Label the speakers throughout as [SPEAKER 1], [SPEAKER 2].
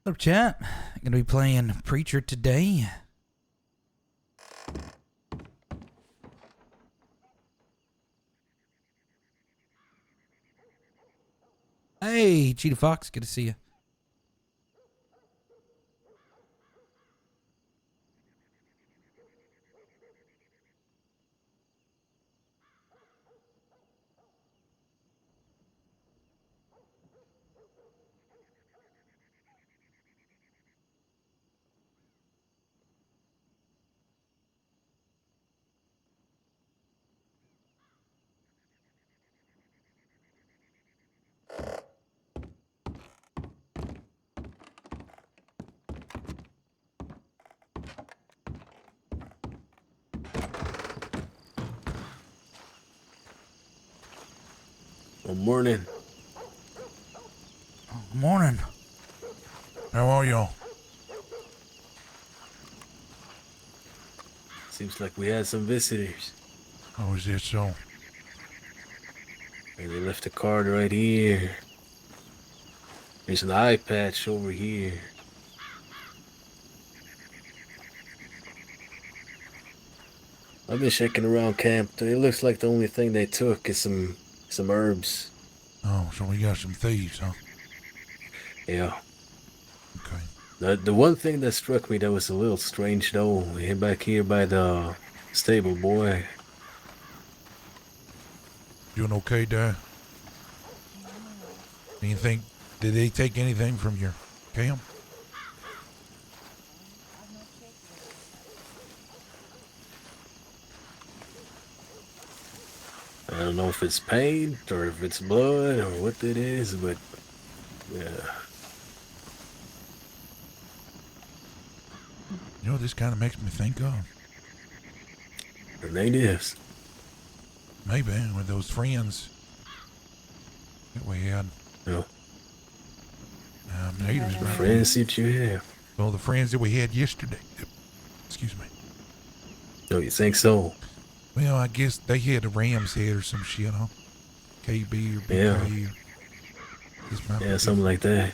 [SPEAKER 1] Hello, chat. Gonna be playing Preacher today. Hey, Cheetah Fox, good to see you.
[SPEAKER 2] Good morning.
[SPEAKER 1] Morning.
[SPEAKER 3] How are y'all?
[SPEAKER 2] Seems like we had some visitors.
[SPEAKER 3] Oh, is it so?
[SPEAKER 2] And they left a card right here. There's an eye patch over here. I've been checking around camp. It looks like the only thing they took is some herbs.
[SPEAKER 3] Oh, so we got some thieves, huh?
[SPEAKER 2] Yeah.
[SPEAKER 3] Okay.
[SPEAKER 2] The one thing that struck me that was a little strange though, back here by the stable, boy.
[SPEAKER 3] Doing okay, Dad? Anything? Did they take anything from your camp?
[SPEAKER 2] I don't know if it's paint or if it's blood or what it is, but yeah.
[SPEAKER 3] You know what this kind of makes me think of?
[SPEAKER 2] The natives.
[SPEAKER 3] Maybe with those friends that we had.
[SPEAKER 2] No.
[SPEAKER 3] Natives,
[SPEAKER 2] The
[SPEAKER 3] right?
[SPEAKER 2] friends that you have.
[SPEAKER 3] Well, the friends that we had yesterday. Excuse me.
[SPEAKER 2] No, you think so?
[SPEAKER 3] Well, I guess they had a ram's head or some shit, huh? KB or BK.
[SPEAKER 2] Yeah, something like that.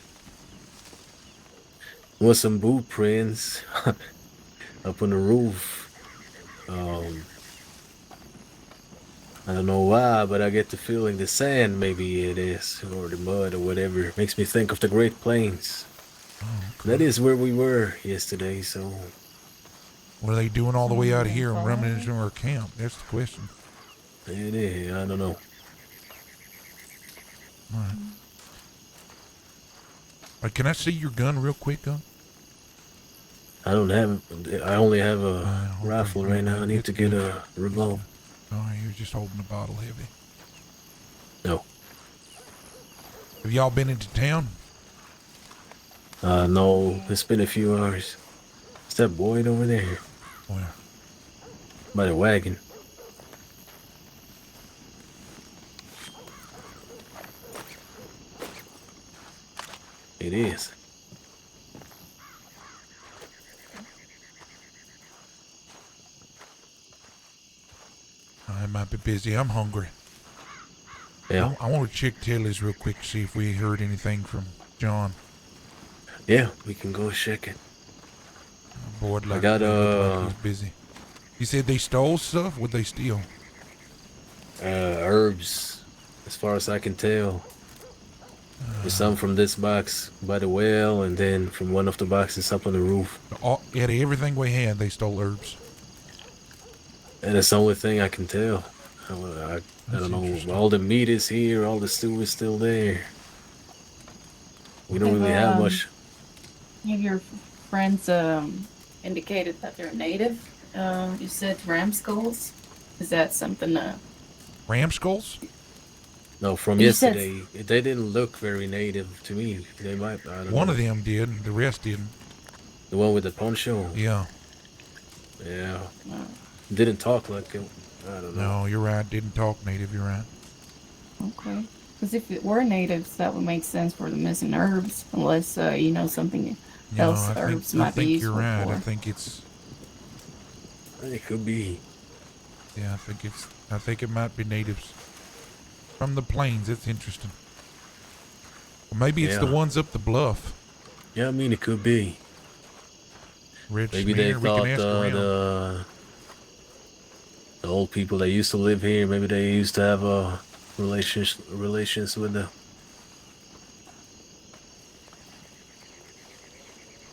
[SPEAKER 2] With some boot prints up on the roof. I don't know why, but I get the feeling the sand maybe it is, or the mud or whatever. Makes me think of the Great Plains.
[SPEAKER 3] Oh, okay.
[SPEAKER 2] That is where we were yesterday, so...
[SPEAKER 3] What are they doing all the way out of here and running into our camp? That's the question.
[SPEAKER 2] It is, I don't know.
[SPEAKER 3] All right. Can I see your gun real quick, huh?
[SPEAKER 2] I only have a
[SPEAKER 3] Okay.
[SPEAKER 2] rifle right now. I need to get a revolver.
[SPEAKER 3] Oh, you're just holding the bottle heavy.
[SPEAKER 2] No.
[SPEAKER 3] Have y'all been into town?
[SPEAKER 2] No, it's been a few hours. Is that Boyd over there?
[SPEAKER 3] Where?
[SPEAKER 2] By the wagon. It is.
[SPEAKER 3] I might be busy. I'm hungry.
[SPEAKER 2] Yeah.
[SPEAKER 3] I want to check Tilly's real quick to see if we heard anything from John.
[SPEAKER 2] Yeah, we can go check it.
[SPEAKER 3] Boyd
[SPEAKER 2] I got,
[SPEAKER 3] like he's busy. You said they stole stuff? What'd they steal?
[SPEAKER 2] Herbs, as far as I can tell. There's some from this box by the well, and then from one of the boxes up on the roof.
[SPEAKER 3] Out of everything we had, they stole herbs.
[SPEAKER 2] And that's the only thing I can tell. I don't know. All the meat is here. All the stew is still there. We don't really have much.
[SPEAKER 4] Have your friends indicated that they're native? You said ram skulls. Is that something?
[SPEAKER 3] Ram skulls?
[SPEAKER 2] No, from
[SPEAKER 4] You
[SPEAKER 2] yesterday. They didn't look very native to me. They might. I don't know.
[SPEAKER 3] One of them did. The rest didn't.
[SPEAKER 2] The one with the poncho.
[SPEAKER 3] Yeah.
[SPEAKER 2] Yeah. Didn't talk like it. I don't know.
[SPEAKER 3] No, you're right. Didn't talk native. You're right.
[SPEAKER 4] Okay. Because if it were natives, that would make sense for the missing herbs, unless you know something else herbs might be useful
[SPEAKER 3] you're right.
[SPEAKER 4] for.
[SPEAKER 3] I think it's.
[SPEAKER 2] It could be.
[SPEAKER 3] Yeah, I think it might be natives from the plains. It's interesting. Or maybe it's the ones up the bluff.
[SPEAKER 2] Yeah, I mean, it could be.
[SPEAKER 3] Red
[SPEAKER 2] Maybe they
[SPEAKER 3] Smear, we can
[SPEAKER 2] thought
[SPEAKER 3] ask around.
[SPEAKER 2] the old people that used to live here, maybe they used to have relations with the.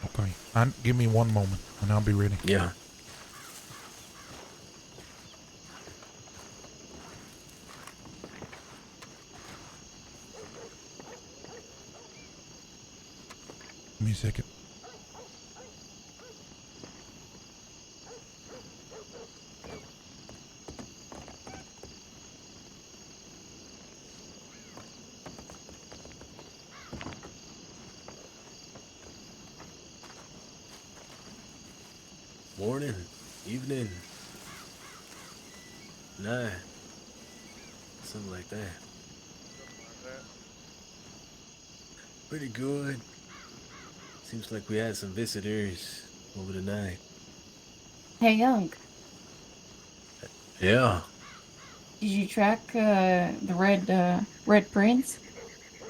[SPEAKER 3] Okay. Give me one moment, and I'll be ready.
[SPEAKER 2] Yeah.
[SPEAKER 3] Give me a second.
[SPEAKER 2] Morning, evening, night, something like that. Pretty good. Seems like we had some visitors over the night.
[SPEAKER 4] Hey, Young,
[SPEAKER 2] Yeah.
[SPEAKER 4] did you track the red prince? You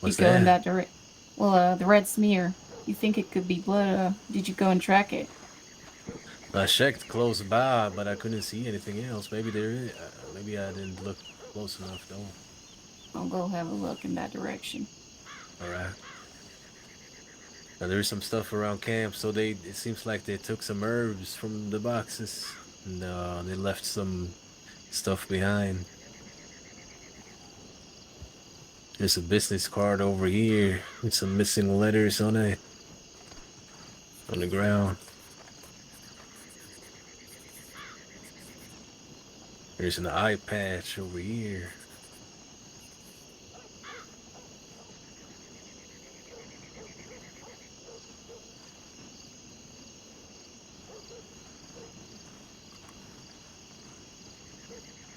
[SPEAKER 2] What's
[SPEAKER 4] go in
[SPEAKER 2] that?
[SPEAKER 4] that direct. Well, the red smear. You think it could be blood? Did you go and track it?
[SPEAKER 2] I checked close by, but I couldn't see anything else. Maybe there is. Maybe I didn't look close enough, though.
[SPEAKER 4] I'll go have a look in that direction.
[SPEAKER 2] All right. Now there's some stuff around camp, so it seems like they took some herbs from the boxes and they left some stuff behind. There's a business card over here with some missing letters on it on the ground. There's an eye patch over here.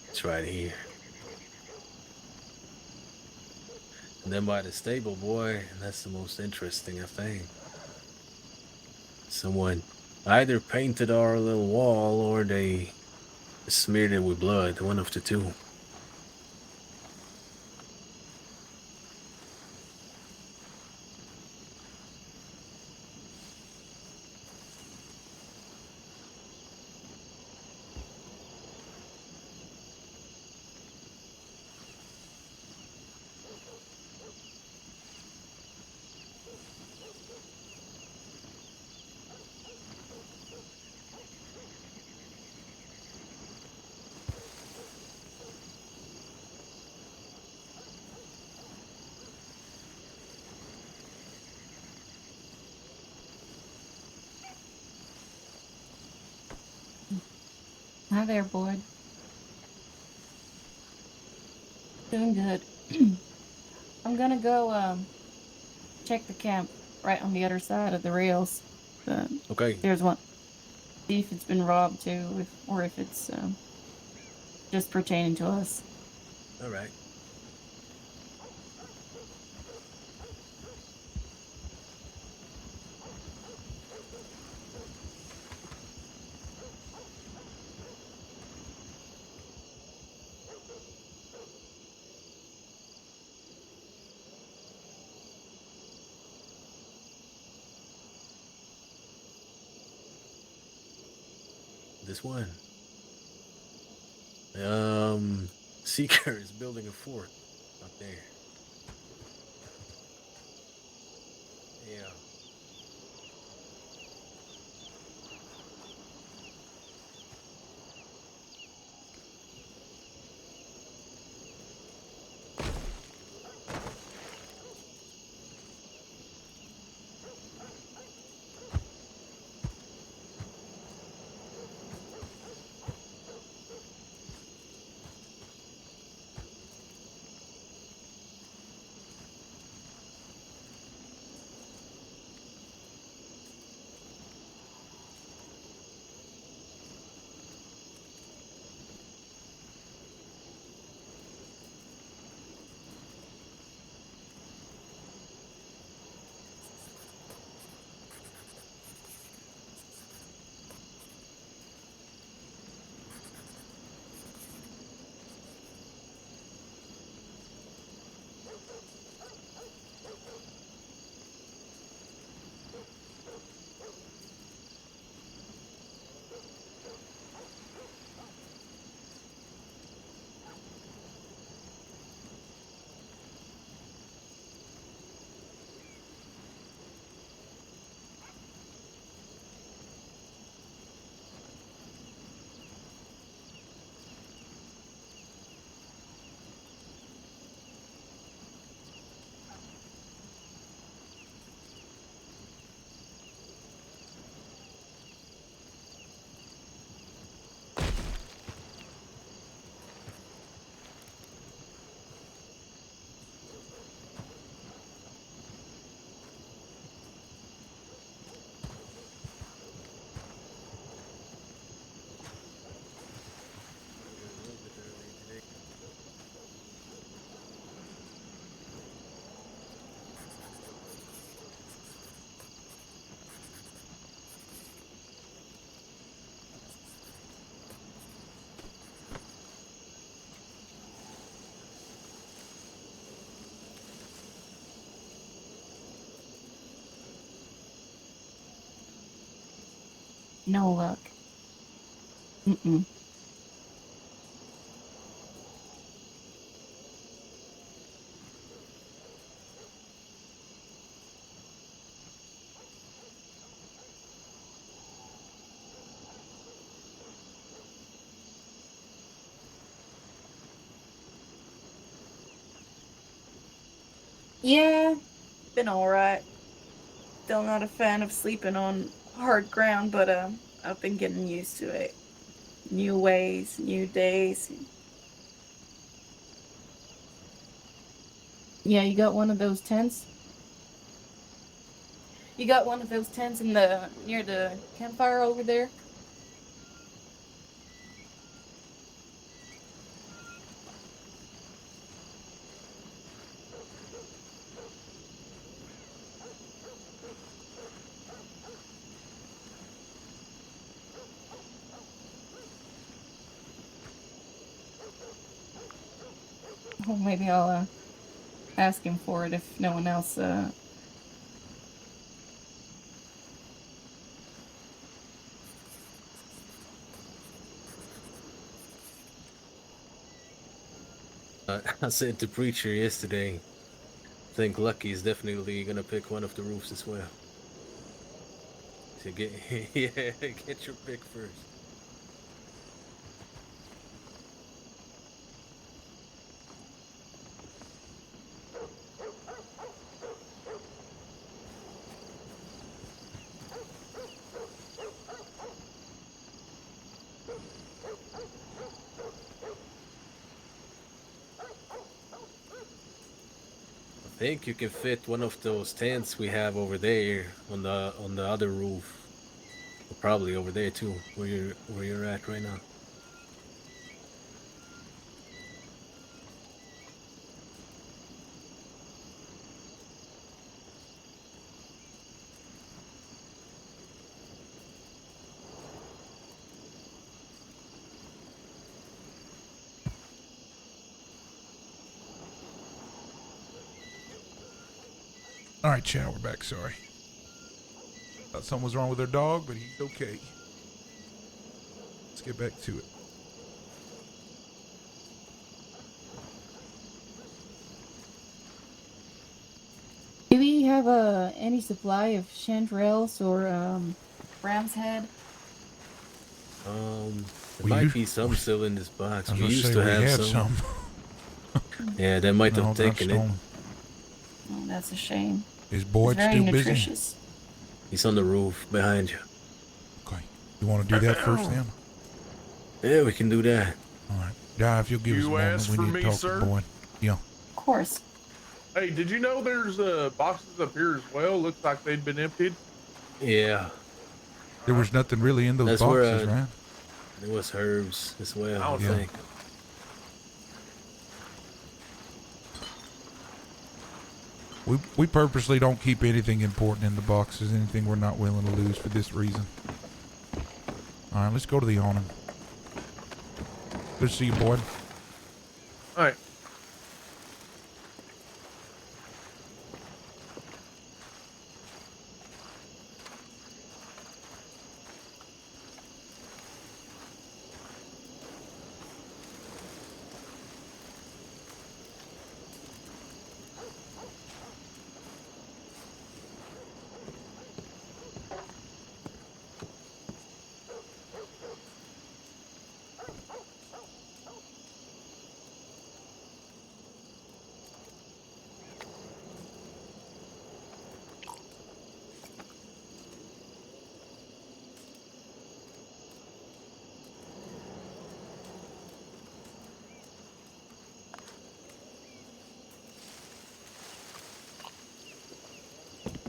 [SPEAKER 2] It's right here. And then by the stable, boy, that's the most interesting, I think. Someone either painted our little wall or they smeared it with blood, one of the two.
[SPEAKER 4] Hi there, boy. Doing good. I'm gonna go check the camp right on the other side of the rails.
[SPEAKER 2] Okay.
[SPEAKER 4] There's one. See if it's been robbed too, or if it's just pertaining to us.
[SPEAKER 2] All right. This one. Seeker is building a fort up there. Yeah.
[SPEAKER 4] No luck. Mm-mm. Yeah, been alright. Still not a fan of sleeping on hard ground, but I've been getting used to it. New ways, new days. Yeah, you got one of those tents? You got one of those tents in the near the campfire over there? Oh, maybe I'll ask him for it if no one else.
[SPEAKER 2] I said to Preacher yesterday, I think Lucky is definitely gonna pick one of the roofs as well. So get yeah, get your pick first. I think you can fit one of those tents we have over there on the other roof. Or probably over there too, where you're at right now.
[SPEAKER 3] All right, Chow, we're back. Sorry. Thought something was wrong with their dog, but he's okay. Let's get back to it.
[SPEAKER 4] Do we have any supply of chanterelles or ram's head?
[SPEAKER 2] There might be some still in this box.
[SPEAKER 3] I was
[SPEAKER 2] We
[SPEAKER 3] gonna
[SPEAKER 2] used
[SPEAKER 3] say
[SPEAKER 2] to
[SPEAKER 3] we
[SPEAKER 2] have
[SPEAKER 3] had
[SPEAKER 2] some.
[SPEAKER 3] some.
[SPEAKER 2] Yeah, they might
[SPEAKER 3] No,
[SPEAKER 2] have
[SPEAKER 3] that's
[SPEAKER 2] taken it.
[SPEAKER 3] stolen.
[SPEAKER 4] Oh, that's a shame.
[SPEAKER 3] Is
[SPEAKER 4] It's
[SPEAKER 3] Boyd
[SPEAKER 4] very
[SPEAKER 3] still busy?
[SPEAKER 4] nutritious.
[SPEAKER 2] He's on the roof behind you.
[SPEAKER 3] Okay. You want to do that first then?
[SPEAKER 2] Yeah, we can do that.
[SPEAKER 3] All right. Yeah, if you'll give us a
[SPEAKER 5] You
[SPEAKER 3] moment,
[SPEAKER 5] asked
[SPEAKER 3] we
[SPEAKER 5] for
[SPEAKER 3] need
[SPEAKER 5] me,
[SPEAKER 3] to talk
[SPEAKER 5] sir?
[SPEAKER 3] to Boyd. Yeah.
[SPEAKER 4] Of course.
[SPEAKER 5] Hey, did you know there's boxes up here as well? Looks like they'd been emptied.
[SPEAKER 2] Yeah,
[SPEAKER 3] There was nothing really in those
[SPEAKER 2] that's
[SPEAKER 3] boxes,
[SPEAKER 2] where
[SPEAKER 3] right?
[SPEAKER 2] there was herbs as well.
[SPEAKER 5] I
[SPEAKER 2] I
[SPEAKER 5] don't
[SPEAKER 2] think.
[SPEAKER 3] We purposely don't keep anything important in the boxes, anything we're not willing to lose for this reason. All right, let's go to the awning. Good to see you, Boyd.
[SPEAKER 5] All right.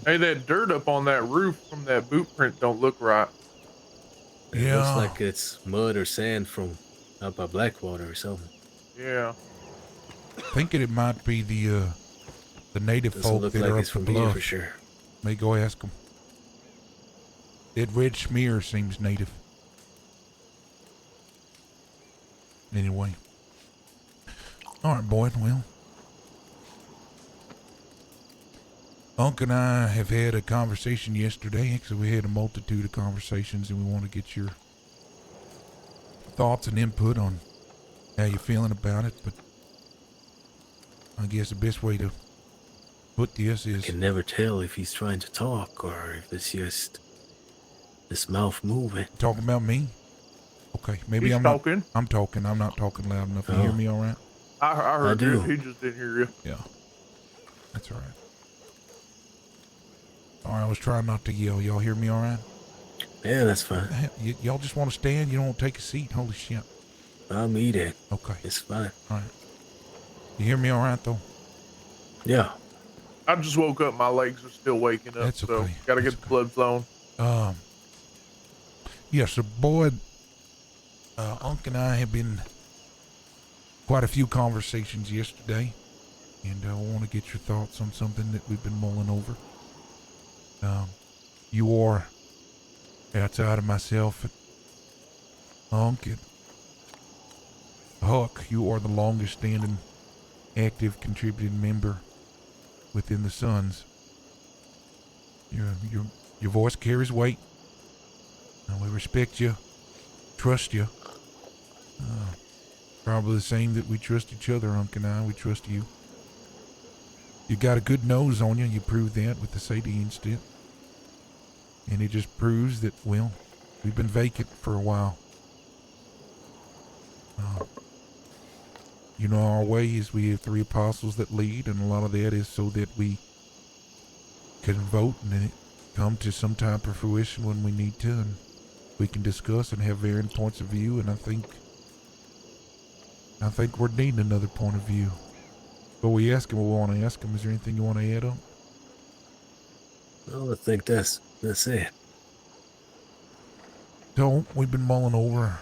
[SPEAKER 5] Hey, that dirt up on that roof from that boot print don't look right.
[SPEAKER 2] It
[SPEAKER 3] Yeah.
[SPEAKER 2] looks like it's mud or sand from up by Blackwater or something.
[SPEAKER 5] Yeah.
[SPEAKER 3] Thinking it might be the native
[SPEAKER 2] Doesn't
[SPEAKER 3] folk
[SPEAKER 2] look
[SPEAKER 3] that
[SPEAKER 2] like
[SPEAKER 3] are
[SPEAKER 2] it's
[SPEAKER 3] up the
[SPEAKER 2] from here
[SPEAKER 3] bluff.
[SPEAKER 2] for sure.
[SPEAKER 3] May go ask them. That red smear seems native. Anyway. All right, Boyd. Well, Unc and I have had a conversation yesterday. Actually, we had a multitude of conversations, and we want to get your thoughts and input on how you're feeling about it. But I guess the best way to put this
[SPEAKER 2] I
[SPEAKER 3] is
[SPEAKER 2] can never tell if he's trying to talk or if it's just his mouth moving.
[SPEAKER 3] talking about me. Okay, maybe
[SPEAKER 5] He's
[SPEAKER 3] I'm
[SPEAKER 5] talking.
[SPEAKER 3] not. I'm talking. I'm not talking loud enough. You
[SPEAKER 2] Oh.
[SPEAKER 3] hear me all right?
[SPEAKER 5] I heard
[SPEAKER 2] I do.
[SPEAKER 5] you. He just didn't hear you.
[SPEAKER 3] Yeah, that's all right. All right, I was trying not to yell. Y'all hear me all right?
[SPEAKER 2] Yeah, that's fine.
[SPEAKER 3] Y'all just want to stand? You don't want to take a seat? Holy shit.
[SPEAKER 2] I'm eating.
[SPEAKER 3] Okay,
[SPEAKER 2] It's fine.
[SPEAKER 3] all right. You hear me all right, though?
[SPEAKER 2] Yeah.
[SPEAKER 5] I just woke up. My legs are still waking up.
[SPEAKER 3] That's
[SPEAKER 5] So
[SPEAKER 3] okay.
[SPEAKER 5] gotta
[SPEAKER 3] That's
[SPEAKER 5] get the blood flowing.
[SPEAKER 3] Yes, so Boyd, Unc and I have been quite a few conversations yesterday, and I want to get your thoughts on something that we've been mulling over. You are, outside of myself, and Unc and Huck, you are the longest standing active contributing member within the Sons. Your voice carries weight. And we respect you, trust you. Probably the same that we trust each other, Unc and I. We trust you. You got a good nose on you. You proved that with the Sadie incident. And it just proves that, well, we've been vacant for a while. You know our way is we have 3 apostles that lead, and a lot of that is so that we can vote and then come to some type of fruition when we need to, and we can discuss and have varying points of view. And I think we're needing another point of view. But we ask him what we want to ask him. Is there anything you want to add on?
[SPEAKER 2] Well, I think that's it.
[SPEAKER 3] So we've been mulling over.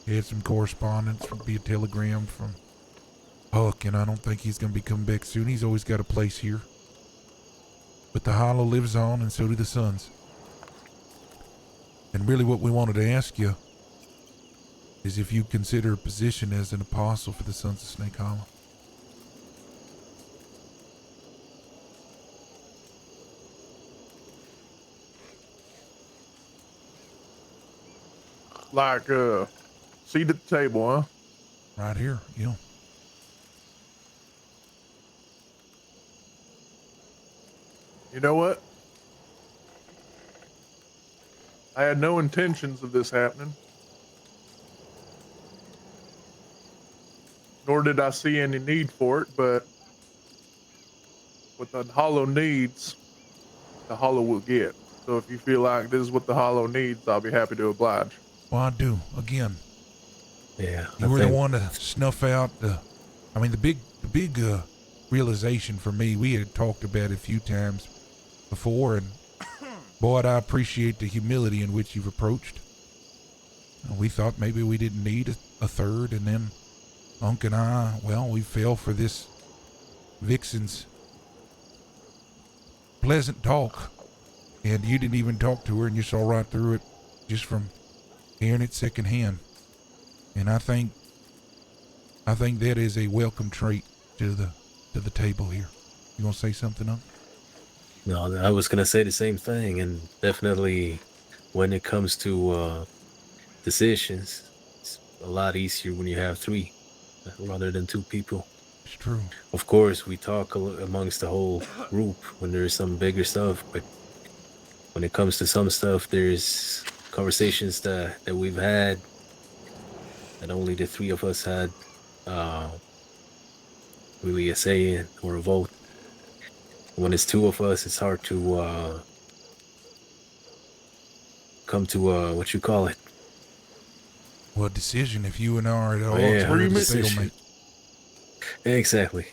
[SPEAKER 3] Had some correspondence via telegram from Huck, and I don't think he's going to be coming back soon. He's always got a place here. But the Hollow lives on, and so do the Sons. And really what we wanted to ask you is if you consider a position as an apostle for the Sons of Snake Hollow.
[SPEAKER 5] Like, seat at the table, huh?
[SPEAKER 3] Right here, yeah.
[SPEAKER 5] You know what? I had no intentions of this happening. Nor did I see any need for it, but what the Hollow needs, the Hollow will get. So if you feel like this is what the Hollow needs, I'll be happy to oblige.
[SPEAKER 3] Well, I do. Again,
[SPEAKER 2] Yeah.
[SPEAKER 3] you were the one to snuff out the big realization for me. We had talked about it a few times before, and boy, I appreciate the humility in which you've approached. We thought maybe we didn't need a third, and then Unc and I, well, we fell for this Vixen's pleasant talk, and you didn't even talk to her, and you saw right through it just from hearing it secondhand. And I think that is a welcome trait to the table here. You gonna say something, Unc?
[SPEAKER 2] No, I was gonna say the same thing, and definitely when it comes to decisions, it's a lot easier when you have 3 rather than 2 people.
[SPEAKER 3] It's true.
[SPEAKER 2] Of course, we talk amongst the whole group when there's some bigger stuff, but when it comes to some stuff, there's conversations that we've had that only the 3 of us had really a say in or a vote. When it's 2 of us, it's hard to come to what you call it.
[SPEAKER 3] Well, decision. If you and I are at all,
[SPEAKER 2] Yeah,
[SPEAKER 3] it's a
[SPEAKER 2] decision.
[SPEAKER 3] stalemate.
[SPEAKER 2] Exactly.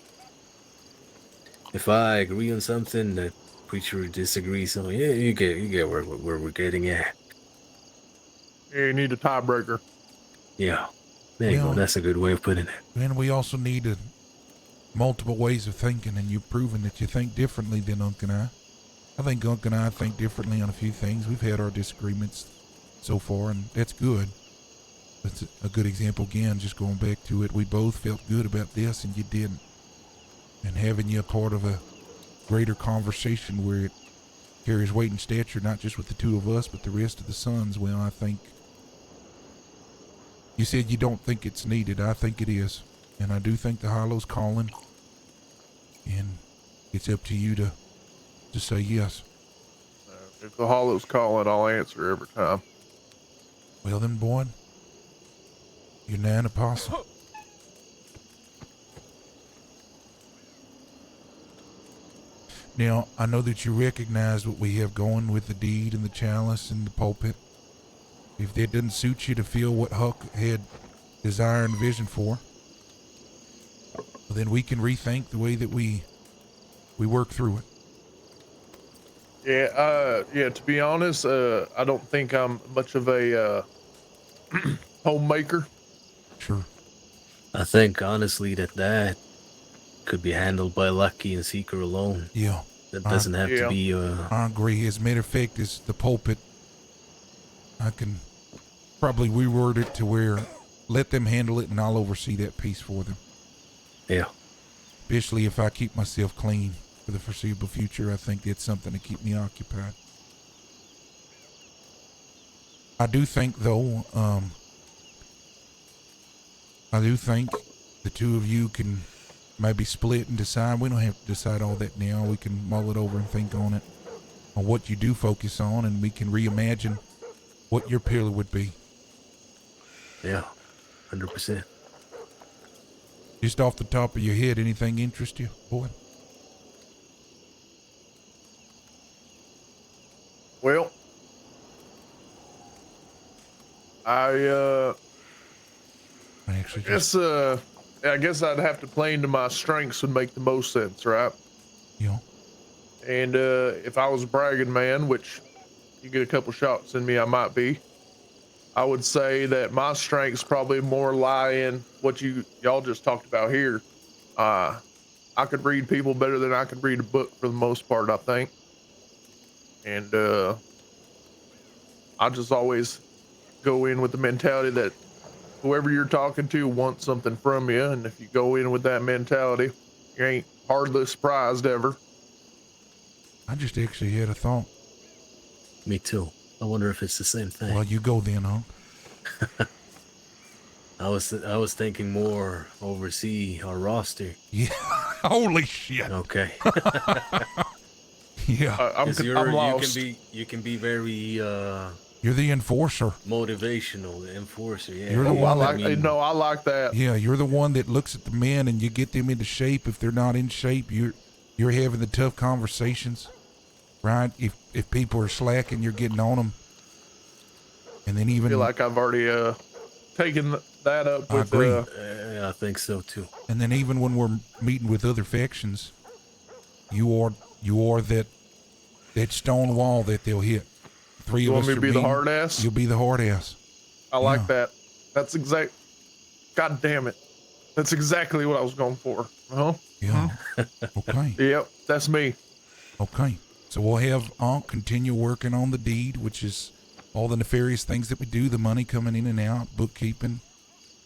[SPEAKER 2] If I agree on something, the preacher disagrees. So yeah, you get where we're getting at.
[SPEAKER 5] Yeah, you need a tiebreaker.
[SPEAKER 2] Yeah, there you
[SPEAKER 3] Well-
[SPEAKER 2] go. That's a good way of putting it.
[SPEAKER 3] And we also need multiple ways of thinking, and you've proven that you think differently than Unc and I. I think Unc and I think differently on a few things. We've had our disagreements so far, and that's good. That's a good example again, just going back to it. We both felt good about this, and you didn't. And having you a part of a greater conversation where it carries weight and stature, not just with the two of us, but the rest of the sons, well, I think you said you don't think it's needed. I think it is. And I do think the Hollow's calling. And it's up to you to say yes.
[SPEAKER 5] If the Hollow's calling, I'll answer every time.
[SPEAKER 3] Well then, boy, you're now an apostle. Now, I know that you recognize what we have going with the deed and the chalice and the pulpit. If that doesn't suit you to feel what Huck had desire and vision for, well, then we can rethink the way that we work through it.
[SPEAKER 5] Yeah, to be honest, I don't think I'm much of a homemaker.
[SPEAKER 3] Sure.
[SPEAKER 2] I think honestly that could be handled by Lucky and Seeker alone.
[SPEAKER 3] Yeah.
[SPEAKER 2] That doesn't have to be.
[SPEAKER 3] I agree. As a matter of fact, as the pulpit, I can probably reword it to where let them handle it and I'll oversee that piece for them.
[SPEAKER 2] Yeah.
[SPEAKER 3] Especially if I keep myself clean for the foreseeable future. I think that's something to keep me occupied. I do think, though, the two of you can maybe split and decide. We don't have to decide all that now. We can mull it over and think on it, on what you do focus on, and we can reimagine what your pillar would be.
[SPEAKER 2] Yeah, 100%.
[SPEAKER 3] Just off the top of your head, anything interest you, boy?
[SPEAKER 5] Well, I
[SPEAKER 3] actually just,
[SPEAKER 5] I guess I'd have to play into my strengths would make the most sense, right?
[SPEAKER 3] you know,
[SPEAKER 5] And if I was a bragging man, which you get a couple shots in me, I might be, I would say that my strengths probably more lie in what y'all just talked about here. I could read people better than I could read a book for the most part, I think. And I just always go in with the mentality that whoever you're talking to wants something from you, and if you go in with that mentality, you ain't hardly surprised ever.
[SPEAKER 3] I just actually had a thought.
[SPEAKER 2] Me too. I wonder if it's the same thing.
[SPEAKER 3] Well, you go then, huh?
[SPEAKER 2] I was thinking more oversee our roster.
[SPEAKER 3] Yeah. Holy shit.
[SPEAKER 2] Okay.
[SPEAKER 3] Yeah.
[SPEAKER 5] I'm lost.
[SPEAKER 2] You can be very
[SPEAKER 3] You're the enforcer.
[SPEAKER 2] motivational, the enforcer. Yeah.
[SPEAKER 3] You're the
[SPEAKER 5] I
[SPEAKER 3] one
[SPEAKER 5] I like that.
[SPEAKER 3] Yeah, you're the one that looks at the men and you get them into shape. If they're not in shape, you're having the tough conversations, right? If people are slacking, you're getting on them. And then
[SPEAKER 5] I
[SPEAKER 3] even
[SPEAKER 5] feel like I've already taken that up
[SPEAKER 3] I
[SPEAKER 5] with
[SPEAKER 3] agree.
[SPEAKER 2] I think so too.
[SPEAKER 3] and then even when we're meeting with other factions, you are that stone wall that they'll hit. Three
[SPEAKER 5] you
[SPEAKER 3] of
[SPEAKER 5] want
[SPEAKER 3] us
[SPEAKER 5] me to
[SPEAKER 3] are
[SPEAKER 5] be the
[SPEAKER 3] being-
[SPEAKER 5] hard ass?
[SPEAKER 3] You'll be the hard ass.
[SPEAKER 5] I like
[SPEAKER 3] Yeah.
[SPEAKER 5] that. That's God damn it. That's exactly what I was going for.
[SPEAKER 3] Yeah. Okay.
[SPEAKER 5] Yep, that's me.
[SPEAKER 3] Okay. So we'll have Ankh continue working on the deed, which is all the nefarious things that we do, the money coming in and out, bookkeeping,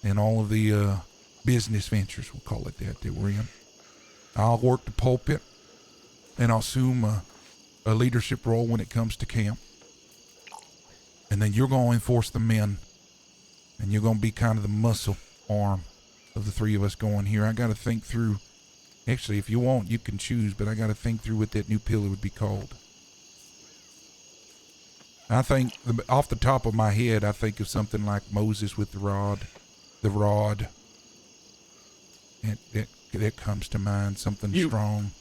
[SPEAKER 3] and all of the business ventures, we'll call it that we're in. I'll work the pulpit, and I'll assume a leadership role when it comes to camp. And then you're going to enforce the men, and you're going to be kind of the muscle arm of the three of us going here. I got to think through. Actually, if you want, you can choose, but I got to think through what that new pillar would be called. I think, off the top of my head, I think of something like Moses with the rod. That comes to mind, something strong.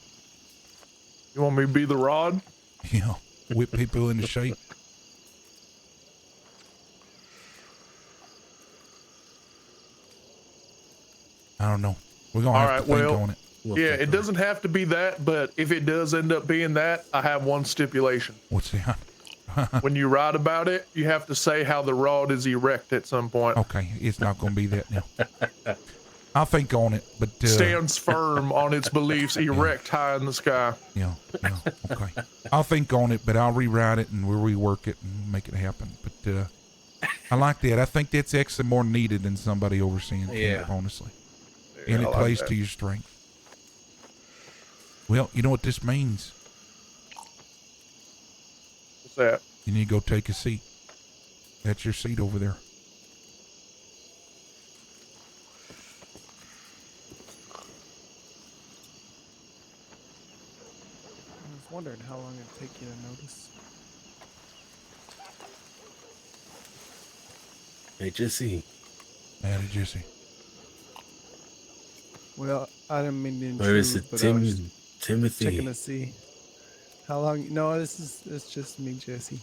[SPEAKER 5] You want me to be the rod?
[SPEAKER 3] Yeah, whip people into shape. I don't know. We're going to have to think on it.
[SPEAKER 5] Yeah, it doesn't have to be that, but if it does end up being that, I have one stipulation.
[SPEAKER 3] What's that?
[SPEAKER 5] When you write about it, you have to say how the rod is erect at some point.
[SPEAKER 3] Okay, it's not going to be that now. I'll think on it, but
[SPEAKER 5] Stands firm on its beliefs, erect high in the sky.
[SPEAKER 3] Yeah, okay. I'll think on it, but I'll rewrite it and we'll rework it and make it happen. But I like that. I think that's actually more needed than somebody overseeing camp, honestly. And it
[SPEAKER 5] I like
[SPEAKER 3] plays
[SPEAKER 5] that.
[SPEAKER 3] to your strength. Well, you know what this means.
[SPEAKER 5] What's that?
[SPEAKER 3] You need to go take a seat. That's your seat over there.
[SPEAKER 6] I was wondering how long it'd take you to notice.
[SPEAKER 2] Hey, Jesse.
[SPEAKER 3] Howdy, Jesse.
[SPEAKER 6] Well, I didn't mean to intrude,
[SPEAKER 2] Or is it
[SPEAKER 6] but I was
[SPEAKER 2] Timothy?
[SPEAKER 6] checking to see how long. No, it's just me, Jesse.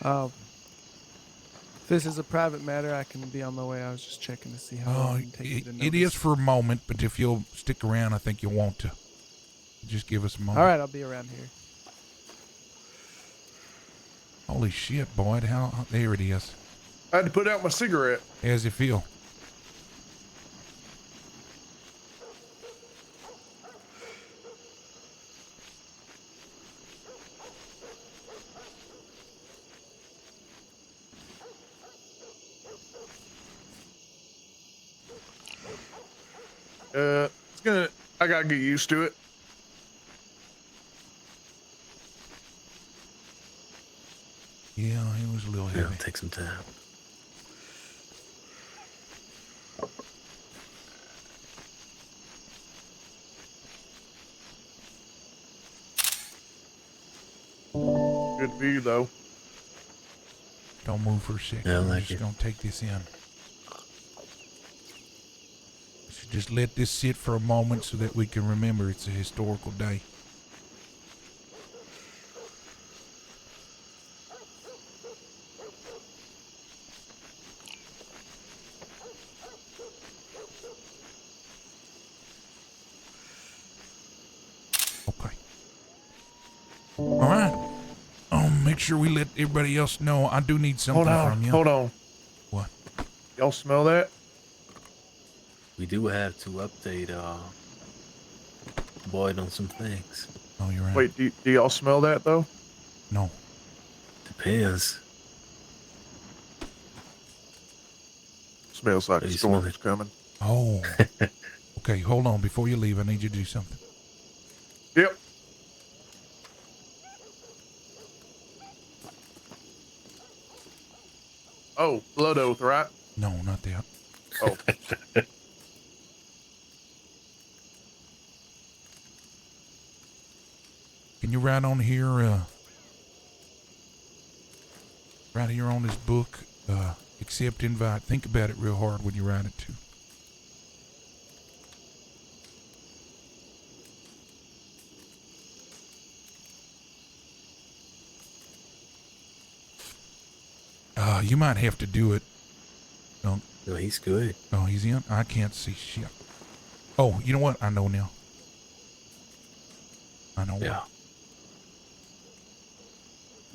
[SPEAKER 6] If this is a private matter, I can be on my way. I was just checking to see how long it'd take you to notice.
[SPEAKER 3] It is for a moment, but if you'll stick around, I think you'll want to. Just give us a moment.
[SPEAKER 6] All right, I'll be around here.
[SPEAKER 3] Holy shit, Boyd. How there it is.
[SPEAKER 5] I had to put out my cigarette.
[SPEAKER 3] How's it feel?
[SPEAKER 5] I gotta get used to it.
[SPEAKER 3] Yeah, it was a little
[SPEAKER 2] Yeah,
[SPEAKER 3] heavy.
[SPEAKER 2] it'll take some time.
[SPEAKER 5] Good view though.
[SPEAKER 3] Don't move for a second.
[SPEAKER 2] Yeah, I
[SPEAKER 3] We're
[SPEAKER 2] like
[SPEAKER 3] just
[SPEAKER 2] it.
[SPEAKER 3] gonna take this in. So just let this sit for a moment so that we can remember it's a historical day. Okay. All right. Make sure we let everybody else know. I do need something from you.
[SPEAKER 5] Hold on.
[SPEAKER 3] What?
[SPEAKER 5] Y'all smell that?
[SPEAKER 2] We do have to update Boyd on some things.
[SPEAKER 3] Oh, you're right.
[SPEAKER 5] Wait, do y'all smell that though?
[SPEAKER 3] No.
[SPEAKER 2] Depends.
[SPEAKER 5] Smells like
[SPEAKER 2] Are
[SPEAKER 5] a
[SPEAKER 2] you
[SPEAKER 5] storm's coming.
[SPEAKER 3] Oh. Okay, hold on. Before you leave, I need you to do something.
[SPEAKER 5] Yep. Oh, blood oath, right?
[SPEAKER 3] No, not that.
[SPEAKER 5] Oh,
[SPEAKER 3] Can you write on here, right here on this book, accept invite? Think about it real hard when you write it too. You might have to do it.
[SPEAKER 2] No, he's good.
[SPEAKER 3] Oh, he's in? I can't see shit. Oh, you know what? I know now. I know
[SPEAKER 2] Yeah.
[SPEAKER 3] what.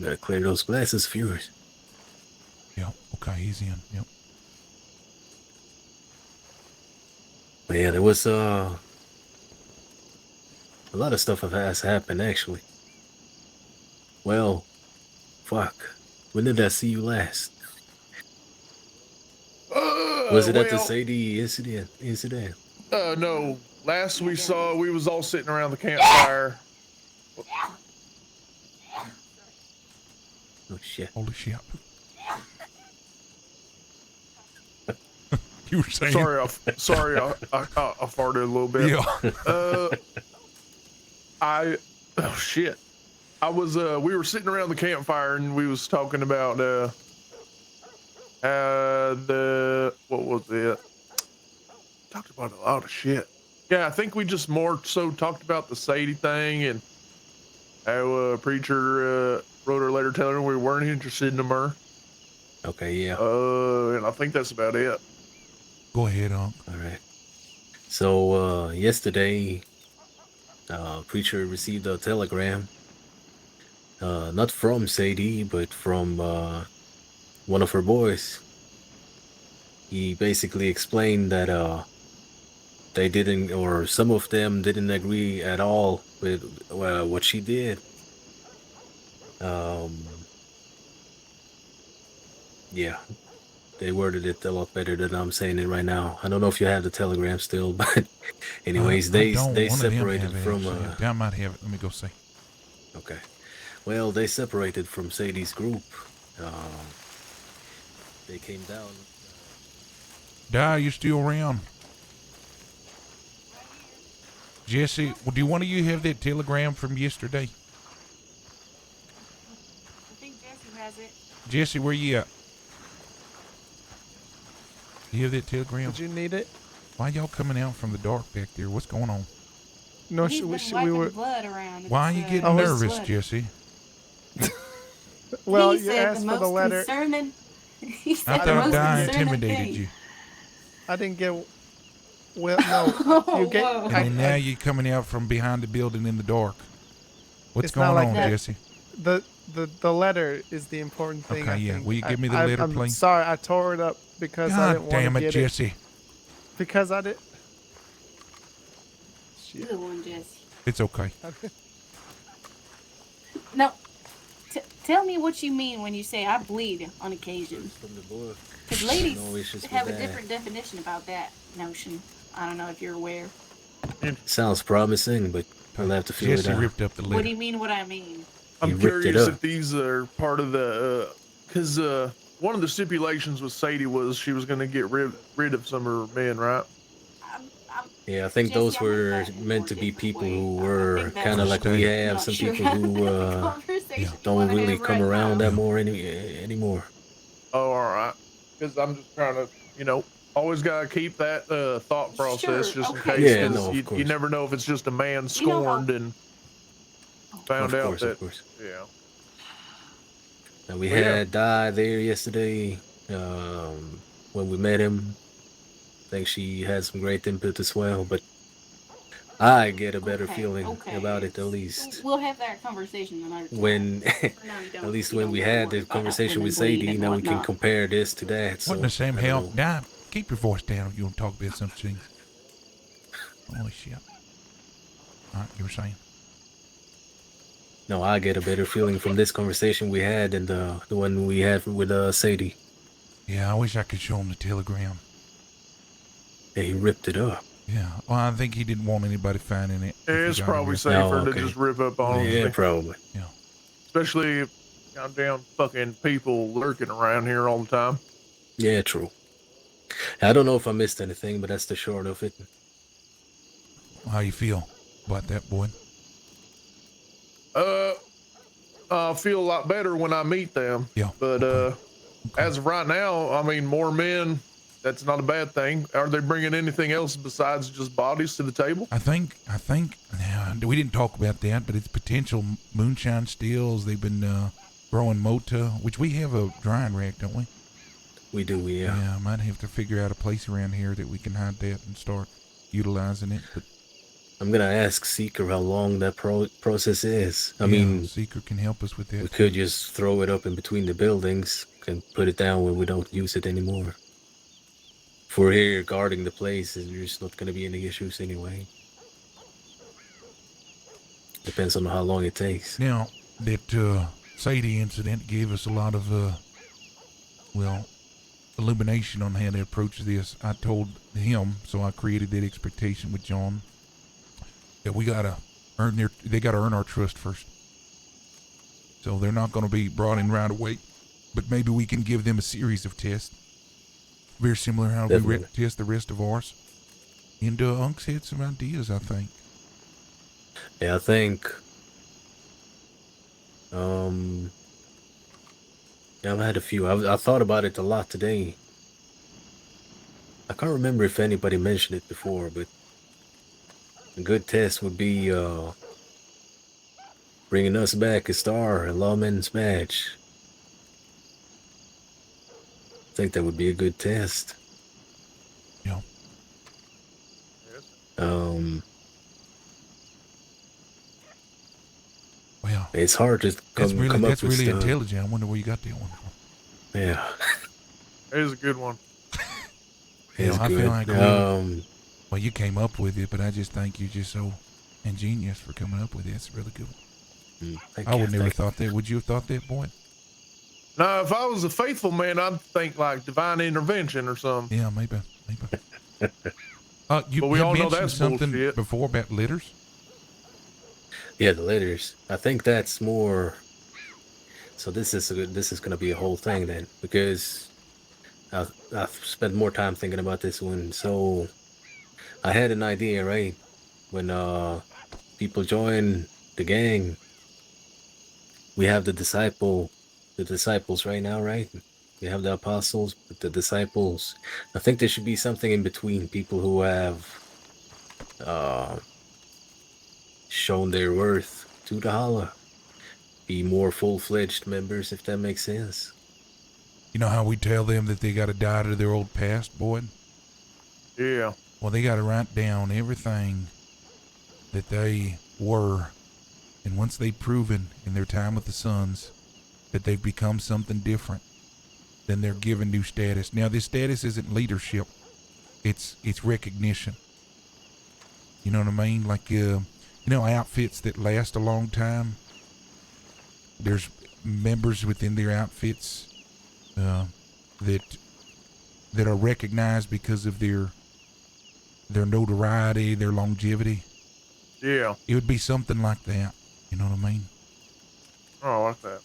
[SPEAKER 2] Gotta clear those glasses of yours.
[SPEAKER 3] Yep. Okay, he's in. Yep.
[SPEAKER 2] But yeah, there was a lot of stuff has happened actually. Well, fuck. When did I see you last? Was it at the
[SPEAKER 5] well,
[SPEAKER 2] Sadie incident?
[SPEAKER 5] No. Last we saw, we was all sitting around the campfire.
[SPEAKER 2] Oh shit.
[SPEAKER 3] Holy shit. You were saying?
[SPEAKER 5] Sorry, I farted a little bit.
[SPEAKER 3] Yeah.
[SPEAKER 5] Oh shit. We were sitting around the campfire and we was talking about what was it? Talked about a lot of shit. Yeah, I think we just more so talked about the Sadie thing and how preacher wrote her letter telling her we weren't interested in her.
[SPEAKER 2] Okay, yeah.
[SPEAKER 5] And I think that's about it.
[SPEAKER 3] Go ahead, Unc.
[SPEAKER 2] All right. So yesterday, preacher received a telegram, not from Sadie, but from one of her boys. He basically explained that they didn't, or some of them didn't agree at all with what she did. Yeah. they worded it a lot better than I'm saying it right now. I don't know if you have the telegram still, but anyways,
[SPEAKER 3] I
[SPEAKER 2] they
[SPEAKER 3] don't.
[SPEAKER 2] they
[SPEAKER 3] One of them
[SPEAKER 2] separated
[SPEAKER 3] have it,
[SPEAKER 2] from
[SPEAKER 3] actually. I might have it. Let me go see.
[SPEAKER 2] okay. Well, they separated from Sadie's group. They came down.
[SPEAKER 3] Di, you still around? Jesse, well, do one of you have that telegram from yesterday?
[SPEAKER 4] I think Jesse has it.
[SPEAKER 3] Jesse, where you at? You have that telegram?
[SPEAKER 6] Did you need it?
[SPEAKER 3] Why y'all coming out from the dark back there? What's going on?
[SPEAKER 6] No,
[SPEAKER 4] He's been
[SPEAKER 6] we
[SPEAKER 4] wiping
[SPEAKER 6] were.
[SPEAKER 4] blood around.
[SPEAKER 3] Why are you
[SPEAKER 4] It's,
[SPEAKER 3] getting
[SPEAKER 6] Oh, it's
[SPEAKER 3] nervous,
[SPEAKER 4] blood.
[SPEAKER 3] Jesse?
[SPEAKER 6] Well,
[SPEAKER 4] he
[SPEAKER 6] you
[SPEAKER 4] said
[SPEAKER 6] asked
[SPEAKER 4] the
[SPEAKER 6] for the
[SPEAKER 4] most
[SPEAKER 6] letter.
[SPEAKER 4] concerning. He said
[SPEAKER 3] I
[SPEAKER 4] the
[SPEAKER 3] thought
[SPEAKER 4] most
[SPEAKER 3] Di
[SPEAKER 4] concerning
[SPEAKER 3] intimidated
[SPEAKER 4] thing.
[SPEAKER 3] you.
[SPEAKER 6] I didn't get. Well, no.
[SPEAKER 4] Oh,
[SPEAKER 6] You get.
[SPEAKER 4] whoa.
[SPEAKER 3] And then now you're coming out from behind the building in the dark. What's
[SPEAKER 6] It's not
[SPEAKER 3] going
[SPEAKER 6] like
[SPEAKER 3] on,
[SPEAKER 4] that.
[SPEAKER 3] Jesse?
[SPEAKER 6] The letter is the important thing.
[SPEAKER 3] Okay,
[SPEAKER 6] I
[SPEAKER 3] yeah.
[SPEAKER 6] think.
[SPEAKER 3] Will you give me the
[SPEAKER 6] I-
[SPEAKER 3] letter,
[SPEAKER 6] I'm
[SPEAKER 3] please?
[SPEAKER 6] sorry, I tore it up because I
[SPEAKER 3] God
[SPEAKER 6] didn't want
[SPEAKER 3] damn
[SPEAKER 6] to
[SPEAKER 3] it,
[SPEAKER 6] get
[SPEAKER 3] Jesse.
[SPEAKER 6] it. Because I did. Shit.
[SPEAKER 4] Good one, Jesse.
[SPEAKER 3] It's okay.
[SPEAKER 4] No, tell me what you mean when you say I bleed on occasion.
[SPEAKER 2] From the book.
[SPEAKER 4] Because ladies
[SPEAKER 2] No issues with
[SPEAKER 4] have a
[SPEAKER 2] that.
[SPEAKER 4] different definition about that notion. I don't know if you're aware.
[SPEAKER 2] Sounds promising, but I'll have to feel
[SPEAKER 3] Jesse
[SPEAKER 2] it out.
[SPEAKER 3] ripped up the
[SPEAKER 4] What do
[SPEAKER 3] letter.
[SPEAKER 4] you mean what I mean?
[SPEAKER 2] He
[SPEAKER 5] I'm
[SPEAKER 2] ripped it
[SPEAKER 5] curious
[SPEAKER 2] up.
[SPEAKER 5] if these are part of the, because one of the stipulations with Sadie was she was going to get rid of some of her men, right?
[SPEAKER 4] I'm
[SPEAKER 2] Yeah, I think
[SPEAKER 4] Jesse,
[SPEAKER 2] those
[SPEAKER 4] I meant
[SPEAKER 2] were
[SPEAKER 4] that in a
[SPEAKER 2] meant
[SPEAKER 4] more
[SPEAKER 2] to be
[SPEAKER 4] different
[SPEAKER 2] people
[SPEAKER 4] way.
[SPEAKER 2] who
[SPEAKER 4] I
[SPEAKER 2] were
[SPEAKER 4] think that's
[SPEAKER 2] kind of like
[SPEAKER 3] what
[SPEAKER 2] we
[SPEAKER 3] you-
[SPEAKER 2] have
[SPEAKER 4] not
[SPEAKER 2] some
[SPEAKER 4] sure
[SPEAKER 2] people who
[SPEAKER 4] conversation you
[SPEAKER 2] don't
[SPEAKER 4] wanna
[SPEAKER 2] really
[SPEAKER 4] have
[SPEAKER 2] come
[SPEAKER 4] right
[SPEAKER 2] around
[SPEAKER 4] now.
[SPEAKER 2] that more anymore.
[SPEAKER 5] Oh, all right. Because I'm just trying to, always got to keep that thought process
[SPEAKER 4] Sure,
[SPEAKER 5] just in
[SPEAKER 4] okay.
[SPEAKER 5] case.
[SPEAKER 2] Yeah,
[SPEAKER 5] 'Cause
[SPEAKER 2] no, of
[SPEAKER 5] you
[SPEAKER 2] course.
[SPEAKER 5] never know if it's just a man
[SPEAKER 4] You know how-
[SPEAKER 5] scorned and found
[SPEAKER 2] Of
[SPEAKER 5] out
[SPEAKER 2] course,
[SPEAKER 5] that,
[SPEAKER 2] of course.
[SPEAKER 5] yeah.
[SPEAKER 2] And we
[SPEAKER 5] Well, yeah.
[SPEAKER 2] had Di there yesterday. When we met him, I think she had some great input as well. But I get a better feeling about it at least
[SPEAKER 4] We'll have that conversation another time.
[SPEAKER 2] when,
[SPEAKER 4] For now, you don't-
[SPEAKER 2] at least
[SPEAKER 4] you
[SPEAKER 2] when
[SPEAKER 4] don't
[SPEAKER 2] we
[SPEAKER 4] gotta
[SPEAKER 2] had
[SPEAKER 4] worry
[SPEAKER 2] the
[SPEAKER 4] about
[SPEAKER 2] conversation with
[SPEAKER 4] women bleed
[SPEAKER 2] Sadie.
[SPEAKER 4] and
[SPEAKER 2] Now we can
[SPEAKER 4] whatnot.
[SPEAKER 2] compare this to that.
[SPEAKER 3] What
[SPEAKER 2] So
[SPEAKER 3] in the Sam
[SPEAKER 2] I don't
[SPEAKER 3] hell?
[SPEAKER 2] know.
[SPEAKER 3] Di, keep your voice down if you don't talk about some things. Holy shit. Alright, you were saying?
[SPEAKER 2] No, I get a better feeling from this conversation we had than the one we had with Sadie.
[SPEAKER 3] Yeah, I wish I could show him the telegram.
[SPEAKER 2] Yeah, he ripped it up.
[SPEAKER 3] Yeah, well, I think he didn't want anybody finding it. if he
[SPEAKER 5] It's
[SPEAKER 3] got it
[SPEAKER 5] probably
[SPEAKER 3] ripped.
[SPEAKER 5] safer
[SPEAKER 2] Oh,
[SPEAKER 5] to
[SPEAKER 2] okay.
[SPEAKER 5] just rip up on
[SPEAKER 2] Yeah,
[SPEAKER 5] them.
[SPEAKER 2] probably.
[SPEAKER 3] Yeah.
[SPEAKER 5] Especially if goddamn fucking people lurking around here all the time.
[SPEAKER 2] Yeah, true. I don't know if I missed anything, but that's the short of it.
[SPEAKER 3] How you feel about that, boy?
[SPEAKER 5] I feel a lot better when I meet them.
[SPEAKER 3] Yeah.
[SPEAKER 5] But
[SPEAKER 3] Okay.
[SPEAKER 5] as of right now, I mean, more men. That's not a bad thing. Are they bringing anything else besides just bodies to the table?
[SPEAKER 3] I think, now, we didn't talk about that, but it's potential moonshine stills. They've been growing mota, which we have a drying rack, don't we?
[SPEAKER 2] We do, yeah.
[SPEAKER 3] Yeah, I might have to figure out a place around here that we can hide that and start utilizing it. But
[SPEAKER 2] I'm gonna ask Seeker how long that process is. I
[SPEAKER 3] yeah,
[SPEAKER 2] mean,
[SPEAKER 3] Seeker can help us with that.
[SPEAKER 2] we could just throw it up in between the buildings and put it down when we don't use it anymore. If we're here guarding the place, there's not gonna be any issues anyway. Depends on how long it takes.
[SPEAKER 3] Now, that Sadie incident gave us a lot of, illumination on how to approach this. I told him, so I created that expectation with John, that they gotta earn our trust first. So they're not gonna be brought in right away, but maybe we can give them a series of tests. Very similar how we
[SPEAKER 2] Definitely.
[SPEAKER 3] test the rest of ours. And Unk's had some ideas, I think.
[SPEAKER 2] Yeah, I think. Yeah, I've had a few. I thought about it a lot today. I can't remember if anybody mentioned it before, but a good test would be bringing us back a star, a lawman's badge. I think that would be a good test.
[SPEAKER 3] Yeah. Well,
[SPEAKER 2] It's hard to
[SPEAKER 3] that's
[SPEAKER 2] come
[SPEAKER 3] really
[SPEAKER 2] up
[SPEAKER 3] that's
[SPEAKER 2] with
[SPEAKER 3] really
[SPEAKER 2] stuff.
[SPEAKER 3] intelligent. I wonder where you got that one from.
[SPEAKER 2] Yeah,
[SPEAKER 5] It is a good one.
[SPEAKER 2] it's
[SPEAKER 3] I
[SPEAKER 2] good.
[SPEAKER 3] feel like well, you came up with it, but I just think you're just so ingenious for coming up with it. It's a really good one.
[SPEAKER 2] thank
[SPEAKER 3] I
[SPEAKER 2] you,
[SPEAKER 3] would never
[SPEAKER 2] thank you.
[SPEAKER 3] thought that. Would you have thought that, boy?
[SPEAKER 5] Now, if I was a faithful man, I'd think like divine intervention or something.
[SPEAKER 3] Yeah, maybe. You
[SPEAKER 5] But we
[SPEAKER 3] had
[SPEAKER 5] all know
[SPEAKER 3] mentioned
[SPEAKER 5] that's
[SPEAKER 3] something
[SPEAKER 5] bullshit.
[SPEAKER 3] before about litters.
[SPEAKER 2] Yeah, the letters. I think that's more. So this is gonna be a whole thing then, because I've spent more time thinking about this one. So I had an idea, right? When people join the gang, we have the disciples right now, right? We have the apostles, but the disciples. I think there should be something in between, people who have uh, shown their worth to the holla, be more full-fledged members, if that makes sense.
[SPEAKER 3] You know how we tell them that they got to die to their old past, boy?
[SPEAKER 5] Yeah.
[SPEAKER 3] Well, they got to write down everything that they were, and once they've proven in their time with the Sons that they've become something different, then they're given new status. Now, this status isn't leadership; it's recognition. You know what I mean? Like, outfits that last a long time. There's members within their outfits that are recognized because of their notoriety, their longevity.
[SPEAKER 5] Yeah.
[SPEAKER 3] It would be something like that. You know what I mean?
[SPEAKER 5] Oh, I like that.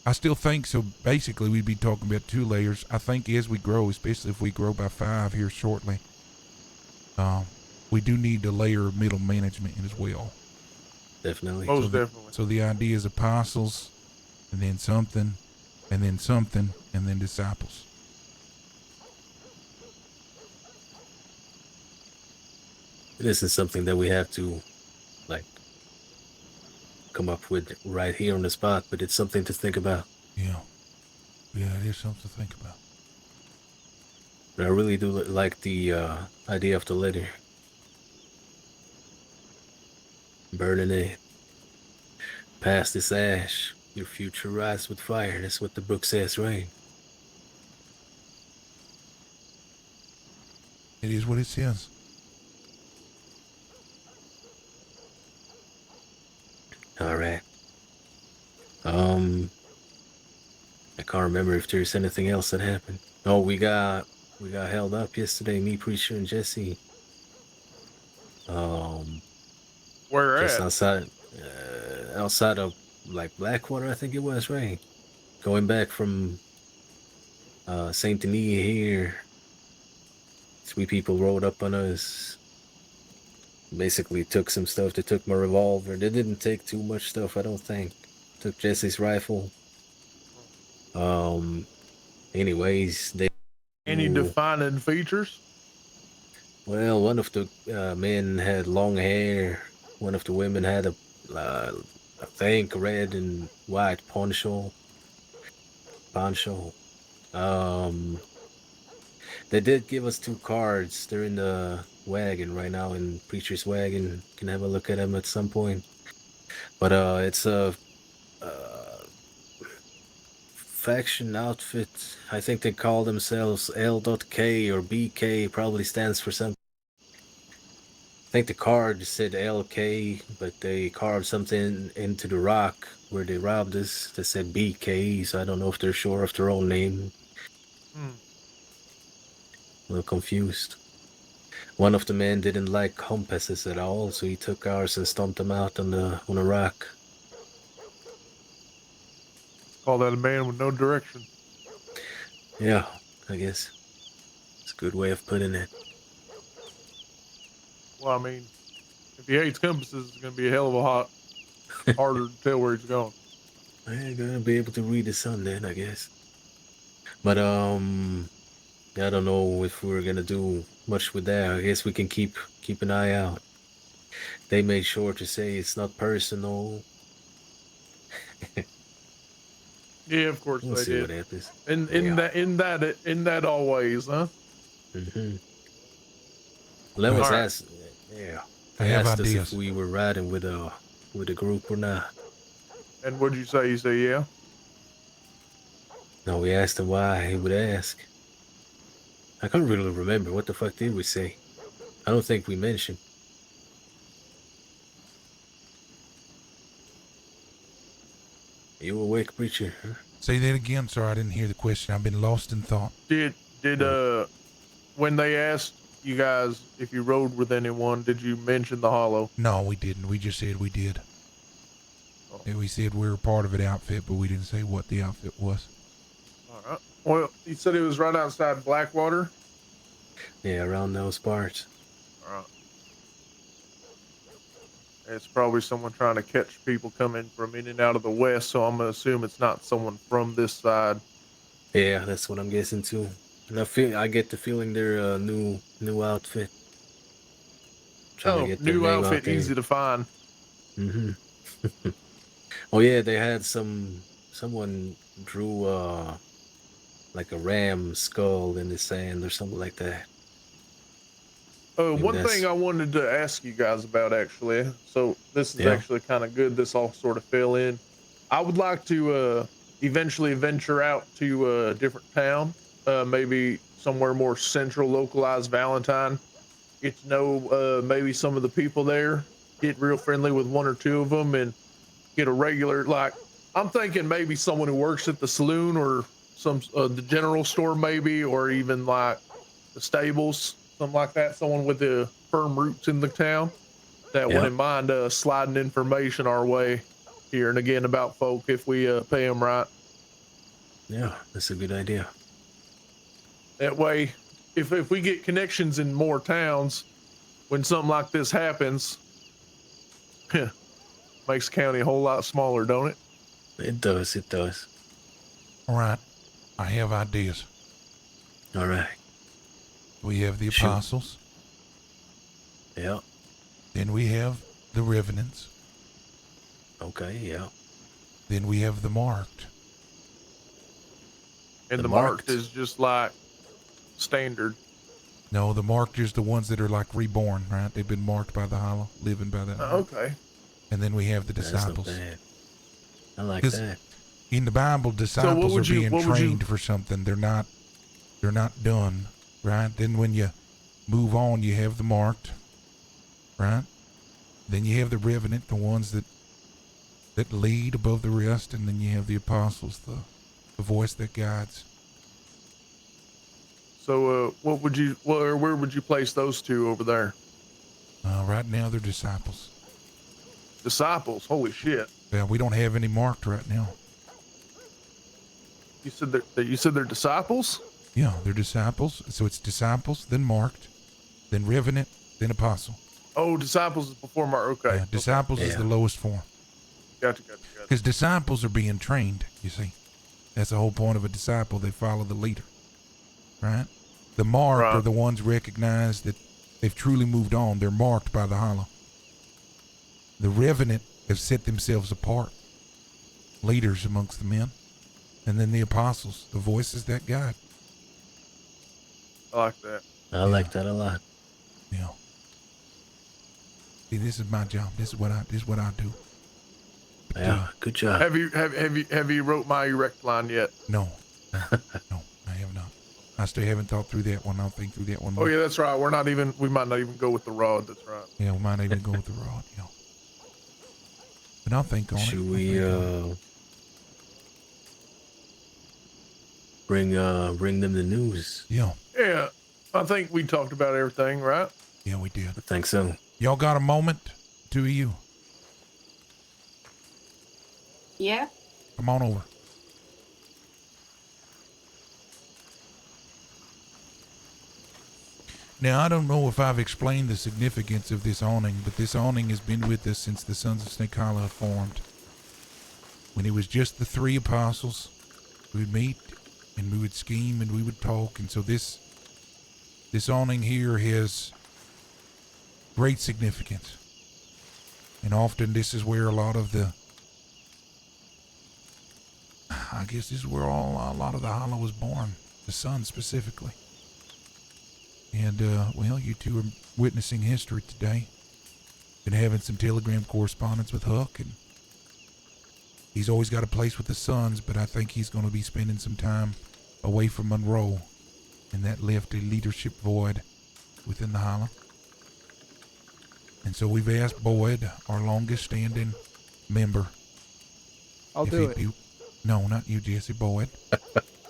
[SPEAKER 3] I still think so. Basically, we'd be talking about 2 layers. I think as we grow, especially if we grow by 5 here shortly, we do need a layer of middle management as well.
[SPEAKER 2] Definitely.
[SPEAKER 5] Most definitely.
[SPEAKER 3] So the idea is apostles, and then something, and then something, and then disciples.
[SPEAKER 2] It isn't something that we have to, like, come up with right here on the spot, but it's something to think about.
[SPEAKER 3] Yeah, it is something to think about.
[SPEAKER 2] But I really do like the idea of the letter. Burning it. Past this ash, your future rise with fire. That's what the book says, right?
[SPEAKER 3] It is what it says.
[SPEAKER 2] All right. I can't remember if there's anything else that happened. Oh, we got held up yesterday. Me, Preacher, and Jesse.
[SPEAKER 5] Where
[SPEAKER 2] Just
[SPEAKER 5] at?
[SPEAKER 2] outside of like Blackwater, I think it was, right? Going back from Saint Denis here. 3 people rolled up on us. Basically took some stuff. They took my revolver. They didn't take too much stuff, I don't think. Took Jesse's rifle. Anyways, they.
[SPEAKER 5] Any defining features?
[SPEAKER 2] Well, one of the men had long hair. One of the women had a I think red and white poncho. They did give us 2 cards. They're in the wagon right now, in Preacher's wagon. Can have a look at them at some point. But it's a faction outfit. I think they call themselves L.K or BK. Probably stands for something. I think the card said LK, but they carved something into the rock where they robbed us that said BK, so I don't know if they're sure of their own name. A little confused. One of the men didn't like compasses at all, so he took ours and stomped them out on a rock.
[SPEAKER 5] Call that a man with no direction.
[SPEAKER 2] Yeah, I guess. It's a good way of putting it.
[SPEAKER 5] Well, I mean, if he hates compasses, it's going to be a hell of a harder to tell where he's going.
[SPEAKER 2] I ain't gonna be able to read the sun then, I guess. But I don't know if we're gonna do much with that. I guess we can keep an eye out. They made sure to say it's not personal.
[SPEAKER 5] Yeah, of course
[SPEAKER 2] We'll
[SPEAKER 5] they
[SPEAKER 2] see
[SPEAKER 5] did.
[SPEAKER 2] what happens.
[SPEAKER 5] In that always, huh?
[SPEAKER 2] Mm-hmm. Let us
[SPEAKER 5] Alright.
[SPEAKER 2] ask. Yeah,
[SPEAKER 3] I
[SPEAKER 2] they
[SPEAKER 3] have
[SPEAKER 2] asked us
[SPEAKER 3] ideas.
[SPEAKER 2] if we were riding with a group or not.
[SPEAKER 5] And what'd you say? You say yeah?
[SPEAKER 2] No, we asked him why. He would ask. I can't really remember. What the fuck did we say? I don't think we mentioned. You awake, Preacher? Huh?
[SPEAKER 3] Say that again. Sorry, I didn't hear the question. I've been lost in thought.
[SPEAKER 5] Did when they asked you guys if you rode with anyone, did you mention the Hollow?
[SPEAKER 3] No, we didn't. We just said we did. And we said we were part of an outfit, but we didn't say what the outfit was.
[SPEAKER 5] All right. Well, you said it was right outside Blackwater.
[SPEAKER 2] Yeah, around those parts.
[SPEAKER 5] All right. It's probably someone trying to catch people coming from in and out of the west, so I'm gonna assume it's not someone from this side.
[SPEAKER 2] Yeah, that's what I'm guessing too. And I get the feeling they're a new outfit.
[SPEAKER 5] Oh, new outfit, easy to find.
[SPEAKER 2] Mm-hmm. Oh yeah, they had someone drew like a ram skull in the sand or something like that.
[SPEAKER 5] One thing I wanted to ask you guys about, actually. So this is actually kind of good. This all sort of fell in. I would like to eventually venture out to a different town, maybe somewhere more central, localized Valentine. Get to know maybe some of the people there. Get real friendly with one or two of them, and get a regular, like, I'm thinking maybe someone who works at the saloon or some the general store, maybe, or even like the stables. Something like that, someone with the firm roots in the town that wouldn't mind sliding information our way here and again about folk if we pay them right.
[SPEAKER 2] Yeah, that's a good idea.
[SPEAKER 5] That way, if we get connections in more towns, when something like this happens, makes the county a whole lot smaller, don't it?
[SPEAKER 2] It does, it does.
[SPEAKER 3] All right. I have ideas.
[SPEAKER 2] All right.
[SPEAKER 3] We have the apostles.
[SPEAKER 2] Yeah.
[SPEAKER 3] Then we have the revenants.
[SPEAKER 2] Okay, yeah.
[SPEAKER 3] Then we have the marked.
[SPEAKER 5] And
[SPEAKER 2] The
[SPEAKER 5] the marked
[SPEAKER 2] marked.
[SPEAKER 5] is just like standard.
[SPEAKER 3] No, the marked is the ones that are like reborn, right? They've been marked by the hollow, living by that.
[SPEAKER 5] Okay.
[SPEAKER 3] And then we have the
[SPEAKER 2] That's not
[SPEAKER 3] disciples.
[SPEAKER 2] bad. I like
[SPEAKER 3] 'Cause
[SPEAKER 2] that.
[SPEAKER 3] In the Bible, disciples are
[SPEAKER 5] would you-
[SPEAKER 3] being
[SPEAKER 5] what would you-
[SPEAKER 3] trained for something. They're not done, right? Then when you move on, you have the marked, right? Then you have the revenant, the ones that lead above the rest, and then you have the apostles, the voice that guides.
[SPEAKER 5] So, where would you place those two over there?
[SPEAKER 3] Right now, they're disciples.
[SPEAKER 5] Disciples. Holy shit.
[SPEAKER 3] Yeah, we don't have any marked right now.
[SPEAKER 5] You said they're disciples?
[SPEAKER 3] Yeah, they're disciples. So it's disciples, then marked, then revenant, then apostle.
[SPEAKER 5] Oh, disciples is before Mark. Okay.
[SPEAKER 3] Yeah, disciples is
[SPEAKER 2] Yeah.
[SPEAKER 3] the lowest form.
[SPEAKER 5] Gotcha.
[SPEAKER 3] Because disciples are being trained, you see. That's the whole point of a disciple. They follow the leader, right? The marked
[SPEAKER 5] Right.
[SPEAKER 3] are the ones recognized that they've truly moved on. They're marked by the hollow. The revenant have set themselves apart, leaders amongst the men. And then the apostles, the voices that guide.
[SPEAKER 5] I like that.
[SPEAKER 2] I like that a lot.
[SPEAKER 3] Yeah. See, this is my job. This is what I do. But,
[SPEAKER 2] Yeah, good job.
[SPEAKER 5] Have you wrote my erect line yet?
[SPEAKER 3] no, no, I have not. I still haven't thought through that one. I'll think through that one
[SPEAKER 5] Oh
[SPEAKER 3] more.
[SPEAKER 5] yeah, that's right. We might not even go with the rod. That's right.
[SPEAKER 3] Yeah, we might even go with the rod. Yeah. But I'll think on it.
[SPEAKER 2] Should
[SPEAKER 3] I'll
[SPEAKER 2] we
[SPEAKER 3] think on it.
[SPEAKER 2] bring them the news?
[SPEAKER 3] Yeah,
[SPEAKER 5] Yeah, I think we talked about everything, right?
[SPEAKER 3] yeah, we did.
[SPEAKER 2] I think so.
[SPEAKER 3] Y'all got a moment? Two of you.
[SPEAKER 4] Yeah.
[SPEAKER 3] Come on over. Now, I don't know if I've explained the significance of this awning, but this awning has been with us since the Sons of Snake Hollow formed. When it was just the three apostles, we would meet and we would scheme and we would talk. And so this awning here has great significance. And often this is where a lot of the, I guess this is where a lot of the Hollow was born, the Sun specifically. And, well, you two are witnessing history today. Been having some telegram correspondence with Huck, and he's always got a place with the Sons, but I think he's going to be spending some time away from Monroe, and that left a leadership void within the Hollow. And so we've asked Boyd, our longest standing member,
[SPEAKER 6] I'll
[SPEAKER 3] if
[SPEAKER 6] do
[SPEAKER 3] he'd
[SPEAKER 6] it.
[SPEAKER 3] be No, not you, Jesse Boyd.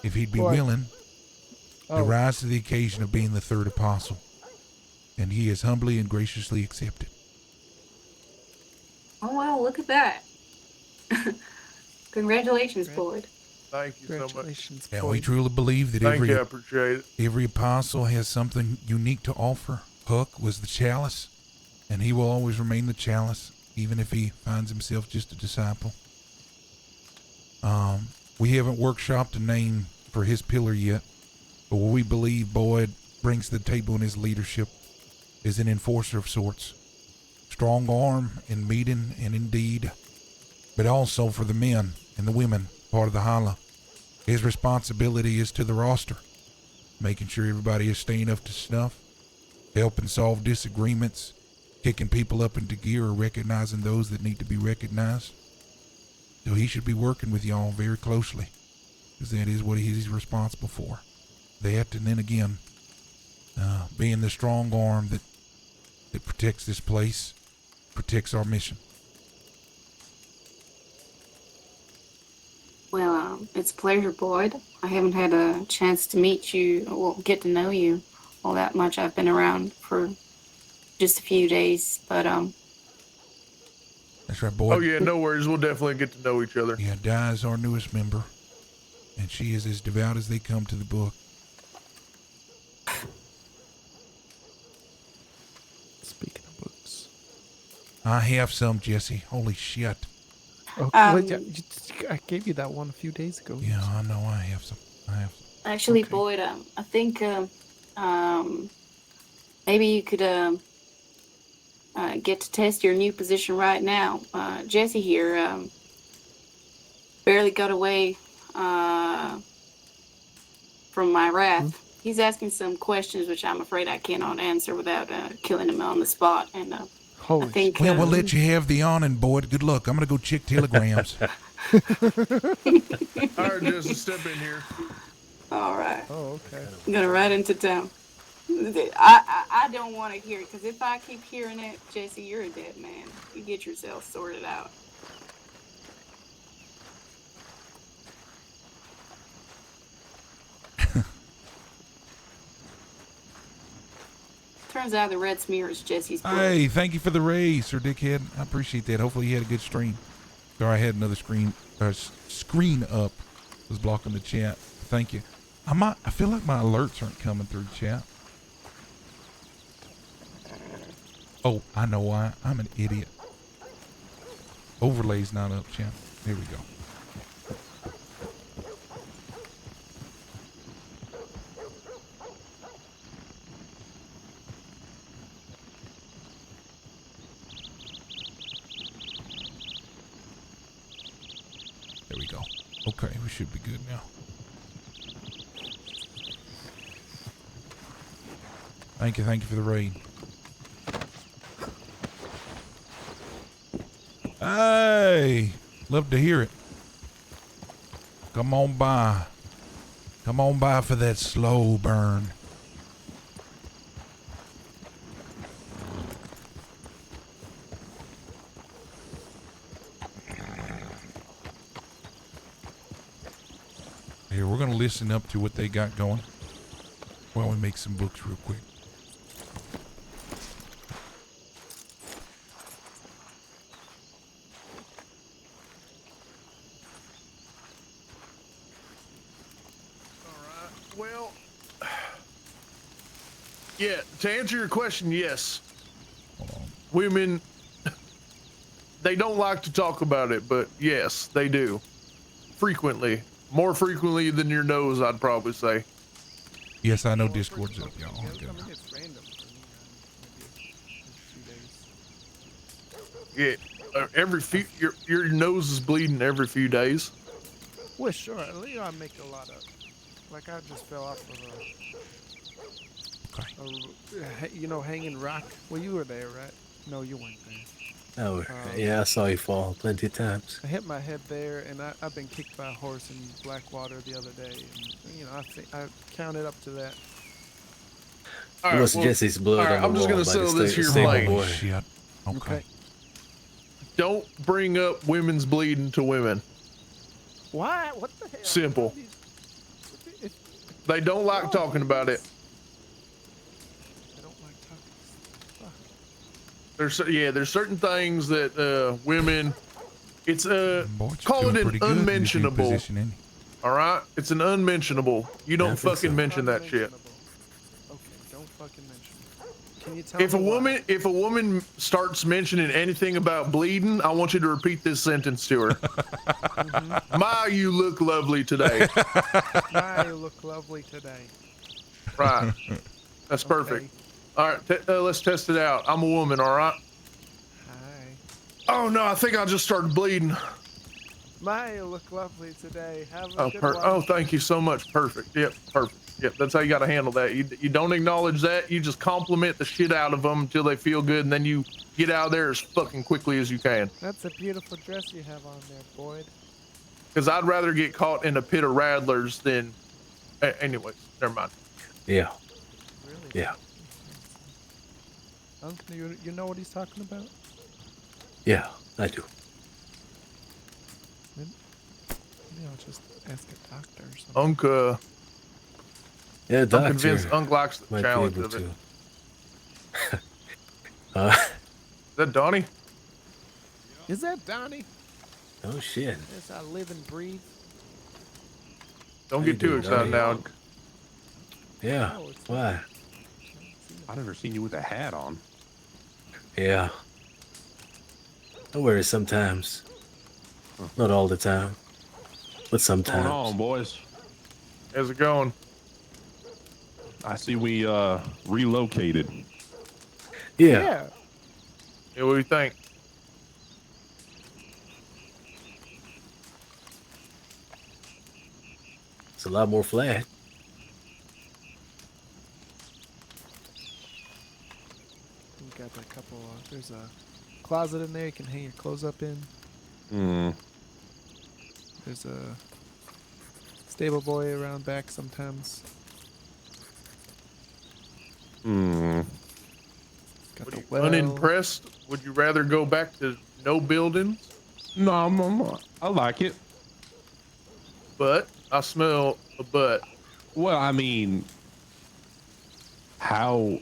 [SPEAKER 3] If he'd be
[SPEAKER 6] Boyd.
[SPEAKER 3] willing to
[SPEAKER 6] Oh,
[SPEAKER 3] rise to the occasion of being the third apostle. And he is humbly and graciously accepted.
[SPEAKER 7] Oh wow, look at that. Congratulations, Boyd.
[SPEAKER 5] Thank you so much.
[SPEAKER 6] congratulations,
[SPEAKER 3] Now, we
[SPEAKER 6] Boyd.
[SPEAKER 3] truly believe that
[SPEAKER 5] Thank you. I appreciate it.
[SPEAKER 3] every apostle has something unique to offer. Huck was the chalice, and he will always remain the chalice, even if he finds himself just a disciple. We haven't workshopped a name for his pillar yet, but what we believe Boyd brings to the table in his leadership is an enforcer of sorts. Strong arm in meeting and in deed, but also for the men and the women part of the holla. His responsibility is to the roster, making sure everybody is staying up to snuff, helping solve disagreements, kicking people up into gear or recognizing those that need to be recognized. So he should be working with y'all very closely, because that is what he's responsible for. That, and then again, being the strong arm that protects this place, protects our mission.
[SPEAKER 7] Well, it's a pleasure, Boyd. I haven't had a chance to meet you, well, get to know you all that much. I've been around for just a few days, but
[SPEAKER 3] That's right, Boyd.
[SPEAKER 5] Oh yeah, no worries. We'll definitely get to know each other.
[SPEAKER 3] Yeah, Di is our newest member, and she is as devout as they come to the book.
[SPEAKER 6] Speaking of books.
[SPEAKER 3] I have some, Jesse. Holy shit.
[SPEAKER 6] Oh,
[SPEAKER 7] Um,
[SPEAKER 6] wait, I gave you that one a few days ago.
[SPEAKER 3] Yeah, I know I have some.
[SPEAKER 7] actually,
[SPEAKER 6] Okay.
[SPEAKER 7] Boyd, I think maybe you could get to test your new position right now. Jesse here barely got away from my wrath. He's asking some questions which I'm afraid I cannot answer without killing him on the spot. And I
[SPEAKER 6] Holy
[SPEAKER 7] think
[SPEAKER 3] Well, we'll let you have the awning, Boyd. Good luck. I'm going to go check telegrams.
[SPEAKER 5] All right, Jesse, step in here.
[SPEAKER 7] all right,
[SPEAKER 6] Oh, okay.
[SPEAKER 7] I'm gonna ride into town. I don't want to hear it, because if I keep hearing it, Jesse, you're a dead man. You get yourself sorted out. Turns out the red smear is Jesse's blood.
[SPEAKER 3] Hey, thank you for the raise, Sir Dickhead. I appreciate that. Hopefully you had a good stream. Sorry, I had another screen up. Was blocking the chat. Thank you. I feel like my alerts aren't coming through chat. Oh, I know why. I'm an idiot. Overlay's not up, chat. There we go. There we go. Okay, we should be good now. Thank you for the raid. Hey, love to hear it. Come on by. Come on by for that slow burn. Here, we're gonna listen up to what they got going while we make some books real quick.
[SPEAKER 5] Well, yeah, to answer your question, yes.
[SPEAKER 3] Hold on.
[SPEAKER 5] Women, they don't like to talk about it, but yes, they do. Frequently. More frequently than your nose, I'd probably say.
[SPEAKER 3] Yes, I know Discord's up, y'all.
[SPEAKER 6] I
[SPEAKER 3] Good.
[SPEAKER 6] mean, it's random for me. Maybe a few days.
[SPEAKER 5] Yeah, every few, your nose is bleeding every few days.
[SPEAKER 6] Well, sure. You know, I make a lot of. Like, I just fell off of
[SPEAKER 3] Okay.
[SPEAKER 6] hanging rock. Well, you were there, right? No, you weren't there.
[SPEAKER 2] Oh, yeah, I saw you fall plenty of times.
[SPEAKER 6] I hit my head there, and I've been kicked by a horse in Blackwater the other day. And, you know, I counted up to that.
[SPEAKER 5] All
[SPEAKER 2] It was
[SPEAKER 5] well,
[SPEAKER 2] Jesse's blood
[SPEAKER 5] all right,
[SPEAKER 2] on
[SPEAKER 5] I'm
[SPEAKER 2] the
[SPEAKER 5] just
[SPEAKER 2] wall
[SPEAKER 5] gonna
[SPEAKER 2] by the
[SPEAKER 5] settle this here
[SPEAKER 2] stable
[SPEAKER 5] plain.
[SPEAKER 2] boy.
[SPEAKER 3] Shit. Okay.
[SPEAKER 6] Okay.
[SPEAKER 5] Don't bring up women's bleeding to women.
[SPEAKER 6] Why? What the hell?
[SPEAKER 5] Simple.
[SPEAKER 6] If
[SPEAKER 5] They don't like talking about it.
[SPEAKER 6] I don't like talking.
[SPEAKER 5] There's certain things that women. It's
[SPEAKER 3] Boy, you're
[SPEAKER 5] call
[SPEAKER 3] doing
[SPEAKER 5] it an
[SPEAKER 3] pretty good in this new
[SPEAKER 5] unmentionable.
[SPEAKER 3] position, ain't you?
[SPEAKER 5] All right, it's an unmentionable. You don't
[SPEAKER 2] I think
[SPEAKER 5] fucking
[SPEAKER 2] so.
[SPEAKER 5] mention that shit.
[SPEAKER 6] Okay, don't fucking mention it. Can you tell
[SPEAKER 5] If a
[SPEAKER 6] me why?
[SPEAKER 5] woman starts mentioning anything about bleeding, I want you to repeat this sentence to her. My, you look lovely today.
[SPEAKER 6] My, you look lovely today.
[SPEAKER 5] Right. That's perfect. All right, let's test it out. I'm a woman, all right?
[SPEAKER 6] Hi.
[SPEAKER 5] Oh no, I think I just started bleeding.
[SPEAKER 6] My, you look lovely today. Have a good one.
[SPEAKER 5] Oh, thank you so much. Perfect. Yep, perfect. Yep, that's how you got to handle that. You don't acknowledge that. You just compliment the shit out of them until they feel good, and then you get out of there as fucking quickly as you can.
[SPEAKER 6] That's a beautiful dress you have on there, Boyd.
[SPEAKER 5] Because I'd rather get caught in a pit of rattlers than. Anyways, never mind.
[SPEAKER 2] Yeah.
[SPEAKER 6] Really?
[SPEAKER 2] Yeah.
[SPEAKER 6] Uncle, you know what he's talking about?
[SPEAKER 2] Yeah, I do.
[SPEAKER 6] Maybe I'll just ask a doctor or something.
[SPEAKER 2] Yeah,
[SPEAKER 5] I'm
[SPEAKER 2] doctor.
[SPEAKER 5] convinced Unc likes the
[SPEAKER 2] might
[SPEAKER 5] challenge
[SPEAKER 2] be able
[SPEAKER 5] of it.
[SPEAKER 2] to.
[SPEAKER 5] Is that Donnie?
[SPEAKER 6] Is that Donnie?
[SPEAKER 2] Oh shit.
[SPEAKER 6] Yes, I live and breathe.
[SPEAKER 5] Don't
[SPEAKER 2] How
[SPEAKER 5] get
[SPEAKER 2] you
[SPEAKER 5] too
[SPEAKER 2] doing,
[SPEAKER 5] excited
[SPEAKER 2] Donnie?
[SPEAKER 5] now.
[SPEAKER 2] Yeah.
[SPEAKER 6] Oh, it's
[SPEAKER 2] Why?
[SPEAKER 8] I've never seen you with a hat on.
[SPEAKER 2] Yeah. I wear it sometimes. Not all the time, but
[SPEAKER 8] What's going
[SPEAKER 2] sometimes.
[SPEAKER 8] on, boys?
[SPEAKER 5] How's it going?
[SPEAKER 8] I see we relocated.
[SPEAKER 2] Yeah.
[SPEAKER 5] Yeah, what do you think?
[SPEAKER 2] It's a lot more flat.
[SPEAKER 6] We've got a couple. There's a closet in there you can hang your clothes up in.
[SPEAKER 8] Hmm.
[SPEAKER 6] There's a stable boy around back sometimes.
[SPEAKER 8] Hmm.
[SPEAKER 6] Got
[SPEAKER 5] What
[SPEAKER 6] the
[SPEAKER 5] are you,
[SPEAKER 6] well.
[SPEAKER 5] unimpressed? Would you rather go back to no buildings?
[SPEAKER 8] No, I like it.
[SPEAKER 5] But I smell a butt.
[SPEAKER 8] Well, I mean, how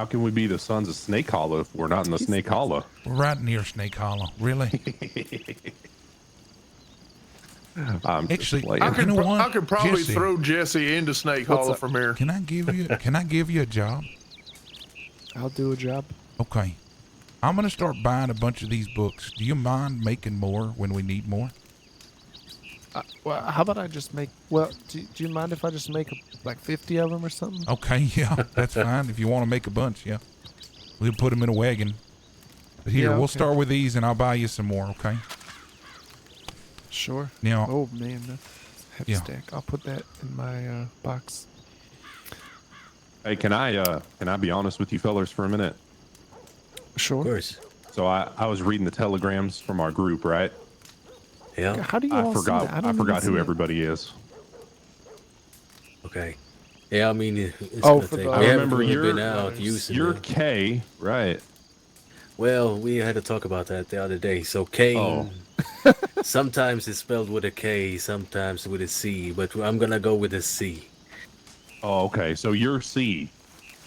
[SPEAKER 8] can we be the sons of Snake Hollow if we're not in the Snake Hollow?
[SPEAKER 3] We're right near Snake Hollow. Really?
[SPEAKER 8] I'm just
[SPEAKER 3] Actually,
[SPEAKER 8] playing.
[SPEAKER 5] I could,
[SPEAKER 3] know what,
[SPEAKER 5] I could probably
[SPEAKER 3] Jesse?
[SPEAKER 5] throw Jesse into Snake
[SPEAKER 6] What's
[SPEAKER 5] Hollow
[SPEAKER 6] up?
[SPEAKER 5] from here.
[SPEAKER 3] Can I give you a job?
[SPEAKER 6] I'll do a job.
[SPEAKER 3] Okay. I'm gonna start buying a bunch of these books. Do you mind making more when we need more?
[SPEAKER 6] Well, how about I just make? Well, do you mind if I just make like 50 of them or something?
[SPEAKER 3] Okay, yeah, that's fine. If you want to make a bunch, yeah. We'll put them in a wagon. But here,
[SPEAKER 6] Yeah,
[SPEAKER 3] we'll
[SPEAKER 6] okay.
[SPEAKER 3] start with these and I'll buy you some more, okay?
[SPEAKER 6] Sure.
[SPEAKER 3] Now,
[SPEAKER 6] Oh man, that's a heavy
[SPEAKER 3] Yeah.
[SPEAKER 6] stack. I'll put that in my box.
[SPEAKER 8] Hey, can I be honest with you fellers for a minute?
[SPEAKER 6] Sure.
[SPEAKER 2] Of course.
[SPEAKER 8] So I was reading the telegrams from our group, right?
[SPEAKER 2] Yeah.
[SPEAKER 6] How do you
[SPEAKER 8] I
[SPEAKER 6] all
[SPEAKER 8] forgot
[SPEAKER 6] see that?
[SPEAKER 8] I
[SPEAKER 6] don't
[SPEAKER 8] forgot
[SPEAKER 6] even
[SPEAKER 8] who
[SPEAKER 6] see it.
[SPEAKER 8] everybody is.
[SPEAKER 2] Okay. Yeah, I mean, it's
[SPEAKER 6] Oh,
[SPEAKER 2] gonna
[SPEAKER 6] for
[SPEAKER 2] take.
[SPEAKER 6] the-
[SPEAKER 2] We
[SPEAKER 8] I
[SPEAKER 2] haven't
[SPEAKER 8] remember
[SPEAKER 2] really
[SPEAKER 8] your
[SPEAKER 2] been out
[SPEAKER 6] letters.
[SPEAKER 2] using
[SPEAKER 8] You're
[SPEAKER 2] them.
[SPEAKER 8] K, right?
[SPEAKER 2] Well, we had to talk about that the other day. So Kane, sometimes it's spelled with a K, sometimes with a C, but I'm gonna go with a C.
[SPEAKER 8] Oh, okay. So you're C.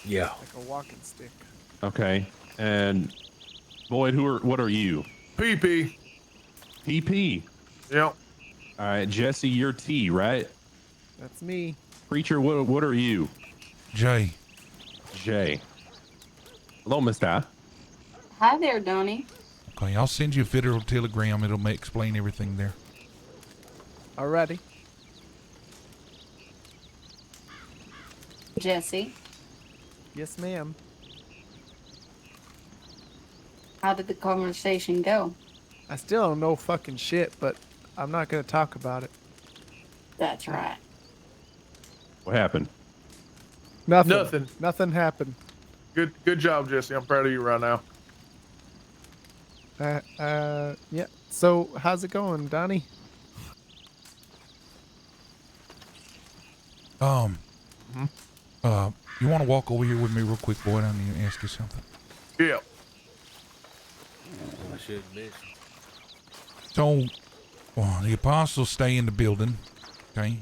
[SPEAKER 2] Yeah.
[SPEAKER 6] Like a walking stick.
[SPEAKER 8] Okay. And Boyd, what are you?
[SPEAKER 5] PP.
[SPEAKER 8] PP.
[SPEAKER 5] Yep.
[SPEAKER 8] All right, Jesse, you're T, right?
[SPEAKER 6] That's me.
[SPEAKER 8] Preacher, what are you?
[SPEAKER 3] Jay,
[SPEAKER 8] J. Hello, Mister.
[SPEAKER 7] Hi there, Donnie.
[SPEAKER 3] okay, I'll send you a federal telegram. It'll explain everything there.
[SPEAKER 6] Alrighty.
[SPEAKER 7] Jesse,
[SPEAKER 6] Yes, ma'am.
[SPEAKER 7] how did the conversation go?
[SPEAKER 6] I still don't know fucking shit, but I'm not gonna talk about it.
[SPEAKER 7] That's right.
[SPEAKER 8] What happened?
[SPEAKER 6] Nothing. Nothing happened.
[SPEAKER 5] Good job, Jesse. I'm proud of you right now.
[SPEAKER 6] Yeah. So how's it going, Donnie?
[SPEAKER 3] You want to walk over here with me real quick, boy? I need to ask you something.
[SPEAKER 5] Yeah.
[SPEAKER 2] I should mention.
[SPEAKER 3] So, Well, the apostles stay in the building. Okay.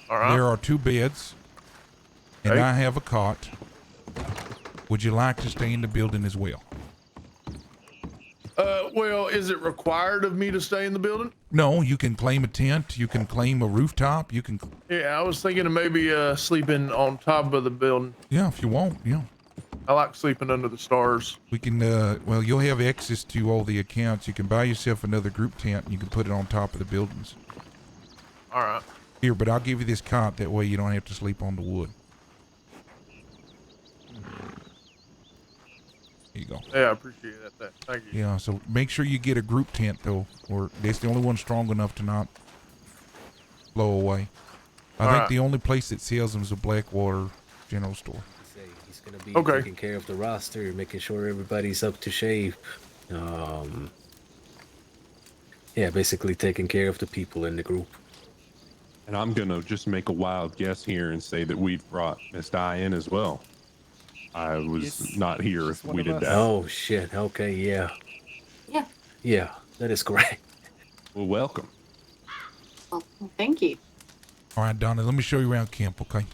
[SPEAKER 5] All right.
[SPEAKER 3] There are 2 beds, and
[SPEAKER 5] Okay.
[SPEAKER 3] I have a cot. Would you like to stay in the building as well?
[SPEAKER 5] Well, is it required of me to stay in the building?
[SPEAKER 3] No, you can claim a tent. You can claim a rooftop. You can,
[SPEAKER 5] Yeah, I was thinking of maybe sleeping on top of the building.
[SPEAKER 3] yeah, if you want, yeah.
[SPEAKER 5] I like sleeping under the stars.
[SPEAKER 3] We can, well, you'll have access to all the accounts. You can buy yourself another group tent and you can put it on top of the buildings.
[SPEAKER 5] All right.
[SPEAKER 3] Here, but I'll give you this cot. That way you don't have to sleep on the wood. Here you go.
[SPEAKER 5] Yeah, I appreciate that. Thank you.
[SPEAKER 3] Yeah, so make sure you get a group tent, though, or that's the only one strong enough to not blow away. I think
[SPEAKER 5] Alright.
[SPEAKER 3] the only place that sells them is a Blackwater General Store.
[SPEAKER 2] He's gonna be
[SPEAKER 5] Okay.
[SPEAKER 2] taking care of the roster, making sure everybody's up to shape. Yeah, basically taking care of the people in the group.
[SPEAKER 8] And I'm gonna just make a wild guess here and say that we've brought Miss Di in as well. I was
[SPEAKER 6] Yes,
[SPEAKER 8] not here
[SPEAKER 6] she's
[SPEAKER 8] if
[SPEAKER 6] one
[SPEAKER 8] we
[SPEAKER 6] of
[SPEAKER 8] did
[SPEAKER 6] us.
[SPEAKER 8] that.
[SPEAKER 2] Oh shit. Okay, yeah.
[SPEAKER 7] Yeah.
[SPEAKER 2] Yeah, that is correct.
[SPEAKER 8] Well, welcome.
[SPEAKER 7] Well, thank you.
[SPEAKER 3] All right, Donna, let me show you around camp, okay?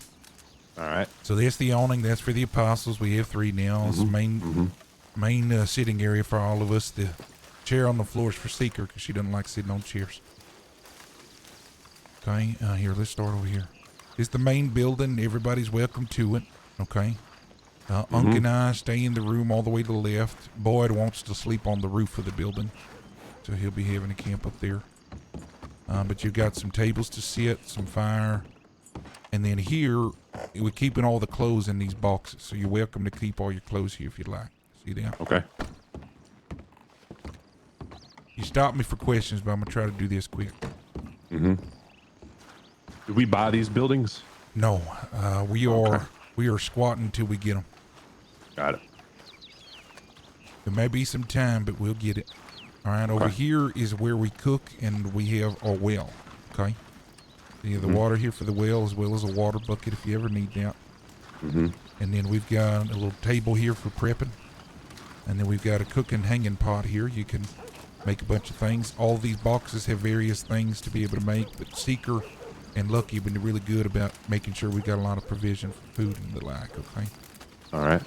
[SPEAKER 8] All right.
[SPEAKER 3] So that's the awning. That's for the apostles. We have 3 now. It's the main sitting area for all of us. The chair on the floor is for Seeker because she doesn't like sitting on chairs. Okay, here, let's start over here. It's the main building. Everybody's welcome to it, okay? Unc and I stay in the room all the way to the left. Boyd wants to sleep on the roof of the building, so he'll be having a camp up there. But you've got some tables to sit, some fire. And then here, we're keeping all the clothes in these boxes, so you're welcome to keep all your clothes here if you'd like. See that?
[SPEAKER 8] Okay.
[SPEAKER 3] You stop me for questions, but I'm going to try to do this quick.
[SPEAKER 8] Did we buy these buildings?
[SPEAKER 3] No, we are squatting until we get them.
[SPEAKER 8] Got it.
[SPEAKER 3] There may be some time, but we'll get it. All right, over
[SPEAKER 8] Okay.
[SPEAKER 3] here is where we cook, and we have a well, okay? You have the water here for the well, as well as a water bucket if you ever need that. And then we've got a little table here for prepping. And then we've got a cooking hanging pot here. You can make a bunch of things. All these boxes have various things to be able to make, but Seeker and Lucky have been really good about making sure we got a lot of provision for food and the like, okay?
[SPEAKER 8] All right.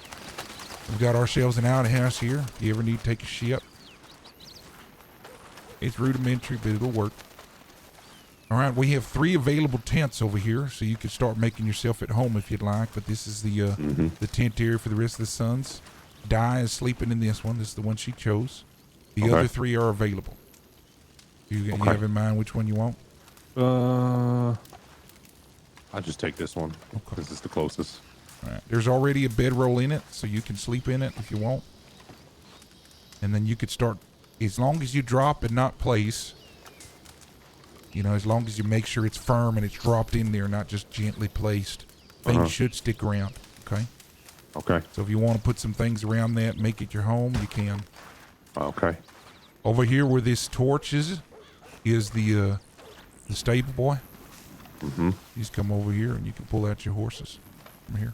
[SPEAKER 3] We've got ourselves an outhouse here. If you ever need to take a ship, it's rudimentary, but it'll work. All right, we have 3 available tents over here, so you can start making yourself at home if you'd like. But this is the tent area for the rest of the sons. Di is sleeping in this one. This is the one she chose. The
[SPEAKER 8] Okay.
[SPEAKER 3] other 3 are available. You
[SPEAKER 8] Okay.
[SPEAKER 3] have in mind which one you want?
[SPEAKER 8] I'll just take this one
[SPEAKER 3] Okay.
[SPEAKER 8] because it's the closest.
[SPEAKER 3] All right. There's already a bedroll in it, so you can sleep in it if you want. And then you could start, as long as you drop and not place, you know, as long as you make sure it's firm and it's dropped in there, not just gently placed, things should stick around, okay?
[SPEAKER 8] Okay.
[SPEAKER 3] So if you want to put some things around that, make it your home, you can.
[SPEAKER 8] Okay.
[SPEAKER 3] Over here where this torch is the stable boy. You just come over here and you can pull out your horses from here.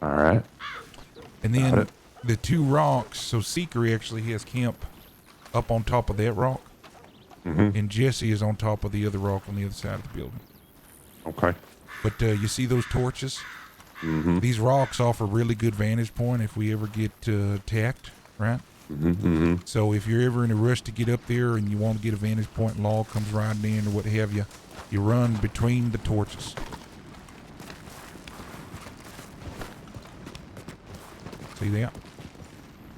[SPEAKER 8] All right.
[SPEAKER 3] And
[SPEAKER 8] Got
[SPEAKER 3] then
[SPEAKER 8] it.
[SPEAKER 3] the 2 rocks, so Seeker actually has camp up on top of that rock. And Jesse is on top of the other rock on the other side of the building.
[SPEAKER 8] Okay.
[SPEAKER 3] But you see those torches? These rocks offer really good vantage point if we ever get attacked, right? So if you're ever in a rush to get up there and you want to get a vantage point and log comes riding in or what have you, you run between the torches. See that?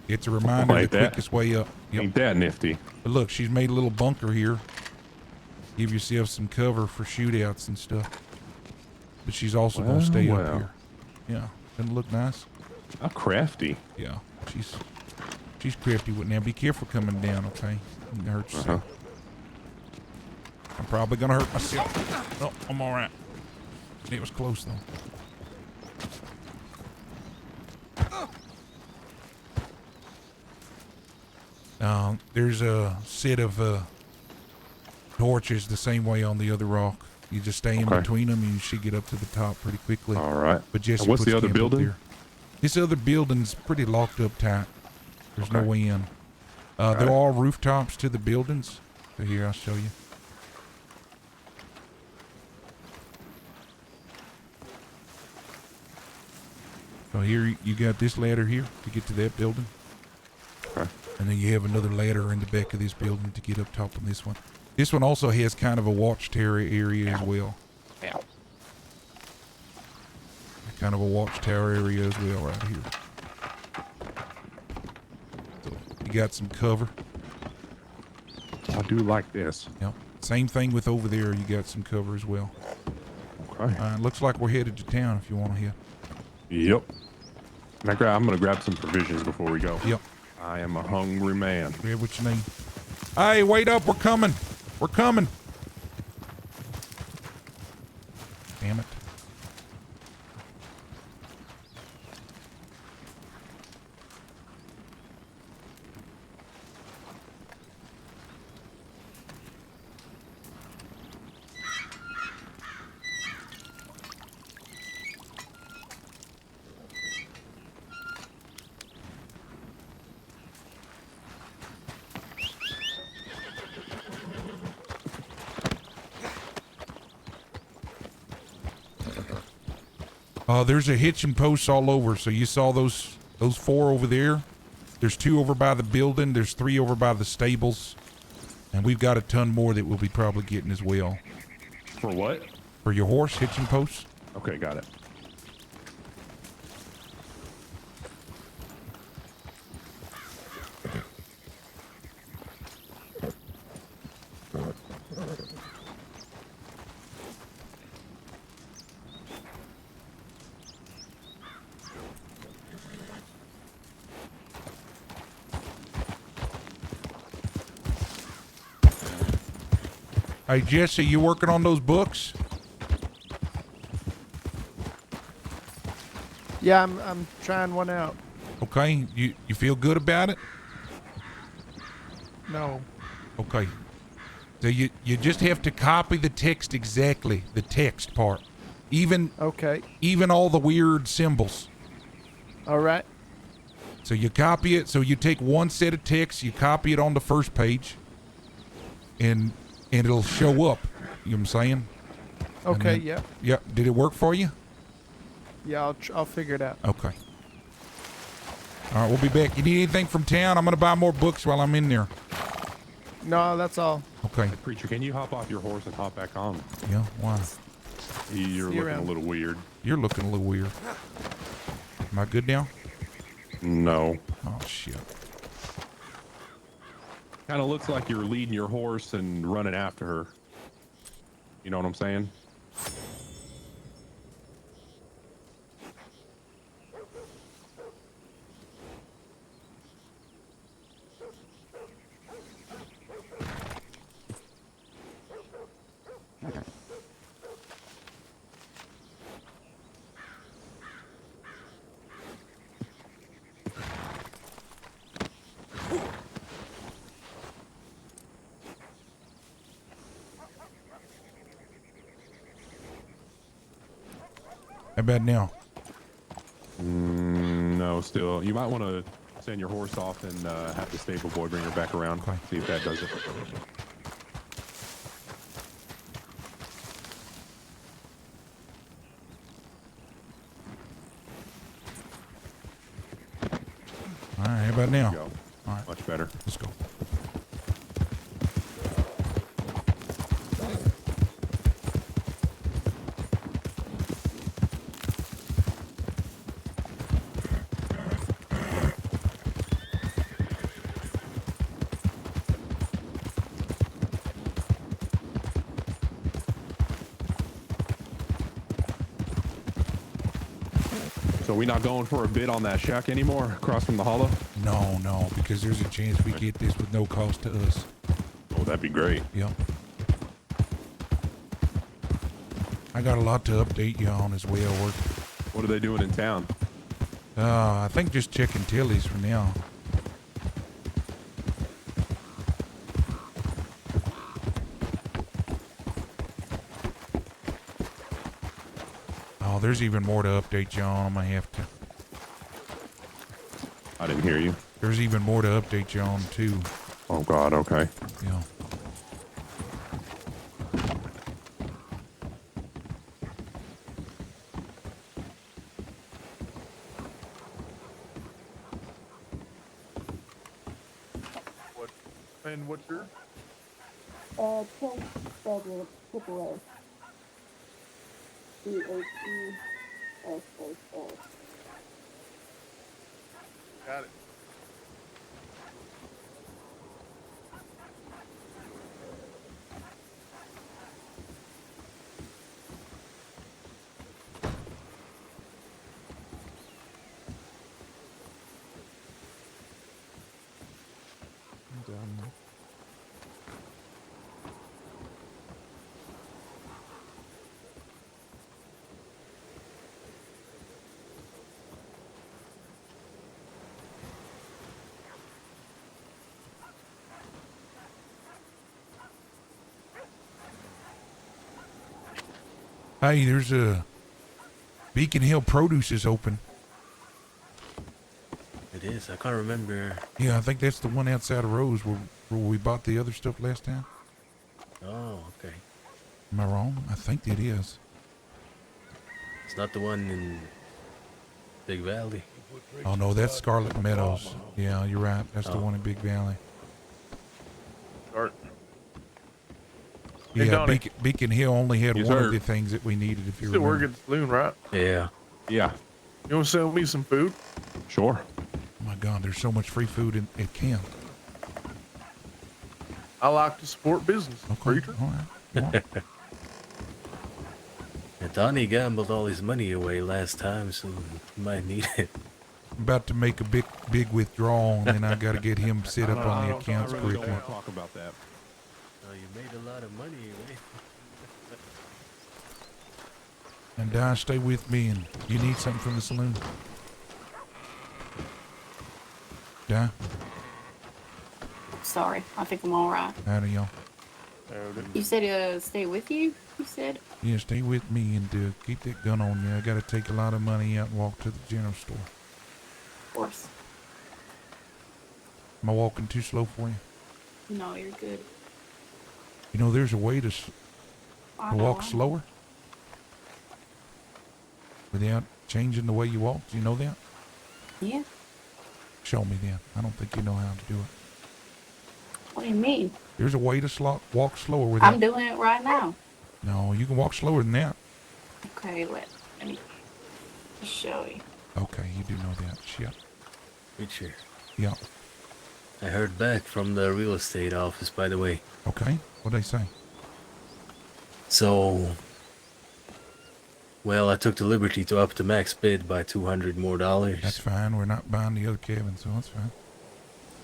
[SPEAKER 3] It's a reminder
[SPEAKER 8] Like
[SPEAKER 3] the
[SPEAKER 8] that.
[SPEAKER 3] quickest way up. Yep.
[SPEAKER 8] Ain't that nifty?
[SPEAKER 3] But look, she's made a little bunker here. Give yourself some cover for shootouts and stuff. But she's also going to stay up
[SPEAKER 8] well.
[SPEAKER 3] here. Yeah. Doesn't it look nice?
[SPEAKER 8] How crafty.
[SPEAKER 3] Yeah. She's crafty with now. Be careful coming down, okay? You can hurt yourself. I'm probably going to hurt myself. No, I'm all right. It was close, though. There's a set of torches the same way on the other rock. You just stay in
[SPEAKER 8] Okay.
[SPEAKER 3] between them and you should get up to the top pretty quickly.
[SPEAKER 8] All right.
[SPEAKER 3] But Jesse
[SPEAKER 8] And what's
[SPEAKER 3] puts
[SPEAKER 8] the other
[SPEAKER 3] camp up
[SPEAKER 8] building?
[SPEAKER 3] there. This other building's pretty locked up tight. There's no
[SPEAKER 8] Okay.
[SPEAKER 3] way in. They're all rooftops to the buildings. So here, I'll show you. So here you got this ladder here to get to that building.
[SPEAKER 8] Okay.
[SPEAKER 3] And then you have another ladder in the back of this building to get up top on this one. This one also has kind of a watchtower area as well.
[SPEAKER 8] Ow.
[SPEAKER 3] Kind of a watchtower area as well right here. So you got some cover.
[SPEAKER 8] I do like this.
[SPEAKER 3] Yep. Same thing with over there. You got some cover as well.
[SPEAKER 8] Okay.
[SPEAKER 3] Looks like we're headed to town if you want to head.
[SPEAKER 8] Yep. And I'm gonna grab some provisions before we go.
[SPEAKER 3] Yep.
[SPEAKER 8] I am a hungry man.
[SPEAKER 3] Grab what you need. Hey, wait up. We're coming. We're coming. Damn it. There's a hitching post all over. So you saw those 4 over there. There's 2 over by the building. There's 3 over by the stables. And we've got a ton more that we'll be probably getting as well.
[SPEAKER 8] For what?
[SPEAKER 3] For your horse hitching posts.
[SPEAKER 8] Okay, got it.
[SPEAKER 3] Hey, Jesse, you working on those books?
[SPEAKER 6] Yeah, I'm trying one out.
[SPEAKER 3] Okay. You feel good about it?
[SPEAKER 6] No.
[SPEAKER 3] Okay. So you just have to copy the text exactly, the text part. Even all the weird symbols.
[SPEAKER 6] All right.
[SPEAKER 3] So you copy it. So you take one set of text, you copy it on the first page, and it'll show up. You know what I'm saying?
[SPEAKER 6] Okay.
[SPEAKER 3] Then, yeah. Did it work for you?
[SPEAKER 6] Yeah, I'll figure it out.
[SPEAKER 3] Okay. All right, we'll be back. You need anything from town? I'm gonna buy more books while I'm in there.
[SPEAKER 6] No, that's all.
[SPEAKER 3] Okay.
[SPEAKER 8] Preacher, can you hop off your horse and hop back on?
[SPEAKER 3] Yeah. Why?
[SPEAKER 8] You're looking a little weird.
[SPEAKER 3] You're looking a little weird. Am I good now?
[SPEAKER 8] No.
[SPEAKER 3] Oh shit.
[SPEAKER 8] Kind of looks like you're leading your horse and running after her. You know what I'm saying?
[SPEAKER 3] How about now?
[SPEAKER 8] No, still. You might want to send your horse off and have the stable boy bring her back around.
[SPEAKER 3] Okay.
[SPEAKER 8] See if that does it.
[SPEAKER 3] All right. How about now?
[SPEAKER 8] Go.
[SPEAKER 3] All right.
[SPEAKER 8] Much better.
[SPEAKER 3] Let's go.
[SPEAKER 8] So we not going for a bid on that shack anymore across from the hollow?
[SPEAKER 3] No, because there's a chance we get this with no cost to us.
[SPEAKER 8] Oh, that'd be great.
[SPEAKER 3] Yep. I got a lot to update you on as well.
[SPEAKER 8] What are they doing in town?
[SPEAKER 3] I think just checking Tilly's for now. Oh, there's even more to update you on. I'm gonna have to.
[SPEAKER 8] I didn't hear you.
[SPEAKER 3] There's even more to update you on too.
[SPEAKER 8] Oh God. Okay.
[SPEAKER 3] Yeah.
[SPEAKER 5] What? And what's your?
[SPEAKER 4] 10 bedroom, AAA. CHESSS.
[SPEAKER 5] Got it.
[SPEAKER 3] Hey, there's a Beacon Hill Produce is open.
[SPEAKER 2] It is. I can't remember.
[SPEAKER 3] Yeah, I think that's the one outside of Rose where we bought the other stuff last time.
[SPEAKER 2] Oh, okay.
[SPEAKER 3] Am I wrong? I think it is.
[SPEAKER 2] It's not the one in Big Valley.
[SPEAKER 3] Oh no, that's Scarlet Meadows. Yeah, you're right. That's the
[SPEAKER 2] Oh.
[SPEAKER 3] one in Big Valley.
[SPEAKER 5] Start. Hey,
[SPEAKER 3] Yeah,
[SPEAKER 5] Donnie.
[SPEAKER 3] Beacon Hill only had
[SPEAKER 8] Yes,
[SPEAKER 3] one
[SPEAKER 8] sir.
[SPEAKER 3] of the things that we needed. If you
[SPEAKER 5] You still work
[SPEAKER 3] remember.
[SPEAKER 5] at the saloon, right?
[SPEAKER 2] Yeah.
[SPEAKER 8] Yeah.
[SPEAKER 5] You want to sell me some food?
[SPEAKER 8] Sure.
[SPEAKER 3] Oh my God, there's so much free food at camp.
[SPEAKER 5] I like to support business,
[SPEAKER 3] Okay,
[SPEAKER 5] preacher.
[SPEAKER 3] all right. Go on.
[SPEAKER 2] And Donnie gambled all his money away last time, so he might need it.
[SPEAKER 3] I'm about to make a big withdrawal, and then I got to get him set up on the accounts
[SPEAKER 8] I really don't
[SPEAKER 3] correctly.
[SPEAKER 8] want to talk about that.
[SPEAKER 2] Oh, you made a lot of money away.
[SPEAKER 3] And Di, stay with me, and you need something from the saloon. Di,
[SPEAKER 7] Sorry, I think I'm all right.
[SPEAKER 3] out of y'all.
[SPEAKER 7] You said stay with you? You said?
[SPEAKER 3] Yeah, stay with me and keep that gun on you. I got to take a lot of money out and walk to the general store.
[SPEAKER 7] Of course.
[SPEAKER 3] Am I walking too slow for you?
[SPEAKER 7] No, you're good.
[SPEAKER 3] You know, there's a way to
[SPEAKER 7] I
[SPEAKER 3] walk
[SPEAKER 7] know.
[SPEAKER 3] slower without changing the way you walk. Do you know that?
[SPEAKER 7] Yeah.
[SPEAKER 3] Show me that. I don't think you know how to do it.
[SPEAKER 7] What do you mean?
[SPEAKER 3] There's a way to walk slower without.
[SPEAKER 7] I'm doing it right now.
[SPEAKER 3] No, you can walk slower than that.
[SPEAKER 7] Okay, let me show you.
[SPEAKER 3] Okay, you do know that. Shit.
[SPEAKER 2] Preacher.
[SPEAKER 3] Yeah.
[SPEAKER 2] I heard back from the real estate office, by the way.
[SPEAKER 3] Okay. What'd they say?
[SPEAKER 2] So, well, I took the liberty to up the max bid by $200 more.
[SPEAKER 3] That's fine. We're not buying the other cabin, so that's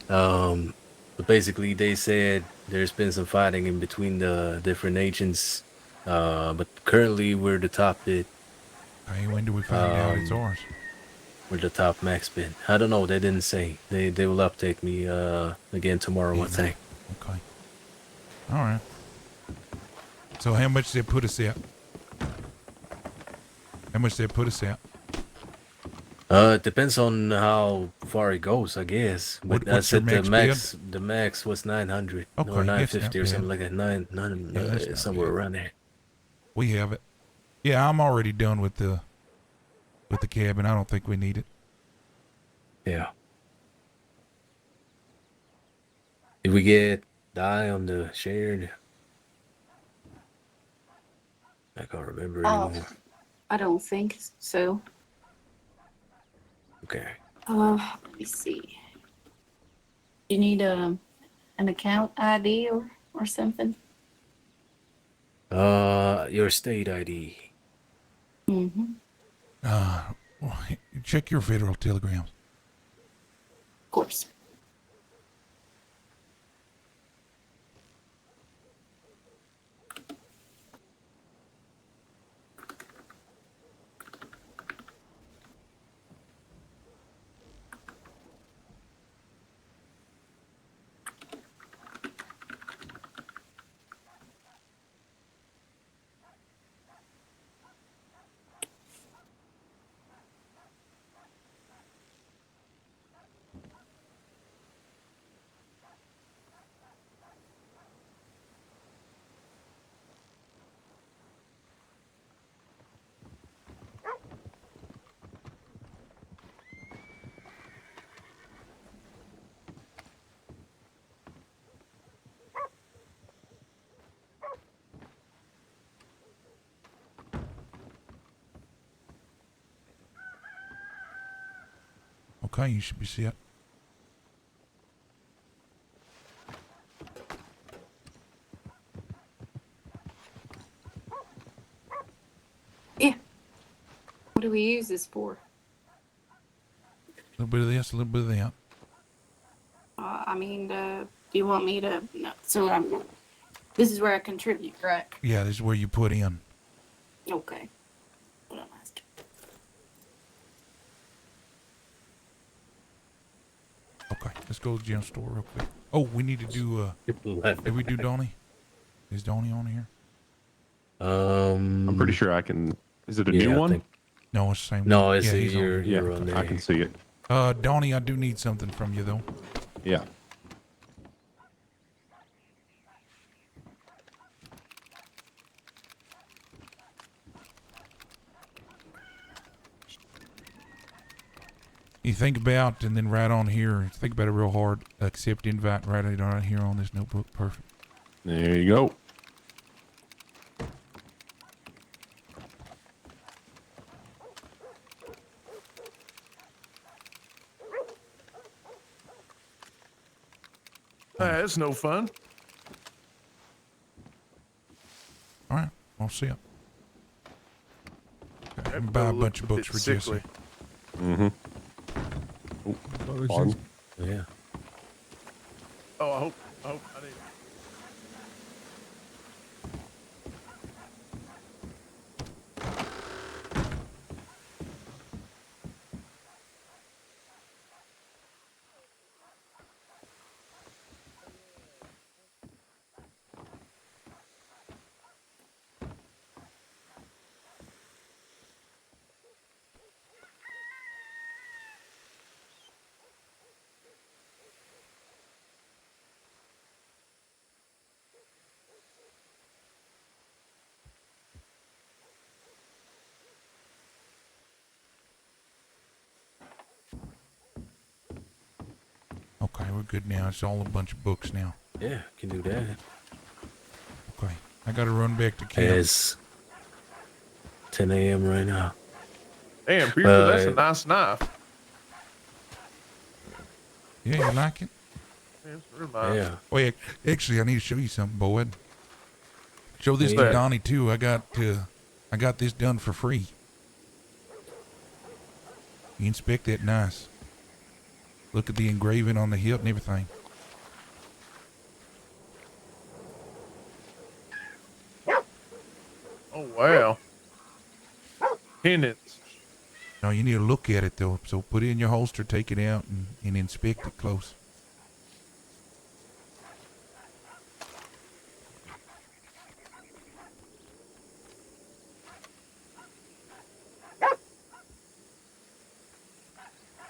[SPEAKER 3] fine.
[SPEAKER 2] But basically, they said there's been some fighting in between the different agents. But currently, we're the top bid.
[SPEAKER 3] Hey, when do we find out it's
[SPEAKER 2] Um,
[SPEAKER 3] ours?
[SPEAKER 2] We're the top max bid. I don't know. They didn't say. They will update me again tomorrow. I think.
[SPEAKER 3] Okay. All right. So how much did they put us at? How much did they put us at?
[SPEAKER 2] It depends on how far it goes, I guess. But I
[SPEAKER 3] What's your
[SPEAKER 2] said
[SPEAKER 3] max
[SPEAKER 2] the max was 900
[SPEAKER 3] Okay,
[SPEAKER 2] or
[SPEAKER 3] that's
[SPEAKER 2] 950 or
[SPEAKER 3] not
[SPEAKER 2] something
[SPEAKER 3] bad.
[SPEAKER 2] like that.
[SPEAKER 3] that's not
[SPEAKER 2] Somewhere
[SPEAKER 3] bad.
[SPEAKER 2] around there.
[SPEAKER 3] We have it. Yeah, I'm already done with the cabin. I don't think we need it.
[SPEAKER 2] Yeah. Did we get die on the shared? I can't remember
[SPEAKER 7] Oh,
[SPEAKER 2] anymore.
[SPEAKER 7] I don't think so.
[SPEAKER 2] Okay.
[SPEAKER 7] Let me see. You need an account ID or something?
[SPEAKER 2] Your state ID.
[SPEAKER 7] Mm-hmm.
[SPEAKER 3] Well, check your federal telegrams.
[SPEAKER 7] Of course.
[SPEAKER 3] Okay, you should be set.
[SPEAKER 7] Yeah. What do we use this for?
[SPEAKER 3] A little bit of this, a little bit of that.
[SPEAKER 7] I mean, do you want me to? No. So this is where I contribute, right?
[SPEAKER 3] Yeah, this is where you put in.
[SPEAKER 7] Okay. What am I asking?
[SPEAKER 3] Okay, let's go to the general store real quick. Oh, we need to do, did we do Donnie? Is Donnie on here?
[SPEAKER 8] I'm pretty sure I can. Is it a
[SPEAKER 2] yeah,
[SPEAKER 8] new
[SPEAKER 2] I
[SPEAKER 8] one?
[SPEAKER 2] think-
[SPEAKER 3] No, it's the same
[SPEAKER 2] No,
[SPEAKER 3] one.
[SPEAKER 2] it's
[SPEAKER 3] yeah, he's on
[SPEAKER 2] you're,
[SPEAKER 3] here.
[SPEAKER 2] you're on there.
[SPEAKER 8] I can see it.
[SPEAKER 3] Donnie, I do need something from you, though.
[SPEAKER 8] Yeah.
[SPEAKER 3] You think about, and then right on here, think about it real hard. Accept invite right here on this notebook. Perfect.
[SPEAKER 8] There you go.
[SPEAKER 5] That's no fun.
[SPEAKER 3] All right, I'll see ya. Okay,
[SPEAKER 5] That
[SPEAKER 3] I'm buy a
[SPEAKER 5] fellow
[SPEAKER 3] bunch of
[SPEAKER 5] looked
[SPEAKER 3] books
[SPEAKER 5] a
[SPEAKER 3] for
[SPEAKER 5] bit
[SPEAKER 3] Jesse.
[SPEAKER 5] sickly.
[SPEAKER 8] Mm-hmm. Pardon?
[SPEAKER 2] Yeah.
[SPEAKER 5] Oh, I hope I didn't.
[SPEAKER 3] Okay, we're good now. It's all a bunch of books now.
[SPEAKER 2] Yeah, can do that.
[SPEAKER 3] Okay, I gotta run back to camp.
[SPEAKER 2] It's 10 a.m. right now.
[SPEAKER 5] Damn, Peter, that's a
[SPEAKER 2] Uh,
[SPEAKER 5] nice knife.
[SPEAKER 3] Yeah, you like it?
[SPEAKER 5] Yeah, it's real nice.
[SPEAKER 2] Yeah.
[SPEAKER 3] Wait, actually, I need to show you something, Boyd. Show this
[SPEAKER 2] Yeah.
[SPEAKER 3] to Donnie too. I got this done for free. You inspect that nice. Look at the engraving on the hilt and everything.
[SPEAKER 5] Oh wow. Pendants.
[SPEAKER 3] No, you need to look at it though. So put it in your holster, take it out, and inspect it close.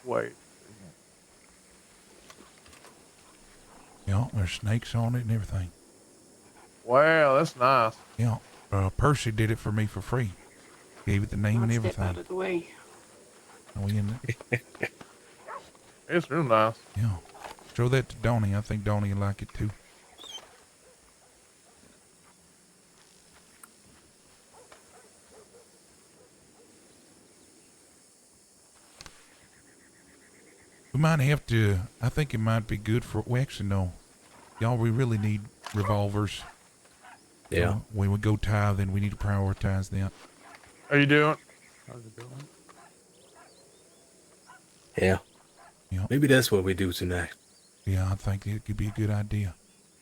[SPEAKER 5] Wait.
[SPEAKER 3] Yeah, there's snakes on it and everything.
[SPEAKER 5] Wow, that's nice.
[SPEAKER 3] Yeah, Percy did it for me for free. Gave it the name
[SPEAKER 7] I'll
[SPEAKER 3] and
[SPEAKER 7] step
[SPEAKER 3] everything.
[SPEAKER 7] out of the way.
[SPEAKER 3] Oh, we in there?
[SPEAKER 5] It's real nice.
[SPEAKER 3] Yeah. Show that to Donnie. I think Donnie will like it too. We might have to, I think it might be good for, well, actually, no. Y'all, we really need revolvers.
[SPEAKER 2] Yeah.
[SPEAKER 3] When we go tithing, we need to prioritize that.
[SPEAKER 5] How you doing?
[SPEAKER 2] Yeah.
[SPEAKER 3] Yeah.
[SPEAKER 2] Maybe that's what we do tonight.
[SPEAKER 3] Yeah, I think it could be a good idea.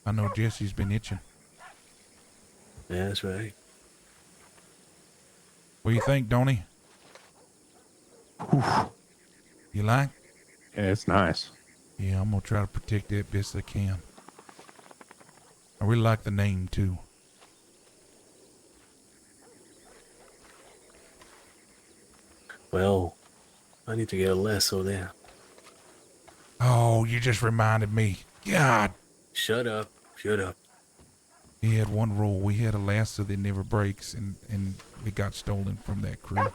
[SPEAKER 3] I know Jesse's been itching.
[SPEAKER 2] Yeah, that's right.
[SPEAKER 3] What do you think, Donnie? You like?
[SPEAKER 8] Yeah, it's nice.
[SPEAKER 3] Yeah, I'm gonna try to protect that best I can. I really like the name too.
[SPEAKER 2] Well, I need to get a lasso there.
[SPEAKER 3] Oh, you just reminded me. God,
[SPEAKER 2] Shut up. Shut up.
[SPEAKER 3] he had one rule. We had a lasso that never breaks, and it got stolen from that crew.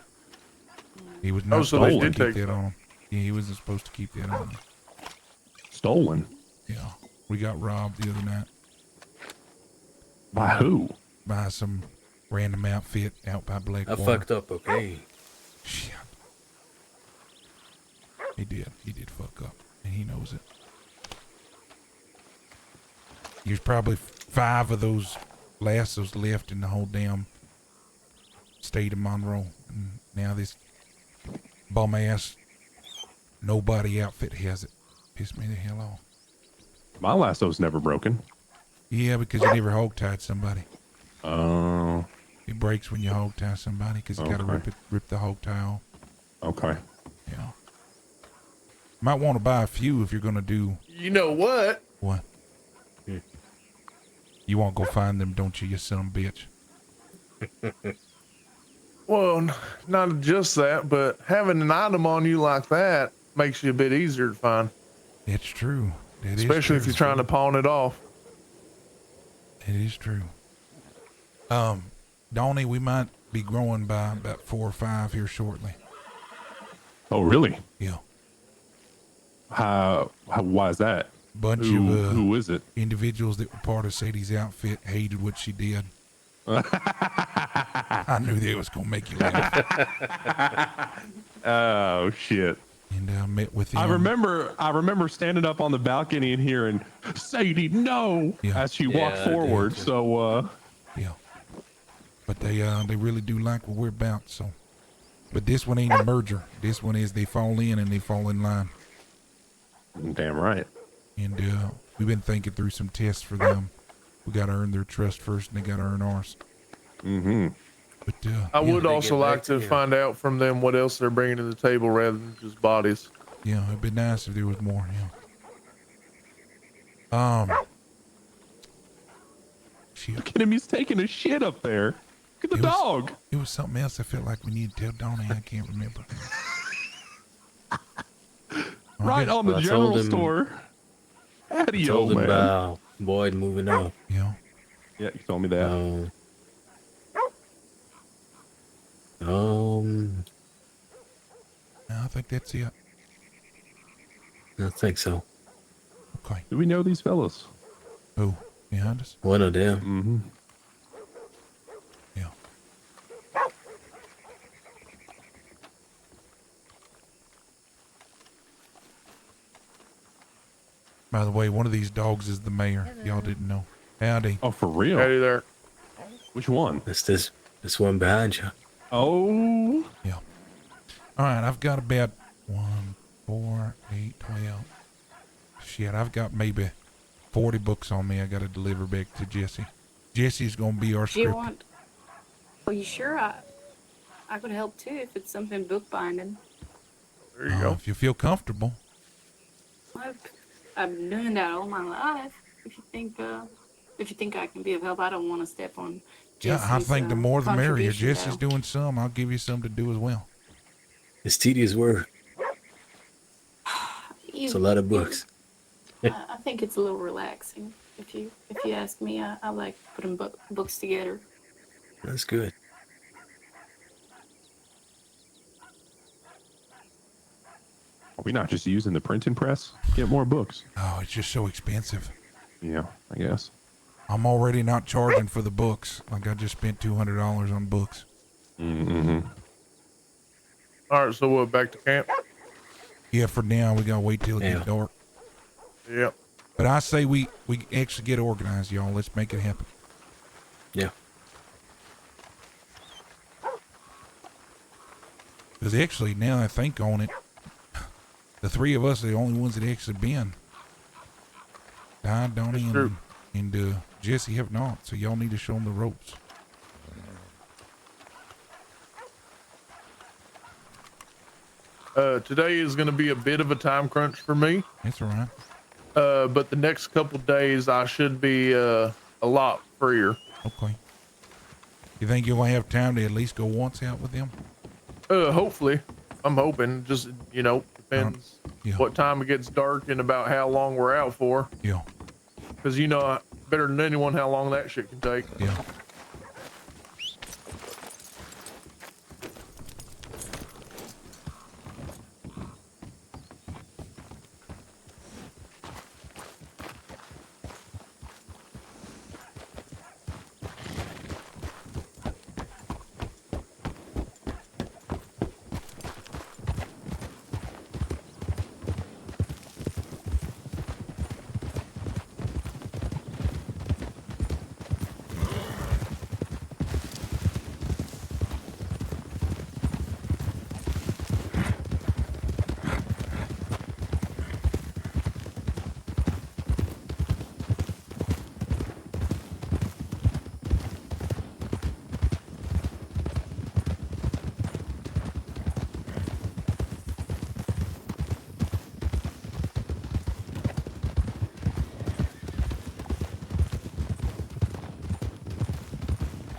[SPEAKER 3] He was not
[SPEAKER 5] Oh, so they
[SPEAKER 3] supposed to
[SPEAKER 5] did
[SPEAKER 3] keep
[SPEAKER 5] take
[SPEAKER 3] that
[SPEAKER 5] that.
[SPEAKER 3] on him. Yeah, he wasn't supposed to keep that on him.
[SPEAKER 8] Stolen?
[SPEAKER 3] Yeah, we got robbed the other night
[SPEAKER 8] By who?
[SPEAKER 3] by some random outfit out by
[SPEAKER 2] I
[SPEAKER 3] Blackwater.
[SPEAKER 2] fucked up, okay?
[SPEAKER 3] Shit. He did. He did fuck up, and he knows it. There's probably 5 of those lassos left in the whole damn state of Monroe, and now this bum ass nobody outfit has it. Pissed me the hell off.
[SPEAKER 8] My lasso's never broken.
[SPEAKER 3] Yeah, because you never hog tied somebody.
[SPEAKER 8] Oh,
[SPEAKER 3] It breaks when you hog tie somebody because you got to
[SPEAKER 8] Okay.
[SPEAKER 3] rip the hog tie off.
[SPEAKER 8] okay.
[SPEAKER 3] Yeah. Might want to buy a few if you're gonna do
[SPEAKER 5] You know what?
[SPEAKER 3] what? You want to go find them, don't you, you son of a bitch?
[SPEAKER 5] Well, not just that, but having an item on you like that makes you a bit easier to find,
[SPEAKER 3] It's true. That is
[SPEAKER 5] especially if
[SPEAKER 3] true.
[SPEAKER 5] you're trying to pawn it off.
[SPEAKER 3] It is true. Donnie, we might be growing by about 4 or 5 here shortly.
[SPEAKER 8] Oh, really?
[SPEAKER 3] Yeah.
[SPEAKER 8] Why is that?
[SPEAKER 3] Bunch
[SPEAKER 8] Who
[SPEAKER 3] of
[SPEAKER 8] is it?
[SPEAKER 3] individuals that were part of Sadie's outfit hated what she did. I knew they was gonna make you laugh.
[SPEAKER 8] Oh shit.
[SPEAKER 3] And met with them.
[SPEAKER 8] I remember standing up on the balcony and hearing Sadie no
[SPEAKER 3] Yeah.
[SPEAKER 8] as she
[SPEAKER 2] Yeah,
[SPEAKER 8] walked
[SPEAKER 2] I
[SPEAKER 8] forward.
[SPEAKER 2] did.
[SPEAKER 8] So
[SPEAKER 3] Yeah. But they really do like what we're about, so. But this one ain't a merger. This one is they fall in and they fall in line.
[SPEAKER 8] damn right.
[SPEAKER 3] And we've been thinking through some tests for them. We got to earn their trust first, and they got to earn ours.
[SPEAKER 8] Mm-hmm.
[SPEAKER 3] But
[SPEAKER 5] I
[SPEAKER 3] yeah,
[SPEAKER 5] would
[SPEAKER 2] they
[SPEAKER 5] also
[SPEAKER 2] get back
[SPEAKER 5] like to
[SPEAKER 2] to you.
[SPEAKER 5] find out from them what else they're bringing to the table rather than just bodies.
[SPEAKER 3] yeah, it'd be nice if there was more. Yeah. Shit,
[SPEAKER 8] Look at him, he's taking a shit up there. Look at the
[SPEAKER 3] It was-
[SPEAKER 8] dog.
[SPEAKER 3] it was something else. I felt like we need to tell Donnie. I can't remember.
[SPEAKER 8] Right on the
[SPEAKER 2] Well, I
[SPEAKER 8] general
[SPEAKER 2] told him-
[SPEAKER 8] store. Patio,
[SPEAKER 2] Told him
[SPEAKER 8] man.
[SPEAKER 2] about Boyd moving up.
[SPEAKER 3] Yeah.
[SPEAKER 8] Yeah, you told me that.
[SPEAKER 3] I think that's it.
[SPEAKER 2] I think so.
[SPEAKER 3] Okay.
[SPEAKER 8] Do we know these fellas?
[SPEAKER 3] Oh, behind us?
[SPEAKER 2] One of them.
[SPEAKER 8] Mm-hmm.
[SPEAKER 3] Yeah. By the way, one of these dogs is the mayor. Y'all didn't know. Howdy.
[SPEAKER 8] Oh, for real?
[SPEAKER 5] Hey there.
[SPEAKER 8] Which one?
[SPEAKER 2] That's this one behind you.
[SPEAKER 8] Oh,
[SPEAKER 3] Yeah. All right, I've got about 1, 4, 8, 12. Shit, I've got maybe 40 books on me I got to deliver back to Jesse. Jesse's going to be our
[SPEAKER 7] Do you
[SPEAKER 3] script.
[SPEAKER 7] want? Are you sure? I could help too if it's something bookbinding.
[SPEAKER 5] There you go.
[SPEAKER 3] If you feel comfortable.
[SPEAKER 7] I've been doing that all my life. If you think I can be of help, I don't want to step on.
[SPEAKER 3] Yeah, I
[SPEAKER 7] Jesse's,
[SPEAKER 3] think the more the merrier.
[SPEAKER 7] contribution,
[SPEAKER 3] Jesse's
[SPEAKER 7] though.
[SPEAKER 3] doing some, I'll give you some to do as well.
[SPEAKER 2] It's tedious work.
[SPEAKER 7] You-
[SPEAKER 2] It's a lot of books.
[SPEAKER 7] I think it's a little relaxing. If you ask me, I like putting books together.
[SPEAKER 2] That's good.
[SPEAKER 8] are we not just using the printing press? Get more books.
[SPEAKER 3] Oh, it's just so expensive.
[SPEAKER 8] Yeah, I guess.
[SPEAKER 3] I'm already not charging for the books. Like I just spent $200 on books.
[SPEAKER 8] Mm-hmm.
[SPEAKER 5] All right, so what? Back to camp.
[SPEAKER 3] Yeah, for now we gotta wait till it
[SPEAKER 2] Yeah.
[SPEAKER 3] gets dark.
[SPEAKER 5] Yep.
[SPEAKER 3] But I say we actually get organized, y'all. Let's make it happen.
[SPEAKER 2] Yeah.
[SPEAKER 3] Because actually, now I think on it, the 3 of us are the only ones that actually been. Don, Donnie,
[SPEAKER 5] That's true.
[SPEAKER 3] and Jesse have not. So y'all need to show them the ropes.
[SPEAKER 5] Today is going to be a bit of a time crunch for me,
[SPEAKER 3] That's all right.
[SPEAKER 5] but the next couple days I should be a lot freer.
[SPEAKER 3] Okay. You think you'll have time to at least go once out with them?
[SPEAKER 5] Hopefully, I'm hoping. Just depends
[SPEAKER 3] Yeah.
[SPEAKER 5] what time it gets dark and about how long we're out for.
[SPEAKER 3] Yeah.
[SPEAKER 5] Because better than anyone how long that shit can take.
[SPEAKER 3] Yeah.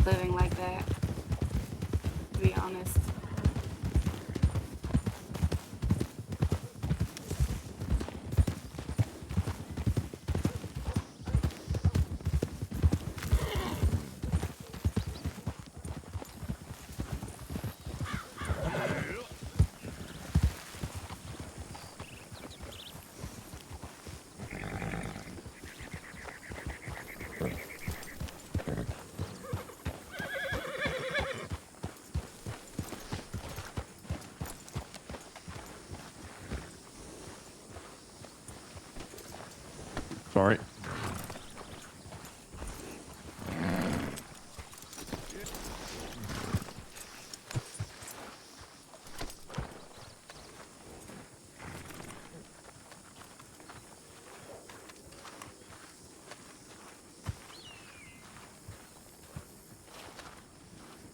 [SPEAKER 7] living like that, to be honest.
[SPEAKER 8] Sorry.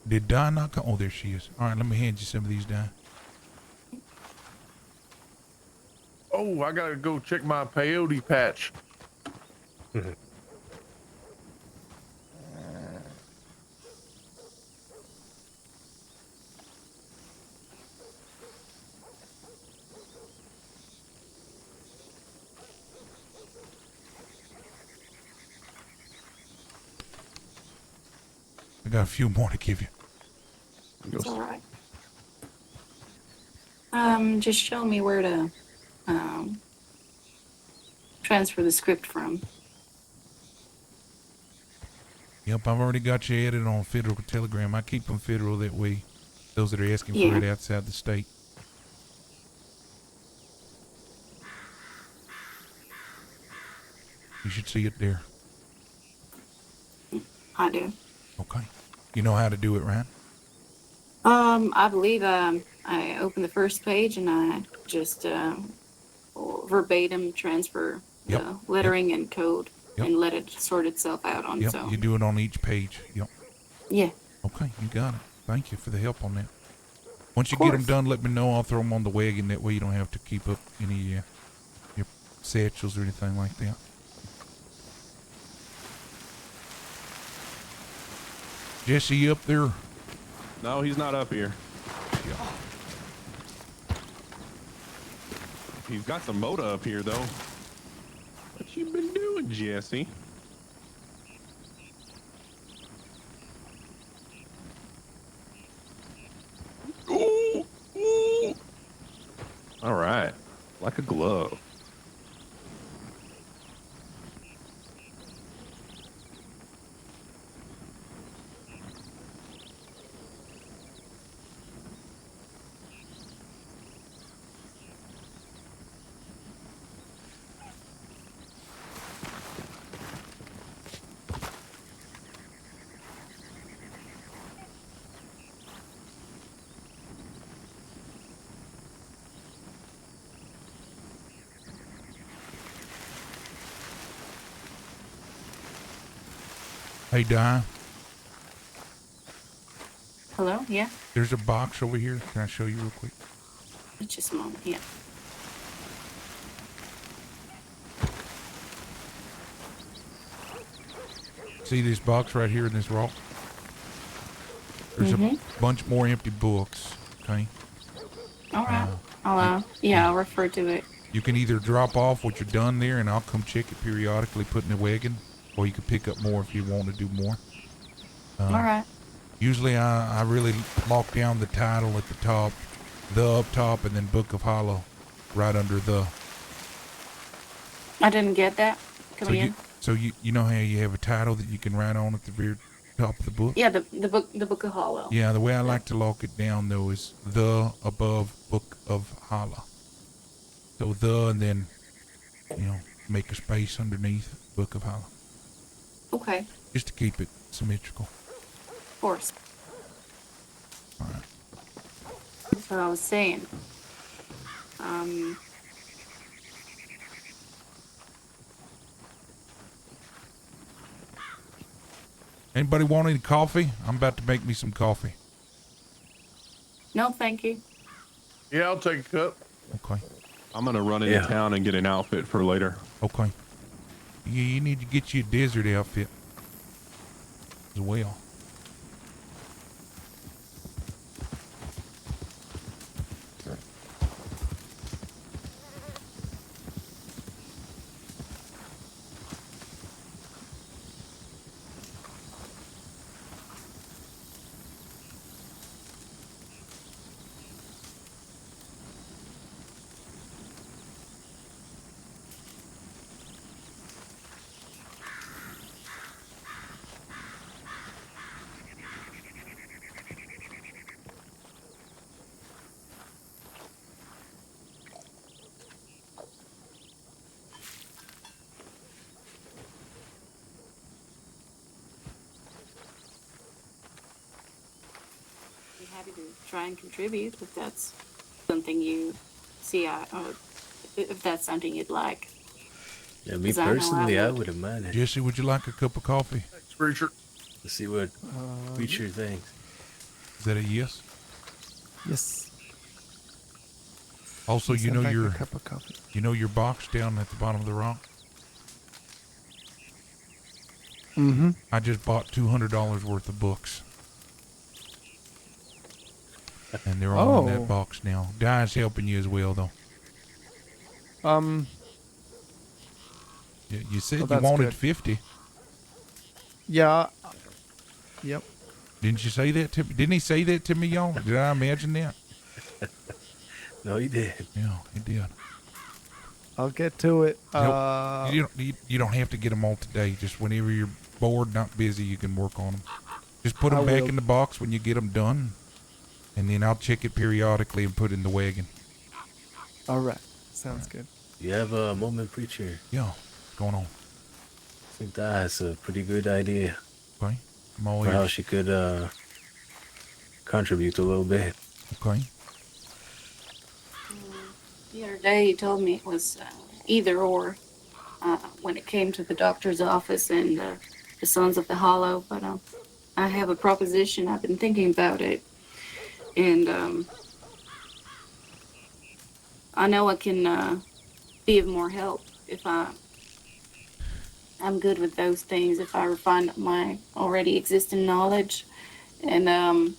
[SPEAKER 3] Did Di not come? Oh, there she is. All right, let me hand you some of these, Di.
[SPEAKER 5] Oh, I gotta go check my peyote patch.
[SPEAKER 3] I got a few more to give you.
[SPEAKER 7] It's all right. Just show me where to transfer the script from.
[SPEAKER 3] Yep, I've already got you added on Federal Telegram. I keep them federal that way. Those that are asking
[SPEAKER 7] Yeah.
[SPEAKER 3] for it outside the state. You should see it there.
[SPEAKER 7] I do.
[SPEAKER 3] Okay. You know how to do it, right?
[SPEAKER 7] I believe I open the first page and I just verbatim transfer
[SPEAKER 3] Yep,
[SPEAKER 7] the lettering and code
[SPEAKER 3] Yep.
[SPEAKER 7] and let it sort itself out on
[SPEAKER 3] Yep,
[SPEAKER 7] its own.
[SPEAKER 3] you do it on each page. Yep.
[SPEAKER 7] Yeah.
[SPEAKER 3] Okay, you got it. Thank you for the help on that. Once you
[SPEAKER 7] Of
[SPEAKER 3] get them
[SPEAKER 7] course.
[SPEAKER 3] done, let me know. I'll throw them on the wagon. That way you don't have to keep up any your satchels or anything like that. Jesse, you up there?
[SPEAKER 8] No, he's not up here.
[SPEAKER 3] Yeah.
[SPEAKER 8] He's got some motor up here, though. What you been doing, Jesse? Ooh, ooh. All right, like a glove.
[SPEAKER 3] Hey, Di,
[SPEAKER 7] Hello? Yeah?
[SPEAKER 3] there's a box over here. Can I show you real quick?
[SPEAKER 7] Just a moment. Yeah.
[SPEAKER 3] See this box right here in this rock? There's a bunch more empty books. Okay.
[SPEAKER 7] All right. I'll refer to it.
[SPEAKER 3] You can either drop off what you're done there, and I'll come check it periodically, put in the wagon, or you can pick up more if you want to do more.
[SPEAKER 7] All right.
[SPEAKER 3] Usually, I really lock down the title at the top, the up top, and then Book of Hollow, right under the.
[SPEAKER 7] I didn't get that. Come again?
[SPEAKER 3] So you know how you have a title that you can write on at the very top of the book?
[SPEAKER 7] Yeah, the book of Hollow.
[SPEAKER 3] Yeah, the way I like to lock it down though is the above Book of Hollow. So the, and then, make a space underneath Book of Hollow.
[SPEAKER 7] Okay.
[SPEAKER 3] Just to keep it symmetrical.
[SPEAKER 7] Of course.
[SPEAKER 3] All right.
[SPEAKER 7] That's what I was saying.
[SPEAKER 3] Anybody want any coffee? I'm about to make me some coffee.
[SPEAKER 7] No, thank you.
[SPEAKER 5] Yeah, I'll take a cup.
[SPEAKER 3] Okay.
[SPEAKER 8] I'm gonna run into town and get an outfit for later.
[SPEAKER 3] Okay. You need to get you a desert outfit as well.
[SPEAKER 7] happy to try and contribute if that's something you see. If that's something you'd like.
[SPEAKER 2] Yeah, me
[SPEAKER 7] 'Cause I know I
[SPEAKER 2] personally, I
[SPEAKER 7] would.
[SPEAKER 2] wouldn't mind it.
[SPEAKER 3] Jesse, would you like a cup of coffee?
[SPEAKER 5] Thanks, Preacher.
[SPEAKER 2] Let's see what Preacher thinks.
[SPEAKER 3] Is that a yes?
[SPEAKER 6] Yes.
[SPEAKER 3] Also,
[SPEAKER 6] Yes,
[SPEAKER 3] you
[SPEAKER 6] I'd
[SPEAKER 3] know
[SPEAKER 6] like a
[SPEAKER 3] your
[SPEAKER 6] cup of coffee.
[SPEAKER 3] box down at the bottom of the rock.
[SPEAKER 6] Mm-hmm.
[SPEAKER 3] I just bought $200 worth of books, and they're all in
[SPEAKER 6] Oh.
[SPEAKER 3] that box now. Di's helping you as well, though. You said
[SPEAKER 6] Well,
[SPEAKER 3] you
[SPEAKER 6] that's
[SPEAKER 3] wanted
[SPEAKER 6] good.
[SPEAKER 3] 50.
[SPEAKER 6] Yeah. Yep.
[SPEAKER 3] Didn't you say that to me? Didn't he say that to me, y'all? Did I imagine that?
[SPEAKER 2] No, he did.
[SPEAKER 3] Yeah, he did.
[SPEAKER 6] I'll get to it.
[SPEAKER 3] You don't have to get them all today. Just whenever you're bored, not busy, you can work on them. Just put them
[SPEAKER 6] I
[SPEAKER 3] back
[SPEAKER 6] will.
[SPEAKER 3] in the box when you get them done, and then I'll check it periodically and put it in the wagon.
[SPEAKER 6] All right. Sounds good.
[SPEAKER 2] You have a moment, Preacher.
[SPEAKER 3] Yeah, what's going on?
[SPEAKER 2] I think that's a pretty good idea
[SPEAKER 3] Okay, I'm all
[SPEAKER 2] for how
[SPEAKER 3] ears.
[SPEAKER 2] she could contribute a little bit.
[SPEAKER 3] Okay.
[SPEAKER 7] The other day, you told me it was either or when it came to the doctor's office and the Sons of the Hollow. But I have a proposition. I've been thinking about it, and I know I can be of more help if I'm good with those things. If I refine my already existing knowledge, and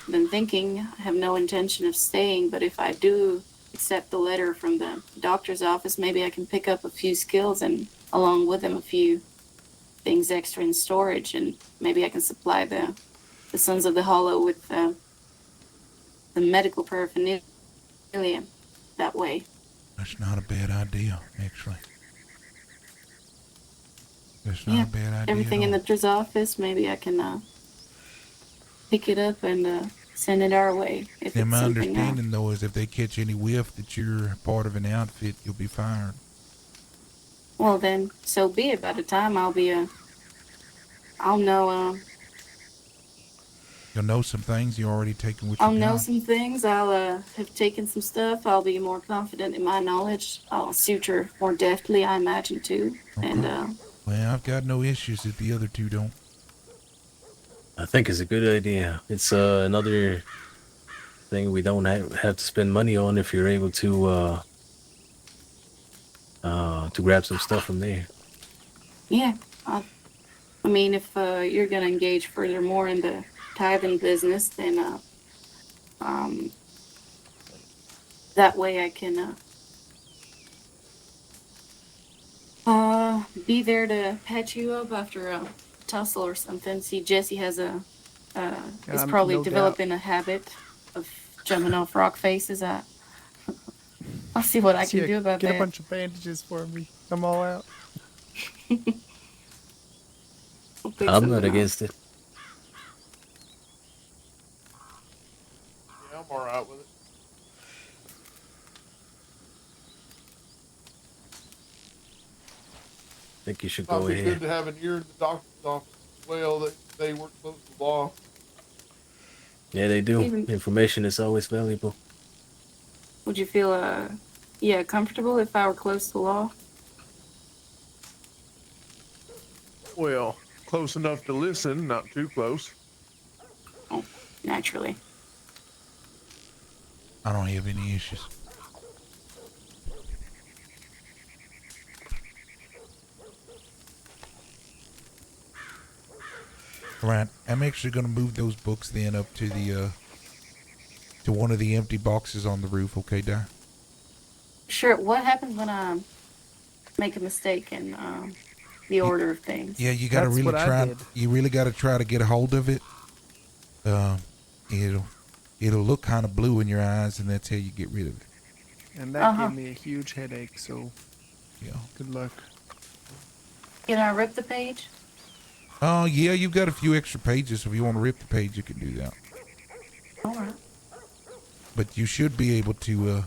[SPEAKER 7] been thinking, I have no intention of staying, but if I do accept the letter from the doctor's office, maybe I can pick up a few skills and along with them a few things extra in storage, and maybe I can supply the Sons of the Hollow with the medical paraphernalia that way.
[SPEAKER 3] That's not a bad idea, actually. That's not
[SPEAKER 7] Yeah,
[SPEAKER 3] a bad idea.
[SPEAKER 7] Everything
[SPEAKER 3] at
[SPEAKER 7] in the
[SPEAKER 3] all.
[SPEAKER 7] doctor's office, maybe I can pick it up and send it our way. If
[SPEAKER 3] And
[SPEAKER 7] it's
[SPEAKER 3] my
[SPEAKER 7] something
[SPEAKER 3] understanding, though, is if they catch any whiff that you're part of an outfit, you'll be fired.
[SPEAKER 7] well, then so be it. By the time I'll know.
[SPEAKER 3] You'll know some things you already taken with
[SPEAKER 7] I'll
[SPEAKER 3] you.
[SPEAKER 7] know some things. I'll have taken some stuff. I'll be more confident in my knowledge. I'll suture more deftly, I imagine, too. And
[SPEAKER 3] Well, I've got no issues if the other two don't.
[SPEAKER 2] I think it's a good idea. It's another thing we don't have to spend money on if you're able to grab some stuff from there.
[SPEAKER 7] yeah, I mean, if you're gonna engage furthermore in the tithing business, then that way I can be there to patch you up after a tussle or something. See, Jesse has is probably
[SPEAKER 6] no doubt.
[SPEAKER 7] developing a habit of jumping off rock faces. I'll see what I can
[SPEAKER 6] Yeah,
[SPEAKER 7] do about
[SPEAKER 6] get
[SPEAKER 7] that.
[SPEAKER 6] a bunch of bandages for me. I'm all out.
[SPEAKER 7] I'll pick
[SPEAKER 2] I'm
[SPEAKER 7] something
[SPEAKER 2] not
[SPEAKER 7] up.
[SPEAKER 2] against it.
[SPEAKER 5] Yeah, I'm all right with it.
[SPEAKER 2] I think you should
[SPEAKER 5] Might
[SPEAKER 2] go
[SPEAKER 5] be good
[SPEAKER 2] ahead.
[SPEAKER 5] to have an ear in the doctor's office as well. They work close to the law.
[SPEAKER 2] Yeah, they do.
[SPEAKER 7] Even-
[SPEAKER 2] Information is always valuable.
[SPEAKER 7] Would you feel comfortable if I were close to the law?
[SPEAKER 5] Well, close enough to listen, not too close.
[SPEAKER 7] Oh, naturally.
[SPEAKER 3] I don't have any issues. Right. I'm actually going to move those books then up to the to one of the empty boxes on the roof. Okay, Di?
[SPEAKER 7] Sure. What happens when I make a mistake in the order of things?
[SPEAKER 3] Yeah, you got to
[SPEAKER 6] That's
[SPEAKER 3] really
[SPEAKER 6] what I
[SPEAKER 3] try.
[SPEAKER 6] did.
[SPEAKER 3] You really got to try to get a hold of it. It'll look kind of blue in your eyes, and that's how you get rid of it.
[SPEAKER 6] And that
[SPEAKER 7] Uh-huh.
[SPEAKER 6] gave me a huge headache, so
[SPEAKER 3] Yeah.
[SPEAKER 6] good luck.
[SPEAKER 7] Can I rip the page?
[SPEAKER 3] Oh, yeah, you've got a few extra pages. If you want to rip the page, you can do that.
[SPEAKER 7] All right.
[SPEAKER 3] But you should be able to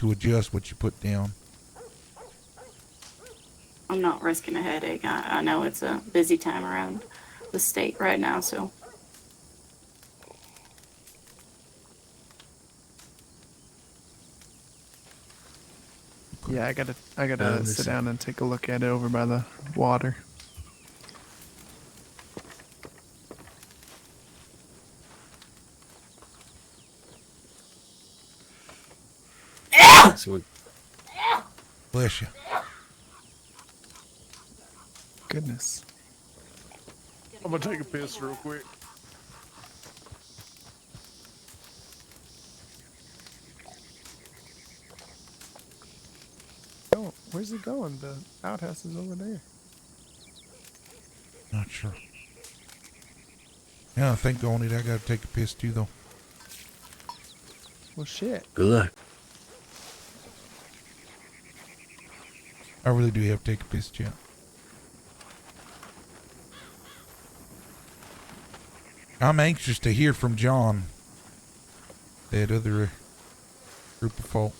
[SPEAKER 3] adjust what you put down.
[SPEAKER 7] I'm not risking a headache. I know it's a busy time around the state right now, so
[SPEAKER 3] Okay.
[SPEAKER 6] Yeah, I gotta sit
[SPEAKER 2] listen.
[SPEAKER 6] down and take a look at it over by the water.
[SPEAKER 2] So
[SPEAKER 3] Bless you.
[SPEAKER 6] Goodness.
[SPEAKER 5] I'm gonna take a piss real quick.
[SPEAKER 6] Oh, where's it going? The outhouse is over there.
[SPEAKER 3] Not sure. Yeah, I think on it. I gotta take a piss too, though.
[SPEAKER 6] Well, shit.
[SPEAKER 2] good luck.
[SPEAKER 3] I really do have to take a piss, chat. I'm anxious to hear from John. That other group of folk.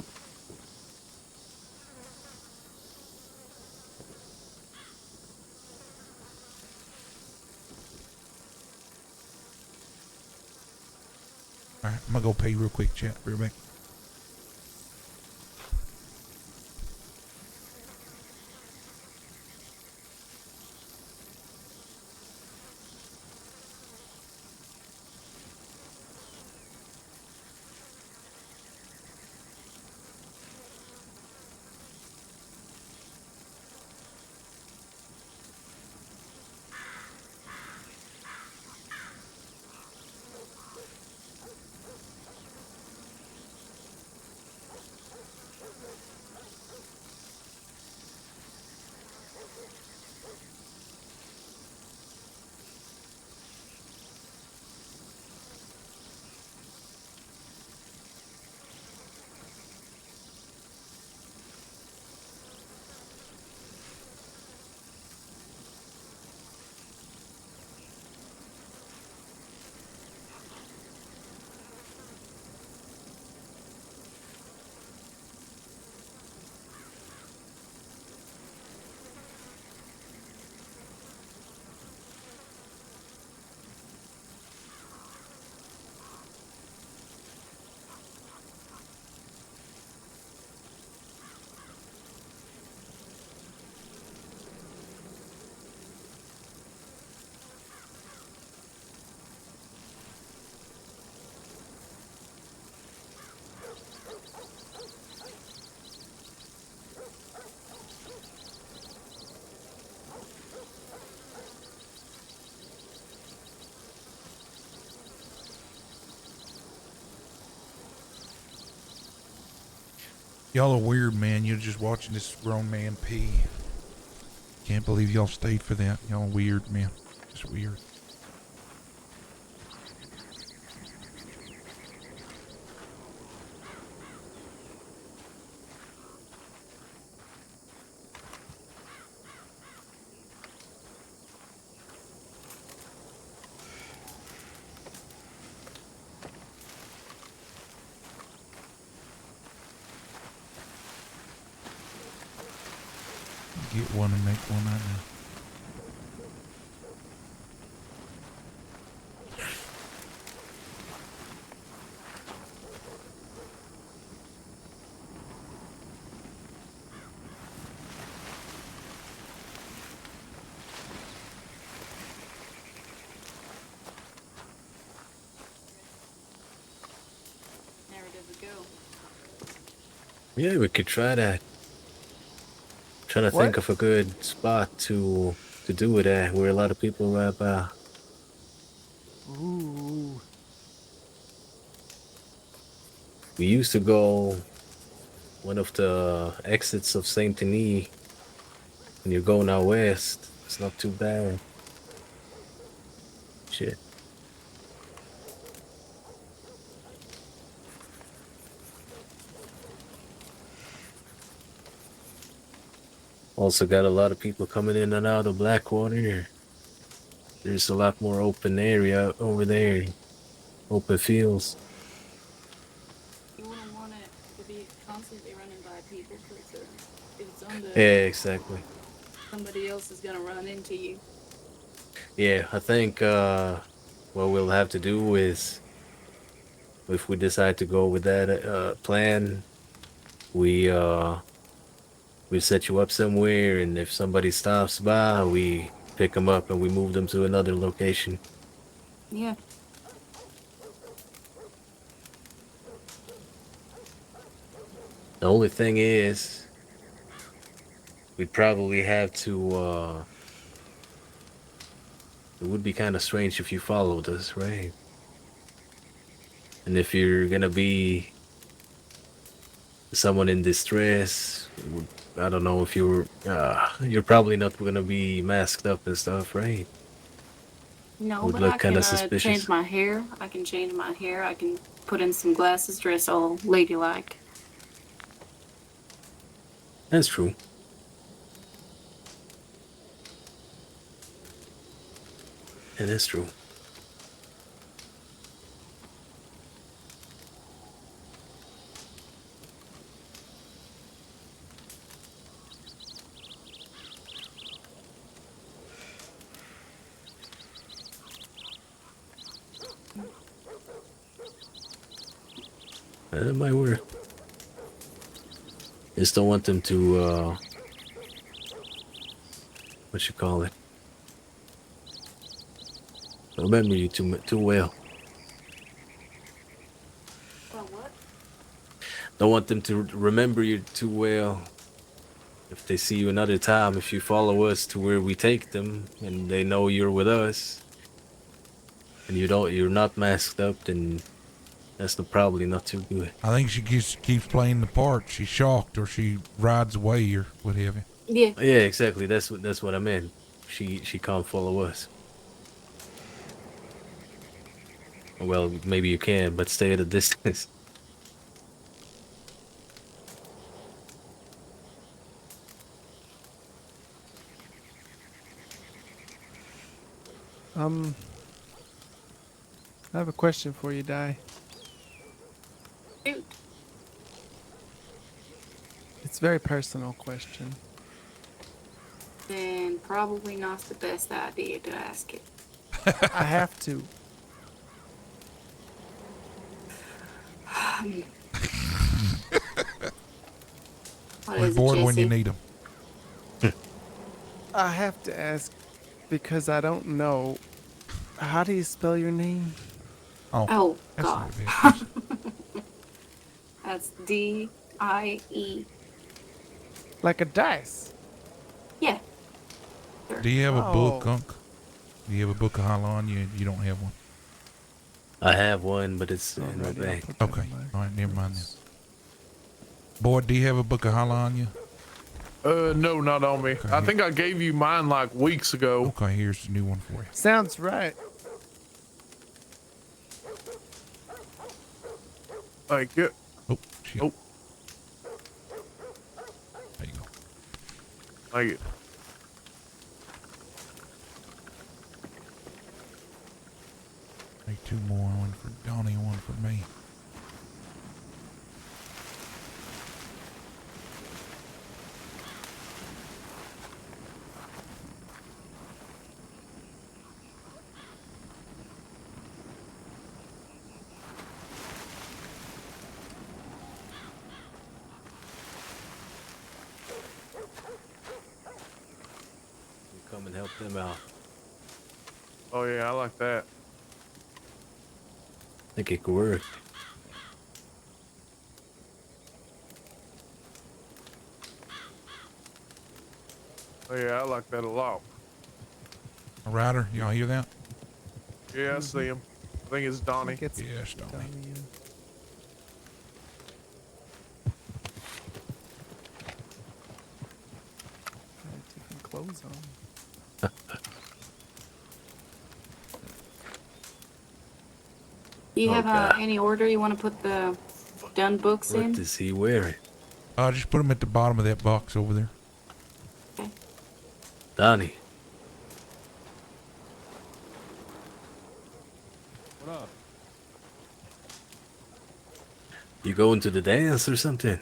[SPEAKER 3] Alright, I'm gonna go pee real quick, chat. Be right back. Y'all are weird, man. You're just watching this grown man pee. Can't believe y'all stayed for that. Y'all are weird, man. Just weird. Get one and make one right now.
[SPEAKER 7] Narrative to go.
[SPEAKER 2] Yeah, we could try that. Trying to think of a good spot to do it at, where a lot of people rap out.
[SPEAKER 6] Ooh.
[SPEAKER 2] We used to go one of the exits of Saint Denis when you're going out west. It's not too bad. Shit. Also got a lot of people coming in and out of Blackwater. There's a lot more open area over there. Open fields.
[SPEAKER 7] You wouldn't want it to be constantly running by people because if it's on the
[SPEAKER 2] Yeah, exactly.
[SPEAKER 7] somebody else is gonna run into you.
[SPEAKER 2] Yeah, I think what we'll have to do is, if we decide to go with that plan, we We set you up somewhere, and if somebody stops by, we pick them up and we move them to another location.
[SPEAKER 7] Yeah.
[SPEAKER 2] The only thing is, we'd probably have to, it would be kind of strange if you followed us, right? And if you're gonna be someone in distress, I don't know if you're probably not gonna be masked up and stuff, right?
[SPEAKER 7] No,
[SPEAKER 2] Would
[SPEAKER 7] but
[SPEAKER 2] look
[SPEAKER 7] I can
[SPEAKER 2] kinda suspicious.
[SPEAKER 7] change my hair. I can change my hair. I can put in some glasses, dress all ladylike.
[SPEAKER 2] That's true. It is true. It might work. Just don't want them to, what you call it? Remember you too well.
[SPEAKER 7] What?
[SPEAKER 2] Don't want them to remember you too well. If they see you another time, if you follow us to where we take them, and they know you're with us, and you're not masked up, then that's probably not too good.
[SPEAKER 3] I think she keeps playing the part. She's shocked, or she rides away, or what have you.
[SPEAKER 7] Yeah.
[SPEAKER 2] Yeah, exactly. That's what I meant. She can't follow us. Well, maybe you can, but stay at a distance.
[SPEAKER 6] I have a question for you, Di.
[SPEAKER 7] Shoot.
[SPEAKER 6] It's a very personal question.
[SPEAKER 7] Then probably not the best idea to ask it.
[SPEAKER 6] I have to.
[SPEAKER 7] What
[SPEAKER 3] We're
[SPEAKER 7] is it,
[SPEAKER 3] bored when you
[SPEAKER 7] Jesse?
[SPEAKER 3] need them.
[SPEAKER 6] I have to ask because I don't know. How do you spell your name?
[SPEAKER 7] Oh,
[SPEAKER 3] that's
[SPEAKER 7] God.
[SPEAKER 3] not bad.
[SPEAKER 7] That's D-I-E.
[SPEAKER 6] Like a dice.
[SPEAKER 7] Yeah.
[SPEAKER 3] Do you have a book,
[SPEAKER 6] Oh.
[SPEAKER 3] Unc? Do you have a book of Halon? You don't have one.
[SPEAKER 2] I have one, but it's in my
[SPEAKER 6] Alrighty, I'll
[SPEAKER 2] bag.
[SPEAKER 6] put that
[SPEAKER 3] Okay.
[SPEAKER 6] in my-
[SPEAKER 3] All right, never mind then. Boy, do you have a book of Halon?
[SPEAKER 5] No, not on me. I think I gave you mine like weeks ago.
[SPEAKER 3] Okay, here's the new one for you.
[SPEAKER 6] Sounds right.
[SPEAKER 5] Thank you.
[SPEAKER 3] Oh, shit.
[SPEAKER 5] Oh.
[SPEAKER 3] There you go.
[SPEAKER 5] Thank you.
[SPEAKER 3] Make two more. One for Donnie and one for me.
[SPEAKER 2] Come and help them out.
[SPEAKER 5] Oh yeah, I like that.
[SPEAKER 2] I think it could work.
[SPEAKER 5] Oh yeah, I like that a lot.
[SPEAKER 3] A rider, y'all hear that?
[SPEAKER 5] Yeah, I see him. I think it's
[SPEAKER 6] I
[SPEAKER 5] Donnie.
[SPEAKER 6] think it's
[SPEAKER 3] Yes, Donnie.
[SPEAKER 6] Donnie, yeah. I have different clothes on.
[SPEAKER 7] You
[SPEAKER 2] Oh,
[SPEAKER 7] have
[SPEAKER 2] God.
[SPEAKER 7] any order you want to put the done books
[SPEAKER 2] What
[SPEAKER 7] in?
[SPEAKER 2] is he wearing?
[SPEAKER 3] Just put them at the bottom of that box over there.
[SPEAKER 2] Donnie.
[SPEAKER 8] What up?
[SPEAKER 2] You going to the dance or something?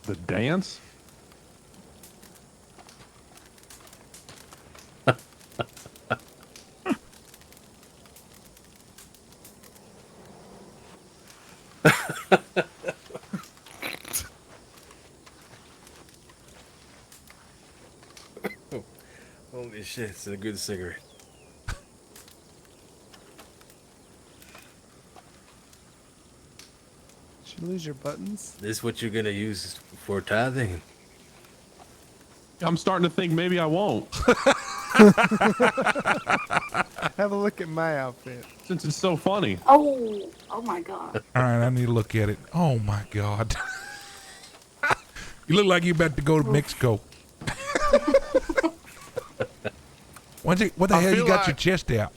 [SPEAKER 8] The dance?
[SPEAKER 2] Holy shit, it's a good cigarette.
[SPEAKER 6] Did you lose your buttons?
[SPEAKER 2] This what you're gonna use for tithing?
[SPEAKER 8] I'm starting to think maybe I won't,
[SPEAKER 6] Have a look at my outfit.
[SPEAKER 8] since it's so funny.
[SPEAKER 7] Oh, oh my God.
[SPEAKER 3] All right, I need to look at it. Oh my God. You look like you're about to go to Mexico. What the
[SPEAKER 5] I
[SPEAKER 3] hell you
[SPEAKER 5] feel
[SPEAKER 3] got your
[SPEAKER 5] like-
[SPEAKER 3] chest out?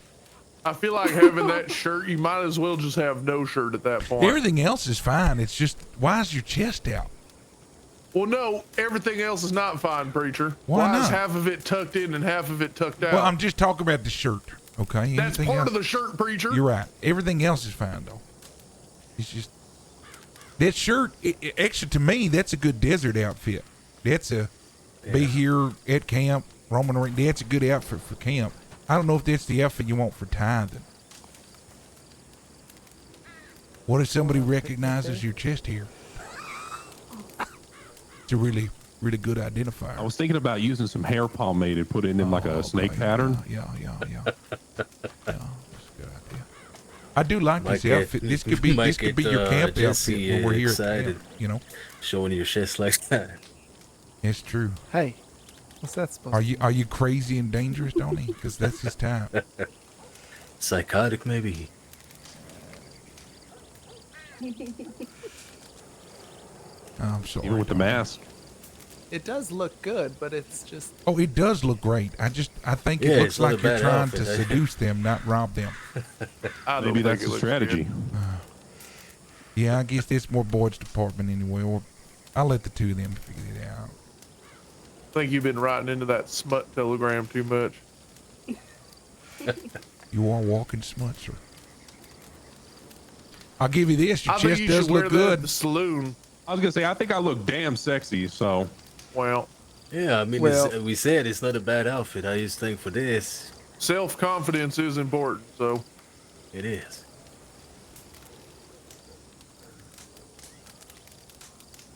[SPEAKER 5] I feel like having that shirt, you might as well just have no shirt at that point.
[SPEAKER 3] Everything else is fine. It's just, why is your chest out?
[SPEAKER 5] Well, no, everything else is not fine, preacher.
[SPEAKER 3] Why
[SPEAKER 5] is
[SPEAKER 3] not?
[SPEAKER 5] half of it tucked in and half of it tucked out?
[SPEAKER 3] Well, I'm just talking about the shirt, okay?
[SPEAKER 5] That's
[SPEAKER 3] Everything
[SPEAKER 5] part
[SPEAKER 3] else,
[SPEAKER 5] of the shirt, preacher.
[SPEAKER 3] You're right. Everything else is fine, though. It's just, that shirt, actually, to me, that's a good desert outfit. That's be here at camp, roaming around. That's a good outfit for camp. I don't know if that's the outfit you want for tithing. What if somebody recognizes your chest hair? It's a really, really good identifier.
[SPEAKER 8] I was thinking about using some hair pomade and put it in like a snake pattern.
[SPEAKER 3] Yeah. That's a good idea. I do like
[SPEAKER 2] Might
[SPEAKER 3] this
[SPEAKER 2] get-
[SPEAKER 3] outfit. This could be
[SPEAKER 2] might
[SPEAKER 3] your
[SPEAKER 2] get,
[SPEAKER 3] camp
[SPEAKER 2] Jesse,
[SPEAKER 3] outfit when we're here at
[SPEAKER 2] excited.
[SPEAKER 3] camp. You know,
[SPEAKER 2] Showing your chest like that.
[SPEAKER 3] it's true.
[SPEAKER 6] Hey, what's that supposed
[SPEAKER 3] Are
[SPEAKER 6] to
[SPEAKER 3] you crazy and dangerous, Donnie? Because that's his time.
[SPEAKER 2] Psychotic, maybe.
[SPEAKER 3] I'm sorry.
[SPEAKER 8] Even with the
[SPEAKER 3] Donnie.
[SPEAKER 8] mask.
[SPEAKER 6] It does look good, but it's just
[SPEAKER 3] Oh, it does look great. I think
[SPEAKER 2] Yeah,
[SPEAKER 3] it
[SPEAKER 2] it's
[SPEAKER 3] looks
[SPEAKER 2] not a
[SPEAKER 3] like you're
[SPEAKER 2] bad
[SPEAKER 3] trying
[SPEAKER 2] outfit,
[SPEAKER 3] to
[SPEAKER 2] eh?
[SPEAKER 3] seduce them, not rob them.
[SPEAKER 5] I don't
[SPEAKER 8] Maybe
[SPEAKER 5] think
[SPEAKER 8] that's
[SPEAKER 5] it
[SPEAKER 8] the
[SPEAKER 5] looks
[SPEAKER 8] strategy.
[SPEAKER 5] good.
[SPEAKER 3] Yeah, I guess that's more Boyd's department anyway. Or I'll let the two of them figure it out.
[SPEAKER 5] I think you've been writing into that smut telegram too much.
[SPEAKER 3] You are walking smut, sir. I'll give you this. Your
[SPEAKER 5] I think
[SPEAKER 3] chest
[SPEAKER 5] you
[SPEAKER 3] does
[SPEAKER 5] should wear
[SPEAKER 3] look
[SPEAKER 5] that at
[SPEAKER 3] good.
[SPEAKER 5] the saloon.
[SPEAKER 8] I was gonna say I think I look damn sexy, so
[SPEAKER 5] Well,
[SPEAKER 2] Yeah, I mean,
[SPEAKER 6] Well-
[SPEAKER 2] we said it's not a bad outfit. I just think for this,
[SPEAKER 5] self-confidence is important, so
[SPEAKER 2] it is.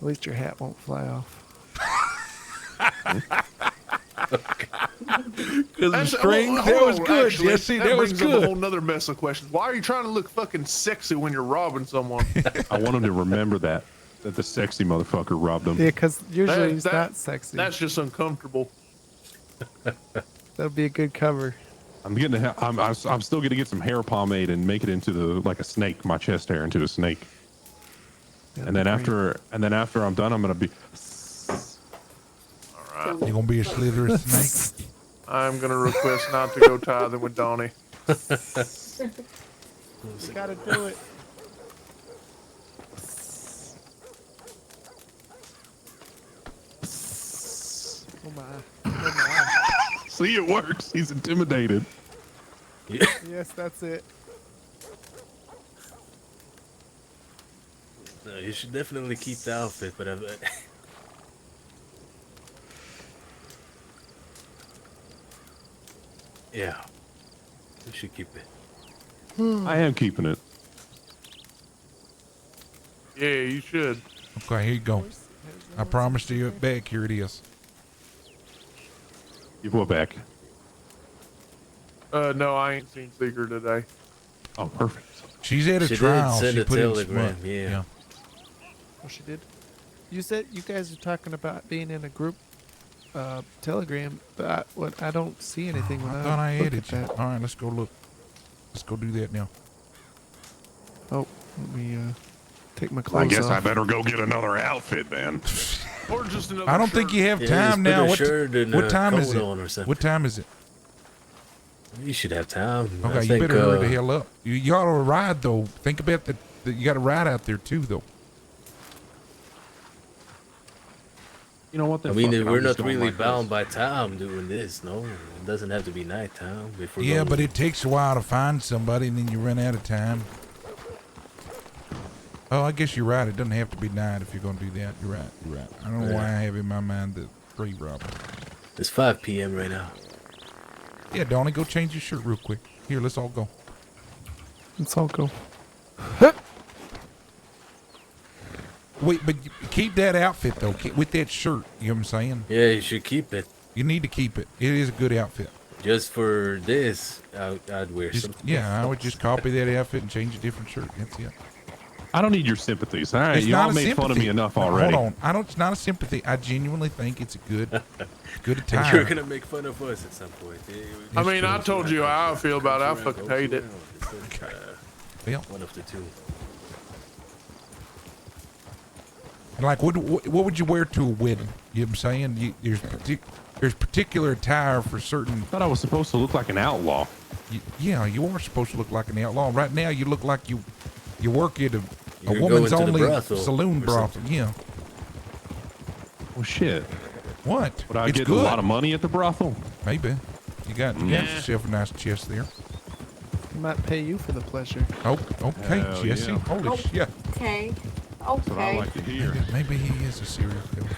[SPEAKER 6] at least your hat won't fly off.
[SPEAKER 5] That's-
[SPEAKER 3] strings,
[SPEAKER 5] hold
[SPEAKER 3] that was
[SPEAKER 5] on,
[SPEAKER 3] good,
[SPEAKER 5] actually,
[SPEAKER 3] Jesse,
[SPEAKER 5] That
[SPEAKER 3] that was
[SPEAKER 5] brings up
[SPEAKER 3] good.
[SPEAKER 5] a whole nother mess of questions. Why are you trying to look fucking sexy when you're robbing someone?
[SPEAKER 8] I want him to remember that the sexy motherfucker robbed him.
[SPEAKER 6] Yeah, because usually he's
[SPEAKER 5] That-
[SPEAKER 6] not sexy.
[SPEAKER 5] That's just uncomfortable.
[SPEAKER 6] That'll be a good cover.
[SPEAKER 8] I'm still gonna get some hair pomade and make it into like a snake, my chest hair into a snake.
[SPEAKER 6] That'll
[SPEAKER 8] And then
[SPEAKER 6] be great.
[SPEAKER 8] after I'm done, I'm gonna be.
[SPEAKER 3] You're gonna be a slithery snake.
[SPEAKER 5] I'm gonna request not to go tithing with Donnie.
[SPEAKER 6] You gotta do it. Oh my. Oh my.
[SPEAKER 8] See, it works. He's intimidated.
[SPEAKER 6] Yes, that's it.
[SPEAKER 2] No, you should definitely keep the outfit, but yeah, you should keep it.
[SPEAKER 8] I am keeping it.
[SPEAKER 5] Yeah, you should.
[SPEAKER 3] Okay, here you go. I promised you it back. Here it is.
[SPEAKER 8] You put it back.
[SPEAKER 5] No, I ain't seen Seeker today.
[SPEAKER 8] Oh, perfect.
[SPEAKER 3] She's at a
[SPEAKER 2] She did
[SPEAKER 3] trial.
[SPEAKER 2] send
[SPEAKER 3] She
[SPEAKER 2] a
[SPEAKER 3] put in
[SPEAKER 2] telegram,
[SPEAKER 3] smut.
[SPEAKER 2] yeah.
[SPEAKER 6] Oh, she did. You said you guys are talking about being in a group telegram, but I don't see anything when
[SPEAKER 3] I thought I
[SPEAKER 6] look
[SPEAKER 3] added
[SPEAKER 6] at
[SPEAKER 3] you.
[SPEAKER 6] that.
[SPEAKER 3] All right, let's go look. Let's go do that now.
[SPEAKER 6] Oh, let me take my clothes
[SPEAKER 8] I guess I
[SPEAKER 6] off.
[SPEAKER 8] better go get another outfit, man.
[SPEAKER 5] Or just another
[SPEAKER 3] I don't think
[SPEAKER 5] shirt.
[SPEAKER 3] you have
[SPEAKER 2] Yeah,
[SPEAKER 3] time
[SPEAKER 2] just put
[SPEAKER 3] now.
[SPEAKER 2] a
[SPEAKER 3] What,
[SPEAKER 2] shirt and
[SPEAKER 3] what
[SPEAKER 2] a
[SPEAKER 3] time is
[SPEAKER 2] coat
[SPEAKER 3] it?
[SPEAKER 2] on or something.
[SPEAKER 3] What time is it?
[SPEAKER 2] You should have time. I
[SPEAKER 3] Okay, you
[SPEAKER 2] think,
[SPEAKER 3] better hurry the hell up. You ought to ride though. Think about that. You got to ride out there too, though.
[SPEAKER 8] You know what?
[SPEAKER 2] I
[SPEAKER 8] then
[SPEAKER 2] mean,
[SPEAKER 8] fuck it,
[SPEAKER 2] we're
[SPEAKER 8] I'm just
[SPEAKER 2] not
[SPEAKER 8] going
[SPEAKER 2] really
[SPEAKER 8] like
[SPEAKER 2] bound
[SPEAKER 8] this.
[SPEAKER 2] by time doing this. No, it doesn't have to be nighttime. If we're
[SPEAKER 3] Yeah,
[SPEAKER 2] going-
[SPEAKER 3] but it takes a while to find somebody, and then you run out of time. Oh, I guess you're right. It doesn't have to be night if you're going to do that. You're right. You're right. I don't know why I have in my mind the 3 robber.
[SPEAKER 2] It's 5 p.m. right now.
[SPEAKER 3] Yeah, Donnie, go change your shirt real quick. Here, let's all go.
[SPEAKER 6] Let's all go.
[SPEAKER 3] wait, but keep that outfit though. With that shirt, you know what I'm saying?
[SPEAKER 2] Yeah, you should keep it.
[SPEAKER 3] You need to keep it. It is a good outfit.
[SPEAKER 2] Just for this, I'd wear
[SPEAKER 3] Just,
[SPEAKER 2] something.
[SPEAKER 3] yeah, I would just copy that outfit and change a different shirt. That's it.
[SPEAKER 8] I don't need your sympathies. All right,
[SPEAKER 3] It's
[SPEAKER 8] y'all
[SPEAKER 3] not a
[SPEAKER 8] made fun of me
[SPEAKER 3] sympathy.
[SPEAKER 8] enough
[SPEAKER 3] No,
[SPEAKER 8] already.
[SPEAKER 3] Hold on. I don't. It's not a sympathy. I genuinely think it's a good
[SPEAKER 2] And you're
[SPEAKER 3] attire.
[SPEAKER 2] gonna make fun of us at some point.
[SPEAKER 5] I mean, I told you how I feel about it. I fucking hate it.
[SPEAKER 3] Well,
[SPEAKER 2] One of the two.
[SPEAKER 3] like, what would you wear to a wedding? You know what I'm saying? There's particular attire for certain.
[SPEAKER 8] I thought I was supposed to look like an outlaw.
[SPEAKER 3] Yeah, you are supposed to look like an outlaw. Right now, you look like you work at a
[SPEAKER 2] You're
[SPEAKER 3] woman's
[SPEAKER 2] going to the
[SPEAKER 3] only
[SPEAKER 2] brothel
[SPEAKER 3] saloon
[SPEAKER 2] or
[SPEAKER 3] brothel. Yeah.
[SPEAKER 8] Well, shit.
[SPEAKER 3] What?
[SPEAKER 8] Would I
[SPEAKER 3] It's
[SPEAKER 8] get
[SPEAKER 3] good.
[SPEAKER 8] a lot of money at the brothel?
[SPEAKER 3] Maybe. You got yourself a nice chest there.
[SPEAKER 6] He might pay you for the pleasure.
[SPEAKER 3] Oh, okay,
[SPEAKER 8] Hell
[SPEAKER 3] Jesse.
[SPEAKER 8] yeah.
[SPEAKER 3] Holy
[SPEAKER 7] Oh.
[SPEAKER 3] shit.
[SPEAKER 7] Okay.
[SPEAKER 8] That's what I
[SPEAKER 7] Okay.
[SPEAKER 8] like to hear.
[SPEAKER 3] Maybe he is a serial killer.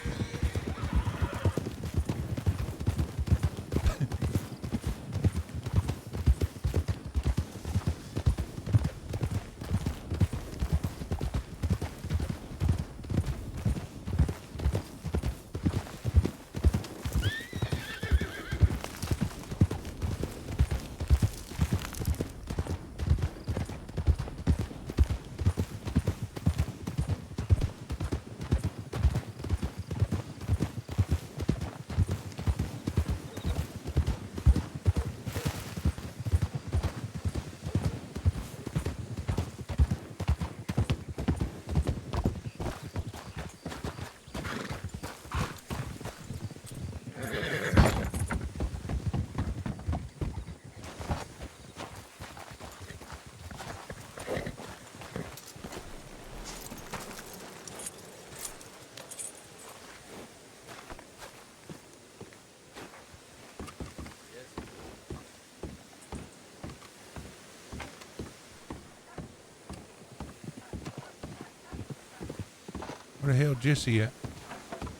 [SPEAKER 3] Where the hell Jesse at?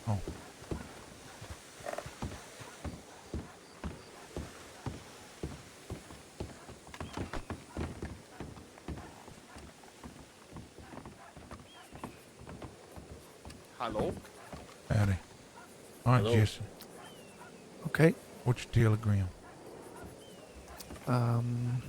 [SPEAKER 3] Oh.
[SPEAKER 5] Hello.
[SPEAKER 3] Howdy. All right,
[SPEAKER 2] Hello.
[SPEAKER 3] Jesse.
[SPEAKER 6] Okay.
[SPEAKER 3] What's your telegram?
[SPEAKER 6] Um.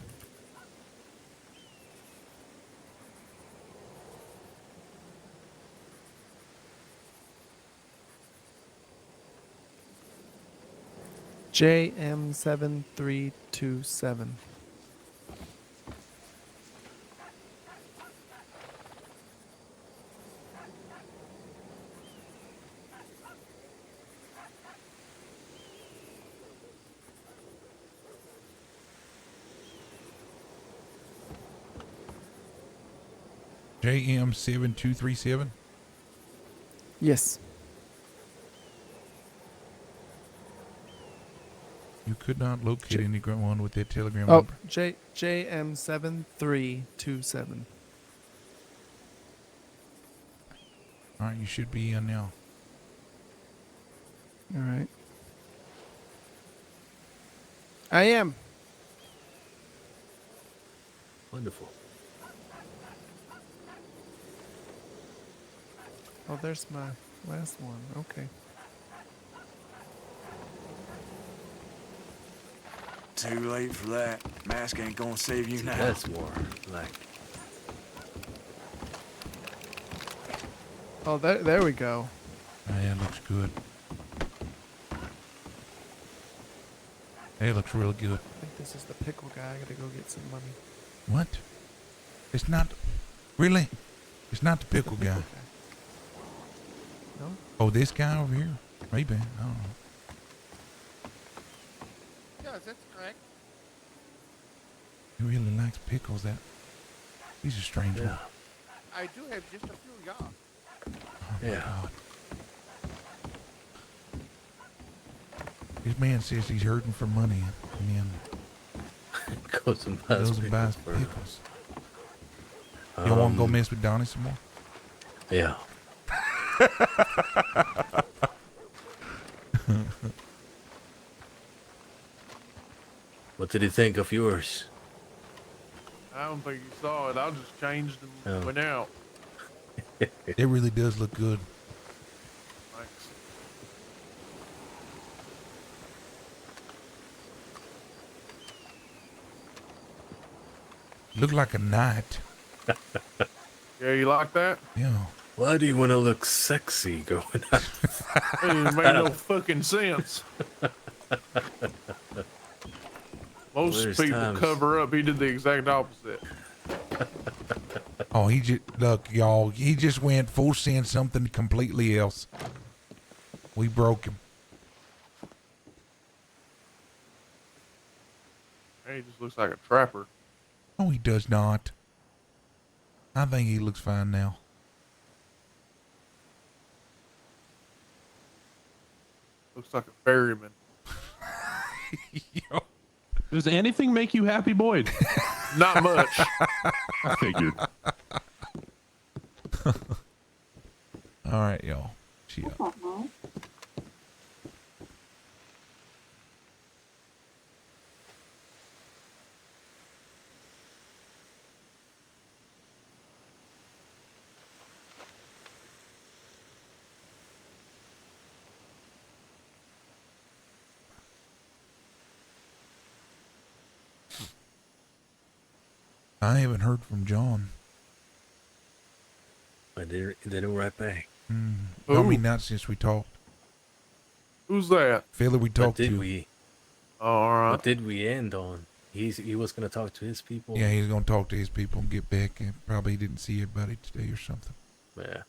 [SPEAKER 6] JM7327.
[SPEAKER 3] JM7237?
[SPEAKER 6] Yes.
[SPEAKER 3] You could not locate anyone with that telegram
[SPEAKER 6] Oh,
[SPEAKER 3] number.
[SPEAKER 6] JM7327.
[SPEAKER 3] All right, you should be in now.
[SPEAKER 6] All right. I am.
[SPEAKER 2] Wonderful.
[SPEAKER 6] Oh, there's my last one. Okay.
[SPEAKER 9] Too late for that. Mask ain't gonna save you now.
[SPEAKER 2] That's more like.
[SPEAKER 6] Oh, there we go.
[SPEAKER 3] Oh, yeah, it looks good. It looks really good.
[SPEAKER 6] I think this is the pickle guy. I gotta go get some money.
[SPEAKER 3] What? It's not. Really? It's not the pickle guy.
[SPEAKER 6] No?
[SPEAKER 3] Oh, this guy over here? Maybe. I don't know.
[SPEAKER 5] Yes, that's correct.
[SPEAKER 3] He really likes pickles. He's a strange one.
[SPEAKER 2] Yeah.
[SPEAKER 5] I do have just a few yards.
[SPEAKER 3] Oh, my
[SPEAKER 2] Yeah.
[SPEAKER 3] God. This man says he's hurting for money, and then
[SPEAKER 2] Goes and buys
[SPEAKER 3] goes and buys
[SPEAKER 2] pickles for him.
[SPEAKER 3] pickles. You want to go
[SPEAKER 2] Um,
[SPEAKER 3] mess with Donnie some more?
[SPEAKER 2] Yeah. What did he think of yours?
[SPEAKER 5] I don't think you saw it. I just changed and
[SPEAKER 2] Oh.
[SPEAKER 5] went out.
[SPEAKER 3] It really does look good.
[SPEAKER 5] Thanks.
[SPEAKER 3] Look like a knight.
[SPEAKER 5] Yeah, you like that?
[SPEAKER 3] Yeah.
[SPEAKER 2] Why do you want to look sexy going out?
[SPEAKER 5] It didn't make no fucking sense. Most
[SPEAKER 2] There's
[SPEAKER 5] people
[SPEAKER 2] times.
[SPEAKER 5] cover up. He did the exact opposite.
[SPEAKER 3] Oh, he just look, y'all. He just went full send something completely else. We broke him.
[SPEAKER 5] He just looks like a trapper.
[SPEAKER 3] No, he does not. I think he looks fine now.
[SPEAKER 5] Looks like a ferryman.
[SPEAKER 3] Yo.
[SPEAKER 8] Does anything make you happy, Boyd?
[SPEAKER 5] Not much.
[SPEAKER 8] I figured.
[SPEAKER 3] All right, y'all. Chill.
[SPEAKER 7] Uh-huh.
[SPEAKER 3] I haven't heard from John.
[SPEAKER 2] I didn't write back.
[SPEAKER 3] I
[SPEAKER 5] Who?
[SPEAKER 3] mean, not since we talked.
[SPEAKER 5] Who's that?
[SPEAKER 3] Fella, we
[SPEAKER 2] What
[SPEAKER 3] talked
[SPEAKER 2] did
[SPEAKER 3] to.
[SPEAKER 2] we?
[SPEAKER 5] Oh, all right.
[SPEAKER 2] What did we end on? He was gonna talk to his people.
[SPEAKER 3] Yeah, he's gonna talk to his people and get back. And probably didn't see everybody today or something.
[SPEAKER 2] Yeah.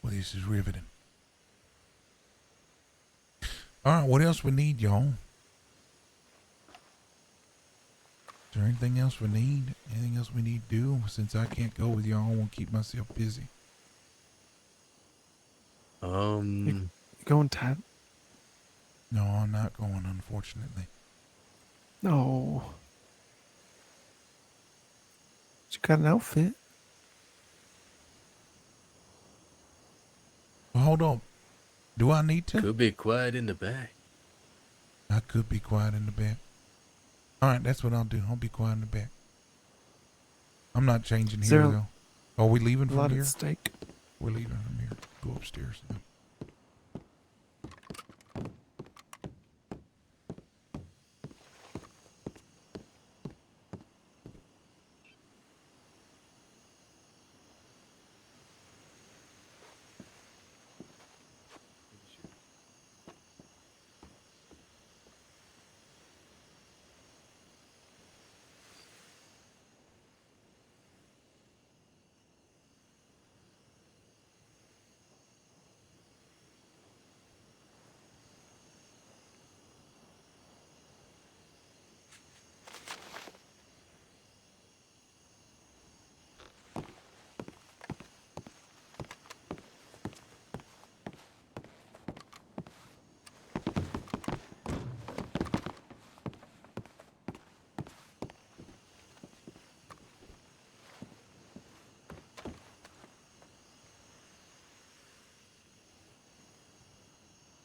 [SPEAKER 3] Well, this is riveting. All right, what else we need, y'all? Is there anything else we need? Anything else we need to do? Since I can't go with y'all, I want to keep myself busy.
[SPEAKER 6] You going, Tad?
[SPEAKER 3] No, I'm not going, unfortunately.
[SPEAKER 6] No. You got an outfit.
[SPEAKER 3] Well, hold on. Do I need to?
[SPEAKER 2] Could be quiet in the back.
[SPEAKER 3] I could be quiet in the back. All right, that's what I'll do. I'll be quiet in the back. I'm not changing
[SPEAKER 6] Is
[SPEAKER 3] here,
[SPEAKER 6] there
[SPEAKER 3] though. Are we leaving
[SPEAKER 6] A
[SPEAKER 3] from
[SPEAKER 6] lot
[SPEAKER 3] here?
[SPEAKER 6] at stake.
[SPEAKER 3] We're leaving from here. Go upstairs now.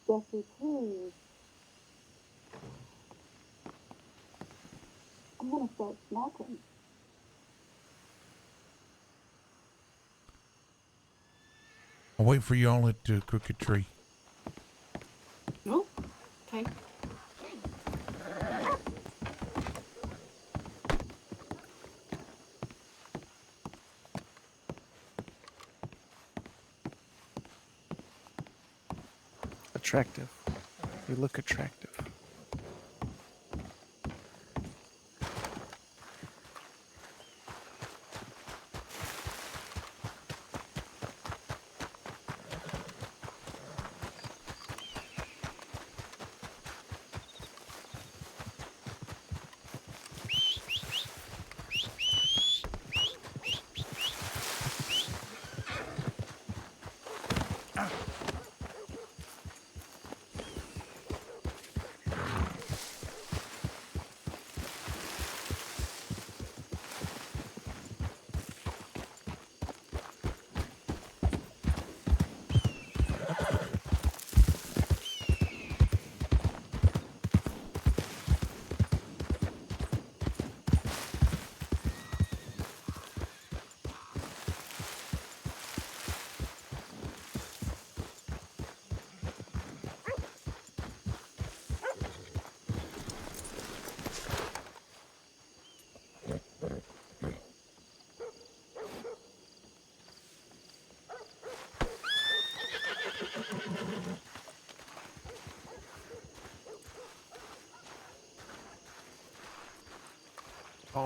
[SPEAKER 7] Jesse, please. I'm gonna start smoking.
[SPEAKER 3] I'll wait for y'all at Crooked Tree.
[SPEAKER 7] Oh, okay.
[SPEAKER 6] Attractive. You look attractive.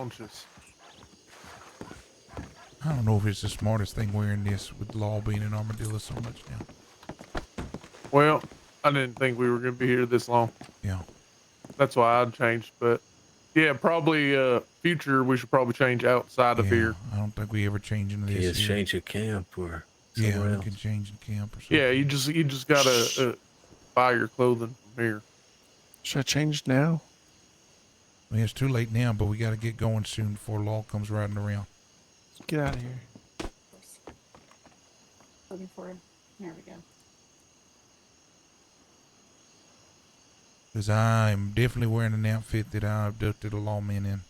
[SPEAKER 5] conscious.
[SPEAKER 3] I don't know if it's the smartest thing wearing this with Law being in Armadillo so much now.
[SPEAKER 5] Well, I didn't think we were gonna be here this long.
[SPEAKER 3] Yeah.
[SPEAKER 5] That's why I changed. But yeah, probably future we should probably change outside of
[SPEAKER 3] Yeah,
[SPEAKER 5] here.
[SPEAKER 3] I don't think we ever change into
[SPEAKER 2] Can you
[SPEAKER 3] this.
[SPEAKER 2] just
[SPEAKER 3] here.
[SPEAKER 2] change your camp or
[SPEAKER 3] Yeah,
[SPEAKER 2] somewhere
[SPEAKER 3] we
[SPEAKER 2] else?
[SPEAKER 3] can change in camp or something.
[SPEAKER 5] Yeah, you just gotta buy your clothing from here.
[SPEAKER 6] Should I change now?
[SPEAKER 3] I mean, it's too late now, but we got to get going soon before Law comes riding around.
[SPEAKER 6] Get out of here.
[SPEAKER 7] Looking for him. There we go.
[SPEAKER 3] Because I am definitely wearing an outfit that I abducted a lawman in.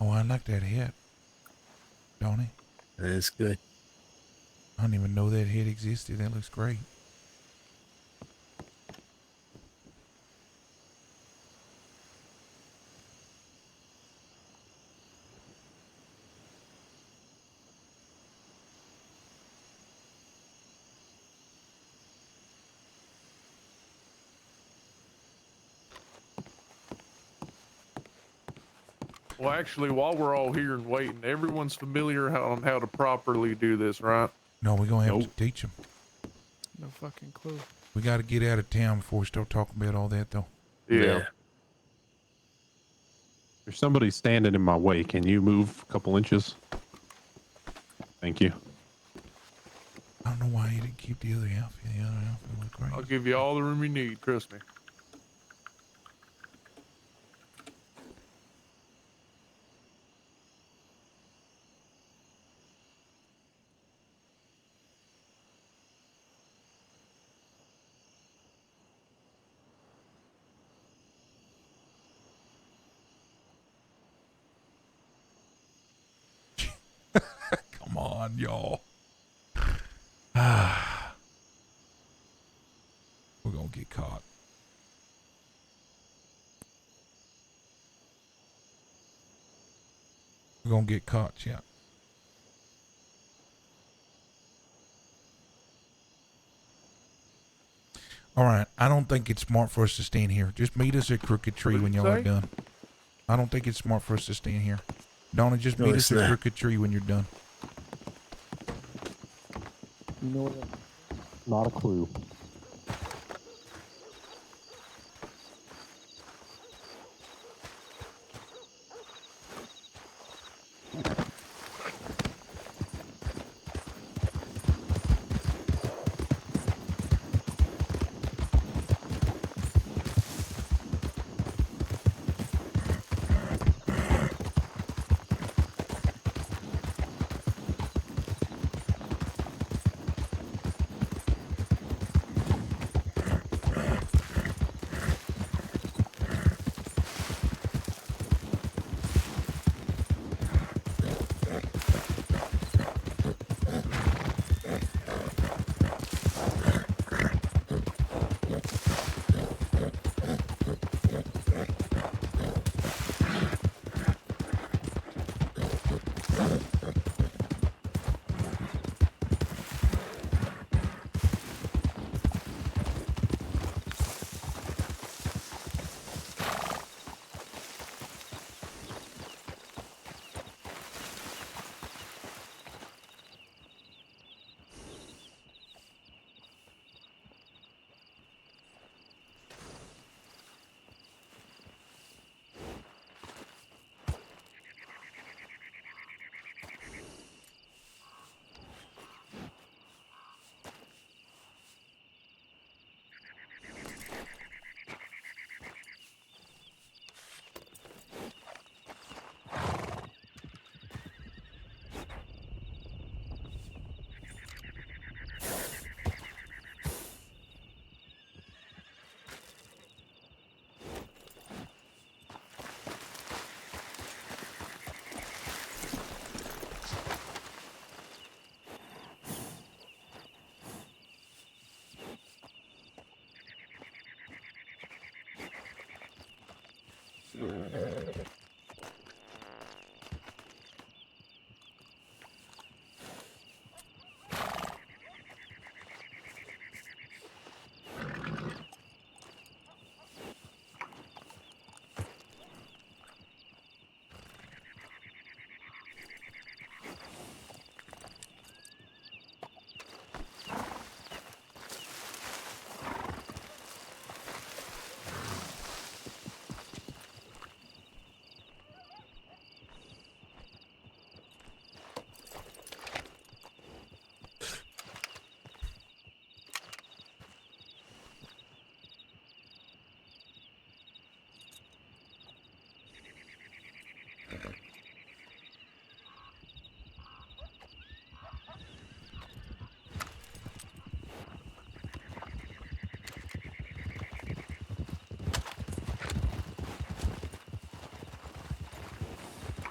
[SPEAKER 3] Oh, I like that hat, Donnie.
[SPEAKER 2] That's good.
[SPEAKER 3] I didn't even know that head existed. That looks great.
[SPEAKER 5] Well, actually, while we're all here and waiting, everyone's familiar on how to properly do this, right?
[SPEAKER 3] No, we're going to have
[SPEAKER 8] Nope.
[SPEAKER 3] to teach them.
[SPEAKER 6] No fucking clue.
[SPEAKER 3] We got to get out of town before we start talking about all that, though.
[SPEAKER 5] Yeah.
[SPEAKER 8] There's somebody standing in my way. Can you move a couple inches? Thank you.
[SPEAKER 3] I don't know why you didn't keep the other outfit. The other outfit looked great.
[SPEAKER 5] I'll give you all the room you need. Trust me.
[SPEAKER 3] Come on, y'all. We're going to get caught. We're going to get caught, yeah. All right. I don't think it's smart for us to stand here. Just meet us at Crooked Tree
[SPEAKER 5] What'd
[SPEAKER 3] when
[SPEAKER 5] you
[SPEAKER 3] y'all are
[SPEAKER 5] say?
[SPEAKER 3] done. I don't think it's smart for us to stand here. Donna, just
[SPEAKER 2] No,
[SPEAKER 3] meet
[SPEAKER 2] it's
[SPEAKER 3] us at
[SPEAKER 2] not.
[SPEAKER 3] Crooked Tree when you're done.
[SPEAKER 8] Not a clue.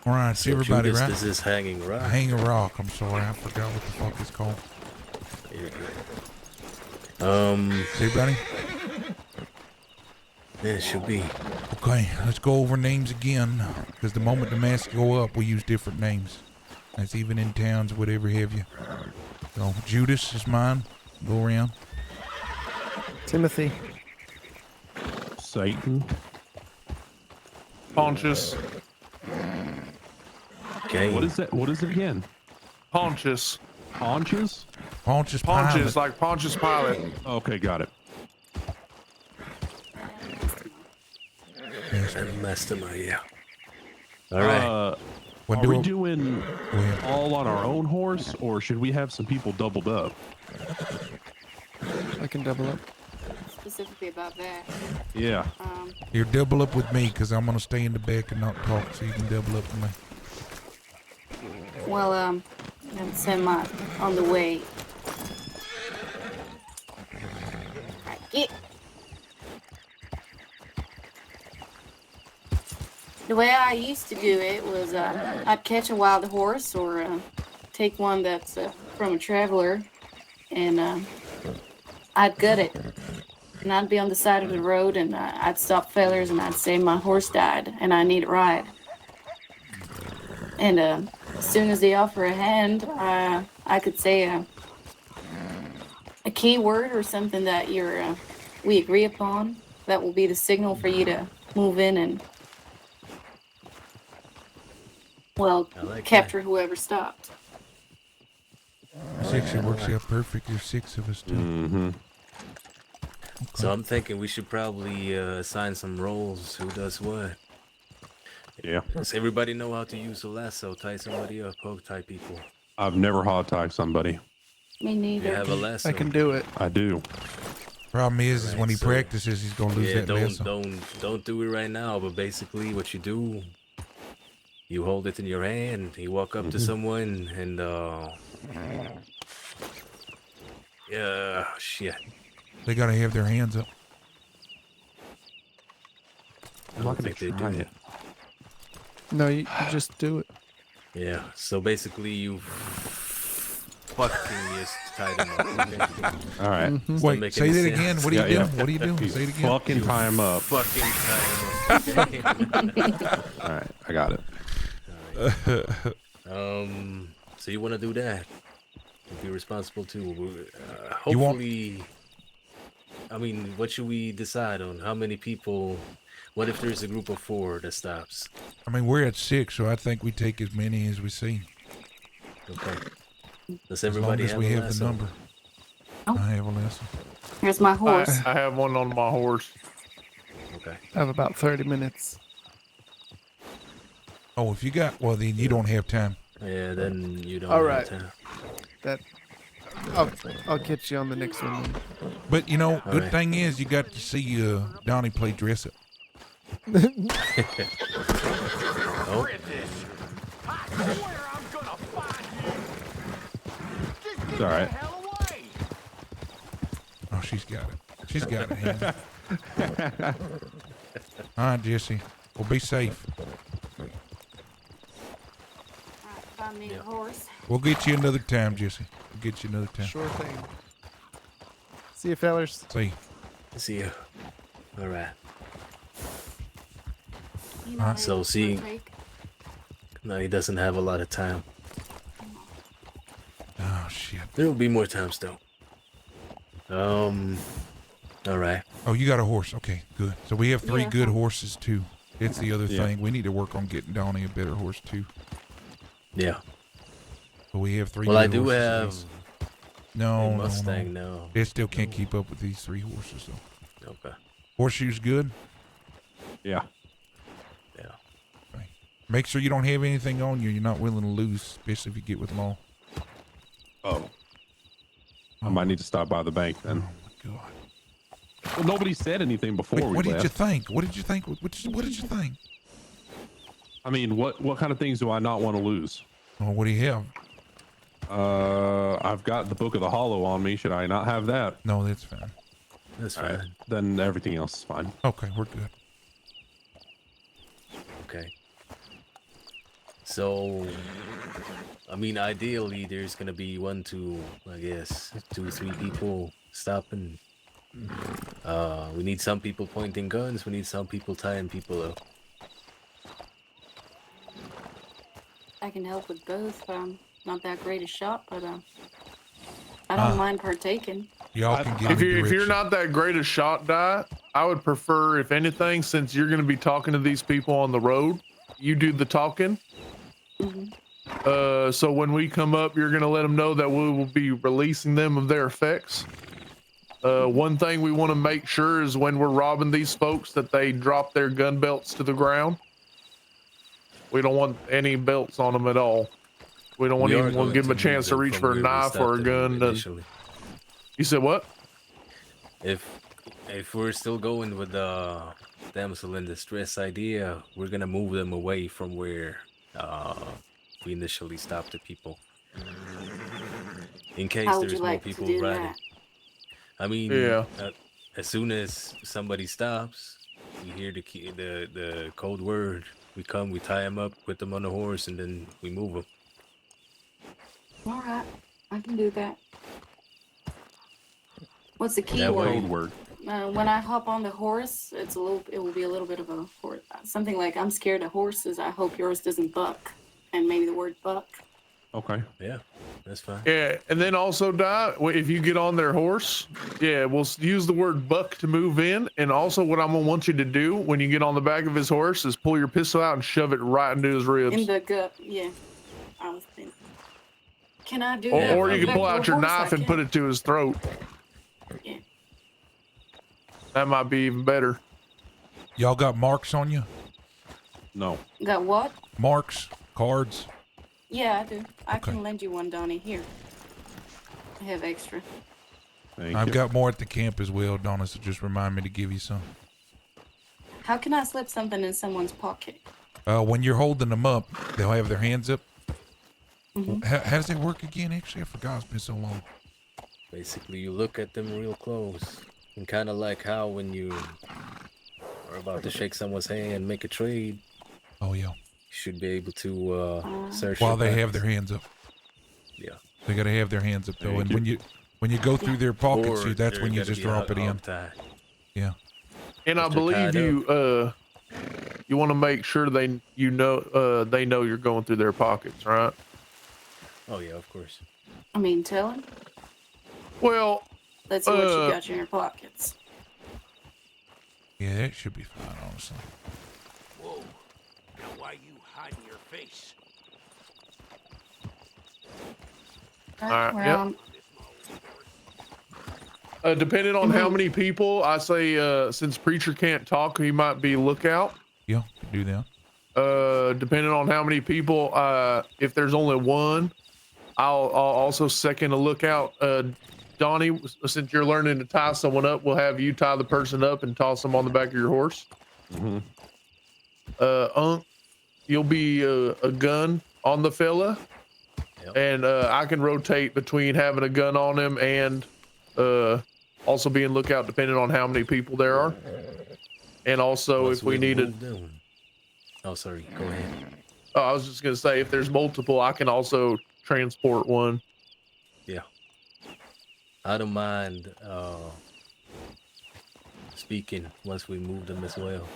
[SPEAKER 3] All right, see everybody,
[SPEAKER 2] Judas,
[SPEAKER 3] right?
[SPEAKER 2] This is Hanging Rock.
[SPEAKER 3] Hanging Rock. I'm sorry, I forgot what the fuck it's called.
[SPEAKER 2] You're good.
[SPEAKER 3] See everybody?
[SPEAKER 2] Yeah, it should be.
[SPEAKER 3] Okay, let's go over names again. Because the moment the masks go up, we use different names. That's even in towns, whatever have you. So Judas is mine. Go around.
[SPEAKER 6] Timothy.
[SPEAKER 8] Satan.
[SPEAKER 5] Pontius.
[SPEAKER 2] Okay.
[SPEAKER 8] What is that? What is it again?
[SPEAKER 5] Pontius.
[SPEAKER 8] Pontius?
[SPEAKER 3] Pontius
[SPEAKER 5] Pontius,
[SPEAKER 3] Pilate.
[SPEAKER 5] like Pontius Pilate.
[SPEAKER 8] Okay, got it.
[SPEAKER 2] And Mastermind, yeah. All right.
[SPEAKER 3] What
[SPEAKER 8] Are
[SPEAKER 3] do
[SPEAKER 8] we
[SPEAKER 3] it-
[SPEAKER 8] doing
[SPEAKER 3] Go ahead.
[SPEAKER 8] all on our own horse, or should we have some people doubled up?
[SPEAKER 6] I can double up.
[SPEAKER 7] Specifically about that.
[SPEAKER 8] Yeah.
[SPEAKER 3] Here, double up with me, because I'm going to stay in the back and not talk, so you can double up with me.
[SPEAKER 7] Well, I'm semi on the way. Get. The way I used to do it was I'd catch a wild horse or take one that's from a traveler, and I'd gut it. And I'd be on the side of the road, and I'd stop fellers, and I'd say my horse died, and I need a ride. And as soon as they offer a hand, I could say a key word or something that we agree upon. That will be the signal for you to move in and, well,
[SPEAKER 2] I like
[SPEAKER 7] capture whoever stopped.
[SPEAKER 3] This actually works out perfect. There's 6 of us, too.
[SPEAKER 8] Mm-hmm.
[SPEAKER 2] So I'm thinking we should probably assign some roles. Who does what?
[SPEAKER 8] Yeah.
[SPEAKER 2] Does everybody know how to use a lasso? Tie somebody up, poke tie people.
[SPEAKER 8] I've never hog tied somebody.
[SPEAKER 7] Me
[SPEAKER 2] You
[SPEAKER 7] neither.
[SPEAKER 2] have a lasso.
[SPEAKER 6] I can do it.
[SPEAKER 8] I do.
[SPEAKER 3] Problem is
[SPEAKER 2] Right,
[SPEAKER 3] when he
[SPEAKER 2] so-
[SPEAKER 3] practices, he's going to lose
[SPEAKER 2] Yeah,
[SPEAKER 3] that lasso.
[SPEAKER 2] don't do it right now. But basically, what you do, you hold it in your hand. You walk up to someone and yeah, shit.
[SPEAKER 3] They got to have their hands up.
[SPEAKER 2] I don't think they do.
[SPEAKER 8] it.
[SPEAKER 6] No, you just do it.
[SPEAKER 2] Yeah. So basically, you fucking just tie them up. Okay?
[SPEAKER 8] All right.
[SPEAKER 6] Mm-hmm.
[SPEAKER 2] Doesn't
[SPEAKER 3] Wait,
[SPEAKER 2] make
[SPEAKER 3] say
[SPEAKER 2] any
[SPEAKER 3] that again.
[SPEAKER 2] sense.
[SPEAKER 3] What are you
[SPEAKER 8] Yeah,
[SPEAKER 3] doing?
[SPEAKER 8] yeah.
[SPEAKER 3] What are you doing? Say it again.
[SPEAKER 8] Fucking tie him up.
[SPEAKER 2] Fucking tie them up. Okay?
[SPEAKER 8] All right. I got it.
[SPEAKER 2] So you want to do that? And be responsible too.
[SPEAKER 3] You want-
[SPEAKER 2] Hopefully, I mean, what should we decide on? How many people? What if there's a group of 4 that stops?
[SPEAKER 3] I mean, we're at 6, so I think we take as many as we see.
[SPEAKER 2] Okay. Does
[SPEAKER 3] As long
[SPEAKER 2] everybody
[SPEAKER 3] as
[SPEAKER 2] have
[SPEAKER 3] we
[SPEAKER 2] a
[SPEAKER 3] have the
[SPEAKER 2] lasso?
[SPEAKER 3] number.
[SPEAKER 7] Oh.
[SPEAKER 3] I have a lasso.
[SPEAKER 7] Here's my horse.
[SPEAKER 5] I have one on my horse.
[SPEAKER 2] Okay.
[SPEAKER 6] I have about 30 minutes.
[SPEAKER 3] Oh, if you got, well, then you don't have time.
[SPEAKER 2] Yeah, then you don't
[SPEAKER 6] All
[SPEAKER 2] have
[SPEAKER 6] right.
[SPEAKER 2] time.
[SPEAKER 6] That I'll catch you on the next one. Then.
[SPEAKER 3] But, you know, good
[SPEAKER 2] right.
[SPEAKER 3] thing is you got to see Donnie play dress up.
[SPEAKER 2] Oh,
[SPEAKER 8] It's all right.
[SPEAKER 3] Oh, she's got it. She's got it. Handy. All right, Jesse. Well, be safe.
[SPEAKER 7] Find me a horse.
[SPEAKER 3] We'll get you another time, Jesse. We'll get you another time.
[SPEAKER 6] Sure thing. See you, fellers.
[SPEAKER 3] See.
[SPEAKER 2] see ya. All right.
[SPEAKER 7] You know how
[SPEAKER 2] So
[SPEAKER 7] long it's
[SPEAKER 2] see-
[SPEAKER 7] gonna take?
[SPEAKER 2] No, he doesn't have a lot of time.
[SPEAKER 3] Oh, shit.
[SPEAKER 2] There will be more times though. All right.
[SPEAKER 3] Oh, you got a horse. Okay, good. So we have 3
[SPEAKER 7] Yeah.
[SPEAKER 3] good horses, too. It's the other
[SPEAKER 8] Yeah.
[SPEAKER 3] thing. We need to work on getting Donnie a better horse, too.
[SPEAKER 2] Yeah.
[SPEAKER 3] But we have 3
[SPEAKER 2] Well, I
[SPEAKER 3] good
[SPEAKER 2] do
[SPEAKER 3] horses.
[SPEAKER 2] have
[SPEAKER 3] No,
[SPEAKER 2] a
[SPEAKER 3] no,
[SPEAKER 2] Mustang
[SPEAKER 3] no.
[SPEAKER 2] now.
[SPEAKER 3] It still can't keep up with these 3 horses, though.
[SPEAKER 2] Okay.
[SPEAKER 3] Horseshoe's good.
[SPEAKER 8] Yeah.
[SPEAKER 2] Yeah.
[SPEAKER 3] Okay. Make sure you don't have anything on you you're not willing to lose, especially if you get with law.
[SPEAKER 8] Oh. I might need to stop by the bank
[SPEAKER 3] Oh,
[SPEAKER 8] then.
[SPEAKER 3] my God.
[SPEAKER 8] Well, nobody said anything before
[SPEAKER 3] Wait,
[SPEAKER 8] we
[SPEAKER 3] what
[SPEAKER 8] left.
[SPEAKER 3] did you think? What did you think? What did you think?
[SPEAKER 8] I mean, what kind of things do I not want to lose?
[SPEAKER 3] Oh, what do you have?
[SPEAKER 8] I've got the Book of the Hollow on me. Should I not have that?
[SPEAKER 3] No, that's fine.
[SPEAKER 2] That's
[SPEAKER 8] All
[SPEAKER 2] fine.
[SPEAKER 8] right. Then everything else is fine.
[SPEAKER 3] Okay, we're good.
[SPEAKER 2] Okay. So, I mean, ideally, there's gonna be 1, 2, I guess, 2, 3 people stopping. We need some people pointing guns. We need some people tying people up.
[SPEAKER 7] I can help with both. Not that great a shot, but I don't mind partaking.
[SPEAKER 3] Y'all can get
[SPEAKER 5] If
[SPEAKER 3] me
[SPEAKER 5] you're
[SPEAKER 3] direction.
[SPEAKER 5] not that great a shot, I would prefer, if anything, since you're going to be talking to these people on the road, you do the talking. So when we come up, you're going to let them know that we will be releasing them of their effects. One thing we want to make sure is when we're robbing these folks that they drop their gun belts to the ground. We don't want any belts on them at all. We don't want
[SPEAKER 2] We
[SPEAKER 5] to
[SPEAKER 2] are
[SPEAKER 5] even want to
[SPEAKER 2] going
[SPEAKER 5] give them a
[SPEAKER 2] to
[SPEAKER 5] chance to
[SPEAKER 2] move them
[SPEAKER 5] reach
[SPEAKER 2] from
[SPEAKER 5] for a
[SPEAKER 2] where we
[SPEAKER 5] knife or a
[SPEAKER 2] stopped them
[SPEAKER 5] gun.
[SPEAKER 2] initially.
[SPEAKER 5] You said what?
[SPEAKER 2] If we're still going with the damsel in distress idea, we're gonna move them away from where we initially stopped the people. In case
[SPEAKER 7] How would
[SPEAKER 2] there's
[SPEAKER 7] you
[SPEAKER 2] more
[SPEAKER 7] like to
[SPEAKER 2] people
[SPEAKER 7] do
[SPEAKER 2] riding.
[SPEAKER 7] that?
[SPEAKER 2] I mean,
[SPEAKER 5] Yeah.
[SPEAKER 2] as soon as somebody stops, we hear the code word. We come, we tie them up, put them on the horse, and then we move them.
[SPEAKER 7] All right, I can do that. What's the key
[SPEAKER 2] That
[SPEAKER 7] word?
[SPEAKER 2] way-
[SPEAKER 8] Code word.
[SPEAKER 7] When I hop on the horse, it will be a little bit of a something like I'm scared of horses. I hope yours doesn't buck, and maybe the word buck.
[SPEAKER 8] Okay.
[SPEAKER 2] Yeah, that's fine.
[SPEAKER 5] Yeah, and then also, if you get on their horse, we'll use the word buck to move in. And also, what I'm gonna want you to do when you get on the back of his horse is pull your pistol out and shove it right into his ribs.
[SPEAKER 7] In the gut, yeah. I was thinking. Can I do
[SPEAKER 5] Or,
[SPEAKER 7] that?
[SPEAKER 5] or you
[SPEAKER 7] from
[SPEAKER 5] can pull
[SPEAKER 7] back to
[SPEAKER 5] out
[SPEAKER 7] the
[SPEAKER 5] your
[SPEAKER 7] horse?
[SPEAKER 5] knife
[SPEAKER 7] I
[SPEAKER 5] and
[SPEAKER 7] can.
[SPEAKER 5] put it to his throat.
[SPEAKER 7] Yeah.
[SPEAKER 5] That might be even better.
[SPEAKER 3] Y'all got marks on you?
[SPEAKER 8] No.
[SPEAKER 7] Got what?
[SPEAKER 3] Marks, cards.
[SPEAKER 7] Yeah, I do. I
[SPEAKER 3] Okay.
[SPEAKER 7] can lend you one, Donnie. Here. I have extra.
[SPEAKER 8] Thank
[SPEAKER 3] I've
[SPEAKER 8] you.
[SPEAKER 3] got more at the camp as well, Donna, so just remind me to give you some.
[SPEAKER 7] How can I slip something in someone's pocket?
[SPEAKER 3] When you're holding them up, they'll have their hands up.
[SPEAKER 7] Mhm.
[SPEAKER 3] How does that work again? Actually, I forgot. It's been so long.
[SPEAKER 2] Basically, you look at them real close, and kind of like how when you are about to shake someone's hand, make a trade,
[SPEAKER 3] Oh, yeah.
[SPEAKER 2] you should be able to search
[SPEAKER 3] While
[SPEAKER 2] their
[SPEAKER 3] they have their
[SPEAKER 2] pockets.
[SPEAKER 3] hands up.
[SPEAKER 2] Yeah.
[SPEAKER 3] They got to have their hands up, though.
[SPEAKER 8] Thank
[SPEAKER 3] And when you go through their pockets,
[SPEAKER 2] Or
[SPEAKER 3] that's
[SPEAKER 2] they're
[SPEAKER 3] when you
[SPEAKER 2] gotta
[SPEAKER 3] just
[SPEAKER 2] be
[SPEAKER 3] drop it in.
[SPEAKER 2] hogtied.
[SPEAKER 3] Yeah.
[SPEAKER 5] And I
[SPEAKER 2] If they're
[SPEAKER 5] believe
[SPEAKER 2] tied
[SPEAKER 5] you want to make sure they know you're going through their pockets, right?
[SPEAKER 2] Oh yeah, of course.
[SPEAKER 7] I mean, tell him.
[SPEAKER 5] Well,
[SPEAKER 7] Let's see what you got in your pockets.
[SPEAKER 3] Yeah, that should be fine, honestly.
[SPEAKER 9] Whoa. Now why you hiding your face?
[SPEAKER 5] right,
[SPEAKER 7] Well,
[SPEAKER 5] depending on how many people, I say since Preacher can't talk, he might be lookout.
[SPEAKER 3] Yeah, do that.
[SPEAKER 5] Depending on how many people, if there's only one, I'll also second a lookout. Donnie, since you're learning to tie someone up, we'll have you tie the person up and toss them on the back of your horse.
[SPEAKER 8] Mm-hmm.
[SPEAKER 5] Unc, you'll be a gun on the fella.
[SPEAKER 2] Yep.
[SPEAKER 5] And I can rotate between having a gun on him and also being lookout depending on how many people there are. And also
[SPEAKER 2] Once
[SPEAKER 5] if we
[SPEAKER 2] we've
[SPEAKER 5] needed,
[SPEAKER 2] moved them- Oh, sorry. Go ahead.
[SPEAKER 5] I was just gonna say if there's multiple, I can also transport one.
[SPEAKER 2] Yeah. I don't mind speaking once we move them as well,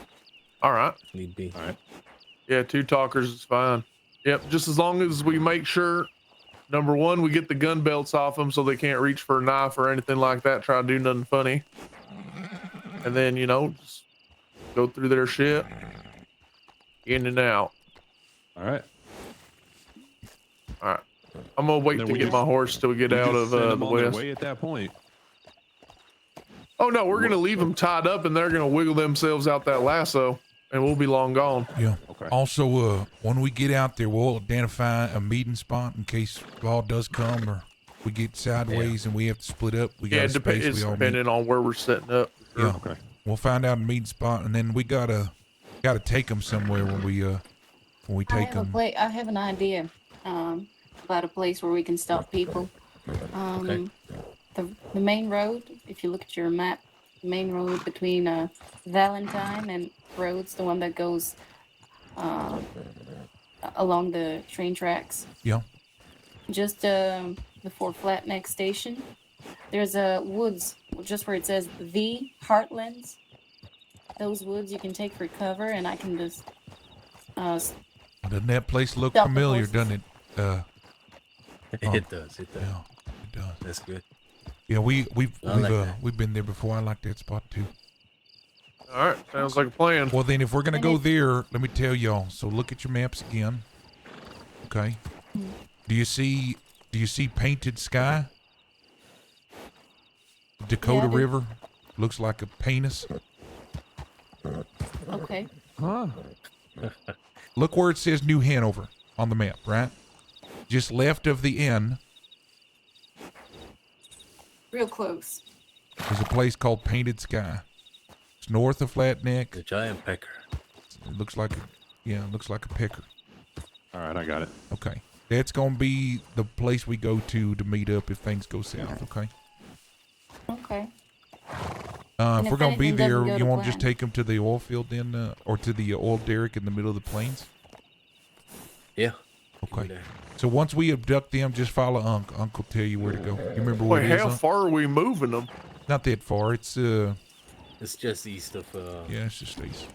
[SPEAKER 5] All right.
[SPEAKER 2] if need be.
[SPEAKER 8] All right.
[SPEAKER 5] Yeah, 2 talkers is fine. Yep, just as long as we make sure, number one, we get the gun belts off them so they can't reach for a knife or anything like that, try to do nothing funny. And then, just go through their shit, in and out.
[SPEAKER 8] All right.
[SPEAKER 5] All right. I'm going to wait
[SPEAKER 8] Then
[SPEAKER 5] to
[SPEAKER 8] we
[SPEAKER 5] get
[SPEAKER 8] just-
[SPEAKER 5] my horse till we get
[SPEAKER 8] We
[SPEAKER 5] out
[SPEAKER 8] just
[SPEAKER 5] of
[SPEAKER 8] send
[SPEAKER 5] the
[SPEAKER 8] them on their
[SPEAKER 5] west.
[SPEAKER 8] way at that point.
[SPEAKER 5] Oh, no, we're going to leave them tied up and they're going to wiggle themselves out that lasso and we'll be long gone.
[SPEAKER 3] Yeah.
[SPEAKER 8] Okay.
[SPEAKER 3] Also, when we get out there, we'll identify a meeting spot in case Law does come or we get sideways and we have to split up. We got
[SPEAKER 5] Yeah,
[SPEAKER 3] a space
[SPEAKER 5] it's
[SPEAKER 3] we all meet.
[SPEAKER 5] depending on where we're setting up.
[SPEAKER 3] Yeah.
[SPEAKER 8] Okay.
[SPEAKER 3] We'll find out a meeting spot, and then we gotta take them somewhere when we take them.
[SPEAKER 7] I have an idea about a place where we can stop people.
[SPEAKER 2] Okay.
[SPEAKER 7] The main road, if you look at your map, the main road between Valentine and Rhodes, the one that goes along the train tracks.
[SPEAKER 3] Yeah.
[SPEAKER 7] Just before Flat Neck Station, there's a woods just where it says the Heartlands. Those woods you can take for cover, and I can just
[SPEAKER 3] Doesn't that place look
[SPEAKER 7] Stop the
[SPEAKER 3] familiar,
[SPEAKER 7] horses.
[SPEAKER 3] doesn't it?
[SPEAKER 2] It does. It does.
[SPEAKER 3] Yeah, it does.
[SPEAKER 2] That's good.
[SPEAKER 3] Yeah, we've
[SPEAKER 2] I like that.
[SPEAKER 3] we've been there before. I like that spot too.
[SPEAKER 5] All right, sounds like a plan.
[SPEAKER 3] Well, then, if we're gonna
[SPEAKER 7] And
[SPEAKER 3] go
[SPEAKER 7] it-
[SPEAKER 3] there, let me tell y'all. So look at your maps again. Okay. Do you see painted sky? Dakota
[SPEAKER 7] Yeah, I do.
[SPEAKER 3] River looks like a penis.
[SPEAKER 7] okay.
[SPEAKER 8] Huh.
[SPEAKER 3] Look where it says New Hanover on the map, right? Just left of the N
[SPEAKER 7] Real close.
[SPEAKER 3] is a place called Painted Sky. It's north of Flat Neck.
[SPEAKER 2] The giant pecker.
[SPEAKER 3] It looks like a pecker.
[SPEAKER 8] All right, I got it.
[SPEAKER 3] Okay. That's gonna be the place we go to meet up if things go south, okay?
[SPEAKER 7] Okay.
[SPEAKER 3] If
[SPEAKER 7] if
[SPEAKER 3] we're gonna be
[SPEAKER 7] anything doesn't
[SPEAKER 3] there,
[SPEAKER 7] go
[SPEAKER 3] you
[SPEAKER 7] to
[SPEAKER 3] want to just
[SPEAKER 7] plan.
[SPEAKER 3] take them to the oil field then, or to the oil derrick in the middle of the plains?
[SPEAKER 2] Yeah.
[SPEAKER 3] Okay.
[SPEAKER 2] There.
[SPEAKER 3] So once we abduct them, just follow Unc. Unc will tell you where to go. You remember where
[SPEAKER 5] Wait,
[SPEAKER 3] it is?
[SPEAKER 5] how
[SPEAKER 3] Unc?
[SPEAKER 5] far are we moving them?
[SPEAKER 3] Not that far. It's
[SPEAKER 2] It's just east of.
[SPEAKER 3] yeah, it's just east.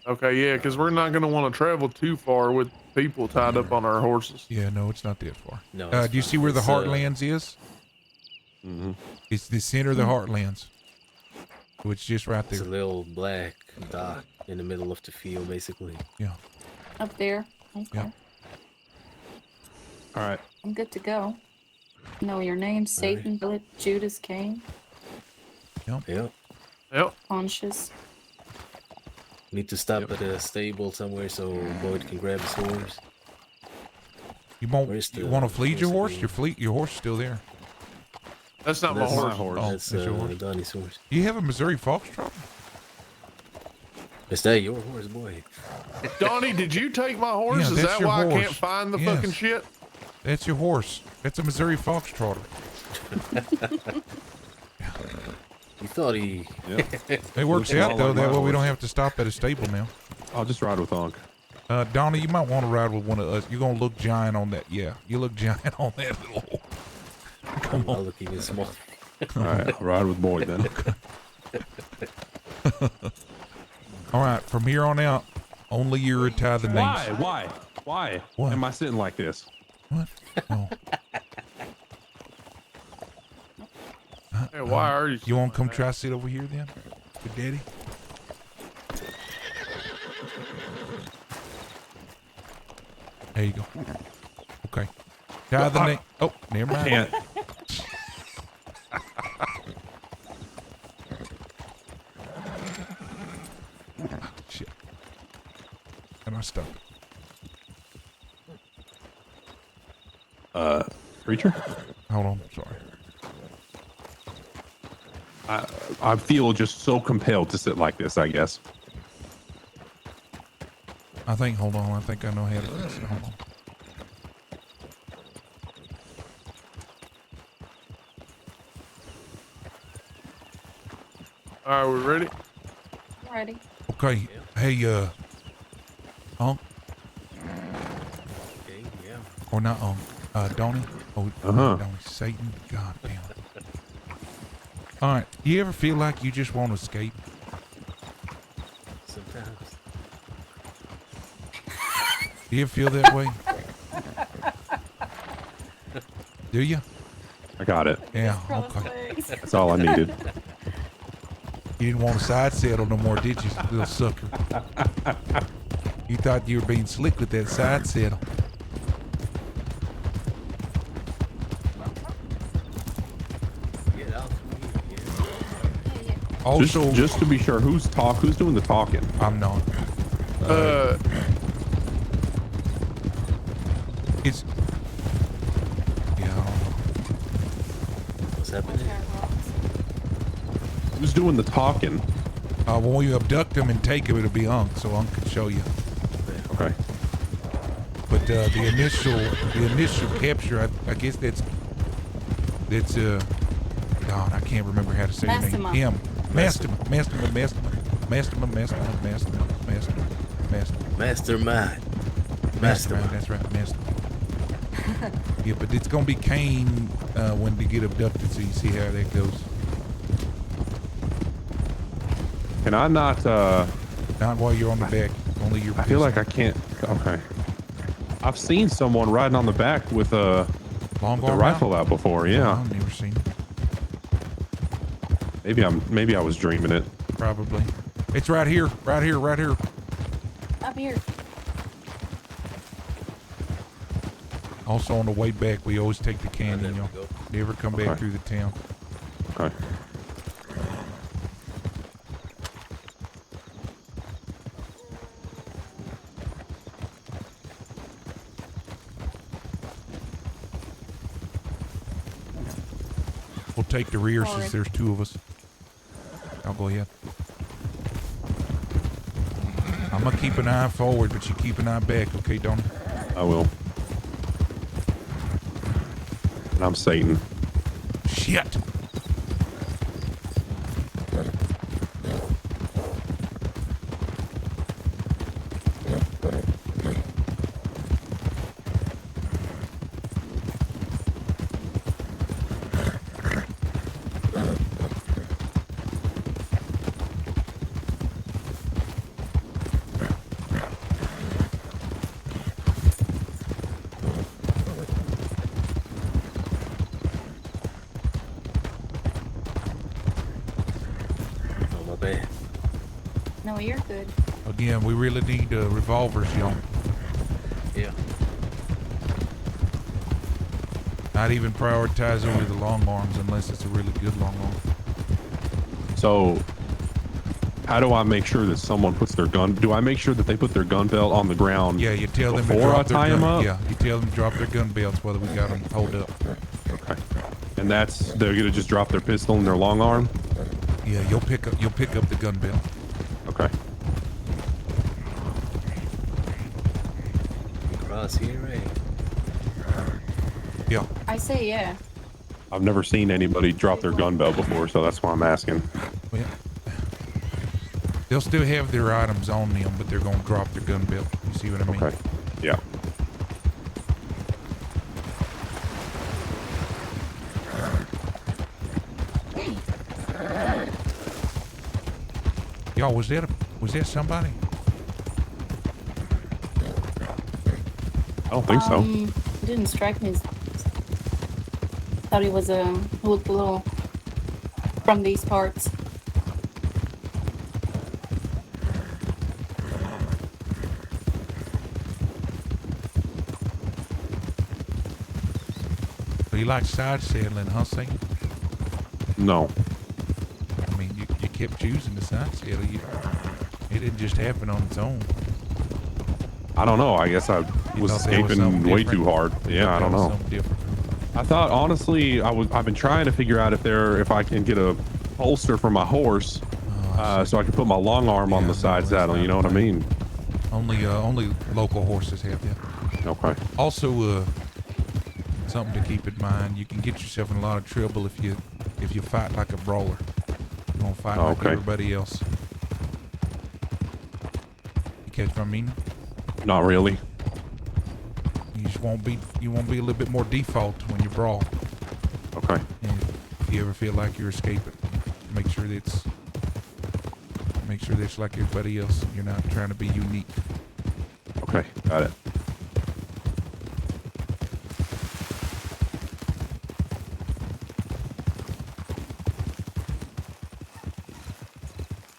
[SPEAKER 5] Okay, yeah, because we're not gonna want to travel too far with people tied up on our horses.
[SPEAKER 3] Yeah, no, it's not that far.
[SPEAKER 2] No.
[SPEAKER 3] Do
[SPEAKER 2] it's
[SPEAKER 3] you
[SPEAKER 2] fine.
[SPEAKER 3] see where the
[SPEAKER 2] It's,
[SPEAKER 3] Heartlands is?
[SPEAKER 8] Mm-hmm.
[SPEAKER 3] It's the center of the Heartlands. So it's just right
[SPEAKER 2] It's a
[SPEAKER 3] there.
[SPEAKER 2] little black dot in the middle of the field, basically.
[SPEAKER 3] Yeah.
[SPEAKER 7] Up there. Okay.
[SPEAKER 3] Yeah.
[SPEAKER 8] All right.
[SPEAKER 7] I'm good to go. Know your name, Satan, Billet, Judas, Cain,
[SPEAKER 2] Yep.
[SPEAKER 5] Yep.
[SPEAKER 7] Conscious.
[SPEAKER 2] Need to stop at a stable somewhere so Boyd can grab his horse.
[SPEAKER 3] You want
[SPEAKER 2] Where's
[SPEAKER 3] you
[SPEAKER 2] the-
[SPEAKER 3] want to fleet your
[SPEAKER 2] where's
[SPEAKER 3] horse?
[SPEAKER 2] the-
[SPEAKER 3] Your horse is still there.
[SPEAKER 5] That's not my
[SPEAKER 2] That's
[SPEAKER 5] horse.
[SPEAKER 8] my horse.
[SPEAKER 3] Oh,
[SPEAKER 2] That's
[SPEAKER 3] that's your horse.
[SPEAKER 2] Donnie's horse.
[SPEAKER 3] Do you have a Missouri Foxtrot?
[SPEAKER 2] Is that your horse, boy?
[SPEAKER 5] Donnie, did you take my horse?
[SPEAKER 3] Yeah,
[SPEAKER 5] Is
[SPEAKER 3] that's
[SPEAKER 5] that
[SPEAKER 3] your
[SPEAKER 5] why I
[SPEAKER 3] horse.
[SPEAKER 5] can't find the
[SPEAKER 3] Yes.
[SPEAKER 5] fucking shit?
[SPEAKER 3] That's your horse. That's a Missouri Foxtrotter.
[SPEAKER 2] You thought he.
[SPEAKER 8] Yep.
[SPEAKER 3] It works
[SPEAKER 8] Looks a
[SPEAKER 3] out
[SPEAKER 8] lot
[SPEAKER 3] though.
[SPEAKER 8] like
[SPEAKER 3] That
[SPEAKER 8] my
[SPEAKER 3] way we don't
[SPEAKER 8] horse.
[SPEAKER 3] have to stop at a stable now.
[SPEAKER 8] I'll just ride with Unc.
[SPEAKER 3] Donnie, you might want to ride with one of us. You're gonna look giant on that. Yeah, you look giant on that little horse.
[SPEAKER 2] I'll look even small.
[SPEAKER 8] All right, I'll ride with Boyd then.
[SPEAKER 3] All right, from here on out, only you are tie the names.
[SPEAKER 8] Why?
[SPEAKER 3] What?
[SPEAKER 8] Am I sitting like this?
[SPEAKER 3] What? Oh,
[SPEAKER 5] Hey, why are you?
[SPEAKER 3] you want to come try sit over here then, with Daddy? There you go. Okay. Tie the name. Oh, never mind.
[SPEAKER 8] Can't.
[SPEAKER 3] Shit. And I stop it.
[SPEAKER 8] Preacher?
[SPEAKER 3] Hold on. Sorry.
[SPEAKER 8] I feel just so compelled to sit like this, I guess.
[SPEAKER 3] Hold on. I think I know how to fix it. Hold on.
[SPEAKER 5] All right, we ready?
[SPEAKER 7] Alrighty.
[SPEAKER 3] Okay. Hey, Unc,
[SPEAKER 2] Okay, yeah.
[SPEAKER 3] or not Unc, Donnie. Oh,
[SPEAKER 8] Uh-huh.
[SPEAKER 3] Donnie. Satan. God damn. All right. You ever feel like you just want to escape?
[SPEAKER 2] Sometimes.
[SPEAKER 3] Do you ever feel that way? Do you?
[SPEAKER 8] I got it.
[SPEAKER 3] Yeah.
[SPEAKER 4] Cross
[SPEAKER 3] Okay.
[SPEAKER 4] legs.
[SPEAKER 8] That's all I needed.
[SPEAKER 3] You didn't want a side saddle no more, did you, little sucker? You thought you were being slick with that side saddle.
[SPEAKER 2] Get out from here, yeah.
[SPEAKER 3] Also,
[SPEAKER 8] Just to be sure, who's doing the talking?
[SPEAKER 3] I'm not. It's. Yeah. I don't know.
[SPEAKER 2] What's happening?
[SPEAKER 8] Who's doing the talking?
[SPEAKER 3] When we abduct them and take them, it'll be Unc, so Unc can show you.
[SPEAKER 8] Okay.
[SPEAKER 3] But the initial capture, I guess that's God, I can't remember how to say his name.
[SPEAKER 7] Mastema.
[SPEAKER 3] Him. Mastema.
[SPEAKER 2] Mastermind.
[SPEAKER 3] Mastermind. That's right, mastermind. Yeah, but it's gonna be Kane when they get abducted, so you see how that goes.
[SPEAKER 8] Can I not?
[SPEAKER 3] Not while you're on the back. Only your.
[SPEAKER 8] I feel like I can't. Okay. I've seen someone riding on the back with a rifle out before. Yeah.
[SPEAKER 3] I've never seen it.
[SPEAKER 8] Maybe I was dreaming it.
[SPEAKER 3] Probably. It's right here. Right here. Right here.
[SPEAKER 7] Up here.
[SPEAKER 3] Also on the way back, we always take the canyon,
[SPEAKER 2] there
[SPEAKER 3] y'all.
[SPEAKER 2] we go.
[SPEAKER 3] Never come back
[SPEAKER 8] Okay.
[SPEAKER 3] through the town.
[SPEAKER 8] Okay.
[SPEAKER 3] We'll take the rear
[SPEAKER 7] Sorry.
[SPEAKER 3] since there's two of us. I'll go ahead. I'm gonna keep an eye forward, but you keep an eye back, okay, Donnie?
[SPEAKER 8] I will. And I'm Satan.
[SPEAKER 3] Shit!
[SPEAKER 2] Oh, my bad.
[SPEAKER 7] No, you're good.
[SPEAKER 3] Again, we really need revolvers, y'all.
[SPEAKER 2] Yeah.
[SPEAKER 3] Not even prioritize over the long arms unless it's a really good long arm.
[SPEAKER 8] So, how do I make sure that someone puts their gun? Do I make sure that they put their gun belt on the ground?
[SPEAKER 3] Yeah, you tell them to
[SPEAKER 8] before I
[SPEAKER 3] drop their
[SPEAKER 8] tie
[SPEAKER 3] gun.
[SPEAKER 8] 'em up?
[SPEAKER 3] Yeah, you tell them to drop their gun belts whether we got them hold up.
[SPEAKER 8] Okay. And they're gonna just drop their pistol and their long arm.
[SPEAKER 3] Yeah, you'll pick up the gun belt.
[SPEAKER 8] Okay.
[SPEAKER 2] Cross here, right?
[SPEAKER 3] Yeah.
[SPEAKER 7] I say yeah.
[SPEAKER 8] I've never seen anybody drop their gun belt before, so that's why I'm asking.
[SPEAKER 3] Well, they'll still have their items on them, but they're gonna drop their gun belt. You see what I mean?
[SPEAKER 8] Okay. Yeah.
[SPEAKER 3] Y'all, was that somebody?
[SPEAKER 8] I don't think so.
[SPEAKER 7] It didn't strike me as. Thought he was he looked a little from these parts.
[SPEAKER 3] So you like side saddling, huh, Sam?
[SPEAKER 8] No.
[SPEAKER 3] I mean, you kept choosing the side saddle. It didn't just happen on its own.
[SPEAKER 8] I don't know. I guess I
[SPEAKER 3] You
[SPEAKER 8] was
[SPEAKER 3] thought there was
[SPEAKER 8] escaping
[SPEAKER 3] something
[SPEAKER 8] way
[SPEAKER 3] different?
[SPEAKER 8] too hard.
[SPEAKER 3] You
[SPEAKER 8] Yeah,
[SPEAKER 3] thought
[SPEAKER 8] I don't
[SPEAKER 3] there was
[SPEAKER 8] know.
[SPEAKER 3] something different.
[SPEAKER 8] I thought honestly, I've been trying to figure out if I can get a holster for my horse, so I can put my long arm on
[SPEAKER 3] Yeah,
[SPEAKER 8] the
[SPEAKER 3] no,
[SPEAKER 8] side
[SPEAKER 3] it's
[SPEAKER 8] saddle.
[SPEAKER 3] not
[SPEAKER 8] You know what I
[SPEAKER 3] right.
[SPEAKER 8] mean?
[SPEAKER 3] Only local horses have that.
[SPEAKER 8] Okay.
[SPEAKER 3] Also, something to keep in mind: you can get yourself in a lot of trouble if you fight like a brawler. You won't fight like
[SPEAKER 8] Okay.
[SPEAKER 3] everybody else. You catch what I mean?
[SPEAKER 8] Not really.
[SPEAKER 3] You won't be a little bit more default when you brawl.
[SPEAKER 8] Okay.
[SPEAKER 3] And if you ever feel like you're escaping, make sure that's like everybody else. You're not trying to be unique.
[SPEAKER 8] Okay. Got it.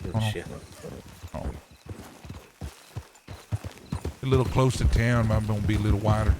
[SPEAKER 2] Good
[SPEAKER 3] Oh.
[SPEAKER 2] shit.
[SPEAKER 3] Oh. A little close to town, I'm gonna be a little wider.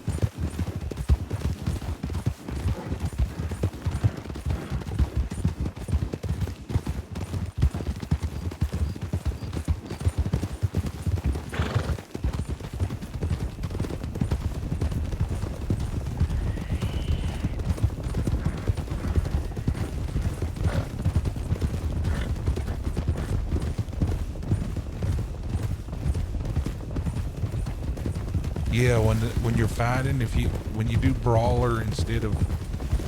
[SPEAKER 3] Yeah, when you're fighting, when you do brawler instead of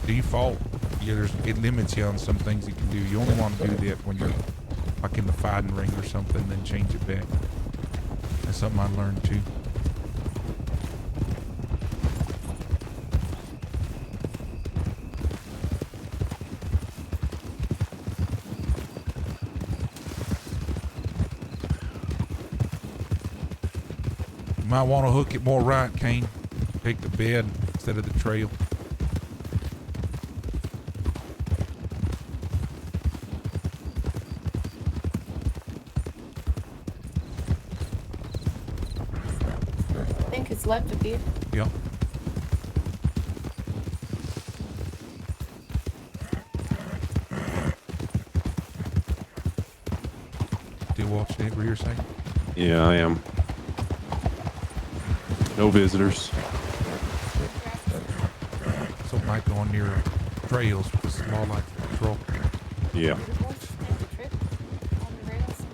[SPEAKER 3] default, it limits you on some things you can do. You only want to do that when you're like in the fighting ring or something, then change it back. That's something I learned too. might want to hook it more right, Kane. Take the bed instead of the trail.
[SPEAKER 7] I think it's left of here.
[SPEAKER 3] Yep. Still watching it, rear side?
[SPEAKER 8] Yeah, I am. No visitors.
[SPEAKER 3] So might go on near trails because it's more like patrol.
[SPEAKER 8] Yeah.
[SPEAKER 7] Trip on the rails.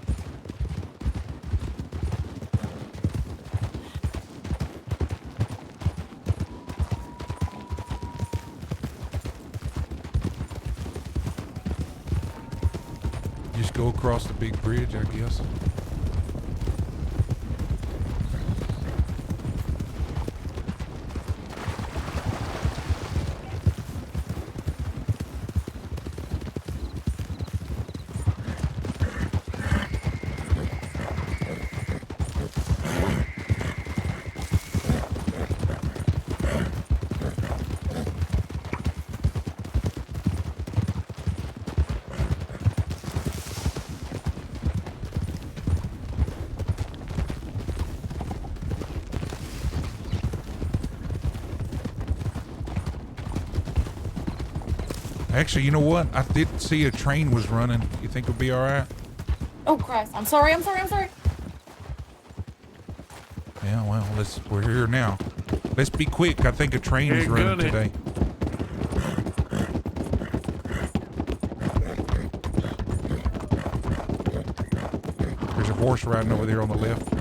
[SPEAKER 3] Just go across the big bridge, I guess. Actually, you know what? I did see a train was running. You think it'll be all right?
[SPEAKER 7] Oh Christ! I'm sorry. I'm sorry. I'm sorry.
[SPEAKER 3] Yeah, well, we're here now. Let's be quick. I think a train is
[SPEAKER 5] Hey,
[SPEAKER 3] running
[SPEAKER 5] Gunny.
[SPEAKER 3] today. There's a horse riding over there on the left.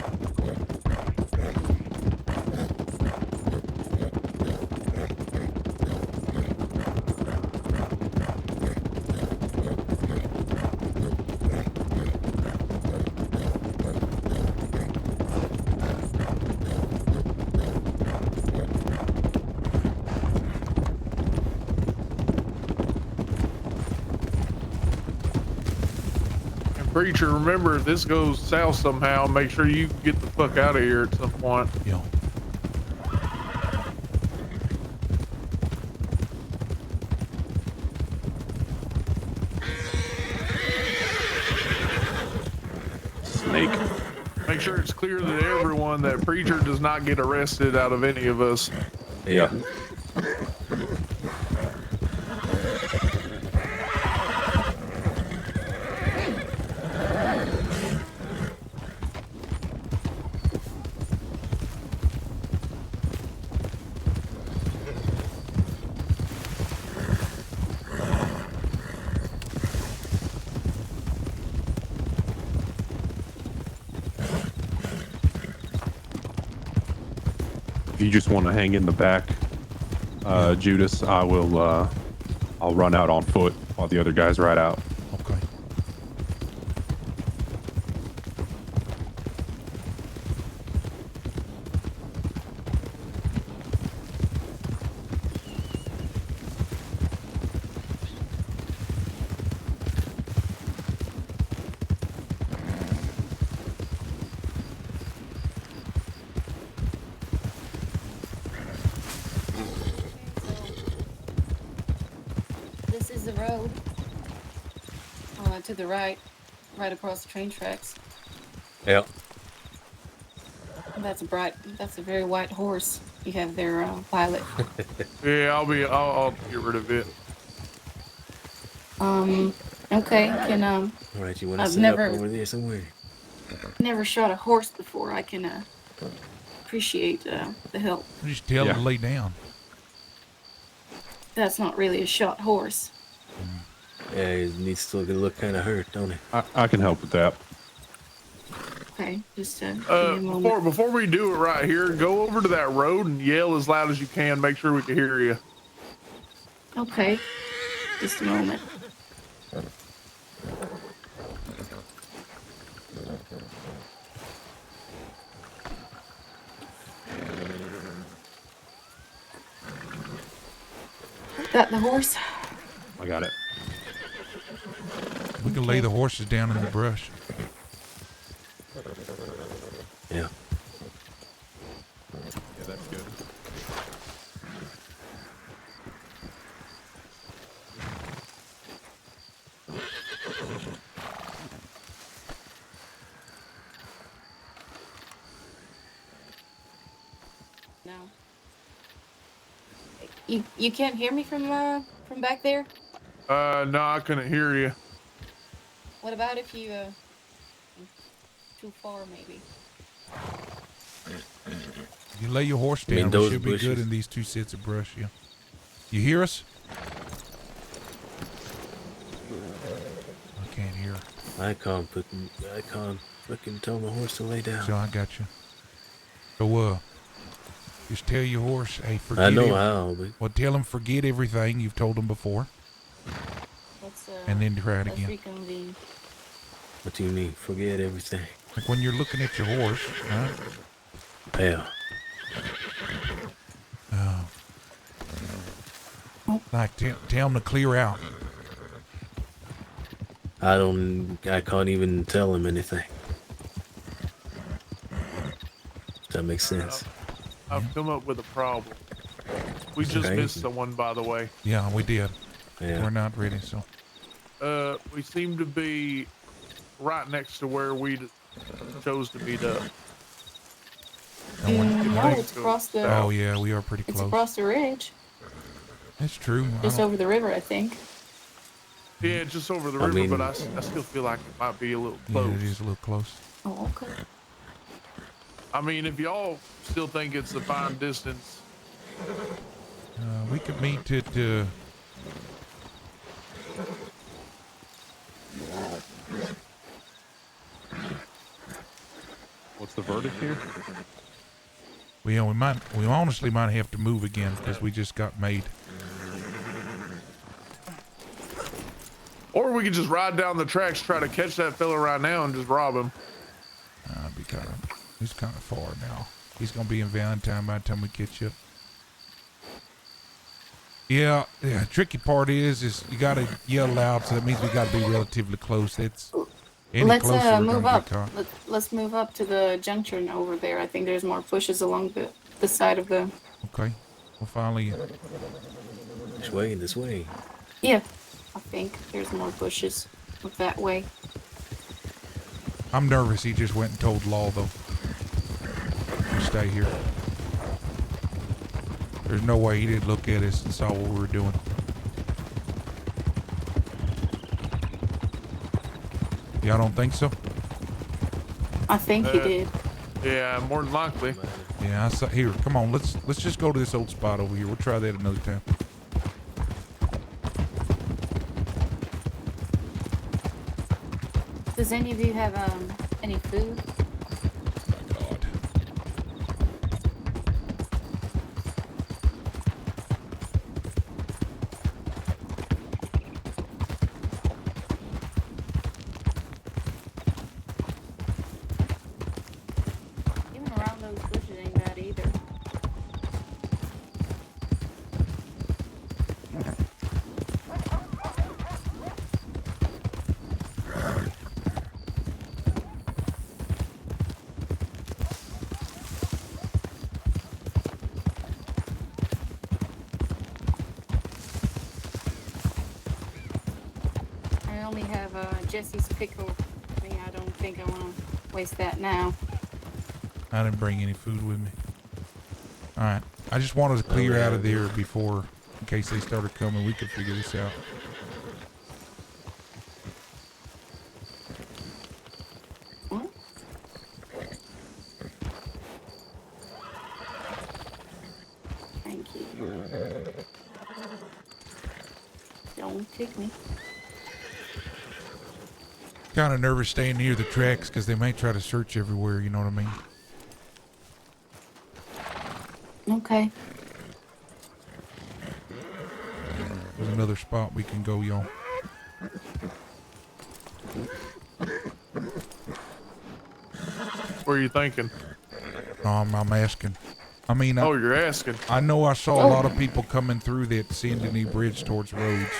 [SPEAKER 5] Preacher, remember, if this goes south somehow, make sure you get the fuck out of here at some point.
[SPEAKER 3] Yeah.
[SPEAKER 8] Snake.
[SPEAKER 5] Make sure it's clear to everyone that Preacher does not get arrested out of any of us.
[SPEAKER 2] Yeah.
[SPEAKER 8] If you just want to hang in the back, Judas, I'll run out on foot while the other guys ride out.
[SPEAKER 3] Okay.
[SPEAKER 7] This is the road. To the right across the train tracks.
[SPEAKER 2] Yeah.
[SPEAKER 7] That's a very white horse you have there, Pilot.
[SPEAKER 5] Yeah, I'll get rid of it.
[SPEAKER 7] Okay, can,
[SPEAKER 2] All right, you want to
[SPEAKER 7] I've
[SPEAKER 2] set
[SPEAKER 7] never-
[SPEAKER 2] up over there somewhere?
[SPEAKER 7] never shot a horse before. I can, appreciate, the help.
[SPEAKER 3] Just tell him to lay down.
[SPEAKER 7] That's not really a shot horse.
[SPEAKER 2] Yeah, he needs to look kind of hurt, don't he?
[SPEAKER 8] I can help with that.
[SPEAKER 7] Okay, just, give me a moment.
[SPEAKER 5] Before we do it right here, go over to that road and yell as loud as you can. Make sure we can hear you.
[SPEAKER 7] Okay, just a moment. Got the horse?
[SPEAKER 8] I got it.
[SPEAKER 3] We can lay the horses down in the brush.
[SPEAKER 2] Yeah.
[SPEAKER 7] You can't hear me from back there?
[SPEAKER 5] No, I couldn't hear you.
[SPEAKER 7] What about if you too far maybe?
[SPEAKER 3] You lay your horse
[SPEAKER 2] I mean,
[SPEAKER 3] down. We
[SPEAKER 2] those
[SPEAKER 3] should be good
[SPEAKER 2] bushes.
[SPEAKER 3] in these 2 sets of brush. Yeah. You hear us? I can't hear.
[SPEAKER 2] I can't fucking tell my horse to lay down.
[SPEAKER 3] So I got you. So just tell your horse, hey, forget
[SPEAKER 2] I know
[SPEAKER 3] every-
[SPEAKER 2] how, but
[SPEAKER 3] Well, tell him forget everything you've told him before,
[SPEAKER 7] Let's
[SPEAKER 3] and then try it
[SPEAKER 7] let's
[SPEAKER 3] again.
[SPEAKER 7] reconvene.
[SPEAKER 2] what do you mean? Forget everything.
[SPEAKER 3] Like when you're looking at your horse, right?
[SPEAKER 2] Yeah.
[SPEAKER 3] Like tell him to clear out.
[SPEAKER 2] I can't even tell him anything. Does that make sense?
[SPEAKER 5] I've come up with a problem. We just
[SPEAKER 2] Okay.
[SPEAKER 5] missed someone, by the way.
[SPEAKER 3] Yeah, we did.
[SPEAKER 2] Yeah.
[SPEAKER 3] We're not ready, so.
[SPEAKER 5] We seem to be right next to where we chose to meet up.
[SPEAKER 3] And when-
[SPEAKER 7] No, it's across the.
[SPEAKER 3] oh yeah, we are pretty
[SPEAKER 7] It's
[SPEAKER 3] close.
[SPEAKER 7] across the ridge,
[SPEAKER 3] That's true. I
[SPEAKER 7] just
[SPEAKER 3] don't-
[SPEAKER 7] over the river, I think.
[SPEAKER 5] Yeah, just over the
[SPEAKER 2] I
[SPEAKER 5] river,
[SPEAKER 2] mean-
[SPEAKER 5] but I still feel like it might be a little
[SPEAKER 3] yeah,
[SPEAKER 5] close.
[SPEAKER 3] it is a little close.
[SPEAKER 7] Oh, okay.
[SPEAKER 5] I mean, if y'all still think it's a fine distance,
[SPEAKER 3] We could meet at.
[SPEAKER 8] What's the verdict here?
[SPEAKER 3] We honestly might have to move again because we just got made.
[SPEAKER 5] or we could just ride down the tracks, try to catch that fella right now, and just rob him.
[SPEAKER 3] He's kind of far now. He's gonna be in Valentine by the time we catch up. Yeah. Tricky part is you gotta yell loud, so that means we gotta be relatively close. It's any
[SPEAKER 7] Let's
[SPEAKER 3] closer, we're
[SPEAKER 7] move
[SPEAKER 3] gonna
[SPEAKER 7] up.
[SPEAKER 3] get caught.
[SPEAKER 7] Let's move up to the junction over there. I think there's more bushes along the side of the.
[SPEAKER 3] Okay. Well, finally,
[SPEAKER 2] This way, this way.
[SPEAKER 7] Yeah, I think there's more bushes up that way.
[SPEAKER 3] I'm nervous. He just went and told Law though. To stay here. There's no way he didn't look at us and saw what we were doing. Y'all don't think so?
[SPEAKER 7] I think he did.
[SPEAKER 5] Yeah, more than likely.
[SPEAKER 3] Yeah, I saw. Here, come on. Let's just go to this old spot over here. We'll try that another time.
[SPEAKER 7] Does any of you have any food?
[SPEAKER 3] God.
[SPEAKER 7] Even around those bushes ain't bad either. I only have Jesse's pickle. I don't think I want to waste that now.
[SPEAKER 3] I didn't bring any food with me. All right. I just wanted to clear out of there before, in case they started coming, we could figure this out.
[SPEAKER 7] What? Thank you. Don't kick me.
[SPEAKER 3] Kind of nervous staying near the tracks because they may try to search everywhere. You know what I mean?
[SPEAKER 7] Okay.
[SPEAKER 3] There's another spot we can go, y'all.
[SPEAKER 5] What are you thinking?
[SPEAKER 3] I'm asking. I mean,
[SPEAKER 5] Oh, you're asking.
[SPEAKER 3] I know I saw a lot of people coming through that Saint-Denis Bridge towards Rhodes.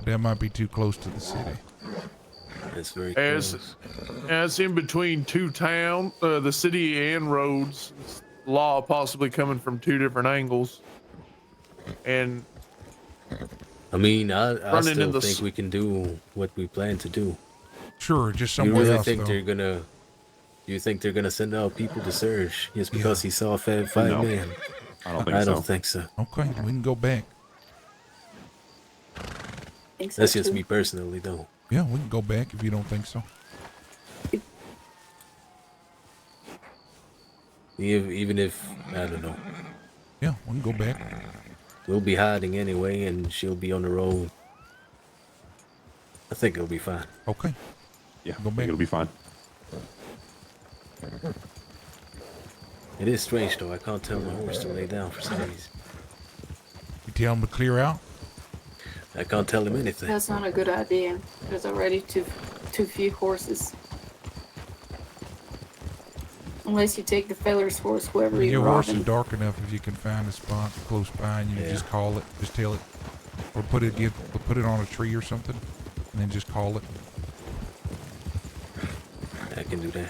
[SPEAKER 3] That might be too close to the city.
[SPEAKER 2] It's very
[SPEAKER 5] As
[SPEAKER 2] close.
[SPEAKER 5] it's in between two towns, the city and roads. Law possibly coming from two different angles, and
[SPEAKER 2] I mean, I
[SPEAKER 5] running
[SPEAKER 2] still
[SPEAKER 5] into
[SPEAKER 2] think we can do what we plan to do.
[SPEAKER 3] Sure, just
[SPEAKER 2] You
[SPEAKER 3] somewhere
[SPEAKER 2] really
[SPEAKER 3] else,
[SPEAKER 2] think
[SPEAKER 3] though.
[SPEAKER 2] they're gonna? You think they're gonna send out people to search just because he saw five men?
[SPEAKER 8] I don't think
[SPEAKER 2] I
[SPEAKER 8] so.
[SPEAKER 2] don't think so.
[SPEAKER 3] Okay, we can go back.
[SPEAKER 4] Think so
[SPEAKER 2] That's just
[SPEAKER 4] too.
[SPEAKER 2] me personally, though.
[SPEAKER 3] Yeah, we can go back if you don't think so.
[SPEAKER 2] Even if, I don't know,
[SPEAKER 3] Yeah, we can go back.
[SPEAKER 2] we'll be hiding anyway, and she'll be on the road. I think it'll be fine.
[SPEAKER 3] Okay.
[SPEAKER 8] Yeah,
[SPEAKER 3] Go
[SPEAKER 8] I
[SPEAKER 3] back.
[SPEAKER 8] think it'll be fine.
[SPEAKER 2] It is strange, though. I can't tell my horse to lay down for some reason.
[SPEAKER 3] You tell him to clear out.
[SPEAKER 2] I can't tell him anything.
[SPEAKER 7] That's not a good idea. There's already too few horses. Unless you take the feller's horse, whoever you're
[SPEAKER 3] Your horse is
[SPEAKER 7] robbing.
[SPEAKER 3] dark enough if you can find a spot close by and you
[SPEAKER 2] Yeah.
[SPEAKER 3] just call it, just tell it, or put it on a tree or something, and then just call it.
[SPEAKER 2] I can do that.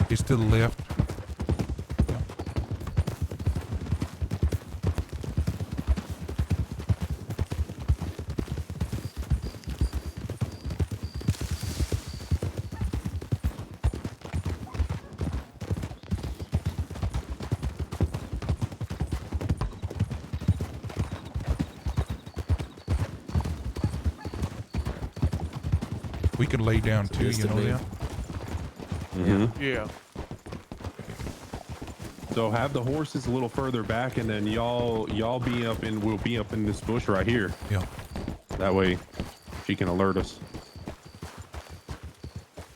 [SPEAKER 3] It's to the left. Yeah. We can lay down too,
[SPEAKER 2] just
[SPEAKER 3] you
[SPEAKER 2] a
[SPEAKER 3] know
[SPEAKER 2] bit.
[SPEAKER 3] that?
[SPEAKER 8] Mm-hmm.
[SPEAKER 5] Yeah.
[SPEAKER 8] So have the horses a little further back, and then y'all we'll be up in this bush right here.
[SPEAKER 3] Yeah.
[SPEAKER 8] That way, she can alert us.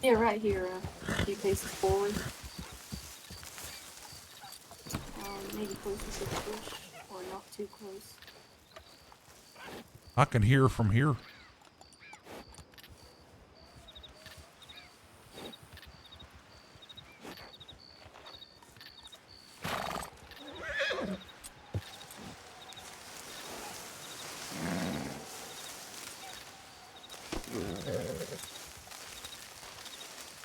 [SPEAKER 7] Yeah, right here, a few paces forward. Maybe closer to the bush, or not too close.
[SPEAKER 3] I can hear from here.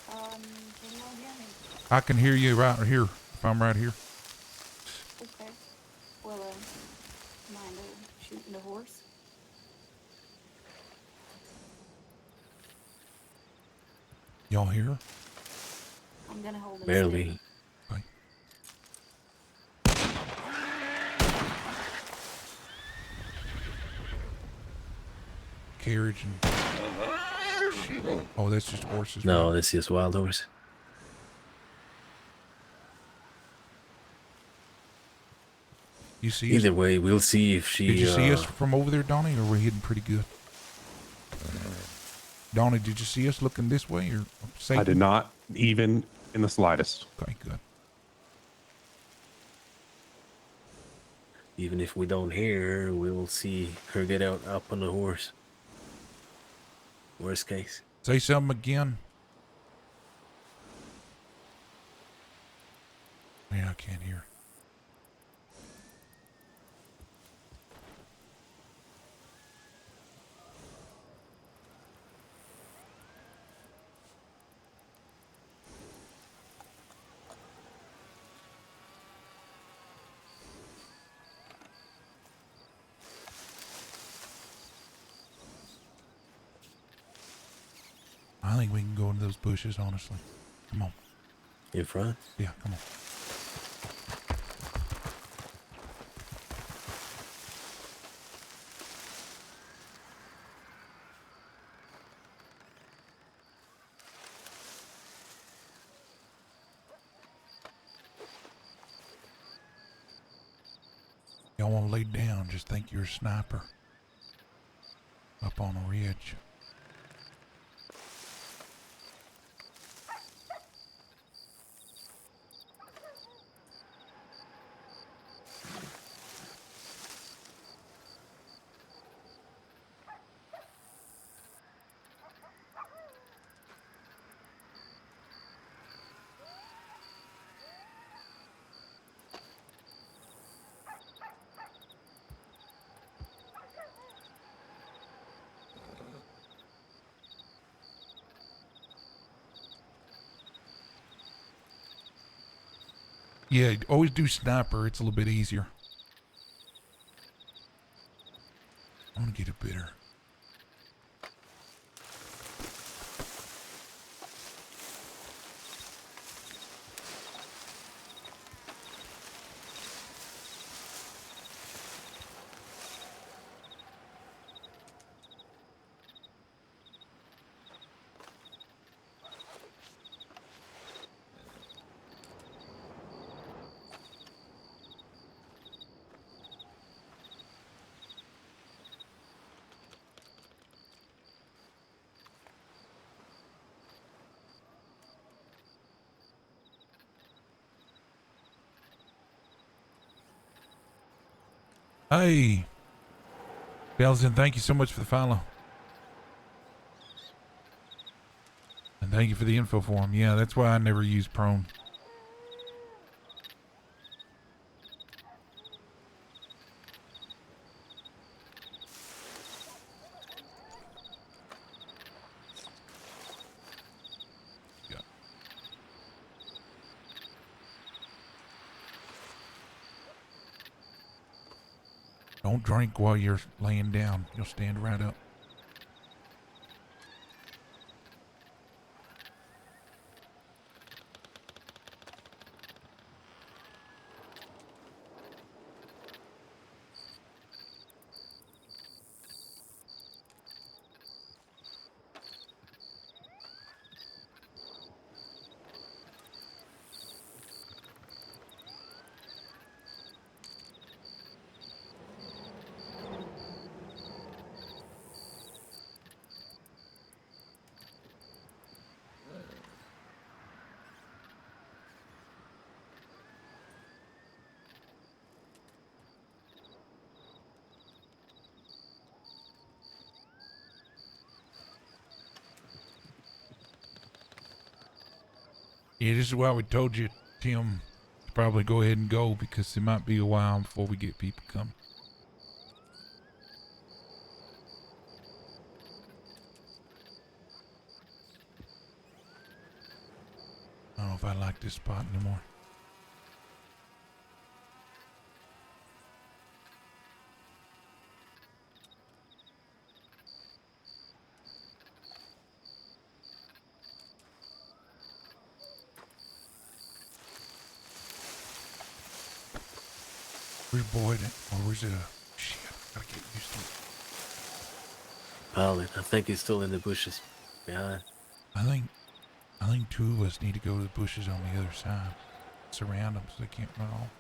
[SPEAKER 7] Can you all hear me?
[SPEAKER 3] I can hear you right here, if I'm right here.
[SPEAKER 7] Okay. Well, mind shooting the horse?
[SPEAKER 3] Y'all hear?
[SPEAKER 7] I'm gonna hold him
[SPEAKER 2] Barely.
[SPEAKER 7] steady.
[SPEAKER 3] Okay. Carriage and... Oh, that's just horses.
[SPEAKER 2] No,
[SPEAKER 3] right?
[SPEAKER 2] this is wild horse.
[SPEAKER 3] You see
[SPEAKER 2] Either
[SPEAKER 3] us?
[SPEAKER 2] way, we'll see if she.
[SPEAKER 3] Did you see us from over there, Donnie, or we're hidden pretty good? Donnie, did you see us looking this way, or Satan?
[SPEAKER 8] I did not, even in the slightest.
[SPEAKER 3] Okay, good.
[SPEAKER 2] Even if we don't hear her, we'll see her get out up on the horse. Worst case.
[SPEAKER 3] Say something again. Yeah, I can't hear. I think we can go into those bushes, honestly. Come on.
[SPEAKER 2] In front?
[SPEAKER 3] Yeah, come on. Y'all want to lay down, just think you're a sniper. Up on a ridge. Yeah, always do sniper. It's a little bit easier. I'm gonna get a bitter. Hey, Belson, thank you so much for the follow. And thank you for the info form. Yeah, that's why I never use prone. Yeah. Don't drink while you're laying down. You'll stand right up. Yeah, this is why we told you, Tim, to probably go ahead and go because it might be a while before we get people coming. I don't know if I like this spot anymore. Where's Boyd? Or where's shit, gotta get used to it.
[SPEAKER 2] Well, I think he's still in the bushes behind.
[SPEAKER 3] I think two of us need to go to the bushes on the other side. Surround them so they can't run off.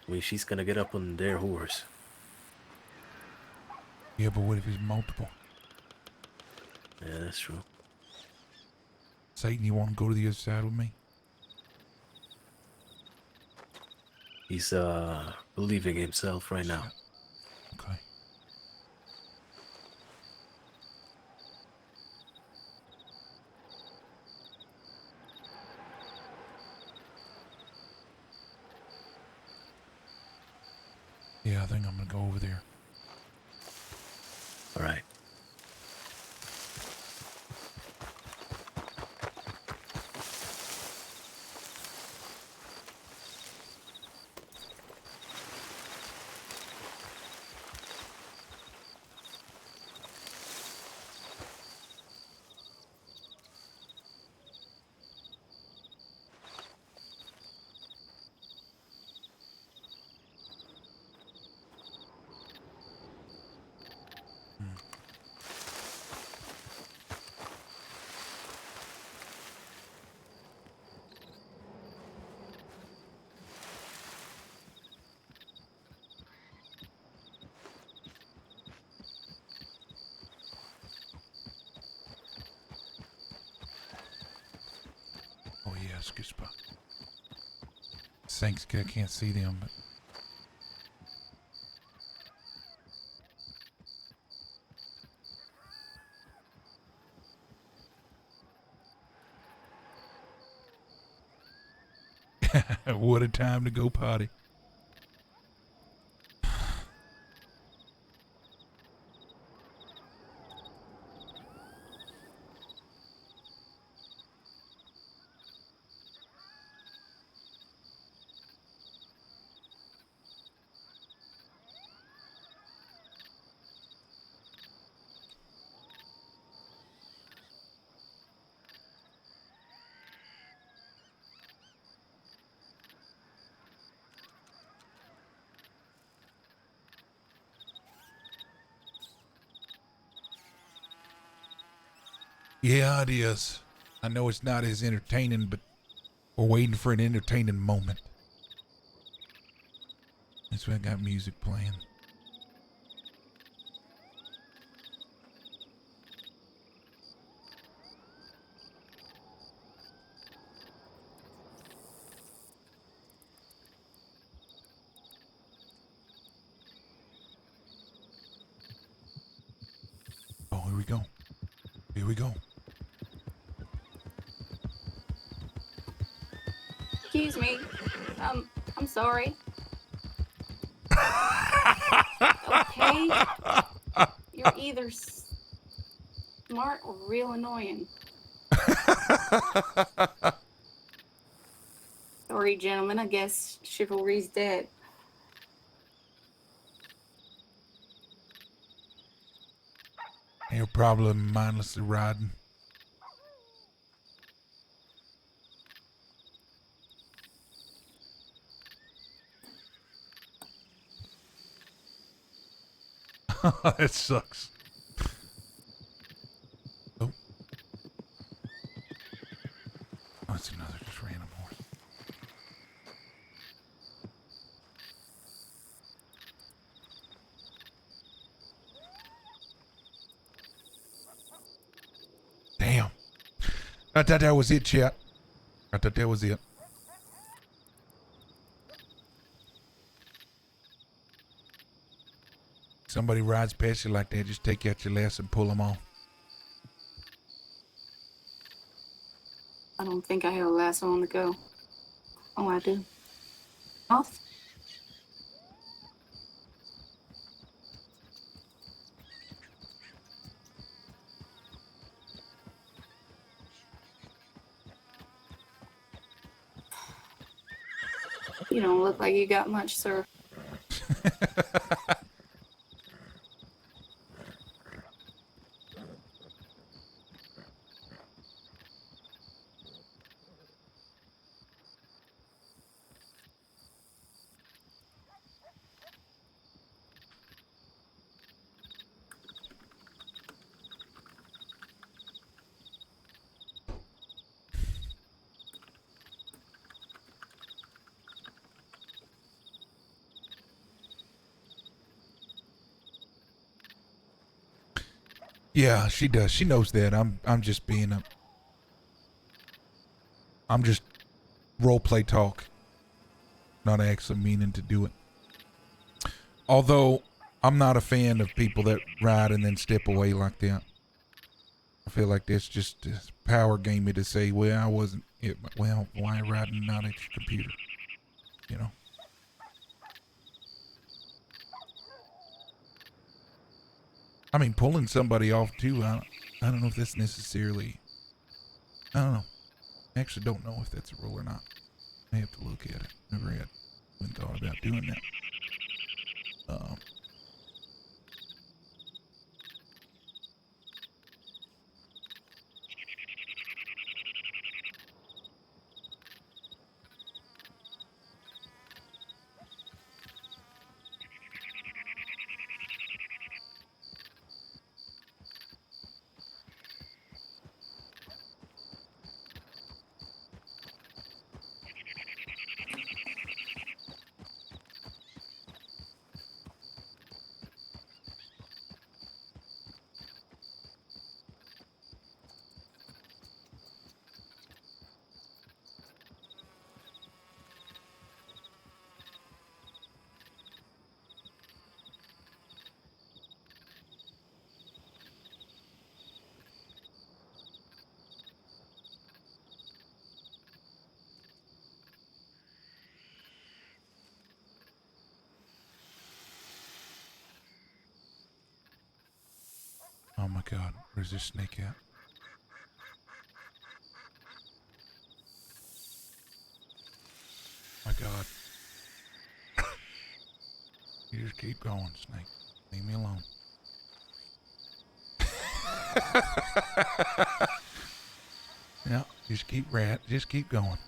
[SPEAKER 2] I mean, she's gonna get up on their horse.
[SPEAKER 3] Yeah, but what if it's multiple?
[SPEAKER 2] Yeah, that's true.
[SPEAKER 3] Satan, you want to go to the other side with me?
[SPEAKER 2] He's believing himself right now.
[SPEAKER 3] Okay. Yeah, I think I'm gonna go over there.
[SPEAKER 2] All right.
[SPEAKER 3] Oh yeah, it's a good spot. Thanks, I can't see them, but what a time to go potty. Yeah, it is. I know it's not as entertaining, but we're waiting for an entertaining moment. That's why I got music playing. Oh, here we go. Here we go.
[SPEAKER 7] Excuse me. I'm sorry. Okay. You're either smart or real annoying. Sorry, gentlemen. I guess chivalry's dead.
[SPEAKER 3] You're probably mindlessly riding. That sucks. Oh. Oh, it's another just random horse. Damn. I thought that was it, chat. I thought that was it. Somebody rides past you like that, just take out your lasso and pull them off.
[SPEAKER 7] I don't think I have a lasso on the go. Oh, I do. Off. You don't look like you got much, sir.
[SPEAKER 3] Yeah, she does. She knows that. I'm just being a. I'm just role play talk. Not actually meaning to do it. Although I'm not a fan of people that ride and then step away like that. I feel like that's just a power game to say, well, I wasn't it, well, why riding not at your computer? You know. I mean, pulling somebody off too. I don't know if that's necessarily. I don't know. I actually don't know if that's a rule or not. I have to look at it. Never had even thought about doing that. Oh my God, where's this snake at? My God. You just keep going, snake. Leave me alone. Yeah, just keep going.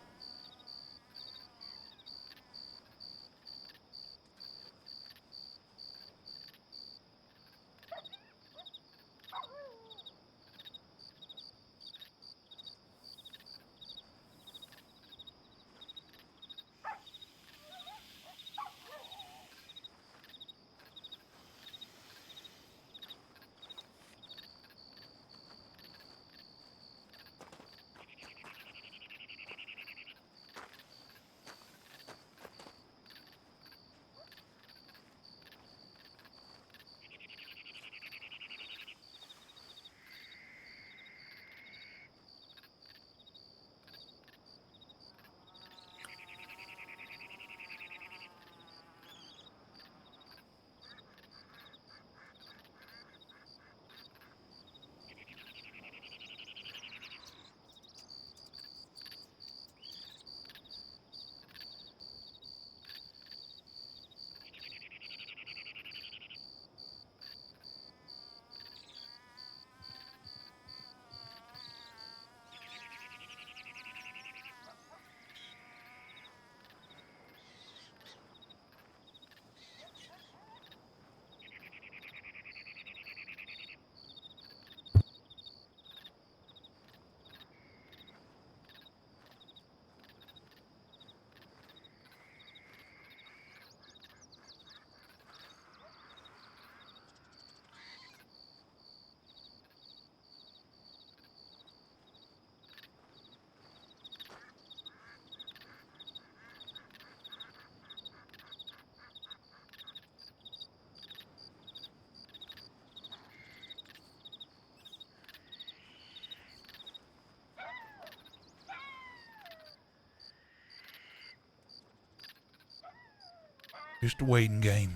[SPEAKER 3] Just a waiting game.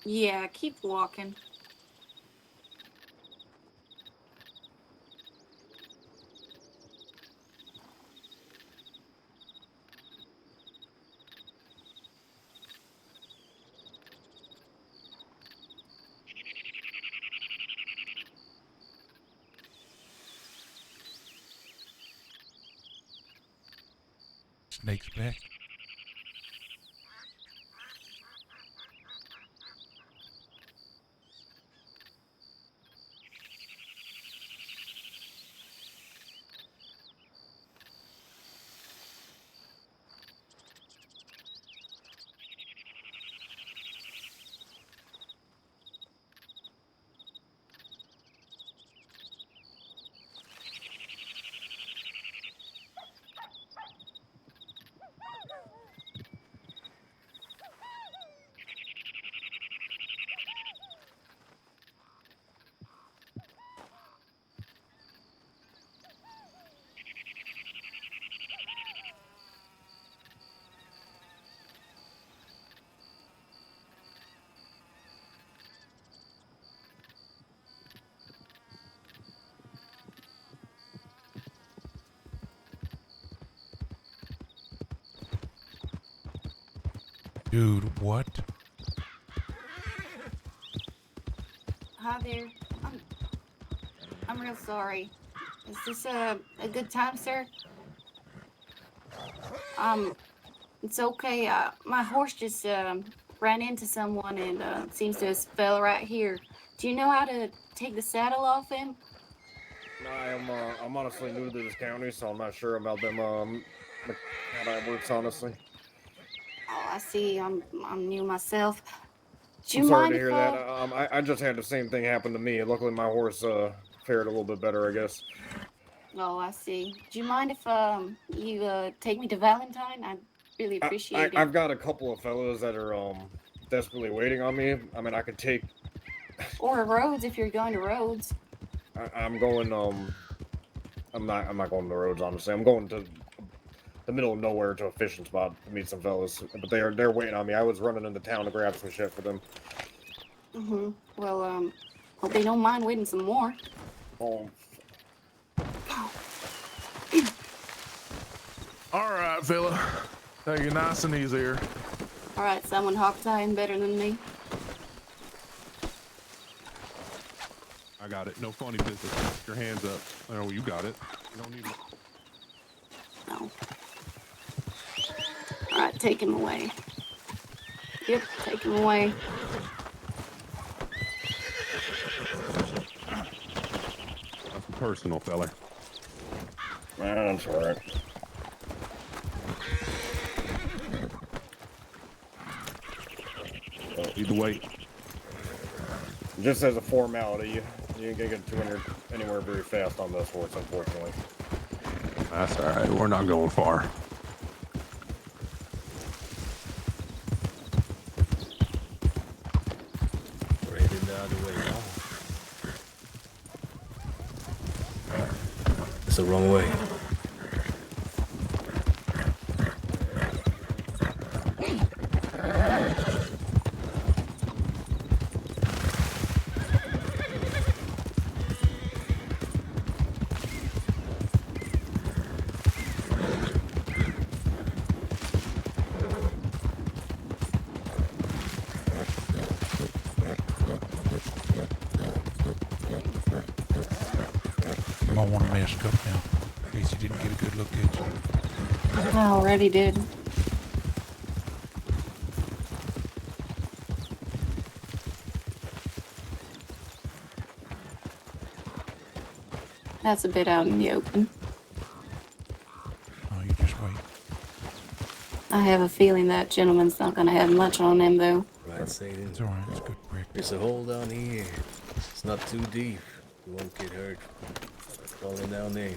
[SPEAKER 7] Yeah, keep walking.
[SPEAKER 3] Snake's back. Dude, what?
[SPEAKER 7] Hi there. I'm real sorry. Is this a good time, sir? It's okay. My horse just ran into someone and seems to have fell right here. Do you know how to take the saddle off him?
[SPEAKER 10] No, I'm honestly new to this county, so I'm not sure about them how that works, honestly.
[SPEAKER 7] Oh, I see. I'm new myself. Do you
[SPEAKER 10] I'm sorry
[SPEAKER 7] mind
[SPEAKER 10] to
[SPEAKER 7] if
[SPEAKER 10] hear that. I just had the same thing happen to me. Luckily, my horse fared a little bit better, I guess.
[SPEAKER 7] Oh, I see. Do you mind if you take me to Valentine? I'd really appreciate it.
[SPEAKER 10] I've got a couple of fellows that are desperately waiting on me. I mean, I could take.
[SPEAKER 7] Or Rhodes if you're going to Rhodes.
[SPEAKER 10] I'm going. I'm not going to Rhodes, honestly. I'm going to the middle of nowhere to a fishing spot to meet some fellas. But they're waiting on me. I was running into town to grab some shit for them.
[SPEAKER 7] Well, hope they don't mind waiting some more.
[SPEAKER 10] Oh.
[SPEAKER 5] All right, fella. Take it nice and easy here.
[SPEAKER 7] All right, someone hog-tying better than me.
[SPEAKER 8] I got it. No funny business. Put your hands up. Oh, you got it. You don't need.
[SPEAKER 7] No. All right, take him away. Yep, take him away.
[SPEAKER 8] Nothing personal, fella.
[SPEAKER 10] That's all right.
[SPEAKER 8] Either way.
[SPEAKER 10] Just as a formality, you ain't gonna get 200 anywhere very fast on this horse, unfortunately.
[SPEAKER 8] That's all right. We're not going far.
[SPEAKER 2] We're heading the other way now. It's the wrong way.
[SPEAKER 3] You might want to mask up now, in case you didn't get a good look at you.
[SPEAKER 7] I already did. That's a bit out in the open.
[SPEAKER 3] Oh, you just wait.
[SPEAKER 7] I have a feeling that gentleman's not going to have much on him, though.
[SPEAKER 2] Right, Satan.
[SPEAKER 3] It's alright. It's good practice.
[SPEAKER 2] There's a hole down here. It's not too deep. You won't get hurt falling down there.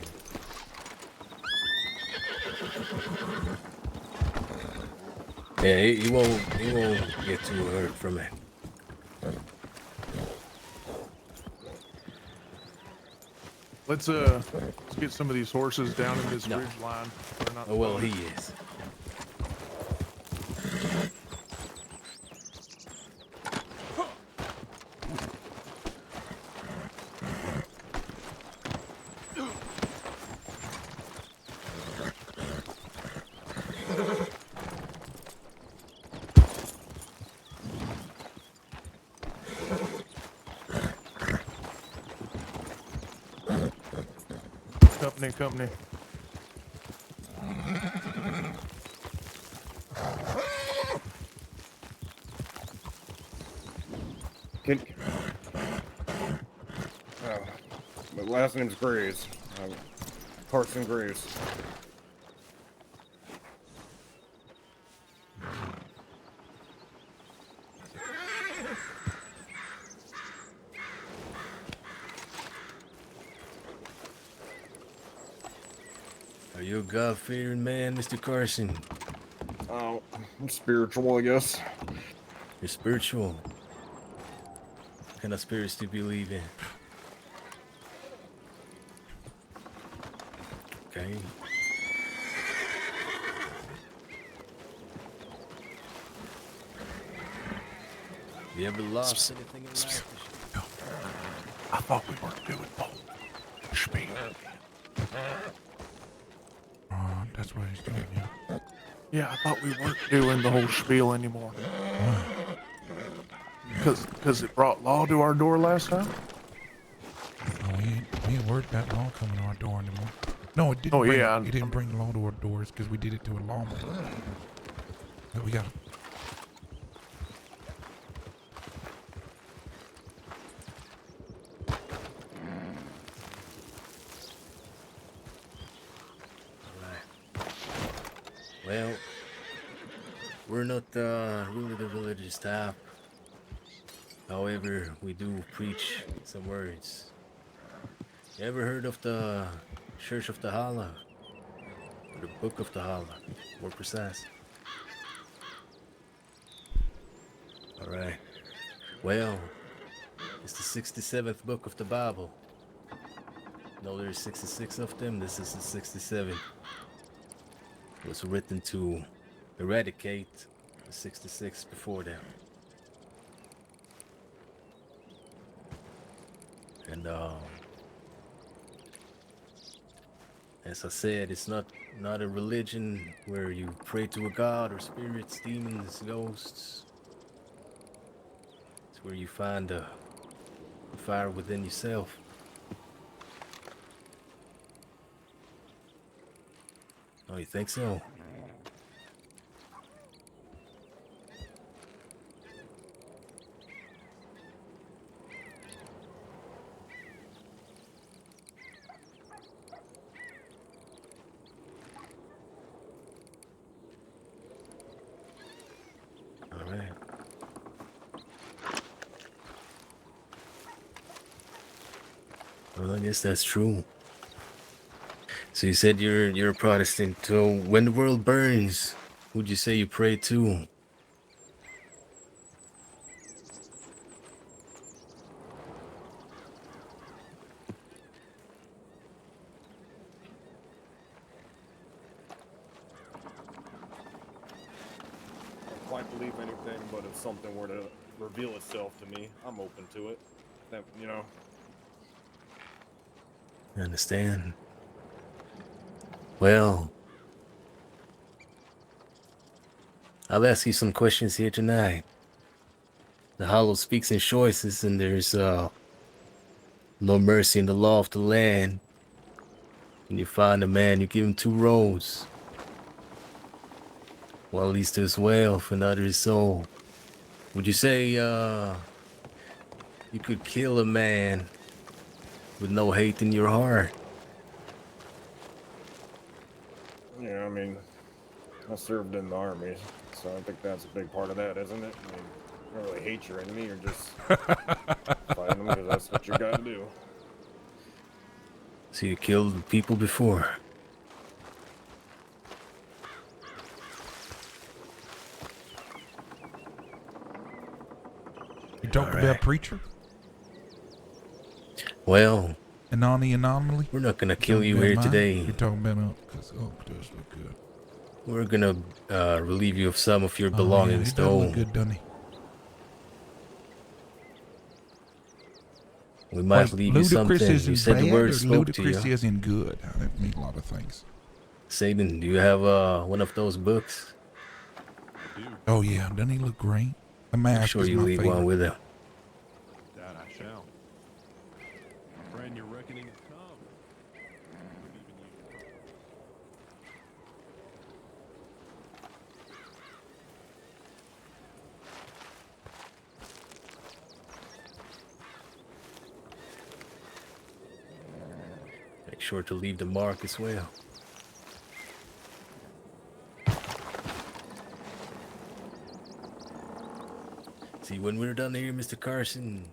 [SPEAKER 2] Yeah, he won't get too hurt from it.
[SPEAKER 5] Let's get some of these horses down in this
[SPEAKER 2] No.
[SPEAKER 5] ridge line. They're not
[SPEAKER 2] Oh well,
[SPEAKER 5] fine.
[SPEAKER 2] he is.
[SPEAKER 5] Company.
[SPEAKER 10] Can, my last name's Graves. Carson Graves.
[SPEAKER 2] Are you a God-fearing man, Mr. Carson?
[SPEAKER 10] Oh, I'm spiritual, I guess.
[SPEAKER 2] You're spiritual. What kind of spirits do you believe in? Okay. You ever lost anything in life?
[SPEAKER 5] No. I thought we weren't doing both. Speak.
[SPEAKER 3] That's what he's doing, yeah.
[SPEAKER 5] Yeah, I thought we weren't doing the whole spiel anymore. Because it brought law to our door last time?
[SPEAKER 3] No, we ain't worried about law coming to our door anymore. No, it didn't. It didn't bring law to our doors because we did it to a lawman. But we got.
[SPEAKER 2] Well, we're not really the religious type. However, we do preach some words. You ever heard of the Church of the Hollow? Or the Book of the Hollow, more precise. Alright. Well, it's the 67th book of the Bible. No, there's 66 of them. This is the 67th. It was written to eradicate the 66 before them. And as I said, it's not a religion where you pray to a god or spirits, demons, ghosts. It's where you find the fire within yourself. Oh, you think so? All right. Well, I guess that's true. So you said you're a Protestant. So when the world burns, who'd you say you pray to?
[SPEAKER 10] I don't quite believe anything, but if something were to reveal itself to me, I'm open to it. That, you know.
[SPEAKER 2] I understand. Well, I'll ask you some questions here tonight. The Hollow speaks in choices, and there's no mercy in the law of the land. When you find a man, you give him 2 roads. One leads to his wealth, another his soul. Would you say you could kill a man with no hate in your heart.
[SPEAKER 10] Yeah, I mean, I served in the army, so I think that's a big part of that, isn't it? I mean, you don't really hate your enemy, you're just fighting them because that's what you gotta do.
[SPEAKER 2] So you killed people before.
[SPEAKER 3] You talking
[SPEAKER 2] All
[SPEAKER 3] about
[SPEAKER 2] right.
[SPEAKER 3] Preacher?
[SPEAKER 2] Well,
[SPEAKER 3] Anani Anomaly?
[SPEAKER 2] we're not gonna
[SPEAKER 3] You
[SPEAKER 2] kill
[SPEAKER 3] talking
[SPEAKER 2] you
[SPEAKER 3] about
[SPEAKER 2] here
[SPEAKER 3] mine?
[SPEAKER 2] today.
[SPEAKER 3] You're talking about because does look good.
[SPEAKER 2] We're gonna relieve you of some of your
[SPEAKER 3] Oh, yeah,
[SPEAKER 2] belongings,
[SPEAKER 3] he does look
[SPEAKER 2] though.
[SPEAKER 3] good, doesn't he?
[SPEAKER 2] We might leave you something.
[SPEAKER 3] Ludicrous
[SPEAKER 2] You
[SPEAKER 3] isn't
[SPEAKER 2] said
[SPEAKER 3] bad,
[SPEAKER 2] the word
[SPEAKER 3] or
[SPEAKER 2] spoke to
[SPEAKER 3] ludicrous
[SPEAKER 2] you.
[SPEAKER 3] isn't good. That means a lot of things.
[SPEAKER 2] Satan, do you have one of those books?
[SPEAKER 8] I do.
[SPEAKER 3] Oh yeah, doesn't he look great? The
[SPEAKER 2] Make
[SPEAKER 3] mask
[SPEAKER 2] sure
[SPEAKER 3] is
[SPEAKER 2] you
[SPEAKER 3] my
[SPEAKER 2] leave
[SPEAKER 3] favorite.
[SPEAKER 2] one with him.
[SPEAKER 8] That I shall. Friend, your reckoning has come. Believe in you.
[SPEAKER 2] Make sure to leave the mark as well. See, when we're done here, Mr. Carson,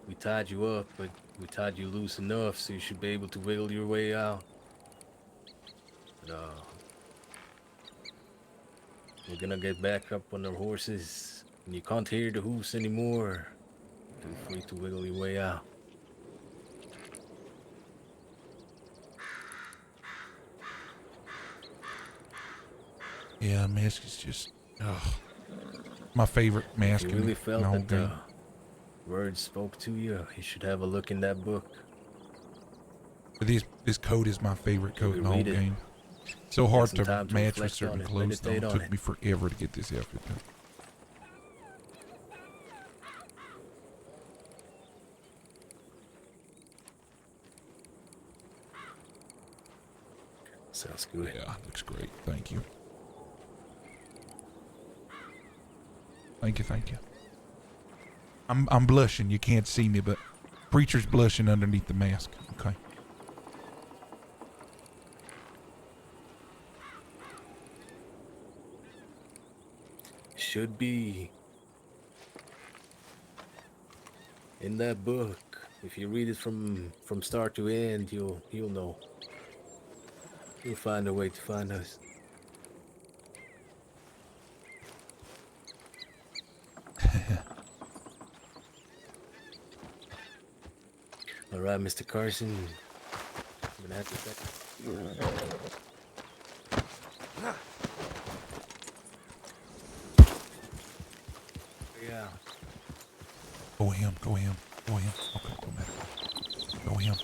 [SPEAKER 2] we tied you up, but we tied you loose enough so you should be able to wiggle your way out. But, we're gonna get back up on our horses, and you can't hear the hoofs anymore. Feel free to wiggle your way out.
[SPEAKER 3] Yeah, mask is just my favorite mask
[SPEAKER 2] If you
[SPEAKER 3] in
[SPEAKER 2] really
[SPEAKER 3] the
[SPEAKER 2] felt
[SPEAKER 3] whole
[SPEAKER 2] that
[SPEAKER 3] game.
[SPEAKER 2] the words spoke to you, you should have a look in that book.
[SPEAKER 3] But this coat is my favorite coat in the whole
[SPEAKER 2] Read it.
[SPEAKER 3] game. So hard
[SPEAKER 2] some
[SPEAKER 3] to
[SPEAKER 2] time to
[SPEAKER 3] match with
[SPEAKER 2] reflect
[SPEAKER 3] certain
[SPEAKER 2] on it,
[SPEAKER 3] clothes though. It
[SPEAKER 2] meditate on
[SPEAKER 3] took
[SPEAKER 2] it.
[SPEAKER 3] me forever to get this outfit done.
[SPEAKER 2] Sounds good.
[SPEAKER 3] Yeah, looks great. Thank you. Thank you, thank you. I'm blushing. You can't see me, but Preacher's blushing underneath the mask. Okay.
[SPEAKER 2] Should be in that book. If you read it from start to end, you'll know. You'll find a way to find us. All right, Mr. Carson. I'm gonna have to take. Yeah.
[SPEAKER 3] Go him. Go him. Go him. Okay, don't matter. Go him.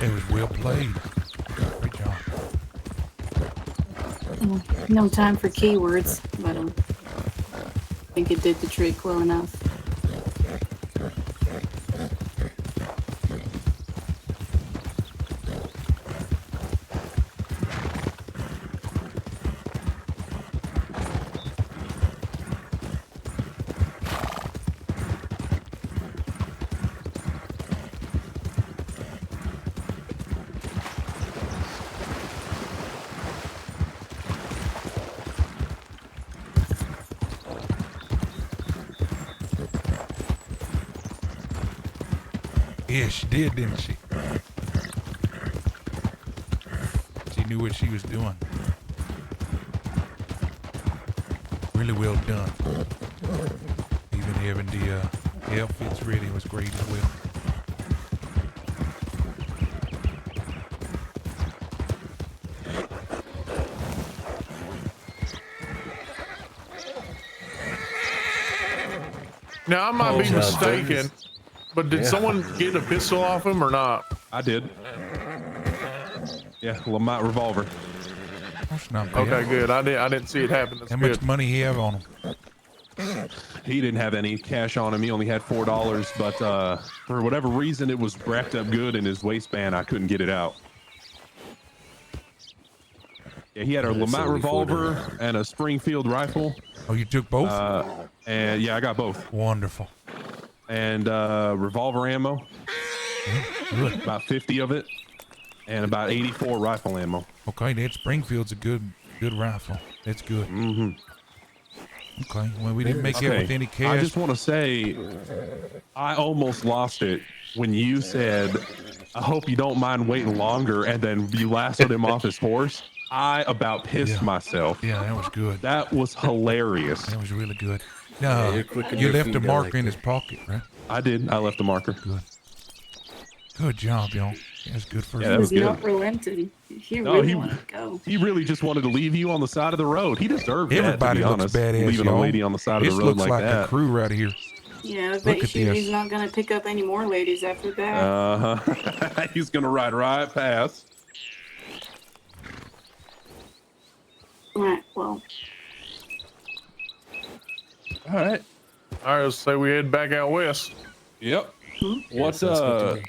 [SPEAKER 3] It was well played. Great job.
[SPEAKER 7] No time for keywords, but I think it did the trick well enough.
[SPEAKER 3] Yeah, she did, didn't she? She knew what she was doing. Really well done. Even having the outfits ready was great as well.
[SPEAKER 5] Now I might
[SPEAKER 8] Oh,
[SPEAKER 5] be
[SPEAKER 8] God,
[SPEAKER 5] mistaken, but did someone get a pistol off him or not?
[SPEAKER 8] I did. Yeah, Lamont revolver.
[SPEAKER 3] That's not bad.
[SPEAKER 5] Okay, good. I didn't see it happen. That's
[SPEAKER 3] How
[SPEAKER 5] good.
[SPEAKER 3] much money he have on him?
[SPEAKER 8] He didn't have any cash on him. He only had $4, but for whatever reason, it was wrapped up good in his waistband. I couldn't get it out. Yeah, he had a
[SPEAKER 2] That's
[SPEAKER 8] Lamont
[SPEAKER 2] only
[SPEAKER 8] revolver
[SPEAKER 2] $4.
[SPEAKER 8] and a Springfield rifle.
[SPEAKER 3] Oh, you took both?
[SPEAKER 8] And yeah, I got both.
[SPEAKER 3] Wonderful.
[SPEAKER 8] And revolver ammo,
[SPEAKER 3] Good.
[SPEAKER 8] about 50 of it, and about 84 rifle ammo.
[SPEAKER 3] Okay, that Springfield's a good rifle. That's good.
[SPEAKER 8] Mm-hmm.
[SPEAKER 3] Okay, well, we didn't make it with any cash.
[SPEAKER 8] I just want to say, I almost lost it when you said, I hope you don't mind waiting longer, and then you lassoed him off his horse. I about pissed myself.
[SPEAKER 3] Yeah, that was good.
[SPEAKER 8] That was hilarious.
[SPEAKER 3] That was really good. No,
[SPEAKER 2] you're quick on
[SPEAKER 3] you
[SPEAKER 2] your
[SPEAKER 3] left
[SPEAKER 2] feet
[SPEAKER 3] a
[SPEAKER 2] there
[SPEAKER 3] marker
[SPEAKER 2] like
[SPEAKER 3] in
[SPEAKER 2] that.
[SPEAKER 3] his pocket, right?
[SPEAKER 8] I did. I left a marker.
[SPEAKER 3] Good. Good job, y'all. That's good for
[SPEAKER 8] Yeah,
[SPEAKER 7] He
[SPEAKER 8] that
[SPEAKER 7] was
[SPEAKER 8] was good.
[SPEAKER 7] not relenting. He
[SPEAKER 8] No,
[SPEAKER 7] really
[SPEAKER 8] he-
[SPEAKER 7] wanted to go.
[SPEAKER 8] He really just wanted to leave you on the side of the road. He deserved
[SPEAKER 3] Everybody
[SPEAKER 8] that, to be
[SPEAKER 3] looks
[SPEAKER 8] honest.
[SPEAKER 3] badass,
[SPEAKER 8] Leaving
[SPEAKER 3] y'all.
[SPEAKER 8] a lady on the side
[SPEAKER 3] This
[SPEAKER 8] of the road
[SPEAKER 3] looks
[SPEAKER 8] like
[SPEAKER 3] like
[SPEAKER 8] that.
[SPEAKER 3] a crew right here.
[SPEAKER 7] Yeah, I
[SPEAKER 3] Look
[SPEAKER 7] bet
[SPEAKER 3] at
[SPEAKER 7] you
[SPEAKER 3] this.
[SPEAKER 7] he's not going to pick up any more ladies after that.
[SPEAKER 8] Uh-huh. He's gonna ride right past.
[SPEAKER 7] Right, well,
[SPEAKER 8] All right.
[SPEAKER 5] All right, let's say we head back out west.
[SPEAKER 8] Yep. What's
[SPEAKER 2] sounds good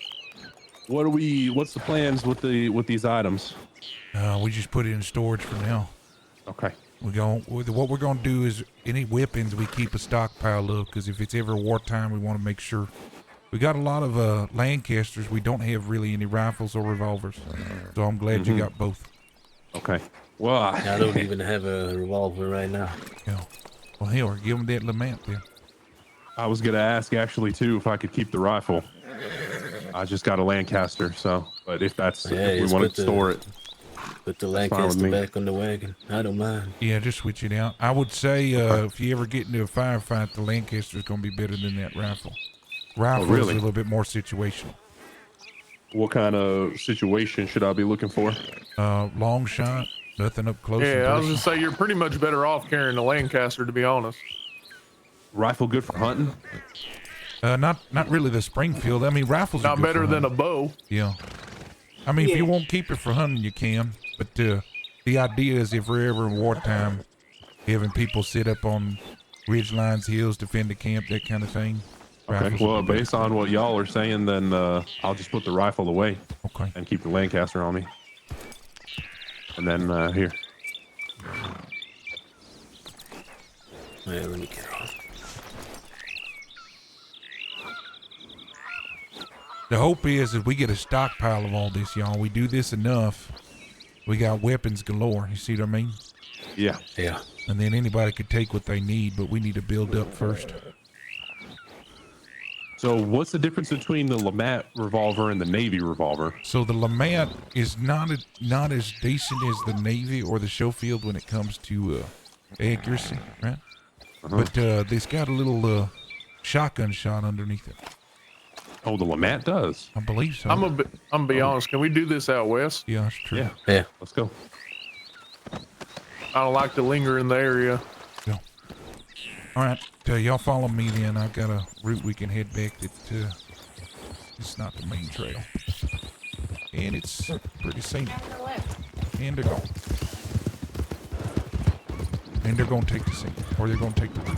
[SPEAKER 2] to me.
[SPEAKER 8] what's the plans with these items?
[SPEAKER 3] We just put it in storage for now.
[SPEAKER 8] Okay.
[SPEAKER 3] What we're gonna do is any weapons we keep a stockpile of, because if it's ever wartime, we want to make sure. We got a lot of Lancasters. We don't have really any rifles or revolvers, so I'm glad you got both.
[SPEAKER 8] Okay. Well,
[SPEAKER 2] I don't even have a revolver right now.
[SPEAKER 3] Yeah. Well, hell, give them that Lamont then.
[SPEAKER 8] I was gonna ask actually too if I could keep the rifle. I just got a Lancaster, so but if that's
[SPEAKER 2] Yeah,
[SPEAKER 8] if we
[SPEAKER 2] just
[SPEAKER 8] want
[SPEAKER 2] put
[SPEAKER 8] to
[SPEAKER 2] the-
[SPEAKER 8] store it.
[SPEAKER 2] Put the
[SPEAKER 8] fine with
[SPEAKER 2] Lancaster
[SPEAKER 8] me.
[SPEAKER 2] back on the wagon. I don't mind.
[SPEAKER 3] Yeah, just switch it out. I would say if you ever get into a firefight, the Lancaster's gonna be better than that rifle. Rifle is
[SPEAKER 8] really?
[SPEAKER 3] a little bit more situational.
[SPEAKER 8] What kind of situation should I be looking for?
[SPEAKER 3] Long shot, nothing up close. and
[SPEAKER 5] Yeah, I was
[SPEAKER 3] personal.
[SPEAKER 5] just say you're pretty much better off carrying the Lancaster, to be honest.
[SPEAKER 8] Rifle good for hunting?
[SPEAKER 3] Not really the Springfield. I mean, rifles are
[SPEAKER 5] Not
[SPEAKER 3] good for
[SPEAKER 5] better than a
[SPEAKER 3] hunting.
[SPEAKER 5] bow.
[SPEAKER 3] Yeah. I mean, if you
[SPEAKER 7] Yeah.
[SPEAKER 3] won't keep it for hunting, you can. But the idea is if we're ever in wartime, having people sit up on ridge lines, hills, defend the camp, that kind of thing.
[SPEAKER 8] Okay.
[SPEAKER 3] Rifles would
[SPEAKER 8] Well,
[SPEAKER 3] be better.
[SPEAKER 8] based on what y'all are saying, then I'll just put the rifle away
[SPEAKER 3] Okay.
[SPEAKER 8] and keep the Lancaster on me. And then here.
[SPEAKER 2] Yeah, let me get off.
[SPEAKER 3] The hope is we get a stockpile of all this, y'all. We do this enough, we got weapons galore. You see what I mean?
[SPEAKER 8] Yeah.
[SPEAKER 2] Yeah.
[SPEAKER 3] And then anybody could take what they need, but we need to build up first.
[SPEAKER 8] So what's the difference between the Lamont revolver and the Navy revolver?
[SPEAKER 3] So the Lamont is not as decent as the Navy or the Schofield when it comes to accuracy, right? But it's got a little shotgun shot underneath it.
[SPEAKER 8] Oh, the Lamont does.
[SPEAKER 3] I believe so.
[SPEAKER 5] I'm gonna be honest. Can we do this out west?
[SPEAKER 3] Yeah, that's true.
[SPEAKER 8] Yeah.
[SPEAKER 2] Yeah.
[SPEAKER 8] Let's go.
[SPEAKER 5] I don't like to linger in the area.
[SPEAKER 3] Yeah. All right, y'all follow me then. I've got a route we can head back that it's not the main trail. And it's pretty scenic. And they're gone. And they're going to take the scenic, or they're going to take the route.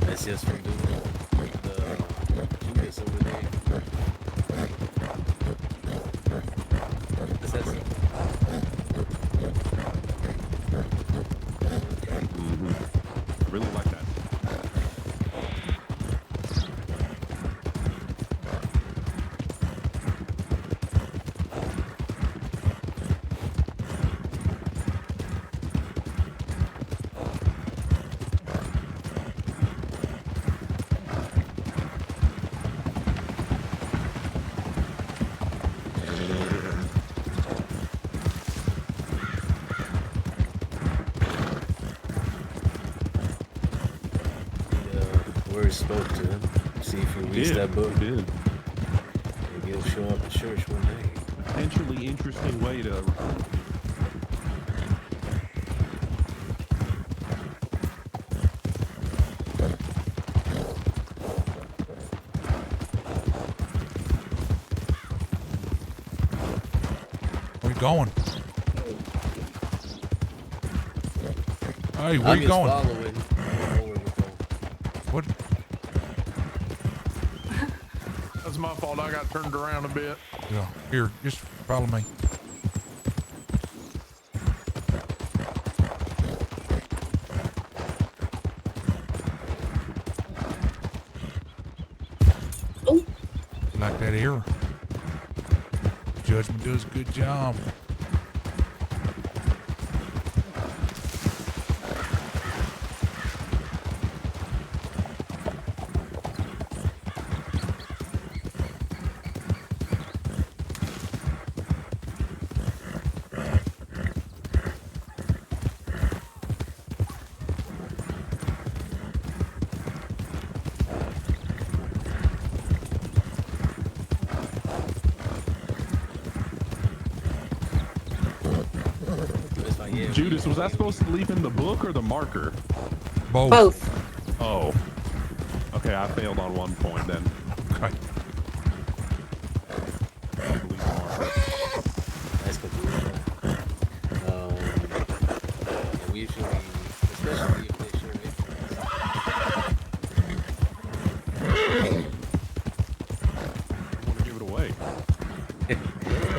[SPEAKER 2] That's just from doing the Judas over there. That's
[SPEAKER 8] Really like that.
[SPEAKER 2] spoke to him. See if he reads
[SPEAKER 8] Did.
[SPEAKER 2] that book.
[SPEAKER 8] Did.
[SPEAKER 2] Maybe he'll show up at church one day.
[SPEAKER 8] Potentially interesting way to.
[SPEAKER 3] Where you going? Hey, where
[SPEAKER 2] I'm
[SPEAKER 3] you
[SPEAKER 2] just
[SPEAKER 3] going?
[SPEAKER 2] following. I don't know where we're going.
[SPEAKER 3] What?
[SPEAKER 5] That's my fault. I got turned around a bit.
[SPEAKER 3] Yeah, here, just follow me.
[SPEAKER 7] Oh.
[SPEAKER 3] Like that error. Judgment does a good job.
[SPEAKER 2] It's like, yeah,
[SPEAKER 8] Judas, was I supposed to leave in the book or the marker?
[SPEAKER 3] Both.
[SPEAKER 7] Both.
[SPEAKER 8] Oh. Okay, I failed on one point then.
[SPEAKER 3] Okay.
[SPEAKER 8] Leave the marker.
[SPEAKER 2] that's confusing. And we usually, especially if they share it.
[SPEAKER 8] I want to give it away.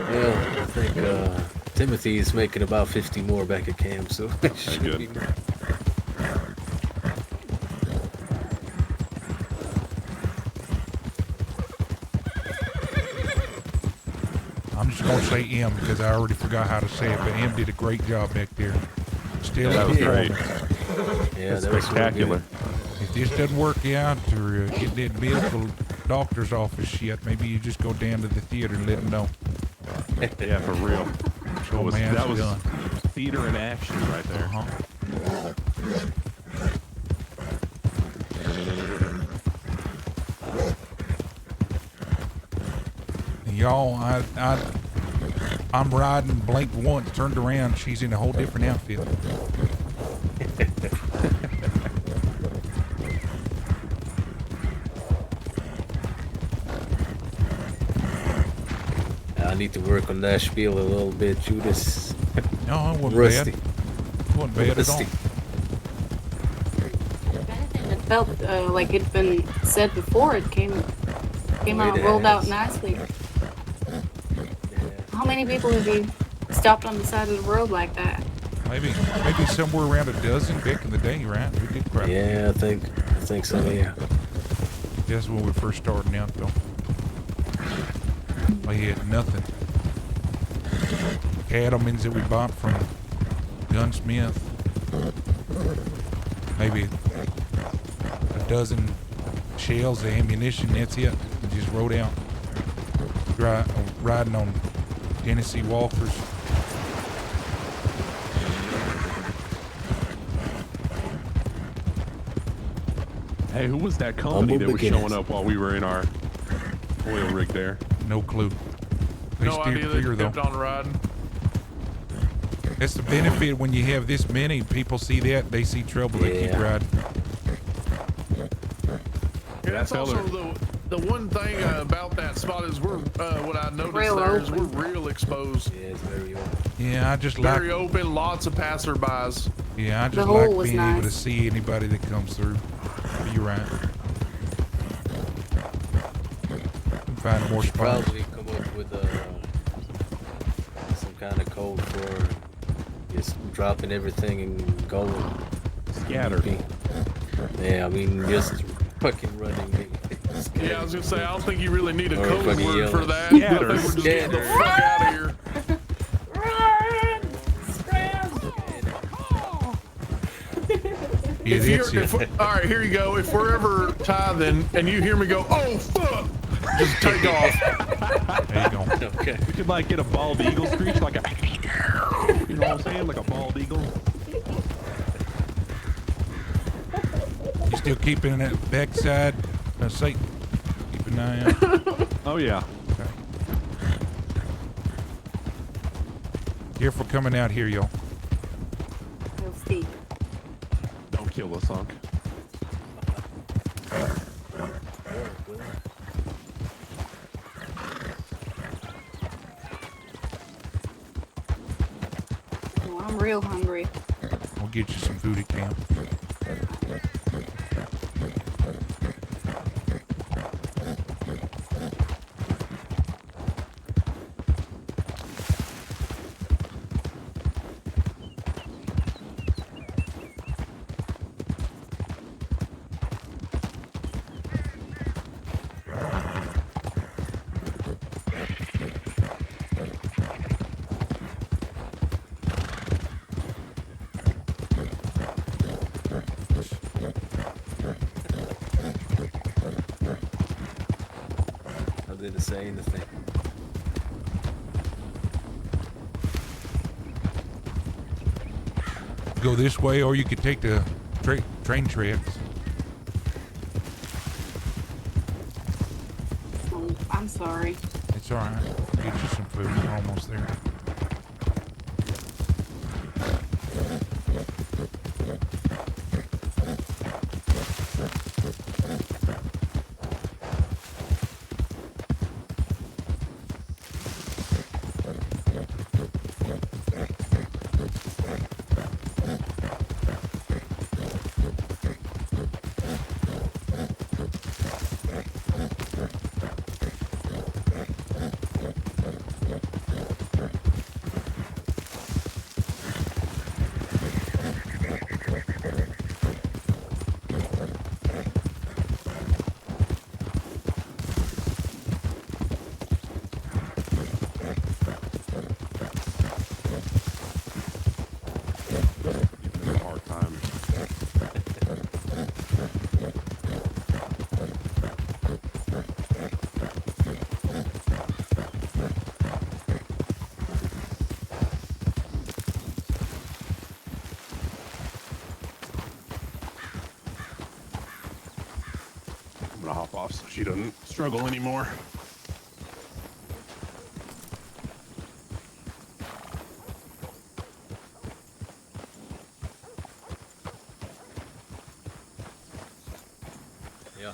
[SPEAKER 2] Well, I think Timothy is making about 50 more back at camp, so it should
[SPEAKER 8] good.
[SPEAKER 2] be.
[SPEAKER 3] I'm just gonna say M because I already forgot how to say it, but M did a great job back there. Still,
[SPEAKER 8] That was
[SPEAKER 3] a
[SPEAKER 8] great.
[SPEAKER 2] Yeah,
[SPEAKER 8] That's
[SPEAKER 2] that was
[SPEAKER 8] spectacular.
[SPEAKER 2] Really
[SPEAKER 3] If this doesn't work out or get that medical doctor's office shit, maybe you just go down to the theater and let them know.
[SPEAKER 8] Yeah, for real.
[SPEAKER 3] Show
[SPEAKER 8] was-
[SPEAKER 3] man's
[SPEAKER 8] that was
[SPEAKER 3] done.
[SPEAKER 8] theater in action right there.
[SPEAKER 3] Uh-huh. Y'all, I'm riding, blinked once, turned around, she's in a whole different outfit.
[SPEAKER 2] I need to work on that spiel a little bit, Judas.
[SPEAKER 3] No, it wasn't
[SPEAKER 2] Rusty.
[SPEAKER 3] bad. It wasn't bad at all.
[SPEAKER 2] Rusty.
[SPEAKER 7] If anything, it felt like it'd been said before. It came out,
[SPEAKER 2] It
[SPEAKER 7] rolled out
[SPEAKER 2] has.
[SPEAKER 7] nicely.
[SPEAKER 2] Yeah.
[SPEAKER 7] How many people have you stopped on the side of the road like that?
[SPEAKER 3] Maybe somewhere around a dozen back in the day, right? We did quite a few.
[SPEAKER 2] Yeah, I think so. Yeah.
[SPEAKER 3] That's when we first starting out, though. We had nothing. Cattlemen's that we bought from Gunsmith. Maybe a dozen shells of ammunition, that's it. We just rode out. Riding on Tennessee Walkers.
[SPEAKER 8] Hey, who was that company
[SPEAKER 2] Humble
[SPEAKER 8] that was
[SPEAKER 2] beginnings.
[SPEAKER 8] showing up while we were in our oil rig there?
[SPEAKER 3] No clue. They
[SPEAKER 5] No
[SPEAKER 3] steered
[SPEAKER 5] idea.
[SPEAKER 3] clear,
[SPEAKER 5] They
[SPEAKER 3] though.
[SPEAKER 5] kept on riding.
[SPEAKER 3] That's the benefit when you have this many. People see that, they see trouble, they keep
[SPEAKER 2] Yeah.
[SPEAKER 3] riding.
[SPEAKER 5] Yeah, that's
[SPEAKER 8] That
[SPEAKER 5] also
[SPEAKER 8] feller.
[SPEAKER 5] the one thing about that spot is we're what I noticed
[SPEAKER 7] Real
[SPEAKER 5] there is
[SPEAKER 7] open.
[SPEAKER 5] we're real exposed.
[SPEAKER 2] Yeah, it's very old.
[SPEAKER 3] Yeah, I just like.
[SPEAKER 5] Very open, lots of passerbys.
[SPEAKER 3] Yeah, I
[SPEAKER 7] The
[SPEAKER 3] just
[SPEAKER 7] hole
[SPEAKER 3] like
[SPEAKER 7] was
[SPEAKER 3] being able to
[SPEAKER 7] nice.
[SPEAKER 3] see anybody that comes through. You're right. Find more spots.
[SPEAKER 2] Probably come up with some kind of code for just dropping everything and going.
[SPEAKER 8] Scatter.
[SPEAKER 2] Yeah, I mean just fucking running.
[SPEAKER 5] Yeah, I was gonna say I don't think you really need a
[SPEAKER 2] Or
[SPEAKER 5] code
[SPEAKER 2] fucking
[SPEAKER 5] word
[SPEAKER 2] yelling.
[SPEAKER 5] for that.
[SPEAKER 8] Scatter.
[SPEAKER 5] I think we're just getting the
[SPEAKER 2] Scatter.
[SPEAKER 5] fuck out of here.
[SPEAKER 4] Run! Scram!
[SPEAKER 3] Yeah,
[SPEAKER 5] If you're,
[SPEAKER 3] that's it.
[SPEAKER 5] if, all right, here you go. If we're ever tithing and you hear me go, oh fuck, just take off.
[SPEAKER 3] There you go.
[SPEAKER 2] Okay.
[SPEAKER 8] We could like get a bald eagle screech, like a, you know what I'm saying, like a bald eagle.
[SPEAKER 3] You still keeping that backside, Satan? Keep an eye out.
[SPEAKER 8] Oh yeah.
[SPEAKER 3] Okay. Careful coming out here, y'all.
[SPEAKER 7] Real steep.
[SPEAKER 8] Don't kill us, Hunk.
[SPEAKER 7] Oh, I'm real hungry.
[SPEAKER 3] We'll get you some food at camp.
[SPEAKER 2] How did it say anything?
[SPEAKER 3] Go this way, or you could take the train tracks.
[SPEAKER 7] Oh, I'm sorry.
[SPEAKER 3] It's all right. We'll get you some food. We're almost there.
[SPEAKER 8] Giving me a hard time. I'm gonna hop off so she doesn't struggle anymore.
[SPEAKER 2] Yeah.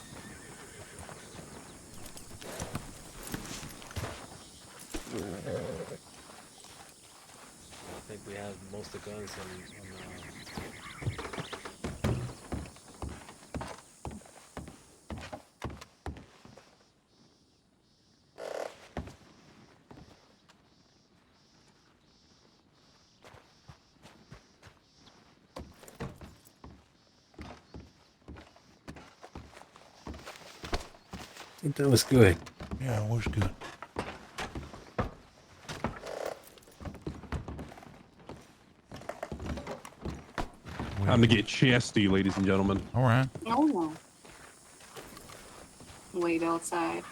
[SPEAKER 2] I think we have most of the guns on I think that was good.
[SPEAKER 3] Yeah, it was good.
[SPEAKER 8] Time to get chesty, ladies and gentlemen.
[SPEAKER 3] All right.
[SPEAKER 7] Oh no. Wait outside.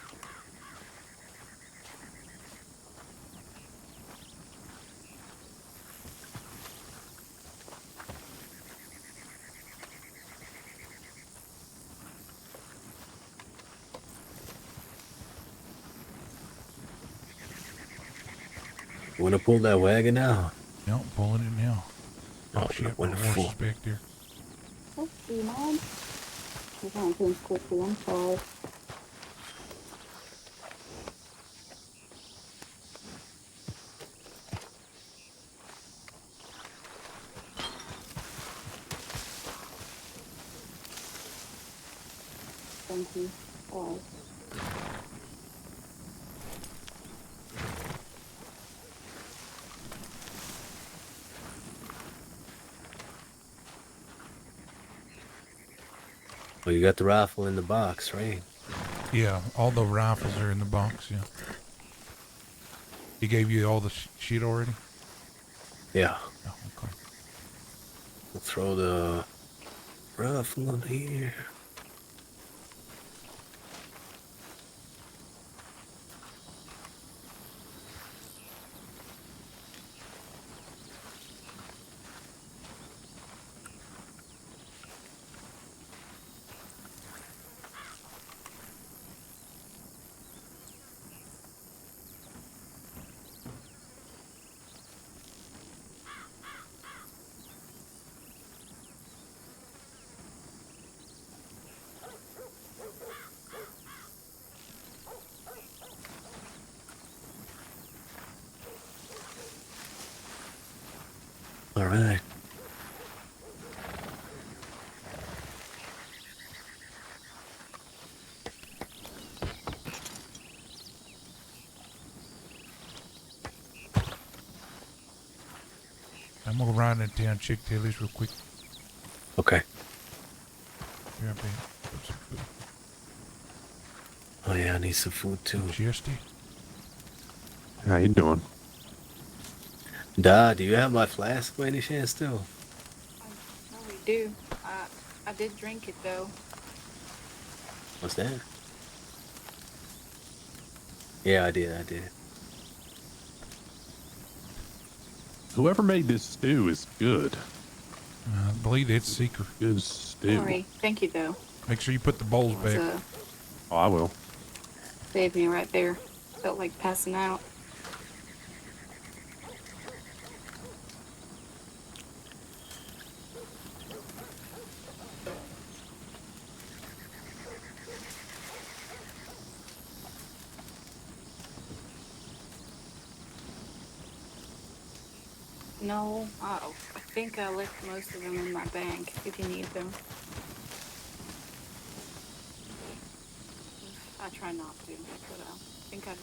[SPEAKER 2] You wanna pull that wagon out?
[SPEAKER 3] Yep, pulling it now.
[SPEAKER 2] Oh,
[SPEAKER 3] shit, my
[SPEAKER 2] wonderful.
[SPEAKER 3] horse is back there.
[SPEAKER 7] Oh, do you mind? We're going things quickly. I'm sorry. Thank you. Sorry.
[SPEAKER 2] Well, you got the rifle in the box, right?
[SPEAKER 3] Yeah, all the rifles are in the box, yeah. He gave you all the shit already?
[SPEAKER 2] Yeah.
[SPEAKER 3] Oh, okay.
[SPEAKER 2] We'll throw the rifle in here. All right.
[SPEAKER 3] I'm gonna ride into town and check Tilly's real quick.
[SPEAKER 2] Okay.
[SPEAKER 3] Here, I bet. Put some food.
[SPEAKER 2] Oh yeah, I need some food too.
[SPEAKER 3] Chesty.
[SPEAKER 8] How you doing?
[SPEAKER 2] Da, do you have my flask by any chance still?
[SPEAKER 7] No, we do. I did drink it though.
[SPEAKER 2] What's that? Yeah, I did.
[SPEAKER 8] Whoever made this stew is good.
[SPEAKER 3] I believe it's Seeker.
[SPEAKER 8] Good stew.
[SPEAKER 7] Sorry. Thank you though.
[SPEAKER 3] Make sure you put the bowls
[SPEAKER 7] It was,
[SPEAKER 3] back.
[SPEAKER 8] Oh, I will.
[SPEAKER 7] saved me right there. Felt like passing out. No, I think I left most of them in my bag if you need them. I try not to, but I think I.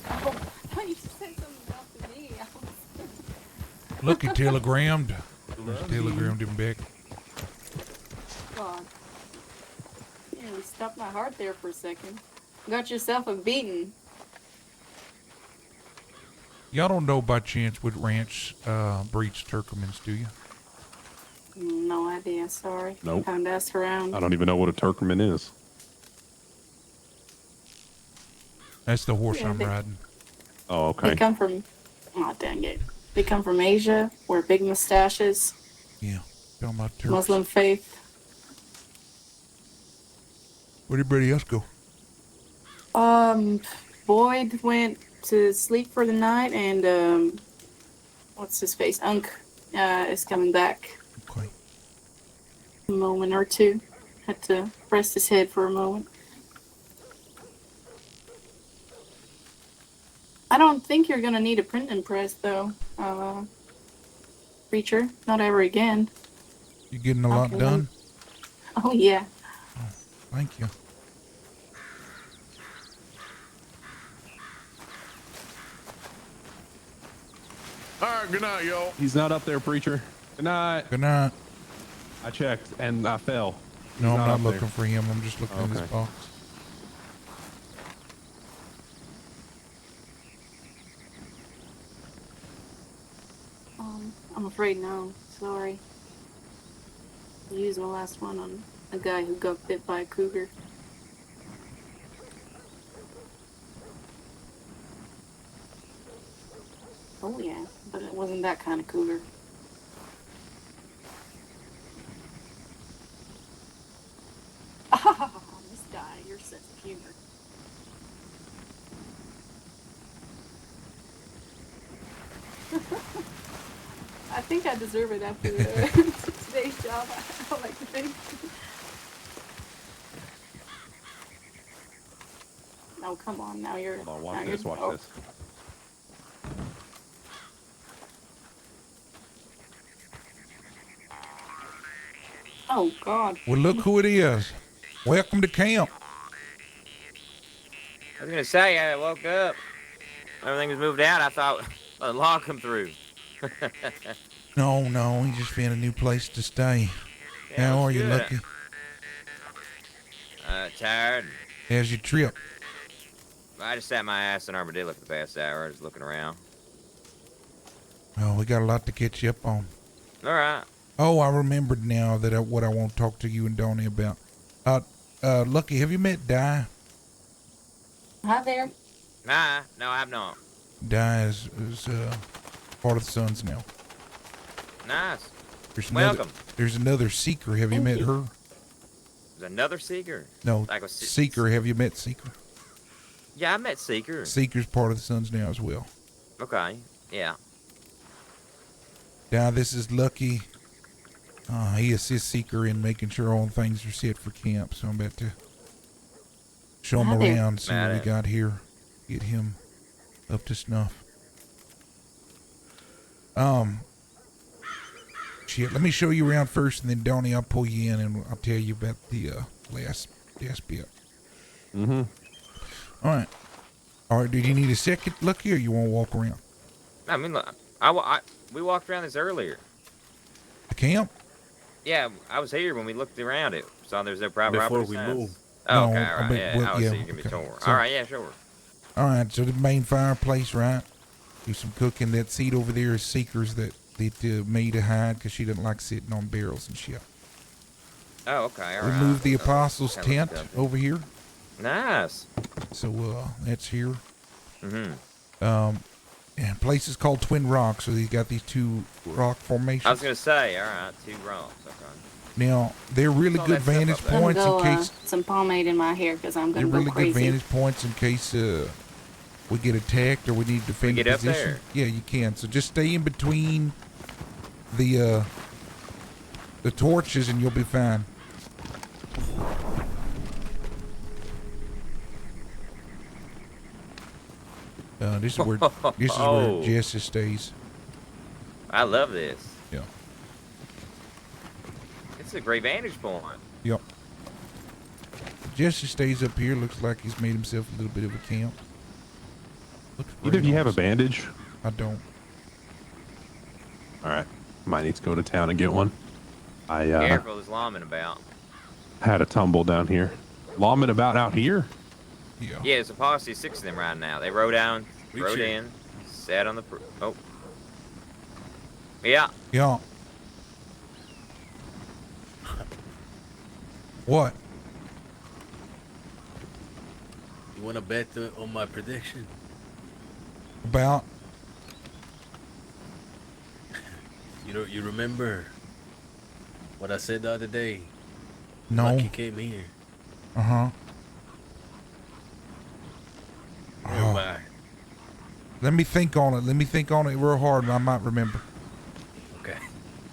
[SPEAKER 7] Oh, I thought you said something about to me.
[SPEAKER 3] Lucky telegrammed. Telegrammed him back.
[SPEAKER 7] God. You nearly stopped my heart there for a second. Got yourself a beating.
[SPEAKER 3] Y'all don't know by chance what ranch breeds Turkmens, do you?
[SPEAKER 7] No idea, sorry.
[SPEAKER 8] Nope.
[SPEAKER 7] Haven't asked around.
[SPEAKER 8] I don't even know what a Turkmen is.
[SPEAKER 3] That's the horse
[SPEAKER 7] Yeah,
[SPEAKER 3] I'm
[SPEAKER 7] they-
[SPEAKER 3] riding.
[SPEAKER 8] Oh,
[SPEAKER 7] They
[SPEAKER 8] okay.
[SPEAKER 7] come from, oh dang it. They come from Asia, wear big mustaches,
[SPEAKER 3] Yeah. Talking about Turks.
[SPEAKER 7] Muslim faith.
[SPEAKER 3] Where'd everybody else go?
[SPEAKER 7] Boyd went to sleep for the night, and what's his face? Unk is coming back
[SPEAKER 3] Okay.
[SPEAKER 7] in a moment or two. Had to rest his head for a moment. I don't think you're gonna need a printing press though, Preacher. Not ever again.
[SPEAKER 3] You getting a lot
[SPEAKER 7] Okay.
[SPEAKER 3] done?
[SPEAKER 7] Oh yeah.
[SPEAKER 3] Thank you.
[SPEAKER 5] All right, good night, y'all.
[SPEAKER 8] He's not up there, preacher. Good night.
[SPEAKER 3] Good night.
[SPEAKER 8] I checked and I fell. He's
[SPEAKER 3] No, I'm not
[SPEAKER 8] up there.
[SPEAKER 3] looking for him. I'm just looking in this
[SPEAKER 8] Okay.
[SPEAKER 3] box.
[SPEAKER 7] I'm afraid no. Sorry. I used my last one on a guy who got bit by a cougar. Oh yeah, but it wasn't that kind of cougar. Ah, this guy, your sense of humor. I think I deserve it after today's job. I like to think. No, come on. Now you're.
[SPEAKER 8] Hold on,
[SPEAKER 7] now
[SPEAKER 8] watch
[SPEAKER 7] you're-
[SPEAKER 8] this, watch
[SPEAKER 7] oh.
[SPEAKER 8] this.
[SPEAKER 7] Oh God.
[SPEAKER 3] Well, look who it is. Welcome to camp.
[SPEAKER 11] I was gonna say, I woke up. Everything was moved out. I thought a log come through.
[SPEAKER 3] No, he just found a new place to stay.
[SPEAKER 11] Yeah,
[SPEAKER 3] How
[SPEAKER 11] it
[SPEAKER 3] are
[SPEAKER 11] was
[SPEAKER 3] you,
[SPEAKER 11] good.
[SPEAKER 3] Lucky?
[SPEAKER 11] Tired.
[SPEAKER 3] How's your trip?
[SPEAKER 11] I just sat my ass in Armadillo for the past hour, just looking around.
[SPEAKER 3] Oh, we got a lot to catch you up on.
[SPEAKER 11] All right.
[SPEAKER 3] Oh, I remembered now that what I want to talk to you and Donnie about. Lucky, have you met Di?
[SPEAKER 7] Hi there.
[SPEAKER 11] Nah, no, I have not.
[SPEAKER 3] Di is part of the Suns now.
[SPEAKER 11] Nice.
[SPEAKER 3] Welcome. There's another Seeker. Have you met her?
[SPEAKER 11] There's another Seeker.
[SPEAKER 3] No,
[SPEAKER 11] Like a
[SPEAKER 3] Seeker. Have you met Seeker?
[SPEAKER 11] Yeah, I met Seeker.
[SPEAKER 3] Seeker's part of the Suns now as well.
[SPEAKER 11] Okay. Yeah.
[SPEAKER 3] Di, this is Lucky. He assists Seeker in making sure all things are set for camp. So I'm about to show him
[SPEAKER 7] Hi there.
[SPEAKER 3] around, see what we
[SPEAKER 11] Madam.
[SPEAKER 3] got here, get him up to snuff. Shit, let me show you around first, and then Donnie, I'll pull you in, and I'll tell you about the last bit.
[SPEAKER 8] Mm-hmm.
[SPEAKER 3] All right. Did you need a second, Lucky, or you want to walk around
[SPEAKER 11] I mean, look, we walked around this earlier.
[SPEAKER 3] the camp?
[SPEAKER 11] Yeah, I was here when we looked around it. Saw there's no private
[SPEAKER 2] Before
[SPEAKER 11] property
[SPEAKER 2] we
[SPEAKER 11] signs.
[SPEAKER 2] moved.
[SPEAKER 11] Oh,
[SPEAKER 3] No,
[SPEAKER 11] okay,
[SPEAKER 3] I
[SPEAKER 11] all right.
[SPEAKER 3] bet-
[SPEAKER 11] Yeah,
[SPEAKER 3] well,
[SPEAKER 11] I was
[SPEAKER 3] yeah,
[SPEAKER 11] seeing you
[SPEAKER 3] okay.
[SPEAKER 11] tour.
[SPEAKER 3] So-
[SPEAKER 11] All right, yeah, sure.
[SPEAKER 3] All right, so the main fireplace, right? Do some cooking. That seat over there is Seeker's that made to hide because she doesn't like sitting on barrels and shit.
[SPEAKER 11] Oh, okay, all right.
[SPEAKER 3] Remove the apostles'
[SPEAKER 11] kinda looks
[SPEAKER 3] tent
[SPEAKER 11] good.
[SPEAKER 3] over here.
[SPEAKER 11] Nice.
[SPEAKER 3] So that's here.
[SPEAKER 11] Mm-hmm.
[SPEAKER 3] And place is called Twin Rocks. So he's got these two rock formations.
[SPEAKER 11] I was gonna say, all right, 2 rocks. Okay.
[SPEAKER 3] Now they're really
[SPEAKER 11] All
[SPEAKER 3] good
[SPEAKER 11] that stuff
[SPEAKER 3] vantage
[SPEAKER 11] up there.
[SPEAKER 7] I'm
[SPEAKER 3] points
[SPEAKER 7] gonna
[SPEAKER 3] in
[SPEAKER 7] go
[SPEAKER 3] case
[SPEAKER 7] some pomade in my hair because I'm
[SPEAKER 3] they're
[SPEAKER 7] gonna go
[SPEAKER 3] really good
[SPEAKER 7] crazy.
[SPEAKER 3] vantage points in case we get attacked or we need to defend
[SPEAKER 11] get
[SPEAKER 3] the
[SPEAKER 11] up
[SPEAKER 3] position.
[SPEAKER 11] there?
[SPEAKER 3] Yeah, you can. So just stay in between the torches and you'll be fine. This is where
[SPEAKER 11] Oh.
[SPEAKER 3] Jesse stays.
[SPEAKER 11] I love this.
[SPEAKER 3] Yeah.
[SPEAKER 11] It's It's a great vantage point.
[SPEAKER 3] Yep. Jesse stays up here. Looks like he's made himself a little bit of a camp. Looks
[SPEAKER 8] Either of
[SPEAKER 3] great
[SPEAKER 8] you have a
[SPEAKER 3] honestly.
[SPEAKER 8] bandage?
[SPEAKER 3] I don't.
[SPEAKER 8] All right. Might need to go to town and get one. I
[SPEAKER 11] Careful, there's lawmen about.
[SPEAKER 8] had a tumble down here. Lawmen about out here?
[SPEAKER 3] Yeah.
[SPEAKER 11] Yeah, there's a posse of 6 of them right now. They rode down,
[SPEAKER 2] We
[SPEAKER 11] rode
[SPEAKER 2] should-
[SPEAKER 11] in, sat on the. Oh. Yeah.
[SPEAKER 3] Yeah. What?
[SPEAKER 2] You want to bet on my prediction?
[SPEAKER 3] About?
[SPEAKER 2] You remember what I said the other day?
[SPEAKER 3] No.
[SPEAKER 2] Lucky came here.
[SPEAKER 3] Uh-huh.
[SPEAKER 2] Never
[SPEAKER 3] Oh.
[SPEAKER 2] mind.
[SPEAKER 3] Let me think on it. Let me think on it real hard and I might remember.
[SPEAKER 2] Okay.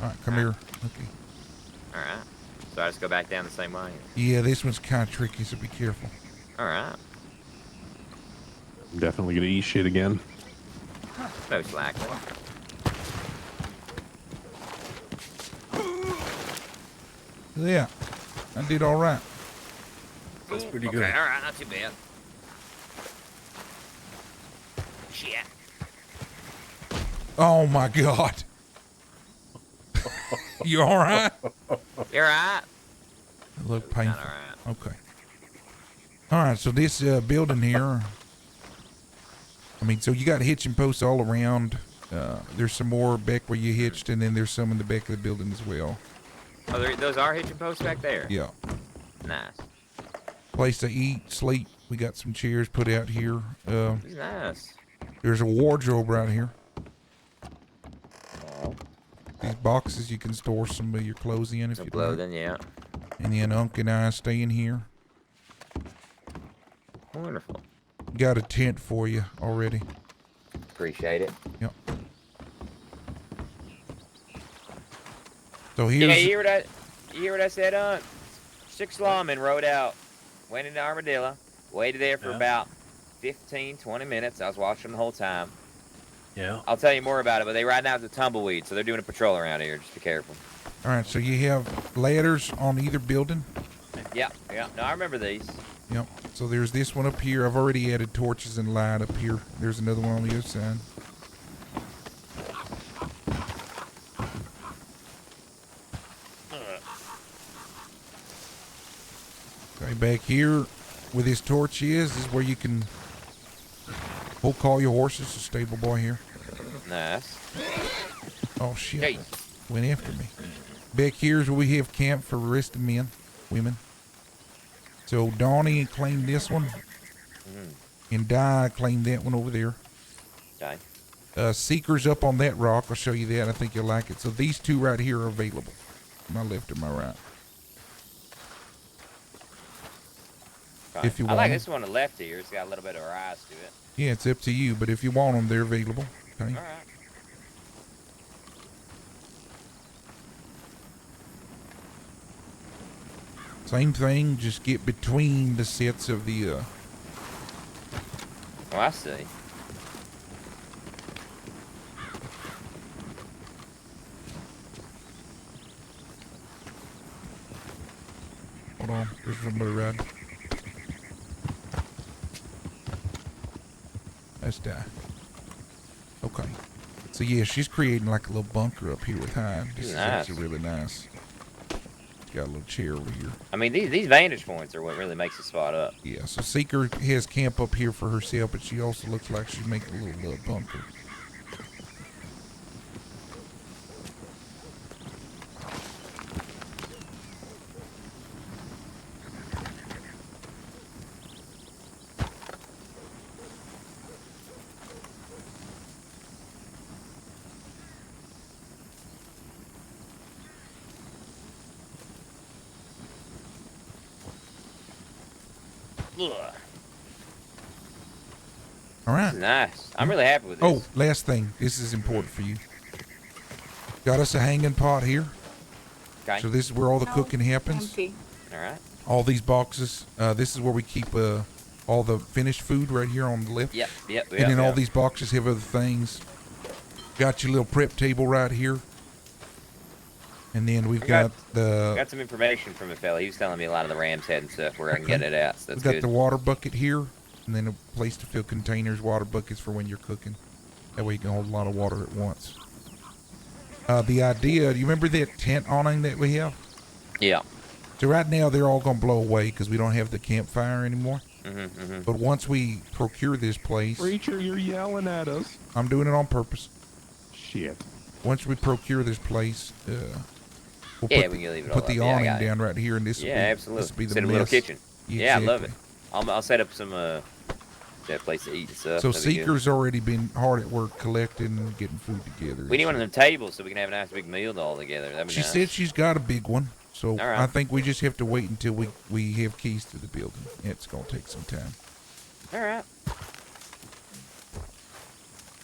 [SPEAKER 3] All right, come here. Okay.
[SPEAKER 11] All right. So I just go back down the same way.
[SPEAKER 3] Yeah, this one's kind of tricky, so be careful.
[SPEAKER 11] All right.
[SPEAKER 8] I'm definitely gonna eat shit again.
[SPEAKER 11] Most likely.
[SPEAKER 3] Yeah, I did all right.
[SPEAKER 2] That's pretty
[SPEAKER 11] Okay,
[SPEAKER 2] good.
[SPEAKER 11] all right, not too bad. Shit.
[SPEAKER 3] Oh my God. You all right?
[SPEAKER 11] You're right.
[SPEAKER 3] It looked
[SPEAKER 11] Not
[SPEAKER 3] painful.
[SPEAKER 11] all right.
[SPEAKER 3] Okay. All right, so this building here, I mean, so you got hitching posts all around. There's some more back where you hitched, and then there's some in the back of the building as well.
[SPEAKER 11] Oh, those are hitching posts back there?
[SPEAKER 3] Yeah.
[SPEAKER 11] Nice.
[SPEAKER 3] Place to eat, sleep. We got some chairs put out here.
[SPEAKER 11] This is nice.
[SPEAKER 3] There's a wardrobe right here.
[SPEAKER 11] Oh,
[SPEAKER 3] These boxes you can store some of your clothes in if
[SPEAKER 11] some
[SPEAKER 3] you like.
[SPEAKER 11] clothing, yeah.
[SPEAKER 3] And then Unc and I stay in here.
[SPEAKER 11] Wonderful.
[SPEAKER 3] Got a tent for you already.
[SPEAKER 11] Appreciate it.
[SPEAKER 3] Yep. So
[SPEAKER 11] Yeah,
[SPEAKER 3] here's
[SPEAKER 11] you hear what I said, 6 lawmen rode out, went into Armadillo, waited there for
[SPEAKER 2] Yeah.
[SPEAKER 11] about 15, 20 minutes. I was watching the whole time.
[SPEAKER 2] Yeah.
[SPEAKER 11] I'll tell you more about it, but they riding out the tumbleweed, so they're doing a patrol around here. Just be careful.
[SPEAKER 3] all right. So you have ladders on either building.
[SPEAKER 11] Yeah, yeah. No, I remember these.
[SPEAKER 3] Yep. So there's this one up here. I've already added torches and light up here. There's another one on the other side. Okay, back here where this torch is where you can call your horses. A stable boy here.
[SPEAKER 11] Nice.
[SPEAKER 3] Oh shit.
[SPEAKER 11] Hey.
[SPEAKER 3] Went after me. Back here is where we have camp for arrested men, women. So Donnie claimed this one, and Di claimed that one over there.
[SPEAKER 11] Okay.
[SPEAKER 3] Seeker's up on that rock. I'll show you that. I think you'll like it. So these two right here are available. My left or my right.
[SPEAKER 11] Okay.
[SPEAKER 3] If you
[SPEAKER 11] I like
[SPEAKER 3] want 'em.
[SPEAKER 11] this one on the left here. It's got a little bit of a rise to it.
[SPEAKER 3] Yeah, it's up to you. But if you want them, they're available. Okay.
[SPEAKER 11] All right.
[SPEAKER 3] Same thing. Just get between the sets of the.
[SPEAKER 11] Oh, I see.
[SPEAKER 3] Hold on. There's somebody riding. That's Die. Okay. So yeah, she's creating like a little bunker up here with Hyde. This is
[SPEAKER 11] Nice.
[SPEAKER 3] actually really nice. Got a little chair over here.
[SPEAKER 11] I mean, these vantage points are what really makes the spot up.
[SPEAKER 3] Yeah, so Seeker has camp up here for herself, but she also looks like she's making a little bunker.
[SPEAKER 11] Ugh.
[SPEAKER 3] All right.
[SPEAKER 11] This is nice. I'm really happy with this.
[SPEAKER 3] Oh, last thing. This is important for you. Got us a hanging pot here.
[SPEAKER 11] Okay.
[SPEAKER 3] So this is where all the cooking happens.
[SPEAKER 7] Empty.
[SPEAKER 11] All right.
[SPEAKER 3] All these boxes. This is where we keep all the finished food right here on the left.
[SPEAKER 11] Yep.
[SPEAKER 3] And then all these boxes have other things. Got your little prep table right here. And then we've
[SPEAKER 11] I
[SPEAKER 3] got
[SPEAKER 11] got some information from a fella. He was telling me a lot of the Ram's Head and stuff where I can get it at. So
[SPEAKER 3] we've
[SPEAKER 11] that's
[SPEAKER 3] got
[SPEAKER 11] good.
[SPEAKER 3] the water bucket here, and then a place to fill containers, water buckets for when you're cooking. That way you can hold a lot of water at once. The idea, do you remember that tent awning that we have?
[SPEAKER 11] Yeah.
[SPEAKER 3] So right now they're all gonna blow away because we don't have the campfire anymore. But once we procure this place,
[SPEAKER 8] Preacher, you're yelling at us.
[SPEAKER 3] I'm doing it on purpose.
[SPEAKER 8] Shit.
[SPEAKER 3] Once we procure this place, we'll
[SPEAKER 11] Yeah, we can leave it all
[SPEAKER 3] put the
[SPEAKER 11] up. Yeah, I
[SPEAKER 3] awning
[SPEAKER 11] got it.
[SPEAKER 3] down right here, and this
[SPEAKER 11] Yeah,
[SPEAKER 3] will be,
[SPEAKER 11] absolutely.
[SPEAKER 3] This will be the
[SPEAKER 11] Set a little
[SPEAKER 3] mess.
[SPEAKER 11] kitchen. Yeah, I love it.
[SPEAKER 3] Exactly.
[SPEAKER 11] I'll set up some that place to eat and stuff.
[SPEAKER 3] So
[SPEAKER 11] That'd be good.
[SPEAKER 3] Seeker's already been hard at work collecting and getting food together.
[SPEAKER 11] We need one of them tables so we can have a nice big meal all together. That'd be
[SPEAKER 3] She
[SPEAKER 11] nice.
[SPEAKER 3] said she's got a big one, so
[SPEAKER 11] All right.
[SPEAKER 3] I think we just have to wait until we have keys to the building. It's gonna take some time.
[SPEAKER 11] All right.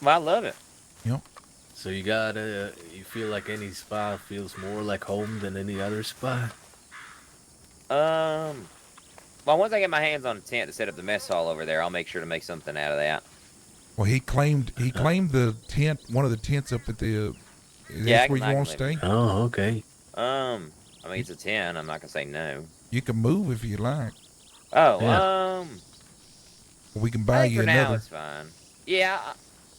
[SPEAKER 11] Well, I love it.
[SPEAKER 3] Yep.
[SPEAKER 2] So you feel like any spot feels more like home than any other spot?
[SPEAKER 11] Well, once I get my hands on a tent to set up the mess hall over there, I'll make sure to make something out of that.
[SPEAKER 3] Well, he claimed the tent, one of the tents up at the. Is
[SPEAKER 11] Yeah,
[SPEAKER 3] that
[SPEAKER 11] I
[SPEAKER 3] where
[SPEAKER 11] can-
[SPEAKER 3] you
[SPEAKER 11] I
[SPEAKER 3] want to
[SPEAKER 11] can
[SPEAKER 3] stay?
[SPEAKER 2] Oh, okay.
[SPEAKER 11] I mean, it's a 10. I'm not gonna say no.
[SPEAKER 3] You can move if you like.
[SPEAKER 11] Oh,
[SPEAKER 2] Yeah.
[SPEAKER 3] We can
[SPEAKER 11] I
[SPEAKER 3] buy
[SPEAKER 11] think
[SPEAKER 3] you
[SPEAKER 11] for now
[SPEAKER 3] another.
[SPEAKER 11] it's fine. Yeah,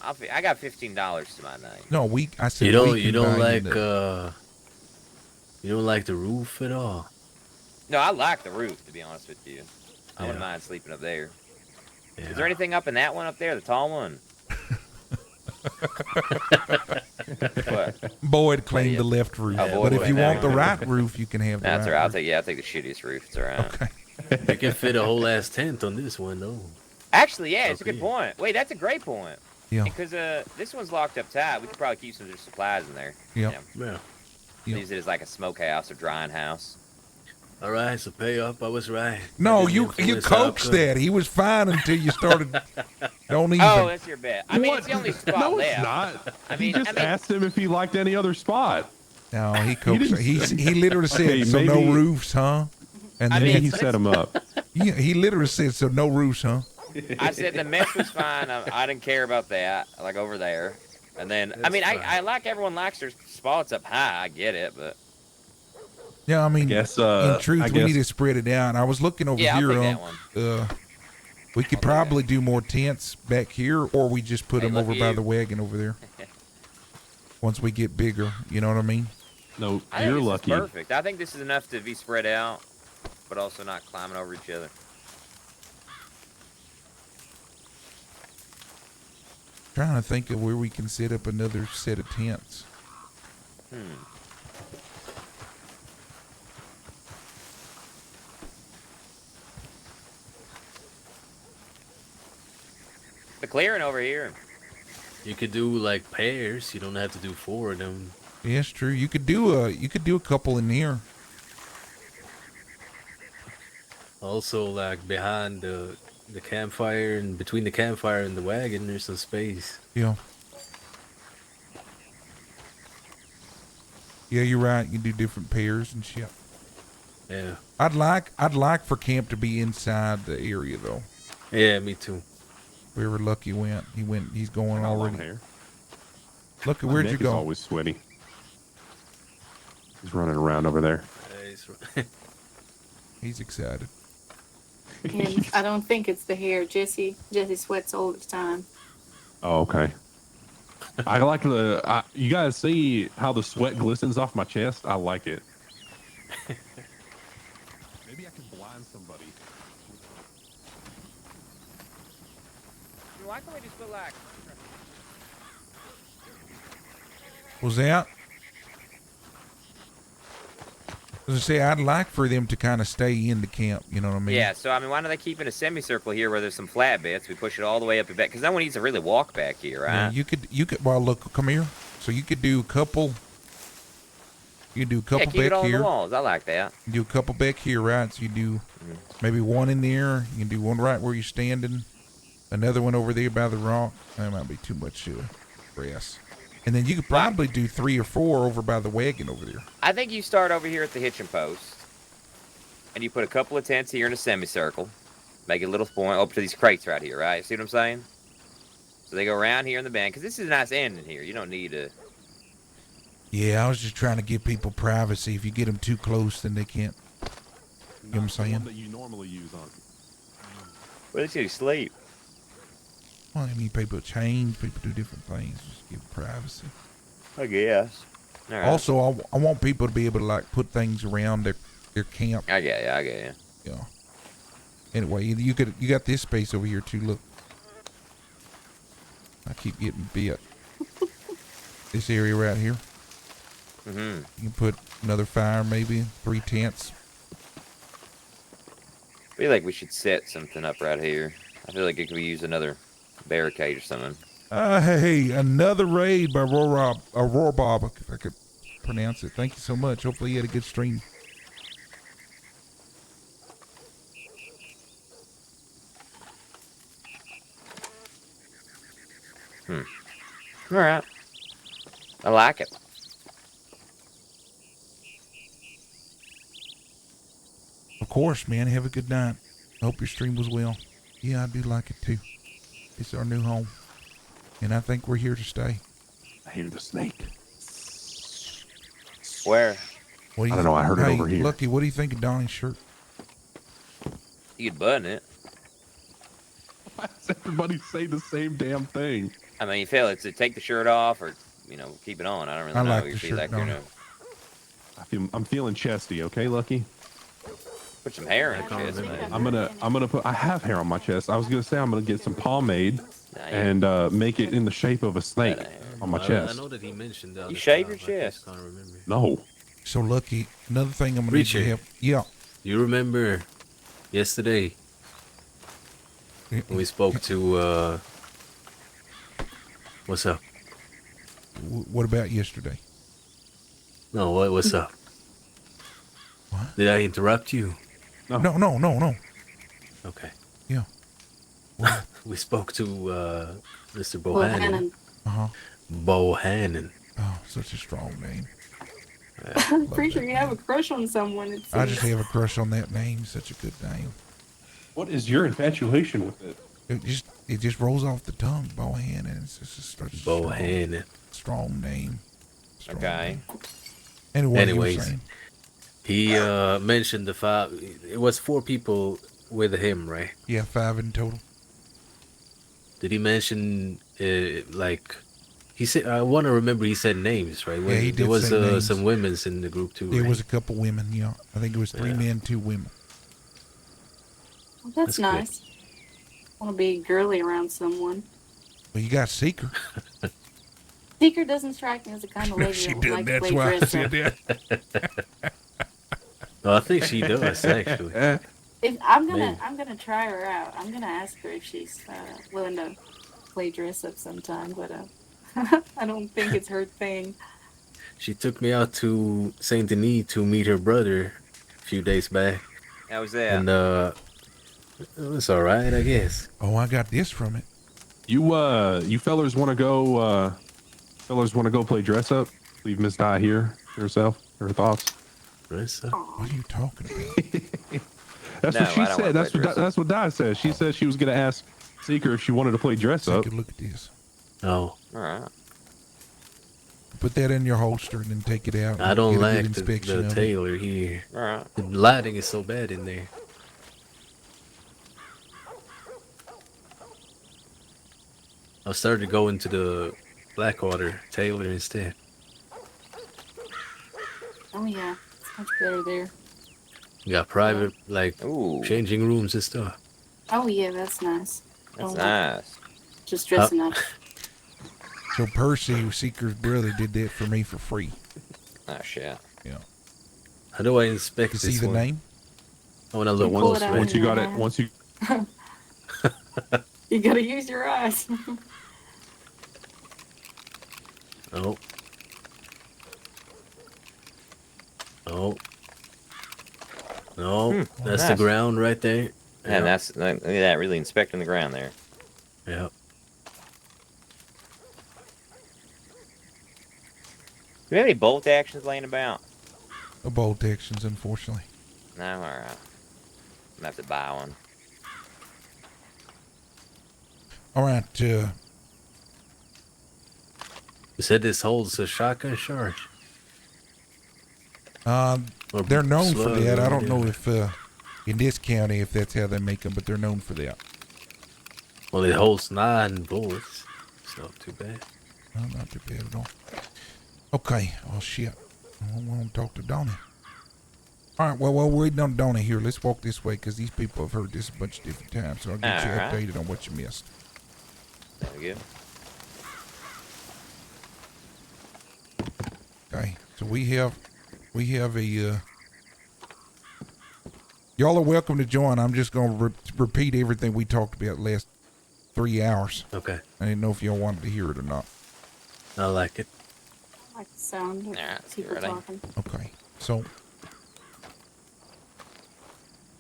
[SPEAKER 11] I got $15 to my name.
[SPEAKER 3] No, I said
[SPEAKER 2] You don't
[SPEAKER 3] we
[SPEAKER 2] you
[SPEAKER 3] can
[SPEAKER 2] don't
[SPEAKER 3] buy
[SPEAKER 2] like
[SPEAKER 3] another.
[SPEAKER 2] you don't like the roof at all?
[SPEAKER 11] No, I like the roof, to be honest with you. I wouldn't
[SPEAKER 2] Yeah.
[SPEAKER 11] mind sleeping up there.
[SPEAKER 2] Yeah.
[SPEAKER 11] Is there anything up in that one up there, the tall one? What?
[SPEAKER 3] Boyd claimed
[SPEAKER 11] Yeah.
[SPEAKER 3] the left roof,
[SPEAKER 11] Oh, Boyd
[SPEAKER 3] but if
[SPEAKER 11] claimed
[SPEAKER 3] you
[SPEAKER 11] that
[SPEAKER 3] want the
[SPEAKER 11] one.
[SPEAKER 3] right roof, you can have the
[SPEAKER 11] That's
[SPEAKER 3] right
[SPEAKER 11] all right.
[SPEAKER 3] roof.
[SPEAKER 11] I'll take the shittiest roof. It's all right.
[SPEAKER 3] Okay.
[SPEAKER 2] You can fit a whole ass tent on this one though.
[SPEAKER 11] Actually, yeah, it's a good
[SPEAKER 2] Okay.
[SPEAKER 11] point. Wait, that's a great point.
[SPEAKER 3] Yeah.
[SPEAKER 11] Because this one's locked up tight. We could probably keep some of the supplies in there.
[SPEAKER 3] Yeah.
[SPEAKER 2] Yeah.
[SPEAKER 3] Yeah.
[SPEAKER 11] Use it as like a smokehouse or drying house.
[SPEAKER 2] All right, so pay up. I was right.
[SPEAKER 3] No,
[SPEAKER 2] I didn't
[SPEAKER 3] you
[SPEAKER 2] influence
[SPEAKER 3] coaxed
[SPEAKER 2] outcome.
[SPEAKER 3] that. He was fine until you started. Don't even.
[SPEAKER 11] Oh, that's your bet. I mean, it's the only spot
[SPEAKER 8] No,
[SPEAKER 11] left.
[SPEAKER 8] it's not.
[SPEAKER 11] I
[SPEAKER 8] He
[SPEAKER 11] mean,
[SPEAKER 8] just asked him if he liked any other spot.
[SPEAKER 3] No, he coaxed.
[SPEAKER 8] didn't
[SPEAKER 3] He literally said,
[SPEAKER 8] Okay,
[SPEAKER 3] "So no
[SPEAKER 8] maybe-
[SPEAKER 3] roofs, huh?" And
[SPEAKER 11] I
[SPEAKER 3] then
[SPEAKER 11] mean,
[SPEAKER 8] He set him up.
[SPEAKER 3] he literally said, "So no roofs, huh?"
[SPEAKER 11] I said the mess was fine. I didn't care about that. Like over there. And then, I mean, I like everyone likes their spots up high. I get it, but
[SPEAKER 3] Yeah, I mean,
[SPEAKER 8] Guess,
[SPEAKER 3] in truth,
[SPEAKER 8] I
[SPEAKER 3] we
[SPEAKER 8] guess-
[SPEAKER 3] need to spread it out. I was looking over
[SPEAKER 11] yeah, I'll
[SPEAKER 3] here.
[SPEAKER 11] take that one.
[SPEAKER 3] We could probably do more tents back here, or we just put
[SPEAKER 11] Hey,
[SPEAKER 3] them
[SPEAKER 11] look
[SPEAKER 3] over
[SPEAKER 11] at
[SPEAKER 3] by
[SPEAKER 11] you.
[SPEAKER 3] the wagon over there. Once we get bigger, you know what I mean?
[SPEAKER 8] No,
[SPEAKER 11] I think
[SPEAKER 8] you're
[SPEAKER 11] this
[SPEAKER 8] lucky.
[SPEAKER 11] is perfect. I think this is enough to be spread out, but also not climbing over each other.
[SPEAKER 3] Trying to think of where we can set up another set of tents.
[SPEAKER 11] The clearing over here.
[SPEAKER 2] You could do like pairs. You don't have to do 4 of them.
[SPEAKER 3] Yeah, it's true. You could do a couple in here.
[SPEAKER 2] Also, like behind the campfire and between the campfire and the wagon, there's some space.
[SPEAKER 3] Yeah. Yeah, you're right. You can do different pairs and shit.
[SPEAKER 2] Yeah.
[SPEAKER 3] I'd like for camp to be inside the area though.
[SPEAKER 2] Yeah, me too.
[SPEAKER 3] We were lucky he's going
[SPEAKER 8] Got long
[SPEAKER 3] already.
[SPEAKER 8] hair.
[SPEAKER 3] Look at
[SPEAKER 8] My
[SPEAKER 3] where'd
[SPEAKER 8] neck
[SPEAKER 3] you
[SPEAKER 8] is
[SPEAKER 3] go?
[SPEAKER 8] always sweaty. He's running around over there.
[SPEAKER 3] He's excited.
[SPEAKER 7] And I don't think it's the hair. Jesse sweats all the time.
[SPEAKER 8] Oh, okay. I like you guys see how the sweat glistens off my chest? I like it. Maybe I can blind somebody.
[SPEAKER 11] Why can't we just put like?
[SPEAKER 3] Was that? As I say, I'd like for them to kind of stay in the camp. You know what I mean?
[SPEAKER 11] Yeah. So I mean, why don't they keep in a semicircle here where there's some flat bits? We push it all the way up and back because no one needs to really walk back here, right?
[SPEAKER 3] Yeah, you could. Well, look, come here. So you could do a couple. You can do a couple
[SPEAKER 11] yeah, keep it
[SPEAKER 3] back
[SPEAKER 11] all on
[SPEAKER 3] here.
[SPEAKER 11] the walls. I like that.
[SPEAKER 3] You do a couple back here, right? So you do maybe one in there. You can do one right where you're standing. Another one over there by the rock. That might be too much grass. And then you could probably do 3 or 4 over by the wagon over there.
[SPEAKER 11] I think you start over here at the hitching post, and you put a couple of tents here in a semicircle. Make a little point up to these crates right here, right? See what I'm saying? So they go around here in the band, because this is a nice ending here. You don't need to
[SPEAKER 3] Yeah, I was just trying to give people privacy. If you get them too close, then they can't. You know what I'm
[SPEAKER 8] The one
[SPEAKER 3] saying?
[SPEAKER 8] that you normally use on.
[SPEAKER 11] Where did you sleep?
[SPEAKER 3] Well, I mean, people change, people do different things. Just give privacy.
[SPEAKER 11] I guess. All right.
[SPEAKER 3] Also, I want people to be able to like put things around their camp.
[SPEAKER 11] I get you. I get you.
[SPEAKER 3] Yeah. Anyway, you got this space over here too. Look, I keep getting bit. This area right here.
[SPEAKER 11] Mm-hmm.
[SPEAKER 3] You can put another fire, maybe 3 tents.
[SPEAKER 11] I feel like we should set something up right here. I feel like it could be used another barricade or something.
[SPEAKER 3] Hey, another raid by Aurora Bob, if I could pronounce it. Thank you so much. Hopefully you had a good stream.
[SPEAKER 11] All right. I like it.
[SPEAKER 3] Of course, man. Have a good night. I hope your stream was well. Yeah, I do like it too. It's our new home. And I think we're here to stay.
[SPEAKER 8] I hear the snake.
[SPEAKER 11] Where?
[SPEAKER 3] What do you
[SPEAKER 8] I don't know, I heard it over here.
[SPEAKER 3] Lucky, what do you think of Donnie's shirt?
[SPEAKER 11] You could button it.
[SPEAKER 8] Why does everybody say the same damn thing?
[SPEAKER 11] I mean, you feel it to take the shirt off or, keep it on. I don't really
[SPEAKER 3] I
[SPEAKER 11] know.
[SPEAKER 3] like
[SPEAKER 11] You
[SPEAKER 3] the
[SPEAKER 11] feel
[SPEAKER 3] shirt,
[SPEAKER 11] like you're
[SPEAKER 3] Donnie.
[SPEAKER 8] I'm feeling chesty, okay, Lucky?
[SPEAKER 11] put some hair in
[SPEAKER 2] I
[SPEAKER 11] your
[SPEAKER 2] can't
[SPEAKER 11] chest,
[SPEAKER 2] remember.
[SPEAKER 11] man.
[SPEAKER 8] I'm gonna put. I have hair on my chest. I was gonna say I'm gonna get some pomade
[SPEAKER 11] Nah, you-
[SPEAKER 8] and make it in the shape of a snake on my
[SPEAKER 2] I
[SPEAKER 8] chest.
[SPEAKER 2] know that he mentioned that.
[SPEAKER 11] You shave your chest.
[SPEAKER 2] I can't remember.
[SPEAKER 8] No.
[SPEAKER 3] So Lucky, another thing I'm gonna need your
[SPEAKER 2] Richard.
[SPEAKER 3] help. Yeah.
[SPEAKER 2] You remember yesterday when we spoke to what's up?
[SPEAKER 3] What about yesterday?
[SPEAKER 2] No, what's up?
[SPEAKER 3] What?
[SPEAKER 2] Did I interrupt you?
[SPEAKER 3] No.
[SPEAKER 2] Okay.
[SPEAKER 3] Yeah.
[SPEAKER 2] We spoke to Mr. Bohannon.
[SPEAKER 3] Uh-huh.
[SPEAKER 2] Bohannon.
[SPEAKER 3] Oh, such a strong name.
[SPEAKER 7] I'm pretty sure you have a crush on someone. It
[SPEAKER 3] I just
[SPEAKER 7] seems.
[SPEAKER 3] have a crush on that name. Such a good name.
[SPEAKER 8] What is your infatuation with it?
[SPEAKER 3] It just rolls off the tongue, Bohannon. It's just such a
[SPEAKER 2] Bohannon.
[SPEAKER 3] strong name. Strong
[SPEAKER 11] Okay.
[SPEAKER 3] name. Anyway,
[SPEAKER 2] Anyways, he mentioned the 5. It was 4 people with him, right?
[SPEAKER 3] yeah, 5 in total.
[SPEAKER 2] Did he mention like? He said, I want to remember he said names, right?
[SPEAKER 3] Yeah, he
[SPEAKER 2] There
[SPEAKER 3] did
[SPEAKER 2] was
[SPEAKER 3] say names.
[SPEAKER 2] some women's in the group too.
[SPEAKER 3] There
[SPEAKER 2] right?
[SPEAKER 3] was a couple women. Yeah, I think it was 3
[SPEAKER 2] Yeah.
[SPEAKER 3] men, 2 women.
[SPEAKER 7] Well,
[SPEAKER 2] That's
[SPEAKER 7] that's
[SPEAKER 2] good.
[SPEAKER 7] nice. Want to be girly around someone.
[SPEAKER 3] Well, you got Seeker.
[SPEAKER 7] Seeker doesn't strike me as the kind of lady
[SPEAKER 3] She
[SPEAKER 7] that would
[SPEAKER 3] did.
[SPEAKER 7] like to
[SPEAKER 3] That's
[SPEAKER 7] play
[SPEAKER 3] why I
[SPEAKER 7] dress
[SPEAKER 3] said
[SPEAKER 7] up.
[SPEAKER 3] that.
[SPEAKER 2] Oh, I think she does actually.
[SPEAKER 7] If I'm
[SPEAKER 2] Maybe.
[SPEAKER 7] gonna try her out. I'm gonna ask her if she's willing to play dress up sometime, but I don't think it's her thing.
[SPEAKER 2] She took me out to Saint Denis to meet her brother a few days back,
[SPEAKER 11] How was that?
[SPEAKER 2] and it was all right, I guess.
[SPEAKER 3] Oh, I got this from it.
[SPEAKER 8] You fellers want to go? Fellers want to go play dress up? Leave Miss Di here herself. Her thoughts.
[SPEAKER 2] Dress up?
[SPEAKER 3] What are you talking about?
[SPEAKER 8] That's
[SPEAKER 11] No,
[SPEAKER 8] what she
[SPEAKER 11] I don't
[SPEAKER 8] said.
[SPEAKER 11] wanna
[SPEAKER 8] That's
[SPEAKER 11] play
[SPEAKER 8] what
[SPEAKER 11] dress up.
[SPEAKER 8] that's what Di said. She said she was gonna ask Seeker if she wanted to play dress up.
[SPEAKER 3] Take a look at this.
[SPEAKER 2] Oh,
[SPEAKER 11] All right.
[SPEAKER 3] Put that in your holster and then take it out.
[SPEAKER 2] I
[SPEAKER 3] and
[SPEAKER 2] don't
[SPEAKER 3] get a good
[SPEAKER 2] like
[SPEAKER 3] inspection
[SPEAKER 2] the
[SPEAKER 3] of it.
[SPEAKER 2] tailor here.
[SPEAKER 11] All right.
[SPEAKER 2] The lighting is so bad in there. I started going to the Blackwater tailor instead.
[SPEAKER 7] Oh yeah, it's much better there.
[SPEAKER 2] Got private like
[SPEAKER 11] Ooh,
[SPEAKER 2] changing rooms and stuff.
[SPEAKER 7] Oh yeah, that's nice.
[SPEAKER 11] that's
[SPEAKER 7] Don't like
[SPEAKER 11] nice.
[SPEAKER 7] just dressing up.
[SPEAKER 3] So Percy, Seeker's brother, did that for me for free.
[SPEAKER 11] Oh shit.
[SPEAKER 3] Yeah.
[SPEAKER 2] How do I inspect
[SPEAKER 3] You
[SPEAKER 2] this
[SPEAKER 3] see the
[SPEAKER 2] one?
[SPEAKER 3] name?
[SPEAKER 2] I want to
[SPEAKER 7] You
[SPEAKER 2] look.
[SPEAKER 7] pull it out
[SPEAKER 8] Once
[SPEAKER 7] in
[SPEAKER 8] you got
[SPEAKER 7] your
[SPEAKER 8] it,
[SPEAKER 7] hand.
[SPEAKER 8] once you
[SPEAKER 7] You gotta use your eyes.
[SPEAKER 2] Oh. Oh. No, that's the
[SPEAKER 11] nice.
[SPEAKER 2] ground right there.
[SPEAKER 11] And that's look at that, really inspecting the ground there.
[SPEAKER 2] Yeah.
[SPEAKER 11] Do we have any bolt actions laying about?
[SPEAKER 3] A bolt actions, unfortunately.
[SPEAKER 11] No, all right. I'm gonna have to buy one.
[SPEAKER 3] All right.
[SPEAKER 2] You said this holds a shotgun charge. Or
[SPEAKER 3] They're known for
[SPEAKER 2] slug
[SPEAKER 3] that. I
[SPEAKER 2] or
[SPEAKER 3] don't know
[SPEAKER 2] whatever.
[SPEAKER 3] if in this county if that's how they make them, but they're known for that.
[SPEAKER 2] Well, it holds 9 bullets. It's not too bad.
[SPEAKER 3] No, not too bad at all. Okay. Oh shit. I want to talk to Donnie. All right. Well, while we're waiting on Donnie here, let's walk this way because these people have heard this a bunch of different times. So I'll get you
[SPEAKER 11] All right.
[SPEAKER 3] updated on what you missed.
[SPEAKER 11] Very good.
[SPEAKER 3] Okay. So we have a. Y'all are welcome to join. I'm just gonna repeat everything we talked about the last 3 hours.
[SPEAKER 2] Okay.
[SPEAKER 3] I didn't know if y'all wanted to hear it or not.
[SPEAKER 2] I like it.
[SPEAKER 7] I like the sound of
[SPEAKER 11] Alright, let's get
[SPEAKER 7] people
[SPEAKER 11] ready.
[SPEAKER 7] talking.
[SPEAKER 3] Okay. So.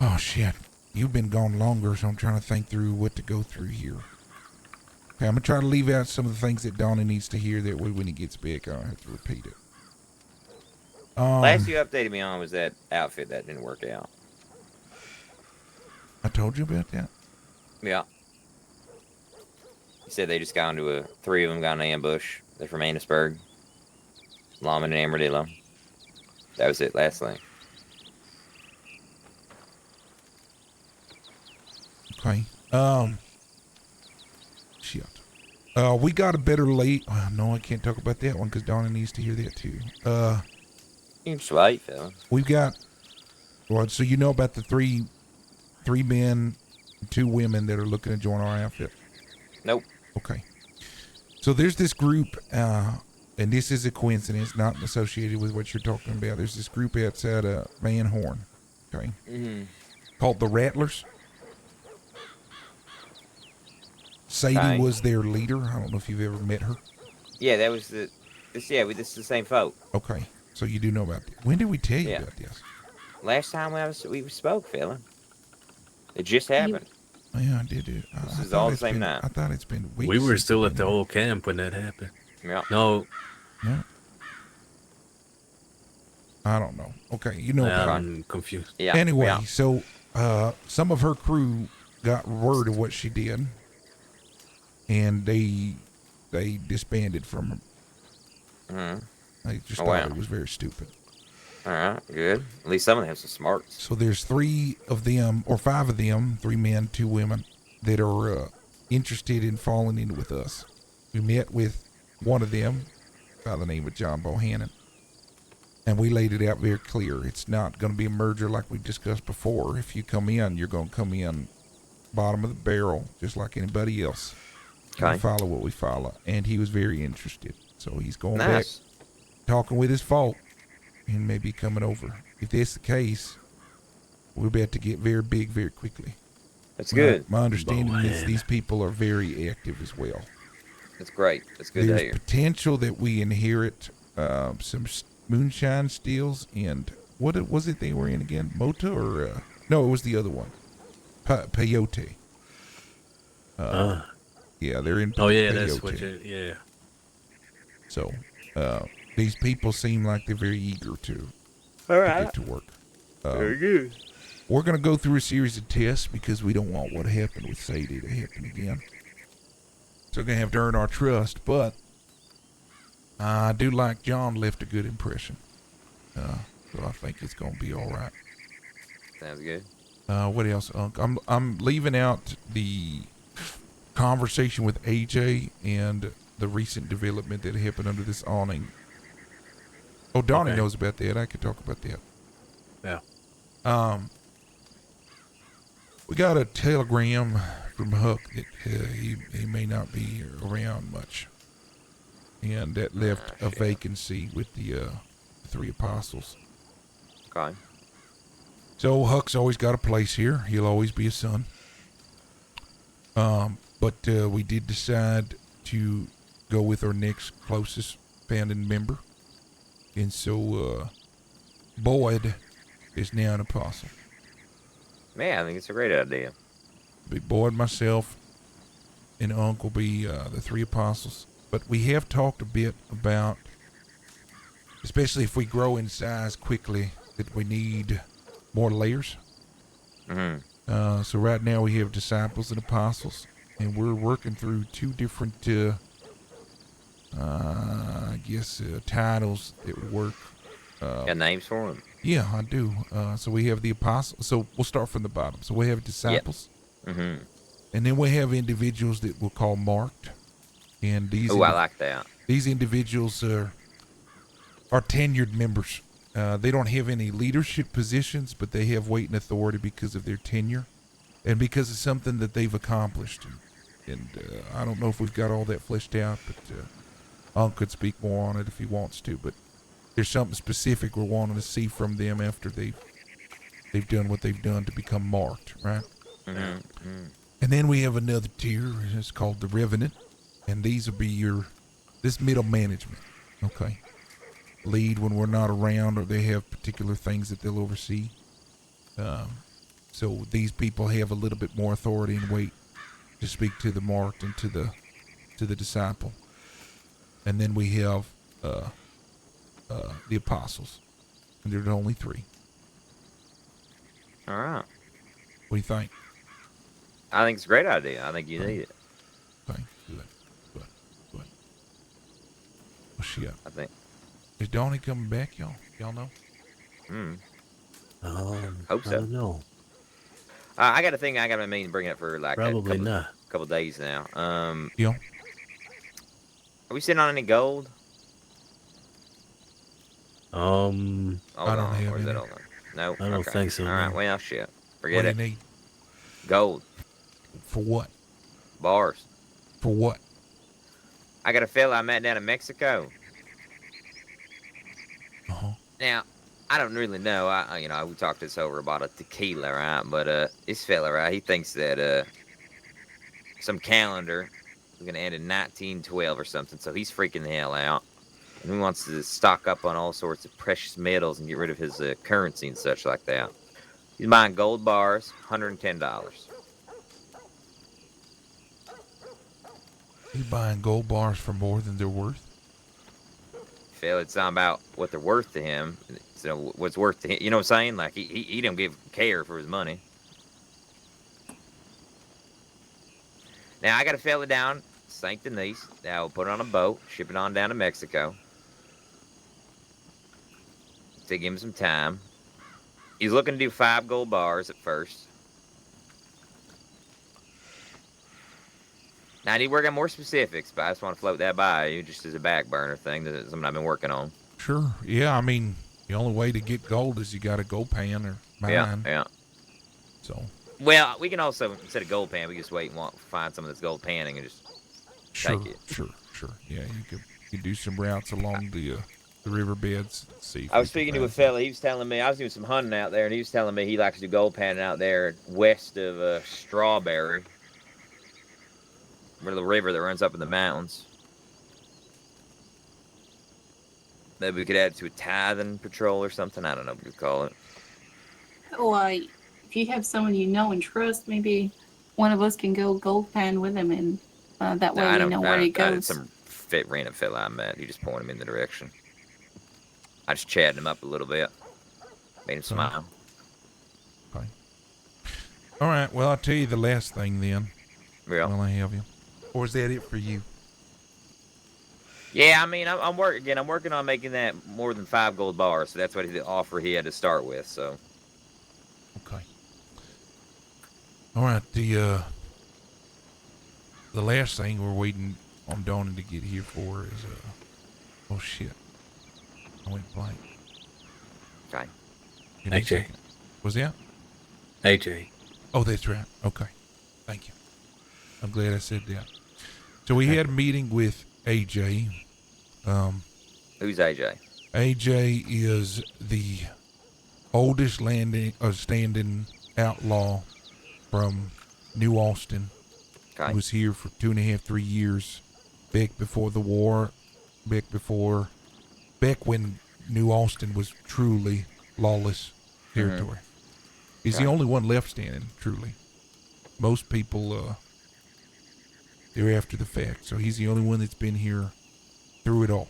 [SPEAKER 3] Oh shit. You've been gone longer, so I'm trying to think through what to go through here. Okay, I'm gonna try to leave out some of the things that Donnie needs to hear. That way, when he gets back, I don't have to repeat it.
[SPEAKER 11] Last you updated me on was that outfit that didn't work out.
[SPEAKER 3] I told you about that.
[SPEAKER 11] Yeah. You said they just got into 3 of them got in an ambush. They're from Annisburg, Lawman, and Amarillo. That was it. Last thing.
[SPEAKER 3] Okay. Shit. We got a better late. No, I can't talk about that one because Donna needs to hear that too.
[SPEAKER 11] You can just wait, fella.
[SPEAKER 3] We've got. Well, so you know about the three men, 2 women that are looking to join our outfit.
[SPEAKER 11] Nope.
[SPEAKER 3] Okay. So there's this group, and this is a coincidence, not associated with what you're talking about. There's this group outside Van Horn, okay, called the Rattlers. Sadie
[SPEAKER 11] Okay.
[SPEAKER 3] was their leader. I don't know if you've ever met her.
[SPEAKER 11] Yeah, that was the. This is the same folk.
[SPEAKER 3] Okay, so you do know about this. When did we tell you
[SPEAKER 11] Yeah.
[SPEAKER 3] about this?
[SPEAKER 11] Last time we spoke, fella. It just happened.
[SPEAKER 3] Oh, yeah, I did it.
[SPEAKER 11] This
[SPEAKER 3] I
[SPEAKER 11] is
[SPEAKER 3] thought
[SPEAKER 11] all the
[SPEAKER 3] it's
[SPEAKER 11] same
[SPEAKER 3] been-
[SPEAKER 11] night.
[SPEAKER 3] I thought it's been weeks.
[SPEAKER 2] We were
[SPEAKER 3] since
[SPEAKER 2] still
[SPEAKER 3] it's
[SPEAKER 2] at the
[SPEAKER 3] been-
[SPEAKER 2] old camp when that happened.
[SPEAKER 11] Yeah.
[SPEAKER 2] No,
[SPEAKER 3] Yeah. I don't know. Okay, you know about it.
[SPEAKER 2] I'm confused.
[SPEAKER 11] Yeah.
[SPEAKER 3] Anyway,
[SPEAKER 11] yeah.
[SPEAKER 3] so some of her crew got word of what she did, and they disbanded from her.
[SPEAKER 11] Mhm.
[SPEAKER 3] They just
[SPEAKER 11] Oh,
[SPEAKER 3] thought
[SPEAKER 11] wow.
[SPEAKER 3] it was very stupid.
[SPEAKER 11] All right. Good. At least some of them have some smarts.
[SPEAKER 3] So there's 3 of them, or 5 of them, 3 men, 2 women, that are interested in falling in with us. We met with one of them by the name of John Bohannon, and we laid it out very clear. It's not going to be a merger like we discussed before. If you come in, you're going to come in bottom of the barrel, just like anybody else. And
[SPEAKER 11] Okay.
[SPEAKER 3] follow what we follow. And he was very interested. So he's going back,
[SPEAKER 11] Nice.
[SPEAKER 3] talking with his folk, and maybe coming over. If that's the case, we're about to get very big very quickly.
[SPEAKER 11] That's good.
[SPEAKER 3] My understanding is
[SPEAKER 2] Bohannon.
[SPEAKER 3] these people are very active as well.
[SPEAKER 11] That's great. That's good to
[SPEAKER 3] There's
[SPEAKER 11] hear.
[SPEAKER 3] potential that we inherit some moonshine steals, and what was it they were in again? Mota or no, it was the other one. Peyote. Yeah, they're in.
[SPEAKER 2] Oh yeah,
[SPEAKER 3] peyote.
[SPEAKER 2] that's what you. Yeah.
[SPEAKER 3] So these people seem like they're very eager to get to work.
[SPEAKER 11] Very good.
[SPEAKER 3] We're going to go through a series of tests because we don't want what happened with Sadie to happen again. So we're going to have to earn our trust, but I do like John left a good impression. So I think it's going to be all right.
[SPEAKER 11] Sounds good.
[SPEAKER 3] What else, Unc? I'm leaving out the conversation with AJ and the recent development that happened under this awning. Oh, Donnie
[SPEAKER 2] Okay.
[SPEAKER 3] knows about that. I could talk about that.
[SPEAKER 2] Yeah.
[SPEAKER 3] We got a telegram from Huck that he may not be around much, and that left a vacancy with the 3 apostles.
[SPEAKER 11] Okay.
[SPEAKER 3] So Huck's always got a place here. He'll always be a son. But we did decide to go with our next closest founding member, and so Boyd is now an apostle.
[SPEAKER 11] Man, I think it's a great idea.
[SPEAKER 3] Be Boyd, myself, and Unc will be the 3 apostles. But we have talked a bit about, especially if we grow in size quickly, that we need more layers.
[SPEAKER 11] Mm-hmm.
[SPEAKER 3] So right now we have disciples and apostles, and we're working through 2 different, titles that would work.
[SPEAKER 11] Got names for them?
[SPEAKER 3] Yeah, I do. So we have the apostles. So we'll start from the bottom. So we have disciples.
[SPEAKER 11] Mm-hmm.
[SPEAKER 3] And then we have individuals that we'll call marked. And these
[SPEAKER 11] Oh, I like that.
[SPEAKER 3] these individuals are tenured members. They don't have any leadership positions, but they have weight and authority because of their tenure and because of something that they've accomplished. And I don't know if we've got all that fleshed out, but Unc could speak more on it if he wants to. But there's something specific we're wanting to see from them after they've done what they've done to become marked, right?
[SPEAKER 11] Mm-hmm.
[SPEAKER 3] And then we have another tier. It's called the Revenant. And these will be this middle management, okay? Lead when we're not around, or they have particular things that they'll oversee. So these people have a little bit more authority and weight to speak to the marked and to the disciple. And then we have the apostles, and there's only 3.
[SPEAKER 11] All right.
[SPEAKER 3] What do you think?
[SPEAKER 11] I think it's a great idea. I think you need it.
[SPEAKER 3] Okay, good. What's she got?
[SPEAKER 11] I think.
[SPEAKER 3] Is Donnie coming back, y'all? Y'all know?
[SPEAKER 11] Hope so.
[SPEAKER 2] I don't know.
[SPEAKER 11] I got a thing I got to mean to bring it up for like
[SPEAKER 2] Probably not.
[SPEAKER 11] couple days now.
[SPEAKER 3] Yeah.
[SPEAKER 11] Are we sitting on any gold?
[SPEAKER 2] I
[SPEAKER 3] don't have any.
[SPEAKER 11] No,
[SPEAKER 2] I don't think so.
[SPEAKER 11] All right,
[SPEAKER 2] no.
[SPEAKER 11] well, shit. Forget
[SPEAKER 3] What
[SPEAKER 11] it.
[SPEAKER 3] do you need?
[SPEAKER 11] Gold
[SPEAKER 3] For what?
[SPEAKER 11] bars.
[SPEAKER 3] For what?
[SPEAKER 11] I got a fella I met down in Mexico.
[SPEAKER 3] Uh-huh.
[SPEAKER 11] Now, I don't really know. We talked this over about a tequila, right? But this fella, right? He thinks that some calendar is gonna end in 1912 or something. So he's freaking the hell out, and he wants to stock up on all sorts of precious metals and get rid of his currency and such like that. He's buying gold bars, $110.
[SPEAKER 3] He's buying gold bars for more than they're worth?
[SPEAKER 11] Phil, it's not about what they're worth to him. So what's worth to him? You know what I'm saying? Like he don't care for his money. Now I got a fella down St. Denis. Now we'll put it on a boat, ship it on down to Mexico. To give him some time. He's looking to do 5 gold bars at first. Now I need to work on more specifics, but I just want to float that by you just as a back burner thing. That's something I've been working on.
[SPEAKER 3] Sure. Yeah, I mean, the only way to get gold is you got a gold pan or mine.
[SPEAKER 11] Yeah.
[SPEAKER 3] So.
[SPEAKER 11] Well, we can also, instead of gold pan, we just wait and find some of this gold panning and just take it.
[SPEAKER 3] Sure. Yeah, you could do some routes along the riverbeds. See.
[SPEAKER 11] I was speaking to a fella. He was telling me I was doing some hunting out there, and he was telling me he likes to do gold panning out there west of Strawberry, where the river that runs up in the mountains. Maybe we could add it to a tithing patrol or something. I don't know what we'd call it.
[SPEAKER 7] Oh, if you have someone you know and trust, maybe one of us can go gold pan with him, and that way we know where he goes.
[SPEAKER 11] Some random fella I met. He just pointed him in the direction. I just chatted him up a little bit. Made him smile.
[SPEAKER 3] Okay. All right. Well, I'll tell you the last thing then.
[SPEAKER 11] Yeah.
[SPEAKER 3] While I have you. Or is that it for you?
[SPEAKER 11] Yeah, I mean, I'm working on making that more than 5 gold bars. So that's what the offer he had to start with. So.
[SPEAKER 3] Okay. All right. The last thing we're waiting on Donnie to get here for is oh shit. I went blank.
[SPEAKER 11] Okay.
[SPEAKER 2] AJ.
[SPEAKER 3] Was that?
[SPEAKER 2] AJ.
[SPEAKER 3] Oh, that's right. Okay. Thank you. I'm glad I said that. So we had a meeting with AJ.
[SPEAKER 11] Who's AJ?
[SPEAKER 3] AJ is the oldest standing outlaw from New Austin.
[SPEAKER 11] Okay.
[SPEAKER 3] He was here for 2.5, 3 years, back before the war, back when New Austin was truly lawless territory. He's the only one left standing, truly. Most people, they're after the fact. So he's the only one that's been here through it all.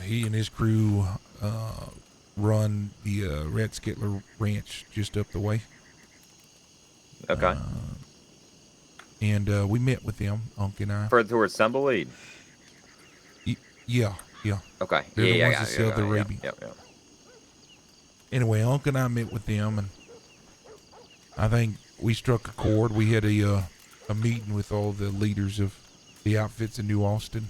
[SPEAKER 3] He and his crew run the Rathskettler Ranch just up the way.
[SPEAKER 11] Okay.
[SPEAKER 3] And we met with them, Unc and I.
[SPEAKER 11] Further towards Tumbleweed.
[SPEAKER 3] Yeah. Yeah.
[SPEAKER 11] Okay.
[SPEAKER 3] They're the
[SPEAKER 11] yeah,
[SPEAKER 3] ones
[SPEAKER 11] I
[SPEAKER 3] that
[SPEAKER 11] got it,
[SPEAKER 3] sell
[SPEAKER 11] I got
[SPEAKER 3] the
[SPEAKER 11] it, yep,
[SPEAKER 3] rabies.
[SPEAKER 11] Yep.
[SPEAKER 3] Anyway, Uncle and I met with them, and I think we struck a chord. We had a meeting with all the leaders of the outfits in New Austin,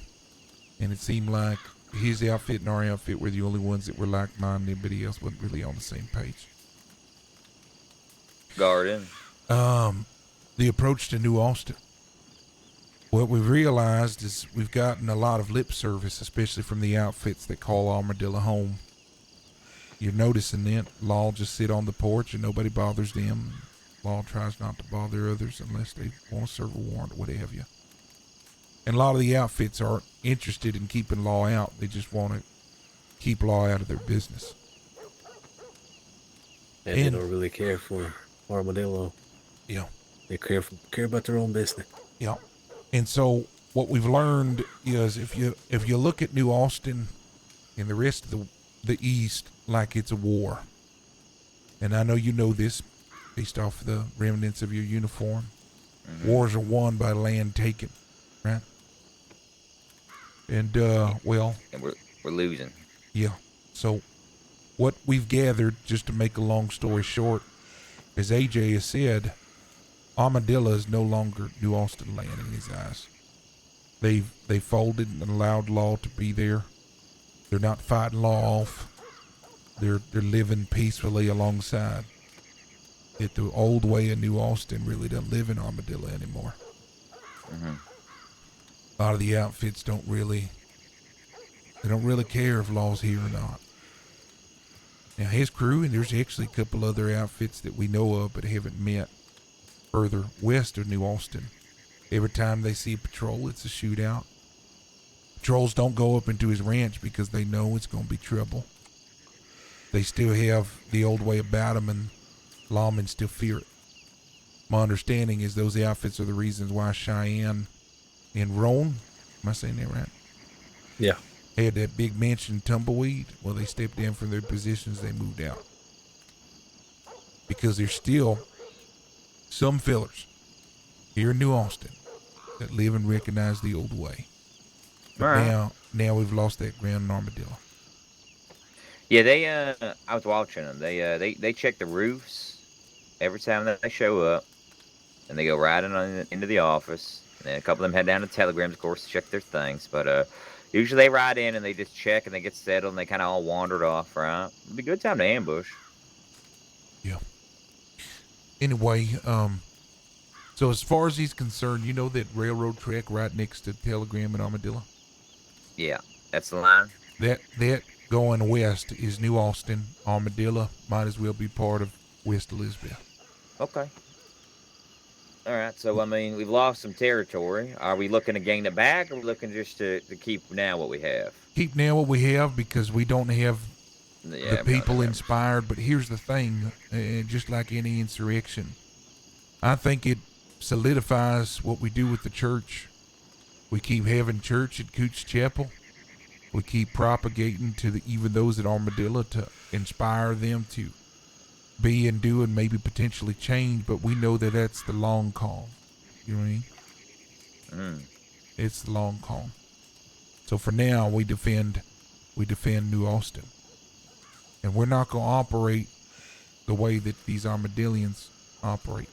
[SPEAKER 3] and it seemed like his outfit and our outfit were the only ones that were like-minded. Everybody else wasn't really on the same page.
[SPEAKER 11] Garden.
[SPEAKER 3] The approach to New Austin. What we've realized is we've gotten a lot of lip service, especially from the outfits that call Armadillo home. You're noticing that Law just sit on the porch and nobody bothers them. Law tries not to bother others unless they want to serve a warrant or what have you. And a lot of the outfits aren't interested in keeping Law out. They just want to keep Law out of their business.
[SPEAKER 2] And they don't really care for Armadillo.
[SPEAKER 3] Yeah.
[SPEAKER 2] They care about their own business.
[SPEAKER 3] Yeah. And so what we've learned is if you look at New Austin and the rest of the East like it's a war, and I know you know this based off the remnants of your uniform, wars are won by land taken, right? And well,
[SPEAKER 11] And we're losing.
[SPEAKER 3] yeah. So what we've gathered, just to make a long story short, as AJ has said, Armadillo is no longer New Austin land in his eyes. They folded and allowed Law to be there. They're not fighting Law off. They're living peacefully alongside. That the old way of New Austin really doesn't live in Armadillo anymore. A lot of the outfits don't really care if Law's here or not. Now his crew, and there's actually a couple other outfits that we know of but haven't met further west of New Austin. Every time they see a patrol, it's a shootout. Patrols don't go up into his ranch because they know it's going to be trouble. They still have the old way about them, and lawmen still fear it. My understanding is those outfits are the reasons why Cheyenne and Roan, am I saying that right?
[SPEAKER 2] Yeah.
[SPEAKER 3] Had that big mansion tumbleweed. Well, they stepped down from their positions, they moved out. Because there's still some fellers here in New Austin that live and recognize the old way. But
[SPEAKER 11] Alright.
[SPEAKER 3] now we've lost that ground in Armadillo.
[SPEAKER 11] Yeah, they I was watching them. They check the roofs every time that they show up, and they go right into the office. And then a couple of them head down to Telegrams, of course, to check their things. But usually they ride in and they just check and they get settled and they kind of all wandered off, right? It'd be a good time to ambush.
[SPEAKER 3] Yeah. Anyway, so as far as he's concerned, you know that railroad track right next to Telegram and Armadillo?
[SPEAKER 11] Yeah, that's the line.
[SPEAKER 3] That going west is New Austin. Armadillo might as well be part of West Elizabeth.
[SPEAKER 11] Okay. All right. So I mean, we've lost some territory. Are we looking to gain it back, or are we looking just to keep now what we have?
[SPEAKER 3] Keep now what we have because we don't have
[SPEAKER 11] Yeah,
[SPEAKER 3] the people inspired. But here's the thing, just like any insurrection, I think it solidifies what we do with the church. We keep having church at Cooch Chapel. We keep propagating to even those at Armadillo to inspire them to be and do and maybe potentially change. But we know that that's the long call. You know what I mean? It's the long call. So for now, we defend New Austin. And we're not going to operate the way that these Armadillians operate.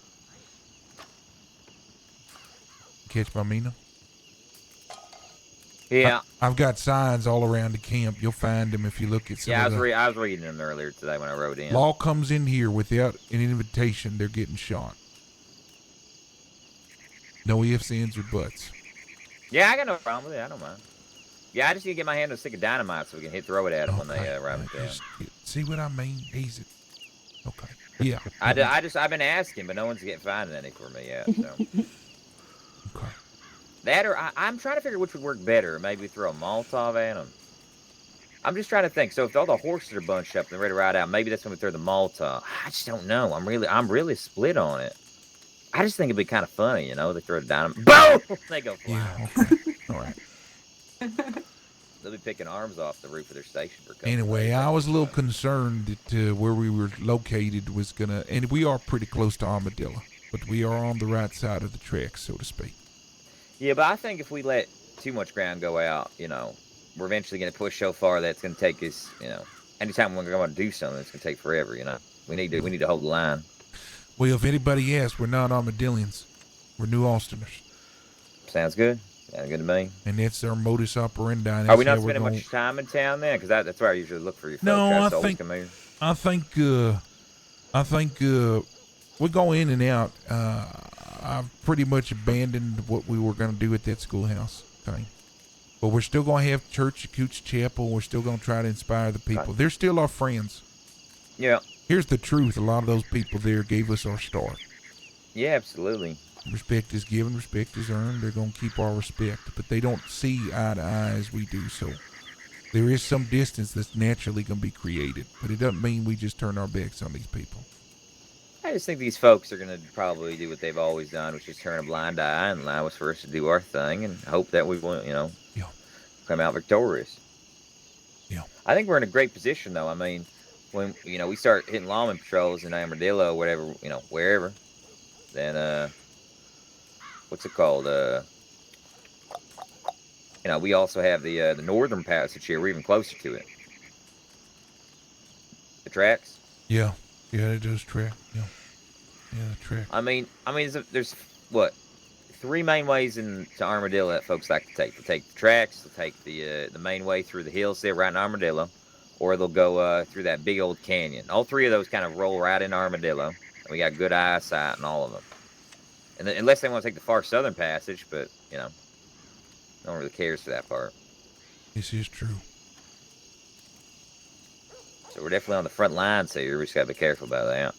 [SPEAKER 3] Catch my meaning?
[SPEAKER 11] Yeah.
[SPEAKER 3] I've got signs all around the camp. You'll find them if you look at some
[SPEAKER 11] Yeah,
[SPEAKER 3] of the...
[SPEAKER 11] I was reading them earlier today when I rode in.
[SPEAKER 3] Law comes in here without an invitation, they're getting shot. No ifs, ands, or buts.
[SPEAKER 11] Yeah, I got no problem with it. I don't mind. Yeah, I just need to get my hand on a stick of dynamite so we can throw it at them when they arrive at town.
[SPEAKER 3] See what I mean? Easy. Okay. Yeah.
[SPEAKER 11] I've been asking, but no one's finding any for me yet. So.
[SPEAKER 3] Okay.
[SPEAKER 11] That or I'm trying to figure which would work better. Maybe throw a Molotov at them. I'm just trying to think. So if all the horses are bunched up and they're ready to ride out, maybe that's when we throw the Molotov. I just don't know. I'm really split on it. I just think it'd be kind of funny, you know? They throw the dynamite. Boom! They go flying.
[SPEAKER 3] Yeah, okay. All right.
[SPEAKER 11] They'll be picking arms off the roof of their station for a couple
[SPEAKER 3] Anyway,
[SPEAKER 11] days.
[SPEAKER 3] I was a little concerned that where we were located was going to... And we are pretty close to Armadillo. But we are on the right side of the tracks, so to speak.
[SPEAKER 11] Yeah, but I think if we let too much ground go out, you know, we're eventually going to push so far that it's going to take us, anytime we're going to do something, it's going to take forever. We need to hold the line.
[SPEAKER 3] Well, if anybody asks, we're not Armadillians. We're New Austiners.
[SPEAKER 11] Sounds good. Sounds good to me.
[SPEAKER 3] And that's our modus operandi.
[SPEAKER 11] Are we not spending much time in town then? Because that's where I usually look for you folks.
[SPEAKER 3] No,
[SPEAKER 11] I
[SPEAKER 3] think we go in and out. I've pretty much abandoned what we were going to do at that schoolhouse. Okay. But we're still going to have church at Cooch Chapel. We're still going to try to inspire the people. They're still our friends.
[SPEAKER 11] Yeah.
[SPEAKER 3] Here's the truth. A lot of those people there gave us our start.
[SPEAKER 11] Yeah, absolutely.
[SPEAKER 3] Respect is given, respect is earned. They're going to keep our respect. But they don't see eye to eye as we do. So there is some distance that's naturally going to be created. But it doesn't mean we just turn our backs on these people.
[SPEAKER 11] I just think these folks are going to probably do what they've always done, which is turn a blind eye and allow us for us to do our thing and hope that we will, come out victorious.
[SPEAKER 3] Yeah.
[SPEAKER 11] I think we're in a great position, though. I mean, when, we start hitting lawman patrols in Armadillo, whatever, wherever, then, what's it called? We also have the northern passage here. We're even closer to it. The tracks?
[SPEAKER 3] Yeah. Yeah, it does track. Yeah. Yeah, the track.
[SPEAKER 11] I mean, there's what? 3 main ways into Armadillo that folks like to take. They take the tracks, they take the main way through the hills there right in Armadillo, or they'll go through that big old canyon. All 3 of those kind of roll right into Armadillo, and we got good eyesight in all of them. And unless they want to take the far southern passage, but, no one really cares for that part.
[SPEAKER 3] This is true.
[SPEAKER 11] So we're definitely on the front lines here. We just got to be careful about that.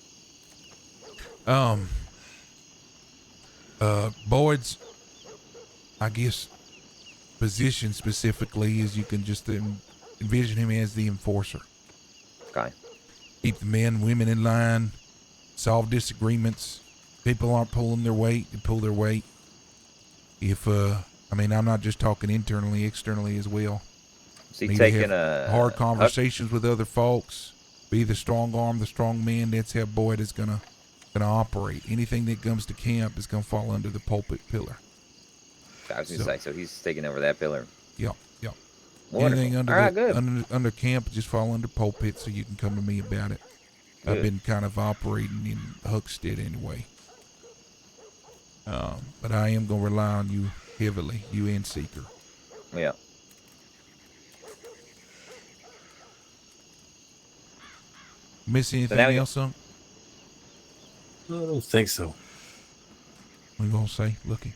[SPEAKER 3] Boyd's, I guess, position specifically is you can just envision him as the enforcer.
[SPEAKER 11] Okay.
[SPEAKER 3] Keep the men, women in line, solve disagreements. People aren't pulling their weight, they pull their weight. I'm not just talking internally, externally as well.
[SPEAKER 11] So you taking
[SPEAKER 3] hard conversations with other folks, be the strong arm, the strong man. That's how Boyd is gonna operate. Anything that comes to camp is gonna fall under the pulpit pillar.
[SPEAKER 11] I was gonna say, so he's taking over that pillar.
[SPEAKER 3] Yep.
[SPEAKER 11] Wonderful.
[SPEAKER 3] Anything under camp just fall under pulpit, so you can come to me about it. Good. I've been kind of operating in Huckstead anyway. But I am gonna rely on you heavily, you and Seeker.
[SPEAKER 11] Yeah.
[SPEAKER 3] Miss anything else, son?
[SPEAKER 2] I don't think so.
[SPEAKER 3] What you gonna say, Lucky?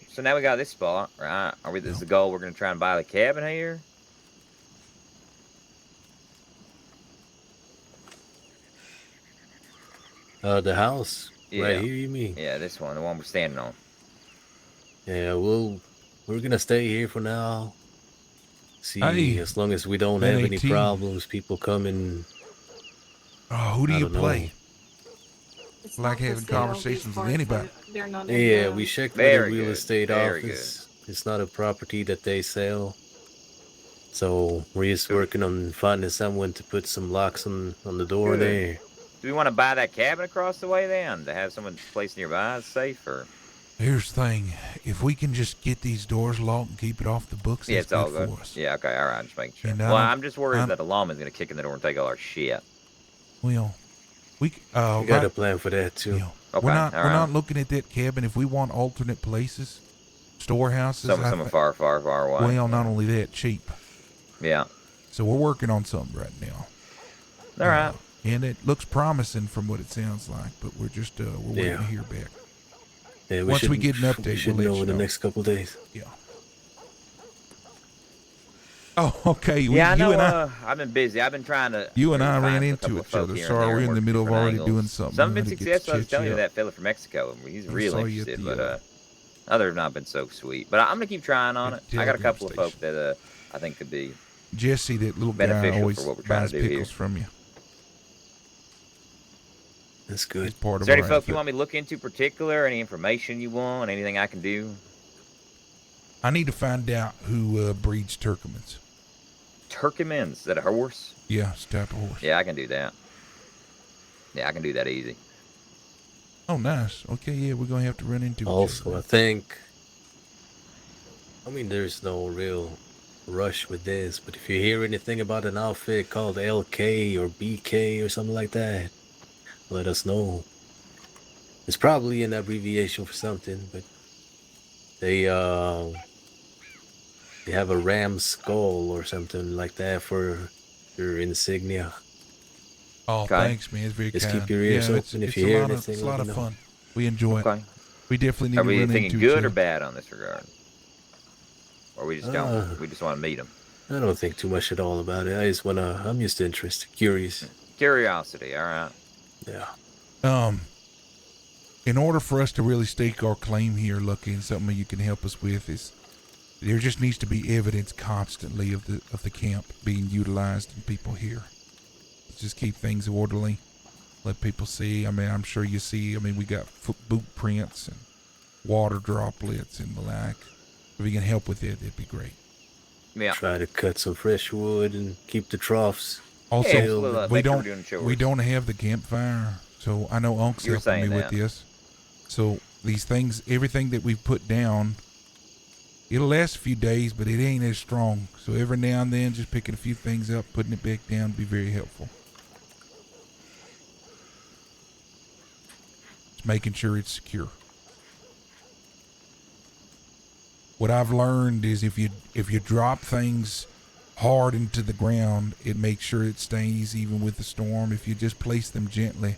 [SPEAKER 11] So now we got this spot, right? This is the goal? We're gonna try and buy the cabin here.
[SPEAKER 2] The house right here, you mean?
[SPEAKER 11] Yeah, this one, the one we're standing on.
[SPEAKER 2] Yeah, we're gonna stay here for now. See, as long as we don't have any problems, people come and.
[SPEAKER 3] Oh, who do you play? Like having conversations with anybody.
[SPEAKER 2] Yeah, we checked with the real estate office. It's not a property that they sell. So we're just working on finding someone to put some locks on the door there.
[SPEAKER 11] Do we want to buy that cabin across the way then? To have someone placed nearby is safe, or?
[SPEAKER 3] Here's the thing. If we can just get these doors locked and keep it off the books, that's
[SPEAKER 11] it's all
[SPEAKER 3] good
[SPEAKER 11] good
[SPEAKER 3] for us.
[SPEAKER 11] Yeah, okay, all right, just making sure.
[SPEAKER 3] And
[SPEAKER 11] well, I'm just worried that the lawman's going to kick in the door and take all our shit.
[SPEAKER 3] Well, we
[SPEAKER 2] got a plan for that too.
[SPEAKER 3] Yeah.
[SPEAKER 11] Okay,
[SPEAKER 3] we're not looking at that cabin. If we want alternate places, storehouses,
[SPEAKER 11] something far away.
[SPEAKER 3] Well, not only that, cheap.
[SPEAKER 11] Yeah.
[SPEAKER 3] So we're working on something right now.
[SPEAKER 11] All right.
[SPEAKER 3] And it looks promising from what it sounds like, but we're just we're waiting to hear back.
[SPEAKER 2] Yeah,
[SPEAKER 3] once we get an update,
[SPEAKER 2] we should know in the next couple of days.
[SPEAKER 3] Yeah. Oh, okay.
[SPEAKER 11] Yeah, I know. I've been busy. I've been trying to.
[SPEAKER 3] You and I ran into each other. Sorry, we're in the middle of already doing something.
[SPEAKER 11] Some have been successful. I was telling you that fella from Mexico. He's really interested, but others have not been so sweet. But I'm gonna keep trying on it. I got a couple of folk that I think could be.
[SPEAKER 3] Jesse, that little guy, always buys pickles from you.
[SPEAKER 2] That's good.
[SPEAKER 3] Is
[SPEAKER 11] there any folk you want me to look into particular? Any information you want? Anything I can do?
[SPEAKER 3] I need to find out who breeds Turkmans.
[SPEAKER 11] Turkmans? Is that a horse?
[SPEAKER 3] Yeah, it's a type of horse.
[SPEAKER 11] Yeah, I can do that. Yeah, I can do that easy.
[SPEAKER 3] Oh, nice. Okay, yeah, we're gonna have to run into.
[SPEAKER 2] Also, I think. I mean, there's no real rush with this, but if you hear anything about an outfit called LK or BK or something like that, let us know. It's probably an abbreviation for something, but they have a ram skull or something like that for your insignia.
[SPEAKER 3] Oh,
[SPEAKER 11] Okay.
[SPEAKER 3] thanks, man. It's very
[SPEAKER 2] Just
[SPEAKER 3] kind.
[SPEAKER 2] keep your ears
[SPEAKER 3] yeah,
[SPEAKER 2] open if
[SPEAKER 3] it's
[SPEAKER 2] you
[SPEAKER 3] a
[SPEAKER 2] hear
[SPEAKER 3] lot of,
[SPEAKER 2] anything,
[SPEAKER 3] It's a
[SPEAKER 2] let
[SPEAKER 3] lot
[SPEAKER 2] me
[SPEAKER 3] of
[SPEAKER 2] know.
[SPEAKER 3] fun. We enjoy it.
[SPEAKER 11] Okay.
[SPEAKER 3] We definitely need
[SPEAKER 11] Are
[SPEAKER 3] to
[SPEAKER 11] we
[SPEAKER 3] run
[SPEAKER 11] thinking
[SPEAKER 3] into
[SPEAKER 11] good
[SPEAKER 3] each
[SPEAKER 11] or
[SPEAKER 3] other.
[SPEAKER 11] bad on this regard? Or we just
[SPEAKER 2] Uh,
[SPEAKER 11] don't? We just want to meet them.
[SPEAKER 2] I don't think too much at all about it. I'm just interested, curious.
[SPEAKER 11] Curiosity. All right.
[SPEAKER 2] Yeah.
[SPEAKER 3] In order for us to really stake our claim here, Lucky, and something you can help us with is there just needs to be evidence constantly of the camp being utilized and people here. Just keep things orderly. Let people see. I mean, I'm sure you see. I mean, we got boot prints and water droplets and the like. If you can help with it, it'd be great.
[SPEAKER 11] Yeah.
[SPEAKER 2] Try to cut some fresh wood and keep the troughs.
[SPEAKER 3] Also,
[SPEAKER 11] Yeah, absolutely.
[SPEAKER 3] we
[SPEAKER 11] Make sure we're
[SPEAKER 3] don't
[SPEAKER 11] doing chores.
[SPEAKER 3] we don't have the campfire, so I know Unc's
[SPEAKER 11] You were
[SPEAKER 3] helping me
[SPEAKER 11] saying
[SPEAKER 3] with
[SPEAKER 11] that.
[SPEAKER 3] this. So these things, everything that we've put down, it'll last a few days, but it ain't as strong. So every now and then, just picking a few things up, putting it back down, would be very helpful. Just making sure it's secure. What I've learned is if you drop things hard into the ground, it makes sure it stays even with the storm. If you just place them gently,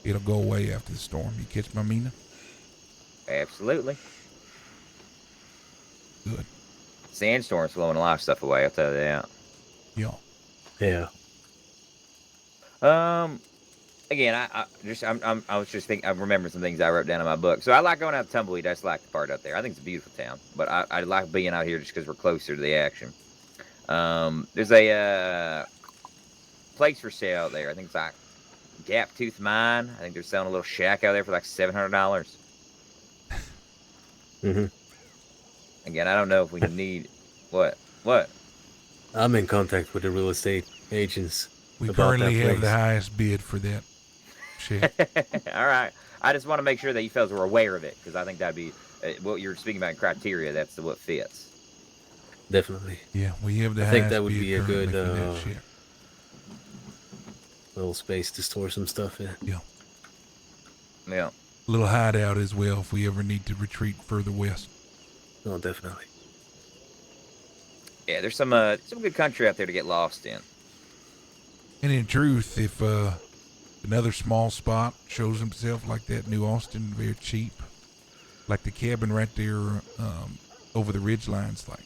[SPEAKER 3] it'll go away after the storm. You catch my meaning?
[SPEAKER 11] Absolutely.
[SPEAKER 3] Good.
[SPEAKER 11] Sandstorm's blowing a lot of stuff away. I'll tell you that.
[SPEAKER 3] Yeah.
[SPEAKER 2] Yeah.
[SPEAKER 11] Again, I was just thinking. I remember some things I wrote down in my book. So I like going out to Tumbleweed. I just like the part out there. I think it's a beautiful town, but I like being out here just because we're closer to the action. There's a place for sale out there. I think it's like Gap Tooth Mine. I think they're selling a little shack out there for like $700.
[SPEAKER 2] Mm-hmm.
[SPEAKER 11] Again, I don't know if we need what.
[SPEAKER 2] I'm in contact with the real estate agents.
[SPEAKER 3] We
[SPEAKER 2] about
[SPEAKER 3] currently
[SPEAKER 2] that
[SPEAKER 3] have the
[SPEAKER 2] place.
[SPEAKER 3] highest bid for that shit.
[SPEAKER 11] All right. I just want to make sure that you fellas were aware of it because I think that'd be what you're speaking about in criteria. That's what fits.
[SPEAKER 2] Definitely.
[SPEAKER 3] Yeah, we have the
[SPEAKER 2] I
[SPEAKER 3] highest
[SPEAKER 2] think that would
[SPEAKER 3] bid
[SPEAKER 2] be a good
[SPEAKER 3] currently for that shit.
[SPEAKER 2] little space to store some stuff in.
[SPEAKER 3] Yeah.
[SPEAKER 11] Yeah.
[SPEAKER 3] Little hideout as well if we ever need to retreat further west.
[SPEAKER 2] Oh, definitely.
[SPEAKER 11] Yeah, there's some good country out there to get lost in.
[SPEAKER 3] And in truth, if another small spot shows himself like that, New Austin, very cheap, like the cabin right there over the ridge lines, like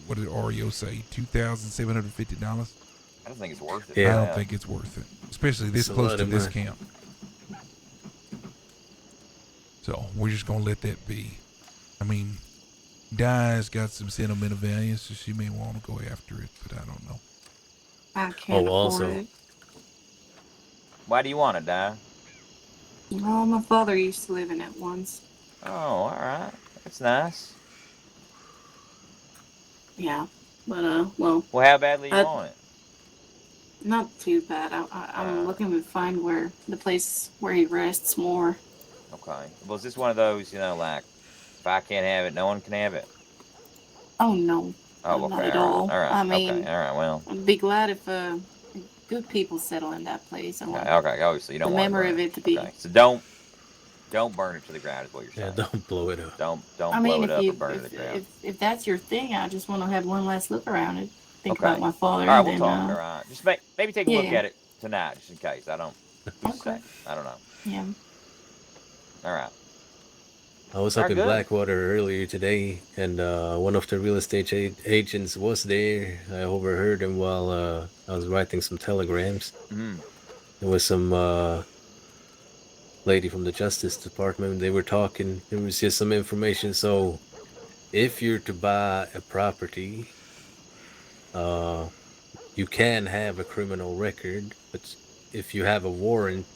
[SPEAKER 3] what did Oreo say, $2,750?
[SPEAKER 11] I don't think it's worth it.
[SPEAKER 3] I
[SPEAKER 2] Yeah.
[SPEAKER 3] don't think it's worth it, especially this
[SPEAKER 2] It's a
[SPEAKER 3] close
[SPEAKER 2] lot
[SPEAKER 3] to
[SPEAKER 2] of
[SPEAKER 3] this
[SPEAKER 2] money.
[SPEAKER 3] camp. So we're just gonna let that be. I mean, Di's got some sentimental value, so she may want to go after it, but I don't know.
[SPEAKER 4] I can't
[SPEAKER 2] Oh,
[SPEAKER 4] afford
[SPEAKER 2] also-
[SPEAKER 4] it.
[SPEAKER 11] Why do you want to die?
[SPEAKER 4] Oh, my father used to live in it once.
[SPEAKER 11] Oh, all right. That's nice.
[SPEAKER 4] Yeah, but well,
[SPEAKER 11] Well, how badly you
[SPEAKER 4] I-
[SPEAKER 11] want it?
[SPEAKER 4] not too bad. I'm looking to find where the place where he rests more.
[SPEAKER 11] Okay. Well, is this one of those, like, if I can't have it, no one can have it?
[SPEAKER 4] Oh no,
[SPEAKER 11] Oh,
[SPEAKER 4] not
[SPEAKER 11] okay.
[SPEAKER 4] at
[SPEAKER 11] all
[SPEAKER 4] all.
[SPEAKER 11] right. All right.
[SPEAKER 4] I mean,
[SPEAKER 11] okay. All right. Well.
[SPEAKER 4] I'd be glad if good people settle in that place. I want
[SPEAKER 11] Okay. Oh, so you don't
[SPEAKER 4] the
[SPEAKER 11] want
[SPEAKER 4] memory
[SPEAKER 11] burn
[SPEAKER 4] of it to be.
[SPEAKER 11] Okay. So don't burn it to the ground is what you're
[SPEAKER 2] Yeah,
[SPEAKER 11] saying.
[SPEAKER 2] don't blow it up.
[SPEAKER 11] Don't
[SPEAKER 4] I
[SPEAKER 11] blow
[SPEAKER 4] mean,
[SPEAKER 11] it
[SPEAKER 4] if
[SPEAKER 11] up
[SPEAKER 4] you
[SPEAKER 11] or burn it to the ground.
[SPEAKER 4] if that's your thing, I just want to have one last look around it. Think
[SPEAKER 11] Okay.
[SPEAKER 4] about my father.
[SPEAKER 11] All right,
[SPEAKER 4] and
[SPEAKER 11] we'll
[SPEAKER 4] then,
[SPEAKER 11] talk. All right. Just maybe take a look
[SPEAKER 4] yeah.
[SPEAKER 11] at it tonight, just in case. I don't. Just
[SPEAKER 4] Okay.
[SPEAKER 11] say. I don't know.
[SPEAKER 4] Yeah.
[SPEAKER 11] All right.
[SPEAKER 2] I was
[SPEAKER 11] All
[SPEAKER 2] up
[SPEAKER 11] right,
[SPEAKER 2] in
[SPEAKER 11] good.
[SPEAKER 2] Blackwater earlier today, and one of the real estate agents was there. I overheard him while I was writing some telegrams.
[SPEAKER 11] Mm.
[SPEAKER 2] There was some lady from the Justice Department. They were talking. There was just some information. So, if you're to buy a property, you can have a criminal record, but if you have a warrant,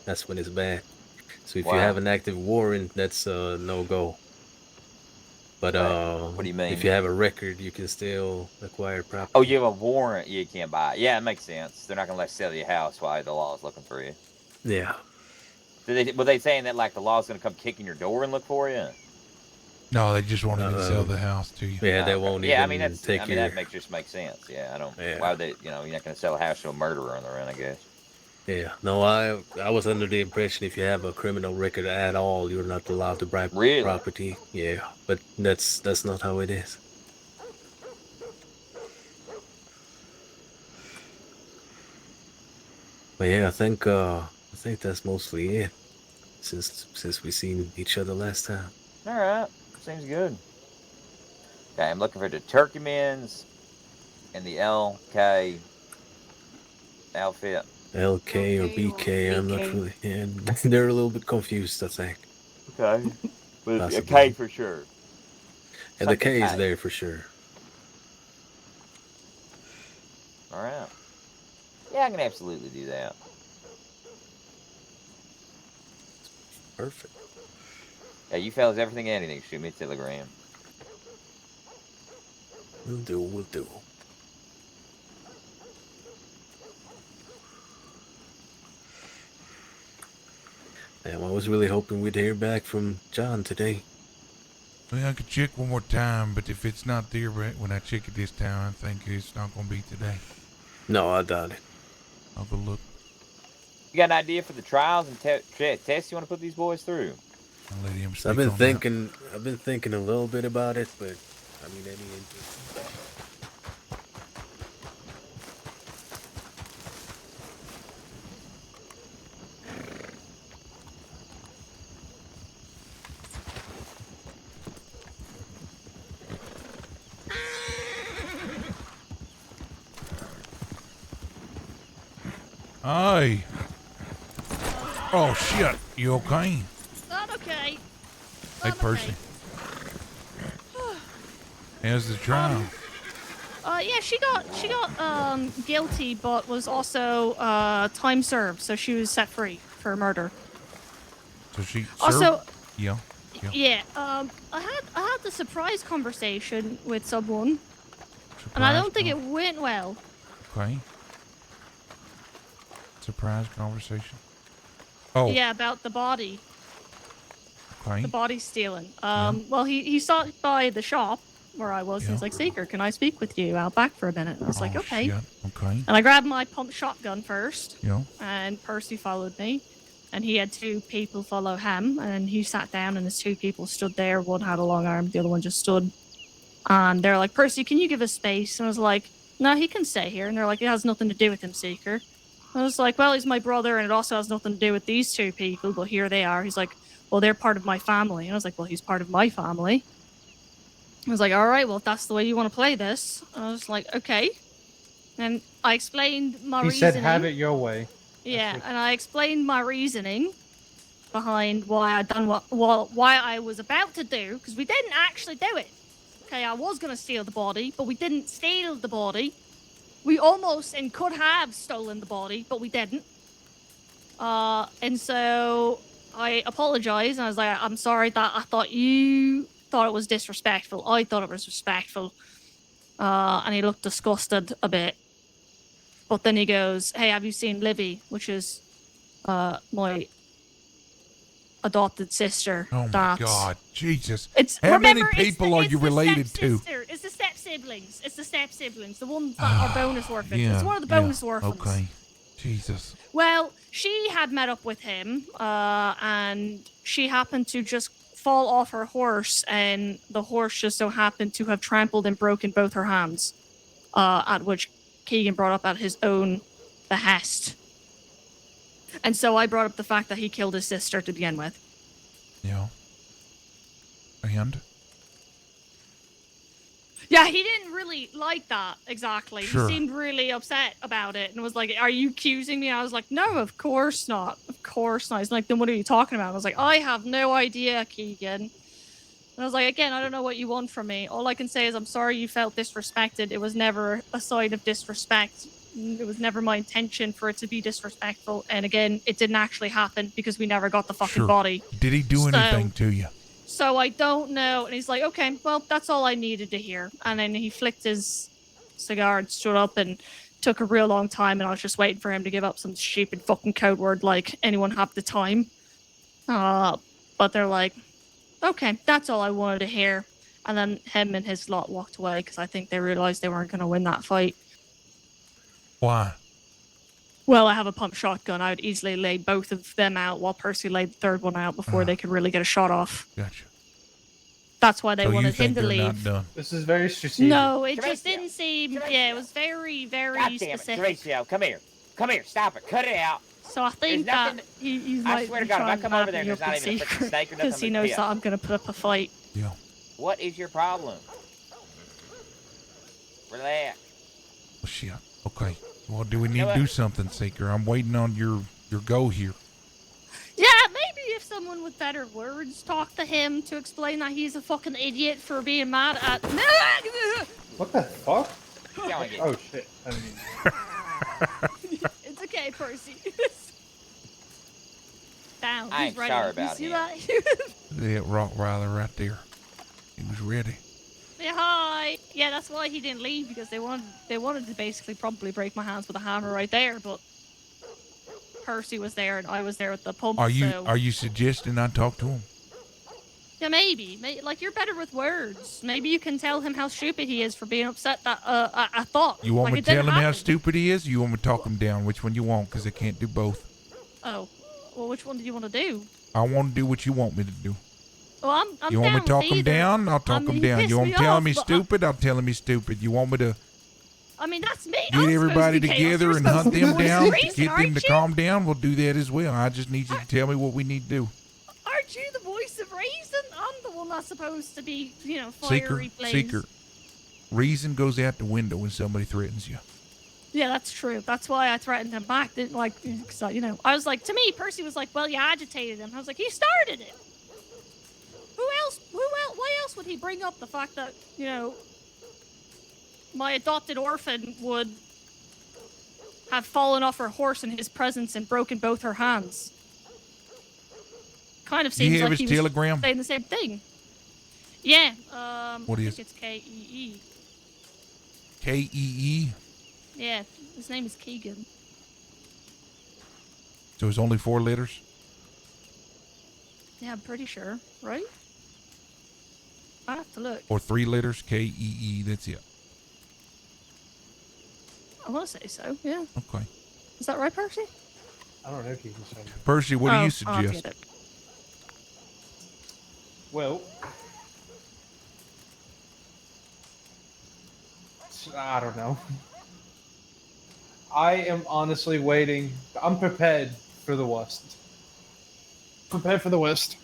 [SPEAKER 2] that's when it's bad. So if you
[SPEAKER 11] Wow.
[SPEAKER 2] have an active warrant, that's a no-go. But
[SPEAKER 11] What do you mean?
[SPEAKER 2] if you have a record, you can still acquire property.
[SPEAKER 11] Oh, you have a warrant. You can't buy it. Yeah, it makes sense. They're not gonna let you sell your house while the law is looking for you.
[SPEAKER 2] Yeah.
[SPEAKER 11] Were they saying that like the law's gonna come kick in your door and look for you?
[SPEAKER 3] No, they just wanted to sell
[SPEAKER 2] Uh-oh.
[SPEAKER 3] the house to you.
[SPEAKER 2] Yeah, they
[SPEAKER 11] Okay.
[SPEAKER 2] won't
[SPEAKER 11] Yeah, I
[SPEAKER 2] even
[SPEAKER 11] mean that's.
[SPEAKER 2] take
[SPEAKER 11] I mean
[SPEAKER 2] your.
[SPEAKER 11] that just makes sense. Yeah, I don't.
[SPEAKER 2] Yeah.
[SPEAKER 11] Why would they? You know, you're not gonna sell a house to a murderer on the run, I guess.
[SPEAKER 2] Yeah, no, I was under the impression if you have a criminal record at all, you're not allowed to buy
[SPEAKER 11] Really?
[SPEAKER 2] property. Yeah, but that's not how it is. But yeah, I think that's mostly it. Since we seen each other last time.
[SPEAKER 11] All right, seems good. Okay, I'm looking for the Turkeymen's and the LK outfit.
[SPEAKER 2] LK or BK, I'm not
[SPEAKER 4] BK.
[SPEAKER 2] really. Yeah, they're a little bit confused, I think.
[SPEAKER 11] Okay, with a
[SPEAKER 2] Possibly.
[SPEAKER 11] K for sure.
[SPEAKER 2] And the
[SPEAKER 11] Something
[SPEAKER 2] K is
[SPEAKER 11] K.
[SPEAKER 2] there for sure.
[SPEAKER 11] All right. Yeah, I can absolutely do that.
[SPEAKER 2] Perfect.
[SPEAKER 11] Yeah, you fellas, everything and anything, shoot me a telegram.
[SPEAKER 2] We'll do. Damn, I was really hoping we'd hear back from John today.
[SPEAKER 3] Well, I could check one more time, but if it's not there when I check it this time, I think it's not going to be today.
[SPEAKER 2] No, I doubt it.
[SPEAKER 3] I'll go look.
[SPEAKER 11] You got an idea for the trials and tests you want to put these boys through?
[SPEAKER 3] I'll let him
[SPEAKER 2] So I've
[SPEAKER 3] speak
[SPEAKER 2] been
[SPEAKER 3] on that.
[SPEAKER 2] I've been thinking a little bit about it, but I mean,
[SPEAKER 3] Aye. Oh, shit. You okay?
[SPEAKER 12] Not okay.
[SPEAKER 3] Hey, Percy. How's the trial?
[SPEAKER 12] Yeah, she got guilty, but was also time served, so she was set free for murder.
[SPEAKER 3] So she
[SPEAKER 12] Also,
[SPEAKER 3] served? Yeah.
[SPEAKER 12] yeah, I had the surprise conversation with someone, and I don't think it went well.
[SPEAKER 3] Okay. Surprise conversation. Oh.
[SPEAKER 12] Yeah, about the body.
[SPEAKER 3] Okay.
[SPEAKER 12] The body stealing. Well, he stopped by the shop where I was, and he's like, Seeker, can I speak with you out back for a minute? And I was like, okay.
[SPEAKER 3] Shit. Okay.
[SPEAKER 12] And I grabbed my pump shotgun first.
[SPEAKER 3] Yeah.
[SPEAKER 12] And Percy followed me. And he had two people follow him. And he sat down, and his two people stood there. One had a long arm, the other one just stood. And they're like, Percy, can you give us space? And I was like, no, he can stay here. And they're like, it has nothing to do with him, Seeker. I was like, well, he's my brother, and it also has nothing to do with these two people, but here they are. He's like, well, they're part of my family. And I was like, well, he's part of my family. I was like, all right, well, if that's the way you want to play this. I was like, okay. And I explained my reasoning.
[SPEAKER 13] He said, have it your way.
[SPEAKER 12] Yeah, and I explained my reasoning behind why I done why I was about to do, because we didn't actually do it. Okay, I was going to steal the body, but we didn't steal the body. We almost and could have stolen the body, but we didn't. And so I apologized, and I was like, I'm sorry that I thought you thought it was disrespectful. I thought it was respectful. And he looked disgusted a bit. But then he goes, hey, have you seen Livy, which is my adopted sister?
[SPEAKER 3] Oh my God, Jesus!
[SPEAKER 12] It's
[SPEAKER 3] How many
[SPEAKER 12] remember,
[SPEAKER 3] people are you related to?
[SPEAKER 12] It's the step siblings. It's the step siblings. The ones that are bonus orphans.
[SPEAKER 3] Yeah,
[SPEAKER 12] It's one of the bonus orphans.
[SPEAKER 3] Okay, Jesus.
[SPEAKER 12] Well, she had met up with him, and she happened to just fall off her horse, and the horse just so happened to have trampled and broken both her hands. At which Keegan brought up at his own behest. And so I brought up the fact that he killed his sister to begin with.
[SPEAKER 3] Yeah. And?
[SPEAKER 12] Yeah, he didn't really like that, exactly.
[SPEAKER 3] Sure.
[SPEAKER 12] He seemed really upset about it and was like, are you accusing me? I was like, no, of course not. Of course not. He's like, then what are you talking about? I was like, I have no idea, Keegan. And I was like, again, I don't know what you want from me. All I can say is I'm sorry you felt disrespected. It was never a sign of disrespect. It was never my intention for it to be disrespectful. And again, it didn't actually happen because we never got the fucking body.
[SPEAKER 3] Did he do anything to you?
[SPEAKER 12] So I don't know. And he's like, okay, well, that's all I needed to hear. And then he flicked his cigar and stood up and took a real long time. And I was just waiting for him to give up some stupid fucking code word like anyone have the time. But they're like, Okay, that's all I wanted to hear. And then him and his lot walked away because I think they realized they weren't going to win that fight.
[SPEAKER 3] Why?
[SPEAKER 12] Well, I have a pump shotgun. I would easily lay both of them out while Percy laid the third one out before they could really get a shot off.
[SPEAKER 3] Gotcha.
[SPEAKER 12] That's why they
[SPEAKER 3] So you
[SPEAKER 12] wanted him
[SPEAKER 3] think
[SPEAKER 12] to
[SPEAKER 3] they're
[SPEAKER 12] leave.
[SPEAKER 3] not done?
[SPEAKER 13] This is very strategic.
[SPEAKER 12] No, it just didn't seem. Yeah, it was very, very
[SPEAKER 11] God damn it,
[SPEAKER 12] specific.
[SPEAKER 11] Horatio, come here. Come here, stop it. Cut it out.
[SPEAKER 12] So I think
[SPEAKER 11] There's
[SPEAKER 12] that
[SPEAKER 11] nothing-
[SPEAKER 12] he
[SPEAKER 11] I
[SPEAKER 12] might
[SPEAKER 11] swear to
[SPEAKER 12] be
[SPEAKER 11] God, if I
[SPEAKER 12] trying
[SPEAKER 11] come
[SPEAKER 12] to
[SPEAKER 11] over there
[SPEAKER 12] map
[SPEAKER 11] and
[SPEAKER 12] me
[SPEAKER 11] there's
[SPEAKER 12] up
[SPEAKER 11] not
[SPEAKER 12] in
[SPEAKER 11] even a freaking
[SPEAKER 12] secret
[SPEAKER 11] snake or
[SPEAKER 12] because
[SPEAKER 11] nothing
[SPEAKER 12] he
[SPEAKER 11] but
[SPEAKER 12] knows
[SPEAKER 11] pits.
[SPEAKER 12] that I'm going to put up a fight.
[SPEAKER 3] Yeah.
[SPEAKER 11] What is your problem? Relax.
[SPEAKER 3] Well, shit. Okay. Well, do we need
[SPEAKER 11] know
[SPEAKER 3] to do
[SPEAKER 11] what?
[SPEAKER 3] something, Seeker? I'm waiting on your go here.
[SPEAKER 12] Yeah, maybe if someone with better words talked to him to explain that he's a fucking idiot for being mad at.
[SPEAKER 13] What the fuck?
[SPEAKER 11] Going it.
[SPEAKER 13] Oh shit. I mean,
[SPEAKER 12] It's okay, Percy. Down.
[SPEAKER 11] I
[SPEAKER 12] He's
[SPEAKER 11] ain't
[SPEAKER 12] ready.
[SPEAKER 11] sorry
[SPEAKER 12] You
[SPEAKER 11] about
[SPEAKER 12] see
[SPEAKER 11] him.
[SPEAKER 12] that?
[SPEAKER 3] That Rottweiler right there. He was ready.
[SPEAKER 12] Yeah, hi. Yeah, that's why he didn't leave because they wanted to basically probably break my hands with a hammer right there, but Percy was there and I was there at the pump.
[SPEAKER 3] Are you
[SPEAKER 12] so...
[SPEAKER 3] are you suggesting I talk to him?
[SPEAKER 12] Yeah, maybe. Like you're better with words. Maybe you can tell him how stupid he is for being upset that I thought.
[SPEAKER 3] You want
[SPEAKER 12] like
[SPEAKER 3] me
[SPEAKER 12] it
[SPEAKER 3] to tell
[SPEAKER 12] didn't
[SPEAKER 3] him how
[SPEAKER 12] happen.
[SPEAKER 3] stupid he is? Or you want me to talk him down? Which one you want? Because I can't do both.
[SPEAKER 12] Oh, well, which one do you want to do?
[SPEAKER 3] I want to do what you want me to do.
[SPEAKER 12] Well, I'm
[SPEAKER 3] You want me
[SPEAKER 12] down
[SPEAKER 3] to talk
[SPEAKER 12] with
[SPEAKER 3] him
[SPEAKER 12] either.
[SPEAKER 3] down? I'll talk
[SPEAKER 12] I mean,
[SPEAKER 3] him
[SPEAKER 12] he
[SPEAKER 3] down.
[SPEAKER 12] pissed
[SPEAKER 3] You want
[SPEAKER 12] me
[SPEAKER 3] me to tell
[SPEAKER 12] off,
[SPEAKER 3] him he's
[SPEAKER 12] but
[SPEAKER 3] stupid? I'll tell him he's stupid. You want me to
[SPEAKER 12] I mean, that's me.
[SPEAKER 3] get everybody together and hunt them down,
[SPEAKER 12] Reason,
[SPEAKER 3] get them
[SPEAKER 12] aren't
[SPEAKER 3] to
[SPEAKER 12] you?
[SPEAKER 3] calm down? We'll do that as well. I just need you to tell me what we need to do.
[SPEAKER 12] Aren't you the voice of reason? I'm the one that's supposed to be,
[SPEAKER 3] Seeker,
[SPEAKER 12] fiery flames.
[SPEAKER 3] Seeker. Reason goes out the window when somebody threatens you.
[SPEAKER 12] Yeah, that's true. That's why I threatened him back. Didn't like, cause I was like, to me, Percy was like, well, you agitated him. I was like, he started it. Who else? Why else would he bring up the fact that, my adopted orphan would have fallen off her horse in his presence and broken both her hands? Kind of
[SPEAKER 3] You
[SPEAKER 12] seems
[SPEAKER 3] have
[SPEAKER 12] like
[SPEAKER 3] his
[SPEAKER 12] he was
[SPEAKER 3] telegram?
[SPEAKER 12] saying the same thing. Yeah.
[SPEAKER 3] What
[SPEAKER 12] I
[SPEAKER 3] is
[SPEAKER 12] think it's K-E-E.
[SPEAKER 3] K-E-E?
[SPEAKER 12] Yeah, his name is Keegan.
[SPEAKER 3] So it's only 4 letters?
[SPEAKER 12] Yeah, I'm pretty sure, right? I have to look.
[SPEAKER 3] Or 3 letters? K-E-E, that's it.
[SPEAKER 12] I want to say so, yeah.
[SPEAKER 3] Okay.
[SPEAKER 12] Is that right, Percy?
[SPEAKER 13] I don't know if you can say.
[SPEAKER 3] Percy, what do you
[SPEAKER 12] I'll
[SPEAKER 3] suggest?
[SPEAKER 12] get it.
[SPEAKER 13] Well, I don't know. I am honestly waiting. I'm prepared for the worst. Prepared for the worst.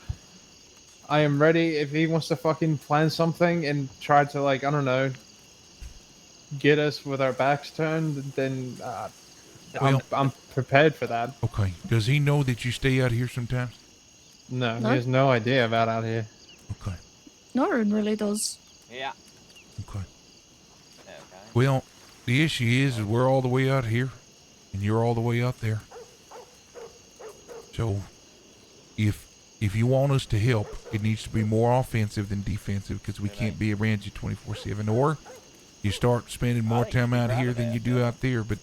[SPEAKER 13] I am ready if he wants to fucking plan something and try to, like, I don't know, get us with our backs turned, then I'm prepared for that.
[SPEAKER 3] Okay. Does he know that you stay out here sometimes?
[SPEAKER 13] No,
[SPEAKER 12] No?
[SPEAKER 13] he has no idea about out here.
[SPEAKER 3] Okay.
[SPEAKER 12] Norrin really does.
[SPEAKER 11] Yeah.
[SPEAKER 3] Okay.
[SPEAKER 11] Okay.
[SPEAKER 3] Well, the issue is we're all the way out here, and you're all the way out there. So, if you want us to help, it needs to be more offensive than defensive, because we can't be around you 24/7. Or you start spending more time out here than you do out there. But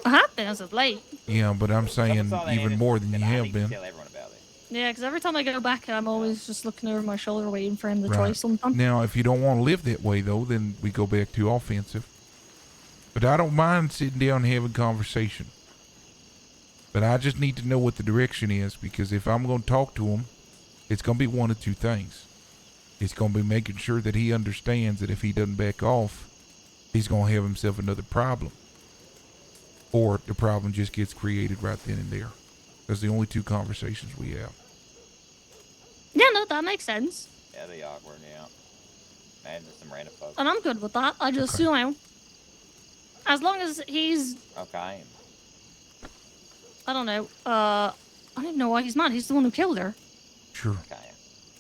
[SPEAKER 12] I have been as of late.
[SPEAKER 3] yeah, but I'm saying
[SPEAKER 11] all they
[SPEAKER 3] even
[SPEAKER 11] needed,
[SPEAKER 3] more than you
[SPEAKER 11] then I
[SPEAKER 3] have
[SPEAKER 11] need to
[SPEAKER 3] been.
[SPEAKER 11] tell everyone about it.
[SPEAKER 12] Yeah, because every time I go back, I'm always just looking over my shoulder waiting for him to try
[SPEAKER 3] Right.
[SPEAKER 12] something.
[SPEAKER 3] Now, if you don't want to live that way, though, then we go back to offensive. But I don't mind sitting down and having conversation. But I just need to know what the direction is, because if I'm going to talk to him, it's going to be one of 2 things. It's going to be making sure that he understands that if he doesn't back off, he's going to have himself another problem. Or the problem just gets created right then and there. That's the only 2 conversations we have.
[SPEAKER 12] Yeah, no, that makes sense.
[SPEAKER 11] Yeah, the awkward, yeah. And just some random folks.
[SPEAKER 12] And I'm good with that. I just, as long as he's,
[SPEAKER 11] Okay.
[SPEAKER 12] I don't know, I don't even know why he's mad. He's the one who killed her.
[SPEAKER 3] Sure.
[SPEAKER 11] Okay.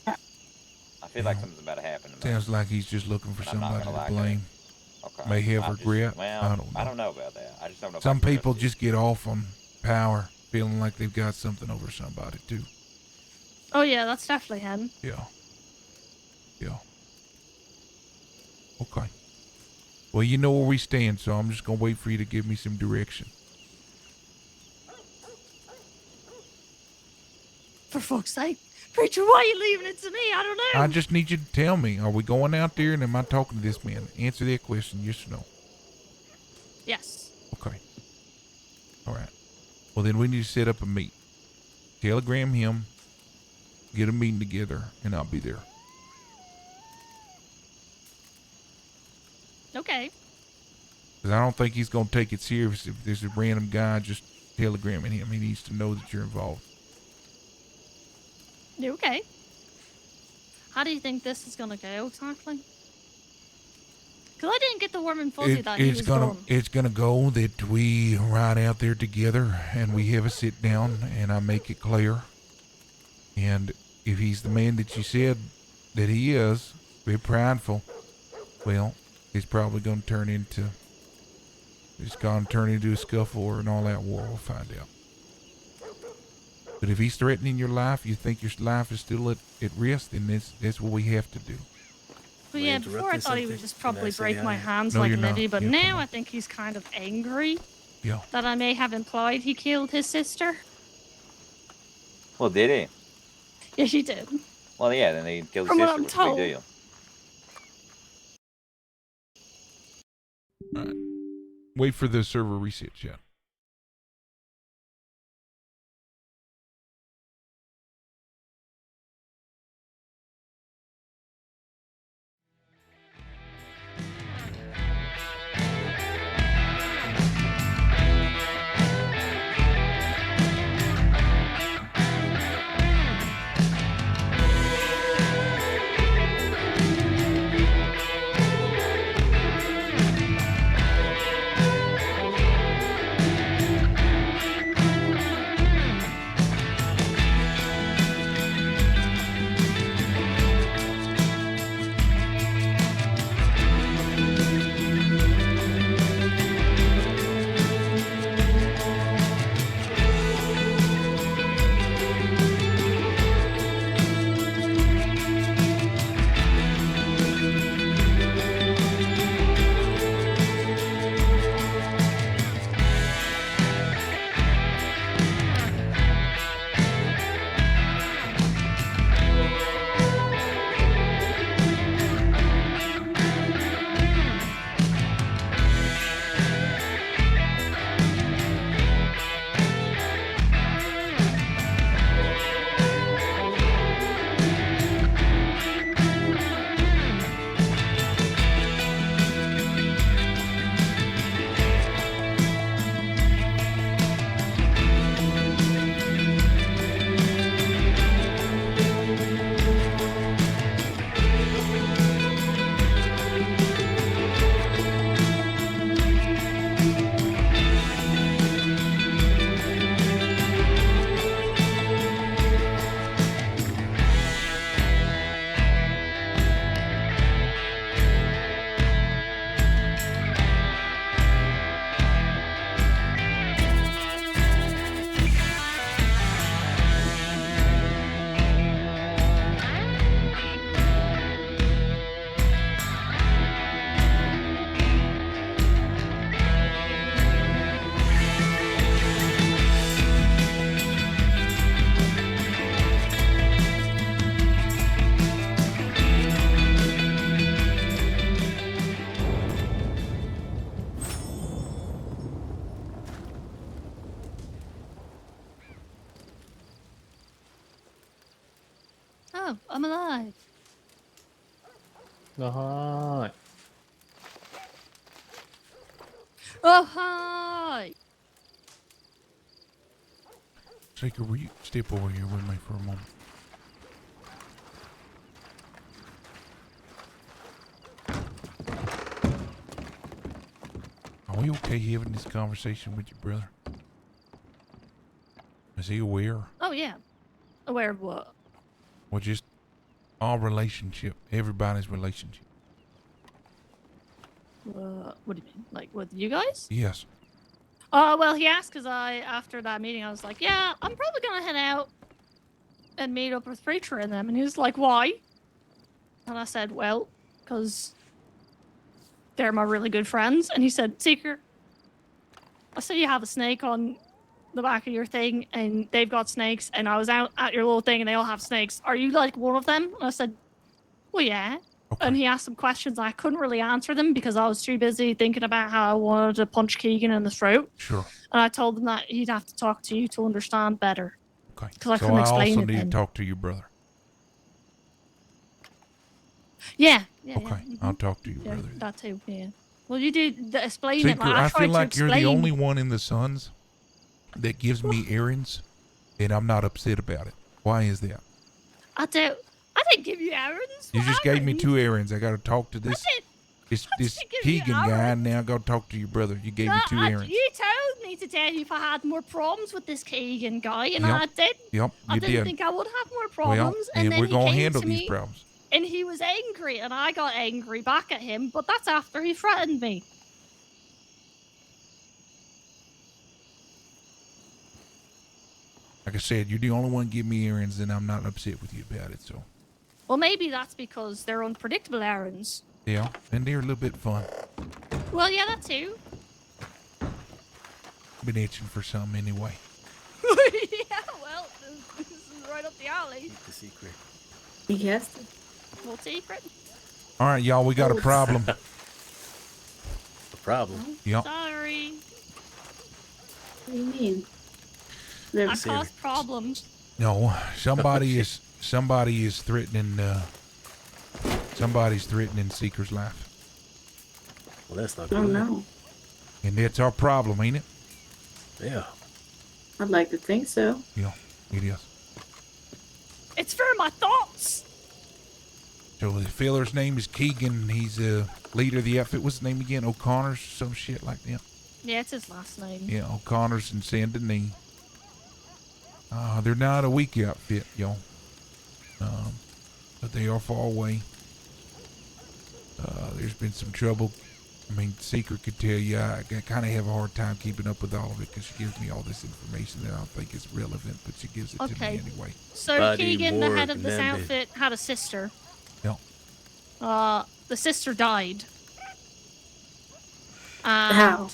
[SPEAKER 11] I feel like something's about to happen to me.
[SPEAKER 3] Sounds like he's just looking for
[SPEAKER 11] I'm not
[SPEAKER 3] somebody
[SPEAKER 11] gonna
[SPEAKER 3] to
[SPEAKER 11] like
[SPEAKER 3] blame.
[SPEAKER 11] Okay.
[SPEAKER 3] May have
[SPEAKER 11] I'm just-
[SPEAKER 3] regret.
[SPEAKER 11] well,
[SPEAKER 3] I don't know.
[SPEAKER 11] about that. I just don't know. if
[SPEAKER 3] Some
[SPEAKER 11] I can
[SPEAKER 3] people
[SPEAKER 11] trust
[SPEAKER 3] just get off on power, feeling like they've got something over somebody too.
[SPEAKER 12] Oh, yeah, that's definitely him.
[SPEAKER 3] Yeah. Yeah. Okay. Well, you know where we stand, so I'm just gonna wait for you to give me some direction.
[SPEAKER 12] For fuck's sake. Preacher, why are you leaving it to me? I don't know.
[SPEAKER 3] I just need you to tell me, are we going out there and am I talking to this man? Answer that question, yes or no.
[SPEAKER 12] Yes.
[SPEAKER 3] Okay. All right. Well, then we need to set up a meet. Telegram him, get a meeting together, and I'll be there.
[SPEAKER 12] Okay.
[SPEAKER 3] Because I don't think he's going to take it serious if there's a random guy just telegramming him. He needs to know that you're involved.
[SPEAKER 12] You okay? How do you think this is gonna go exactly? Because I didn't get the warm and fuzzy that he was gone.
[SPEAKER 3] It's gonna go that we ride out there together and we have a sit down and I make it clear. And if he's the man that you said that he is, very prideful, well, it's probably gonna turn into a scuffle or an all-out war. We'll find out. But if he's threatening your life, you think your life is still at risk, then that's what we have to do.
[SPEAKER 12] Well, yeah, before I thought he would just probably break my hands
[SPEAKER 3] No,
[SPEAKER 12] like
[SPEAKER 3] you're
[SPEAKER 12] an
[SPEAKER 3] not.
[SPEAKER 12] idiot, but
[SPEAKER 3] Yeah,
[SPEAKER 12] now I think he's kind of angry
[SPEAKER 3] Yeah.
[SPEAKER 12] that I may have implied he killed his sister.
[SPEAKER 11] Well, did he?
[SPEAKER 12] Yeah, she did.
[SPEAKER 11] Well, yeah, then they killed his
[SPEAKER 12] From what
[SPEAKER 11] sister.
[SPEAKER 12] I'm
[SPEAKER 11] What's the big
[SPEAKER 12] told.
[SPEAKER 11] deal?
[SPEAKER 3] All right. Wait for the server reset, chat.
[SPEAKER 12] Oh, I'm alive.
[SPEAKER 13] Hi.
[SPEAKER 12] Oh, hi.
[SPEAKER 3] Shaker, will you step over here with me for a moment? Are we okay having this conversation with your brother? Is he aware?
[SPEAKER 12] Oh, yeah. Aware of what?
[SPEAKER 3] Well, just our relationship, everybody's relationship.
[SPEAKER 12] What do you mean? Like with you guys?
[SPEAKER 3] Yes.
[SPEAKER 12] Well, he asked because after that meeting, I was like, yeah, I'm probably going to head out and meet up with Preacher and them. And he was like, why? And I said, well, because they're my really good friends. And he said, Seeker, I said you have a snake on the back of your thing, and they've got snakes, and I was out at your little thing, and they all have snakes. Are you like one of them? And I said, well, yeah.
[SPEAKER 3] Okay.
[SPEAKER 12] And he asked some questions. I couldn't really answer them because I was too busy thinking about how I wanted to punch Keegan in the throat.
[SPEAKER 3] Sure.
[SPEAKER 12] And I told him that he'd have to talk to you to understand better.
[SPEAKER 3] Okay.
[SPEAKER 12] 'Cause I
[SPEAKER 3] so
[SPEAKER 12] couldn't
[SPEAKER 3] I
[SPEAKER 12] explain
[SPEAKER 3] also
[SPEAKER 12] it
[SPEAKER 3] need
[SPEAKER 12] then.
[SPEAKER 3] to talk to your brother.
[SPEAKER 12] Yeah. Yeah.
[SPEAKER 3] Okay.
[SPEAKER 12] Yeah.
[SPEAKER 3] I'll talk to your
[SPEAKER 12] Yeah,
[SPEAKER 3] brother.
[SPEAKER 12] that too. Yeah. Well, you did explain it.
[SPEAKER 3] Secret,
[SPEAKER 12] Like,
[SPEAKER 3] I
[SPEAKER 12] tried
[SPEAKER 3] feel
[SPEAKER 12] to
[SPEAKER 3] like you're the
[SPEAKER 12] explain-
[SPEAKER 3] only one in the Suns that gives me errands, and I'm not upset about it. Why is that?
[SPEAKER 12] I didn't give you errands.
[SPEAKER 3] You
[SPEAKER 12] What
[SPEAKER 3] just gave me
[SPEAKER 12] errands?
[SPEAKER 3] 2 errands. I got to talk to this this
[SPEAKER 12] didn't give you
[SPEAKER 3] Keegan guy, and now I got to talk to your brother. You gave me 2 errands.
[SPEAKER 12] You told me to tell you if I had more problems with this Keegan guy, and
[SPEAKER 3] Yep.
[SPEAKER 12] I did.
[SPEAKER 3] Yep,
[SPEAKER 12] I
[SPEAKER 3] you
[SPEAKER 12] didn't
[SPEAKER 3] did.
[SPEAKER 12] think I would have more
[SPEAKER 3] Well,
[SPEAKER 12] problems, and then
[SPEAKER 3] we're
[SPEAKER 12] he
[SPEAKER 3] gonna
[SPEAKER 12] came
[SPEAKER 3] handle
[SPEAKER 12] to
[SPEAKER 3] these
[SPEAKER 12] me,
[SPEAKER 3] problems.
[SPEAKER 12] and he was angry, and I got angry back at him. But that's after he threatened me.
[SPEAKER 3] Like I said, you're the only one give me errands, and I'm not upset with you about it. So
[SPEAKER 12] Well, maybe that's because they're unpredictable errands.
[SPEAKER 3] yeah, and they're a little bit fun.
[SPEAKER 12] Well, yeah, that too.
[SPEAKER 3] Been itching for something anyway.
[SPEAKER 12] Yeah, well, this is right up the alley.
[SPEAKER 2] The secret.
[SPEAKER 4] He has to.
[SPEAKER 12] What secret?
[SPEAKER 3] All right, y'all, we got a problem.
[SPEAKER 2] A problem?
[SPEAKER 3] Yep.
[SPEAKER 12] Sorry.
[SPEAKER 4] What do you mean?
[SPEAKER 12] I caused problems.
[SPEAKER 3] No, somebody is threatening. Somebody's threatening Seeker's life,
[SPEAKER 2] Well, that's not
[SPEAKER 4] I
[SPEAKER 2] good.
[SPEAKER 4] don't know.
[SPEAKER 3] and that's our problem, ain't it?
[SPEAKER 2] Yeah.
[SPEAKER 4] I'd like to think so.
[SPEAKER 3] Yeah, it is.
[SPEAKER 12] It's for my thoughts.
[SPEAKER 3] So the feller's name is Keegan. He's a leader of the outfit. What's his name again? O'Connor's, some shit like that.
[SPEAKER 12] Yeah, it's his last name.
[SPEAKER 3] Yeah, O'Connor's and Saint Denis. They're not a weak outfit, y'all. But they are far away. There's been some trouble. I mean, Secret could tell you I kind of have a hard time keeping up with all of it because she gives me all this information that I don't think is relevant, but she gives it to
[SPEAKER 12] Okay.
[SPEAKER 3] me anyway.
[SPEAKER 12] So
[SPEAKER 2] Body
[SPEAKER 12] Keegan, the head
[SPEAKER 2] more
[SPEAKER 12] of this
[SPEAKER 2] than
[SPEAKER 12] outfit, had a sister.
[SPEAKER 3] Yeah.
[SPEAKER 12] The sister died. And
[SPEAKER 4] How?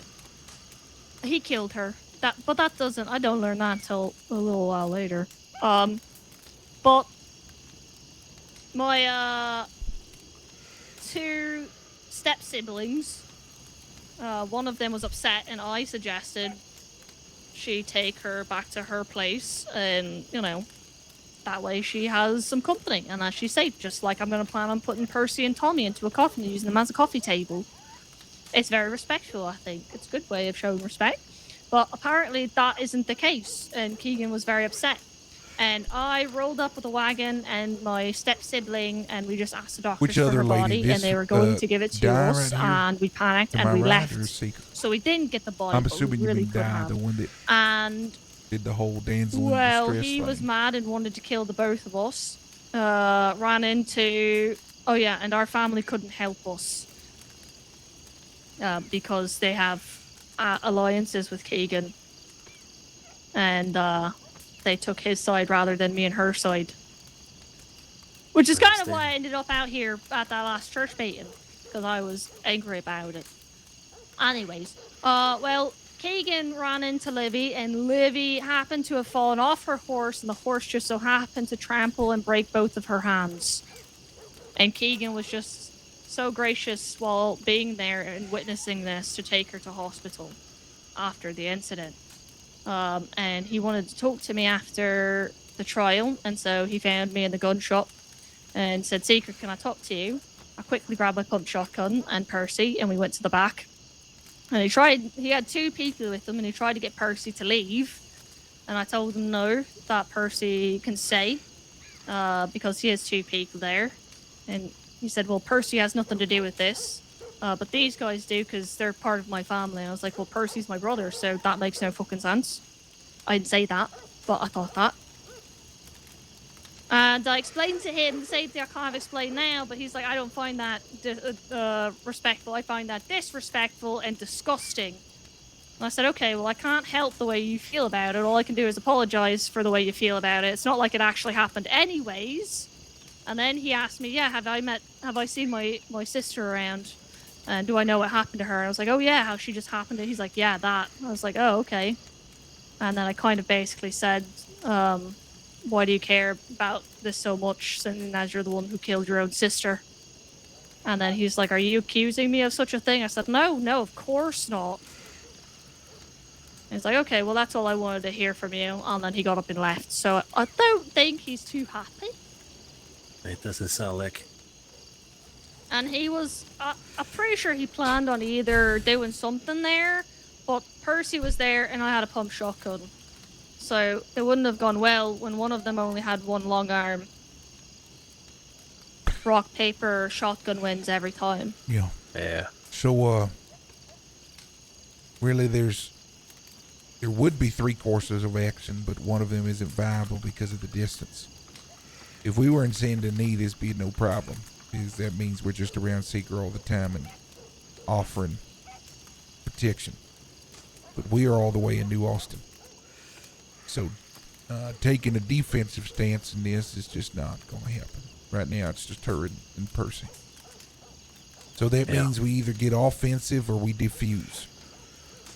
[SPEAKER 12] he killed her. But that doesn't. I don't learn that until a little while later. But my 2 step siblings. One of them was upset, and I suggested she take her back to her place, and that way she has some company and that she's safe. Just like I'm gonna plan on putting Percy and Tommy into a coffin and using them as a coffee table. It's very respectful, I think. It's a good way of showing respect. But apparently that isn't the case, and Keegan was very upset. And I rolled up with a wagon and my step sibling, and we just asked the doctors
[SPEAKER 3] Which
[SPEAKER 12] for
[SPEAKER 3] other
[SPEAKER 12] her
[SPEAKER 3] lady?
[SPEAKER 12] body,
[SPEAKER 3] This,
[SPEAKER 12] and they were going to give it to
[SPEAKER 3] Di
[SPEAKER 12] us,
[SPEAKER 3] right here?
[SPEAKER 12] and we panicked
[SPEAKER 3] Am
[SPEAKER 12] and
[SPEAKER 3] I
[SPEAKER 12] we
[SPEAKER 3] right,
[SPEAKER 12] left.
[SPEAKER 3] or Secret?
[SPEAKER 12] So we didn't get the body.
[SPEAKER 3] I'm
[SPEAKER 12] but we
[SPEAKER 3] assuming you
[SPEAKER 12] really
[SPEAKER 3] mean
[SPEAKER 12] could
[SPEAKER 3] Di,
[SPEAKER 12] have.
[SPEAKER 3] the one that
[SPEAKER 12] And
[SPEAKER 3] did the whole damsel
[SPEAKER 12] well,
[SPEAKER 3] in distress
[SPEAKER 12] he was
[SPEAKER 3] thing.
[SPEAKER 12] mad and wanted to kill the both of us. Ran into... Oh, yeah, and our family couldn't help us. Because they have alliances with Keegan. And they took his side rather than me and her side. Which is kind of why I ended up out here at that last church meeting. Because I was angry about it. Anyways, well, Keegan ran into Livy, and Livy happened to have fallen off her horse, and the horse just so happened to trample and break both of her hands. And Keegan was just so gracious while being there and witnessing this to take her to hospital after the incident. And he wanted to talk to me after the trial, and so he found me in the gun shop and said, "Secret, can I talk to you?" I quickly grabbed my pump shotgun and Percy, and we went to the back. And he had 2 people with him, and he tried to get Percy to leave. And I told him no, that Percy can stay, because he has 2 people there. And he said, well, Percy has nothing to do with this, but these guys do, because they're part of my family. And I was like, well, Percy's my brother, so that makes no fucking sense. I didn't say that, but I thought that. And I explained to him the same thing I can't explain now, but he's like, I don't find that respectful. I find that disrespectful and disgusting. And I said, okay, well, I can't help the way you feel about it. All I can do is apologize for the way you feel about it. It's not like it actually happened anyways. And then he asked me, yeah, have I seen my sister around? And do I know what happened to her? And I was like, oh yeah, how she just happened to... He's like, yeah, that. I was like, oh, okay. And then I kind of basically said, why do you care about this so much, seeing as you're the one who killed your own sister? And then he's like, are you accusing me of such a thing? I said, no, of course not. And he's like, okay, well, that's all I wanted to hear from you. And then he got up and left. So I don't think he's too happy.
[SPEAKER 2] It doesn't sound like.
[SPEAKER 12] And he was, I'm pretty sure he planned on either doing something there, but Percy was there and I had a pump shotgun. So it wouldn't have gone well when one of them only had one long arm. Rock, paper, shotgun wins every time.
[SPEAKER 3] Yeah.
[SPEAKER 2] Yeah.
[SPEAKER 3] So, really there would be 3 courses of action, but one of them isn't viable because of the distance. If we were in Saint Denis, this would be no problem, because that means we're just around Seeker all the time and offering protection. But we are all the way in New Austin. So, taking a defensive stance in this is just not going to happen. Right now, it's just her and Percy. So that means we either get offensive or we defuse.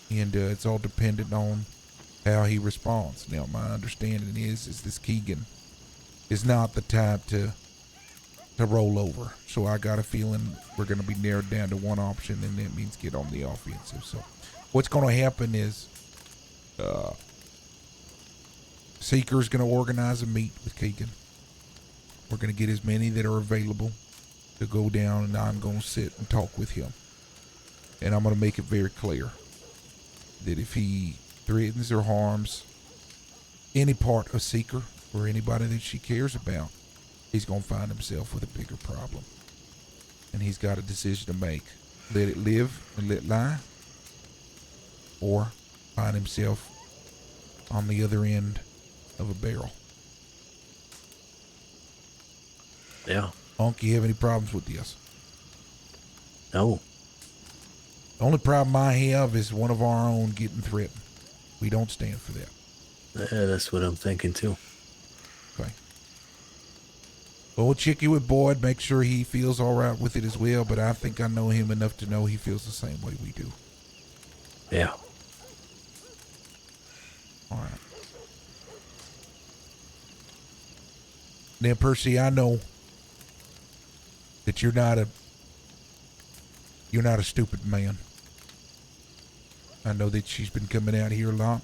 [SPEAKER 3] And it's all dependent on how he responds. Now, my understanding is this Keegan is not the type to roll over. So I got a feeling we're going to be narrowed down to one option, and that means get on the offensive. So what's going to happen is Seeker's going to organize a meet with Keegan. We're going to get as many that are available to go down, and I'm going to sit and talk with him. And I'm going to make it very clear that if he threatens or harms any part of Seeker or anybody that she cares about, he's going to find himself with a bigger problem. And he's got a decision to make. Let it live and let lie, or find himself on the other end of a barrel.
[SPEAKER 2] Yeah.
[SPEAKER 3] Unc, you have any problems with this?
[SPEAKER 2] No.
[SPEAKER 3] The only problem I have is one of our own getting threatened. We don't stand for that.
[SPEAKER 2] Yeah, that's what I'm thinking too.
[SPEAKER 3] Okay. Well, we'll check you with Boyd, make sure he feels all right with it as well, but I think I know him enough to know he feels the same way we do.
[SPEAKER 2] Yeah.
[SPEAKER 3] All right. Now, Percy, I know that you're not a stupid man. I know that she's been coming out here a lot.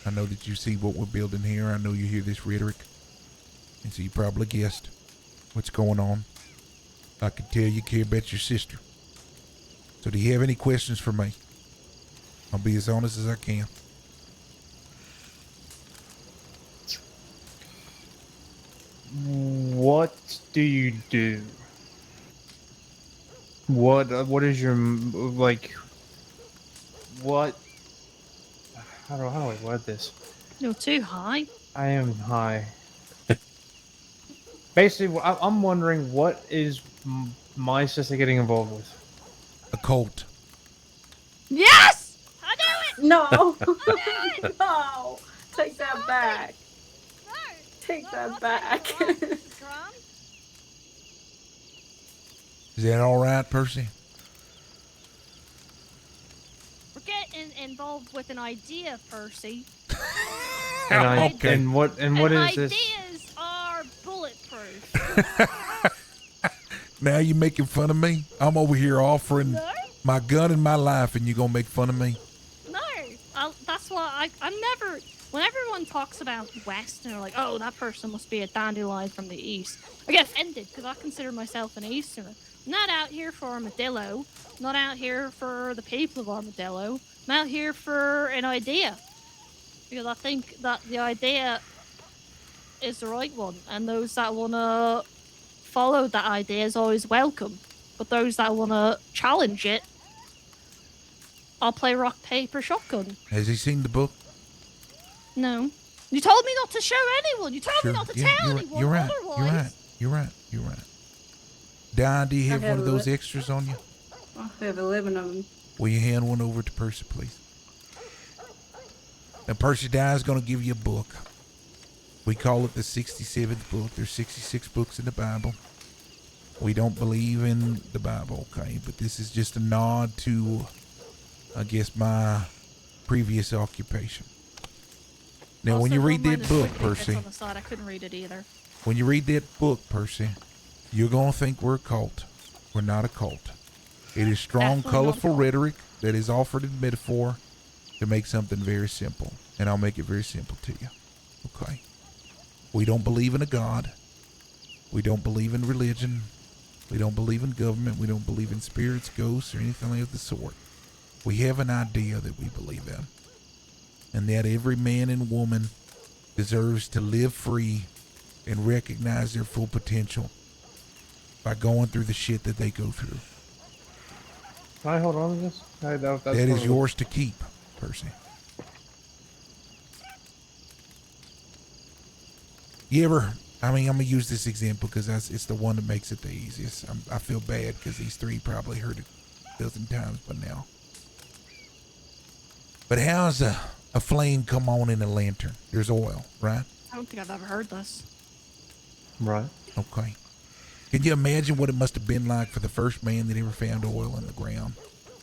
[SPEAKER 3] I know that you see what we're building here. I know you hear this rhetoric. And so you probably guessed what's going on. I can tell you care about your sister. So do you have any questions for me? I'll be as honest as I can.
[SPEAKER 13] What do you do? What is your like? What? How do I word this?
[SPEAKER 12] You're too high.
[SPEAKER 13] I am high. Basically, I'm wondering what is my sister getting involved with?
[SPEAKER 3] A cult.
[SPEAKER 12] Yes! I knew it!
[SPEAKER 4] No! No! Take that back.
[SPEAKER 12] No!
[SPEAKER 4] Take that back.
[SPEAKER 3] Is that all right, Percy?
[SPEAKER 12] We're getting involved with an idea, Percy.
[SPEAKER 13] And what is this?
[SPEAKER 12] Ideas are bulletproof.
[SPEAKER 3] Now you making fun of me? I'm over here offering my gun and my life, and you gonna make fun of me?
[SPEAKER 12] No, that's why I'm never. When everyone talks about West and they're like, "Oh, that person must be a dandelion from the East," I get offended because I consider myself an Easterner. I'm not out here for Armadillo. I'm not out here for the people of Armadillo. I'm out here for an idea. Because I think that the idea is the right one, and those that want to follow that idea is always welcome. But those that want to challenge it, I'll play rock, paper, shotgun.
[SPEAKER 3] Has he seen the book?
[SPEAKER 12] No. You told me not to show anyone. You told me not to tell anyone.
[SPEAKER 3] You're right.
[SPEAKER 12] Otherwise.
[SPEAKER 3] You're right. Di, do you have one of those extras on you?
[SPEAKER 4] I have 11 of them.
[SPEAKER 3] Will you hand one over to Percy, please? Now, Percy Di is going to give you a book. We call it the 67th book. There's 66 books in the Bible. We don't believe in the Bible, okay? But this is just a nod to, I guess, my previous occupation. Now, when
[SPEAKER 12] Also,
[SPEAKER 3] you read
[SPEAKER 12] don't mind
[SPEAKER 3] that
[SPEAKER 12] the
[SPEAKER 3] book,
[SPEAKER 12] squiggly bits
[SPEAKER 3] Percy,
[SPEAKER 12] on the side, I couldn't read it either.
[SPEAKER 3] when you read that book, Percy, you're going to think we're a cult. We're not a cult. It is strong,
[SPEAKER 12] Definitely not a
[SPEAKER 3] colorful
[SPEAKER 12] cult.
[SPEAKER 3] rhetoric that is offered in metaphor to make something very simple. And I'll make it very simple to you. Okay? We don't believe in a God. We don't believe in religion. We don't believe in government. We don't believe in spirits, ghosts, or anything of the sort. We have an idea that we believe in. And that every man and woman deserves to live free and recognize their full potential by going through the shit that they go through.
[SPEAKER 13] Can I hold on to this? That's
[SPEAKER 3] That is
[SPEAKER 13] part of
[SPEAKER 3] yours to keep, Percy. You ever, I'm going to use this example because it's the one that makes it the easiest. I feel bad because these three probably heard it a dozen times by now. But how's a flame come on in a lantern? There's oil, right?
[SPEAKER 12] I don't think I've ever heard this.
[SPEAKER 13] Right.
[SPEAKER 3] Okay. Can you imagine what it must have been like for the first man that ever found oil in the ground?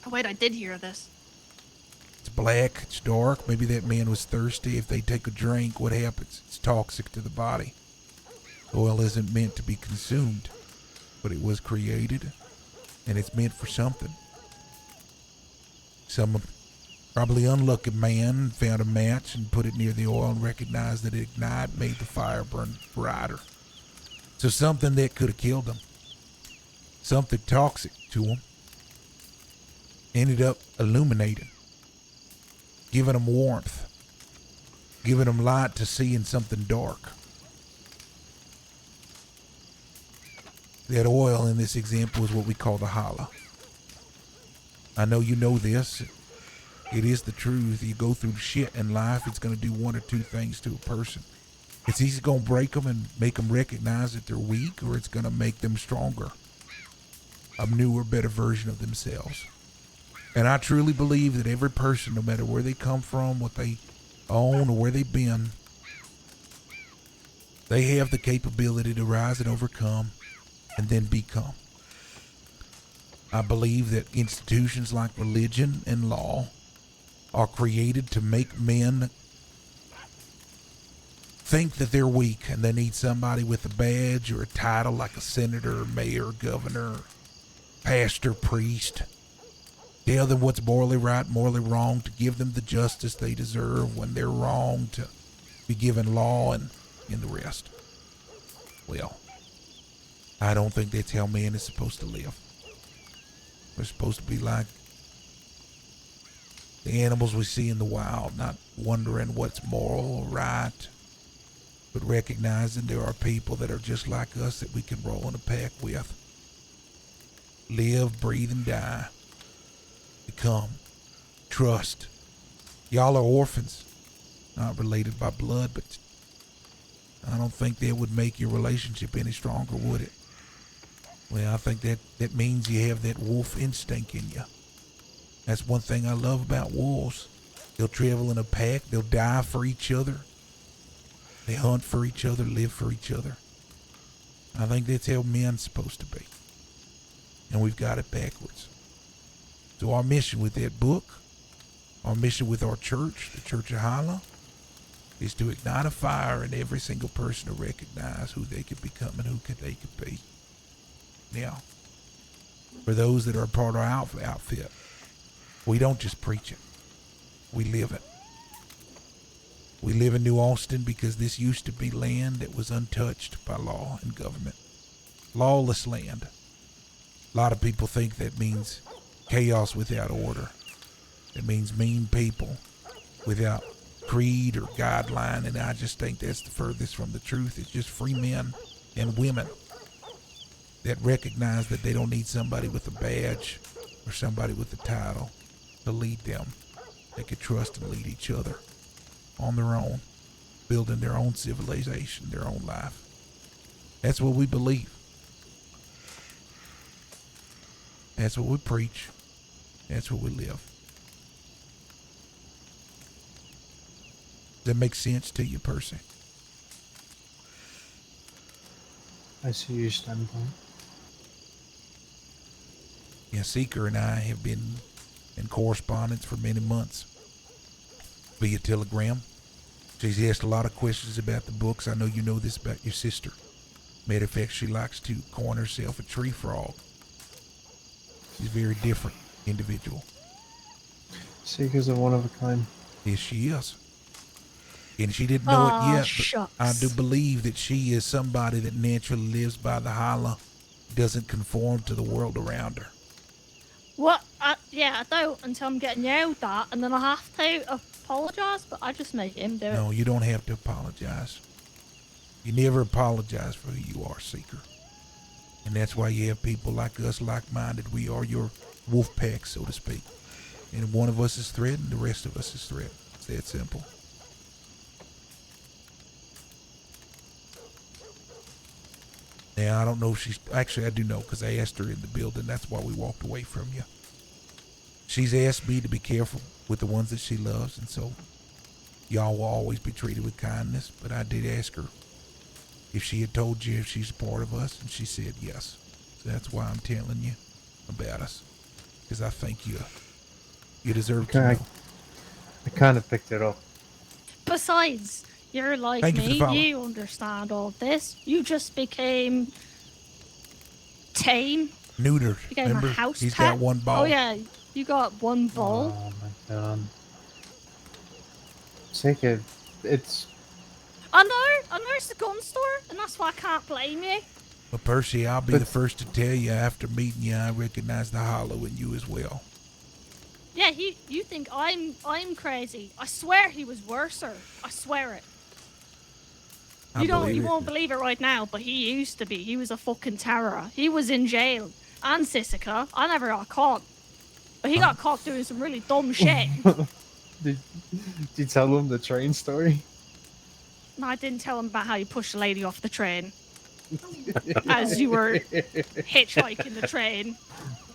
[SPEAKER 12] Oh, wait, I did hear this.
[SPEAKER 3] It's black, it's dark. Maybe that man was thirsty. If they take a drink, what happens? It's toxic to the body. Oil isn't meant to be consumed, but it was created, and it's meant for something. Some probably unlucky man found a match and put it near the oil and recognized that it ignited, made the fire burn brighter. So something that could have killed him, something toxic to him, ended up illuminating, giving him warmth, giving him light to see in something dark. That oil in this example is what we call the challah. I know you know this. It is the truth. You go through shit in life, it's going to do one or two things to a person. It's either going to break them and make them recognize that they're weak, or it's going to make them stronger, a newer, better version of themselves. And I truly believe that every person, no matter where they come from, what they own, or where they've been, they have the capability to rise and overcome and then become. I believe that institutions like religion and law are created to make men think that they're weak and they need somebody with a badge or a title like a senator, mayor, governor, pastor, priest. Tell them what's morally right, morally wrong, to give them the justice they deserve when they're wrong, to be given law and the rest. Well, I don't think that's how man is supposed to live. We're supposed to be like the animals we see in the wild, not wondering what's moral or right, but recognizing there are people that are just like us that we can roll in a pack with. Live, breathe, and die. Become. Trust. Y'all are orphans. Not related by blood, but I don't think that would make your relationship any stronger, would it? Well, I think that means you have that wolf instinct in you. That's one thing I love about wolves. They'll travel in a pack. They'll die for each other. They hunt for each other, live for each other. I think that's how men's supposed to be. And we've got it backwards. So our mission with that book, our mission with our church, the Church of Challah, is to ignite a fire in every single person to recognize who they could become and who they could be. Now, for those that are part of our outfit, we don't just preach it. We live it. We live in New Austin because this used to be land that was untouched by law and government. Lawless land. A lot of people think that means chaos without order. It means mean people without creed or guideline, and I just think that's the furthest from the truth. It's just free men and women that recognize that they don't need somebody with a badge or somebody with a title to lead them. They could trust and lead each other on their own, building their own civilization, their own life. That's what we believe. That's what we preach. That's what we live. Does that make sense to you, Percy?
[SPEAKER 13] I see your standpoint.
[SPEAKER 3] Yeah, Seeker and I have been in correspondence for many months via telegram. She's asked a lot of questions about the books. I know you know this about your sister. Matter of fact, she likes to coin herself a tree frog. She's a very different individual.
[SPEAKER 13] Seekers are one of a kind.
[SPEAKER 3] Yes, she is. And she didn't know it yet,
[SPEAKER 12] shucks.
[SPEAKER 3] but I do believe that she is somebody that naturally lives by the holler, doesn't conform to the world around her.
[SPEAKER 12] What? Yeah, I don't until I'm getting yelled at, and then I have to apologise, but I just make him do it.
[SPEAKER 3] No, you don't have to apologize. You never apologize for who you are, Seeker. And that's why you have people like us, like-minded. We are your wolf pack, so to speak. And if one of us is threatened, the rest of us is threatened. It's that simple. Now, I don't know if she's... Actually, I do know, because I asked her in the building. That's why we walked away from you. She's asked me to be careful with the ones that she loves, and so y'all will always be treated with kindness. But I did ask her if she had told you if she's a part of us, and she said yes. So that's why I'm telling you about us, because I think you deserve to know.
[SPEAKER 13] I kind of picked it up.
[SPEAKER 12] Besides, you're like
[SPEAKER 3] Thank you for the
[SPEAKER 12] me.
[SPEAKER 3] follow.
[SPEAKER 12] You understand all this. You just became tame.
[SPEAKER 3] Neutered.
[SPEAKER 12] Became
[SPEAKER 3] Remember?
[SPEAKER 12] a house
[SPEAKER 3] He's
[SPEAKER 12] pet.
[SPEAKER 3] got one ball.
[SPEAKER 12] Oh yeah, you got one ball.
[SPEAKER 13] Oh my god. Seeker, it's...
[SPEAKER 12] I know it's the gun store, and that's why I can't blame you.
[SPEAKER 3] But Percy, I'll be the first to tell you after meeting you, I recognize the hollow in you as well.
[SPEAKER 12] Yeah, you think I'm crazy. I swear he was worser. I swear it. You won't believe it right now, but he used to be. He was a fucking terror. He was in jail. And Sisika. I never got caught. But he got caught doing some really dumb shit.
[SPEAKER 13] Did you tell them the train story?
[SPEAKER 12] No, I didn't tell him about how you pushed a lady off the train. As you were hitchhiking the train.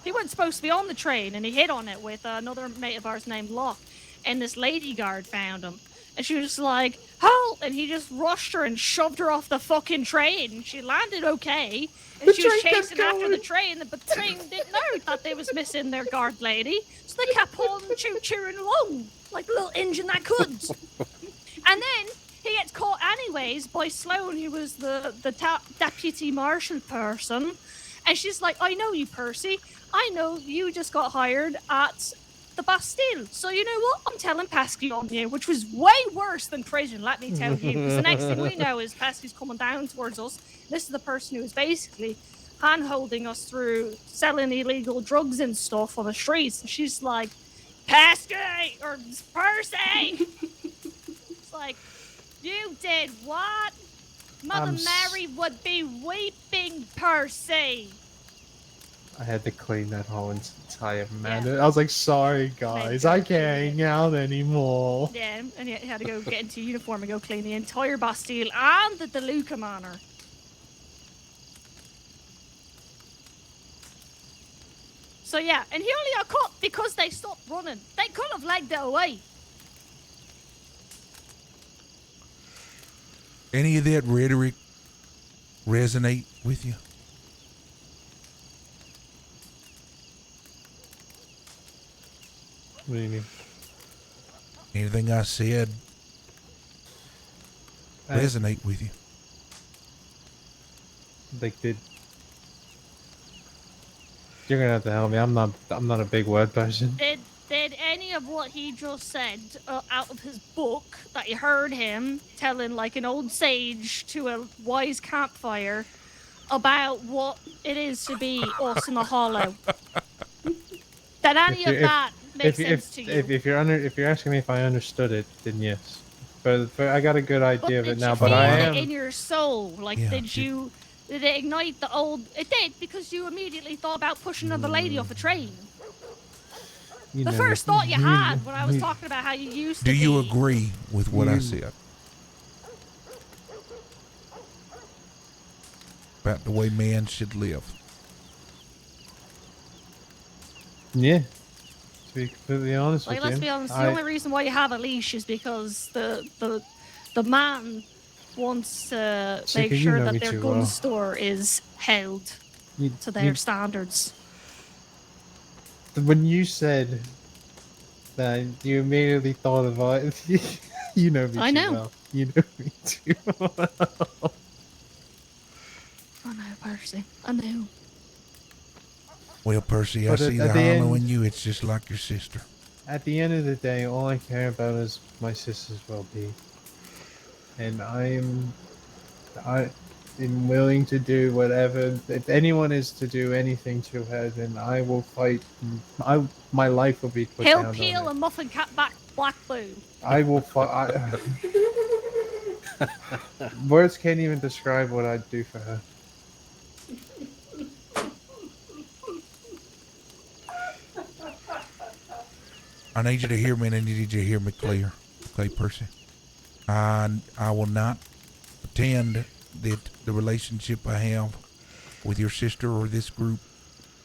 [SPEAKER 12] He wasn't supposed to be on the train, and he hit on it with another mate of ours named Locke. And this lady guard found him. And she was just like, "Halt!" And he just rushed her and shoved her off the fucking train. She landed okay. And she was chasing after the train, but the train didn't know that they was missing their guard lady. So they kept on choo-chooing along, like the little engine that could. And then he gets caught anyways by Sloane, who was the deputy marshal person. And she's like, "I know you, Percy. I know you just got hired at the Bastille. So you know what? I'm telling Pesky on you," which was way worse than prison, let me tell you. Because the next thing we know is Pesky's coming down towards us. This is the person who is basically hand-holding us through selling illegal drugs and stuff on the streets. And she's like, "Pesky!" or "Percy!" It's like, "You did what? Mother Mary would be weeping, Percy."
[SPEAKER 13] I had to clean that whole entire man. I was like, "Sorry guys, I can't hang out anymore."
[SPEAKER 12] Yeah, and he had to go get into uniform and go clean the entire Bastille and the DeLuca Manor. So yeah, and he only got caught because they stopped running. They could have legged it away.
[SPEAKER 3] Any of that rhetoric resonate with you?
[SPEAKER 13] What do you mean?
[SPEAKER 3] Anything I said resonate with you?
[SPEAKER 13] Like, you're gonna have to help me. I'm not a big word person.
[SPEAKER 12] Did any of what he just said out of his book that you heard him telling like an old sage to a wise campfire about what it is to be us in the hollow? Did any of that make sense to you?
[SPEAKER 13] If you're asking me if I understood it, then yes. But I got a good idea of it now.
[SPEAKER 12] But
[SPEAKER 13] But I
[SPEAKER 12] did
[SPEAKER 13] am.
[SPEAKER 12] you feel it in your soul? Like, did it ignite the old? It did, because you immediately thought about pushing another lady off a train.
[SPEAKER 13] You
[SPEAKER 12] The
[SPEAKER 13] know,
[SPEAKER 12] first thought you had when I was talking about how you used to
[SPEAKER 3] Do you
[SPEAKER 12] be.
[SPEAKER 3] agree with what I said? About the way man should live?
[SPEAKER 13] Yeah. To be completely honest
[SPEAKER 12] Like,
[SPEAKER 13] with
[SPEAKER 12] let's
[SPEAKER 13] you.
[SPEAKER 12] be honest, the only reason why you have a leash is because the man wants to
[SPEAKER 13] See,
[SPEAKER 12] make
[SPEAKER 13] 'cause you
[SPEAKER 12] sure
[SPEAKER 13] know
[SPEAKER 12] that
[SPEAKER 13] me
[SPEAKER 12] their
[SPEAKER 13] too
[SPEAKER 12] gun
[SPEAKER 13] well.
[SPEAKER 12] store is held to their
[SPEAKER 13] you-
[SPEAKER 12] standards.
[SPEAKER 13] When you said that, you immediately thought of You know me
[SPEAKER 12] I
[SPEAKER 13] too
[SPEAKER 12] know.
[SPEAKER 13] well. You know me too well.
[SPEAKER 12] I know, Percy. I know.
[SPEAKER 3] Well, Percy, I
[SPEAKER 13] But
[SPEAKER 3] see
[SPEAKER 13] at
[SPEAKER 3] the
[SPEAKER 13] the
[SPEAKER 3] hollow
[SPEAKER 13] end-
[SPEAKER 3] in you. It's just like your sister.
[SPEAKER 13] At the end of the day, all I care about is my sister's well-being, and I am willing to do whatever. If anyone is to do anything to her, then I will fight. My life will be put
[SPEAKER 12] He'll
[SPEAKER 13] down on
[SPEAKER 12] peel
[SPEAKER 13] it.
[SPEAKER 12] a muffin cap back black blue.
[SPEAKER 13] I will fight. Words can't even describe what I'd do for her.
[SPEAKER 3] I need you to hear me, and I need you to hear me clear. Okay, Percy? I will not pretend that the relationship I have with your sister or this group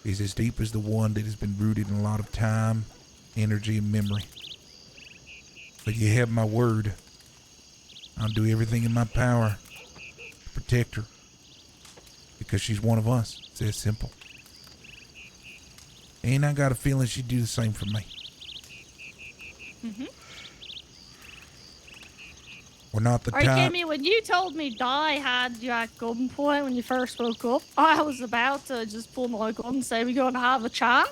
[SPEAKER 3] is as deep as the one that has been rooted in a lot of time, energy, and memory. But you have my word. I'll do everything in my power to protect her. Because she's one of us. It's that simple. And I got a feeling she'd do the same for me.
[SPEAKER 12] Mm-hmm.
[SPEAKER 3] We're not the
[SPEAKER 12] Are you
[SPEAKER 3] type.
[SPEAKER 12] kidding me? When you told me Di had you at gunpoint when you first woke up, I was about to just pull my gun and say we're going to have a chat.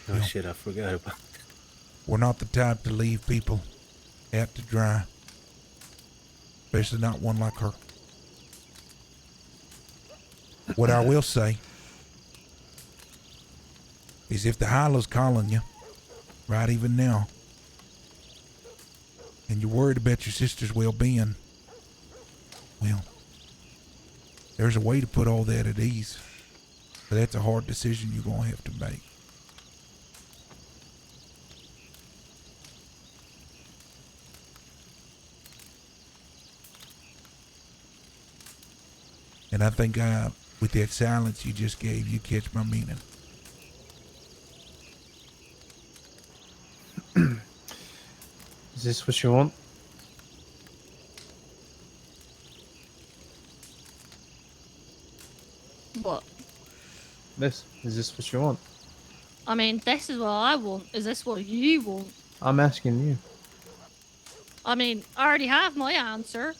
[SPEAKER 2] Oh shit, I forgot about that.
[SPEAKER 3] We're not the type to leave people out to dry. Especially not one like her. What I will say is if the Hollow's calling you, right even now, and you're worried about your sister's well-being, well, there's a way to put all that at ease. But that's a hard decision you're going to have to make. And I think with that silence you just gave, you catch my meaning.
[SPEAKER 13] Is this what you want?
[SPEAKER 12] What?
[SPEAKER 13] Is this what you want?
[SPEAKER 12] I mean, this is what I want. Is this what you want?
[SPEAKER 13] I'm asking you.
[SPEAKER 12] I mean, I already have my answer.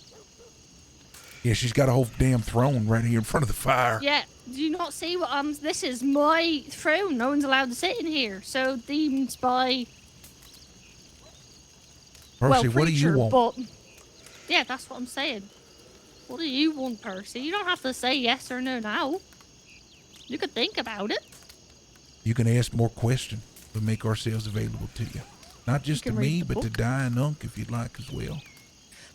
[SPEAKER 3] Yeah, she's got a whole damn throne right here in front of the fire.
[SPEAKER 12] Yeah, do you not see what this is my throne. No one's allowed to sit in here. So demons by
[SPEAKER 3] Percy, what do you
[SPEAKER 12] preacher,
[SPEAKER 3] want?
[SPEAKER 12] But yeah, that's what I'm saying. What do you want, Percy? You don't have to say yes or no now. You could think about it.
[SPEAKER 3] You can ask more questions. We'll make ourselves available to you. Not just to
[SPEAKER 12] can
[SPEAKER 3] me,
[SPEAKER 12] read the
[SPEAKER 3] but to
[SPEAKER 12] book.
[SPEAKER 3] Di and Unc if you'd like as well.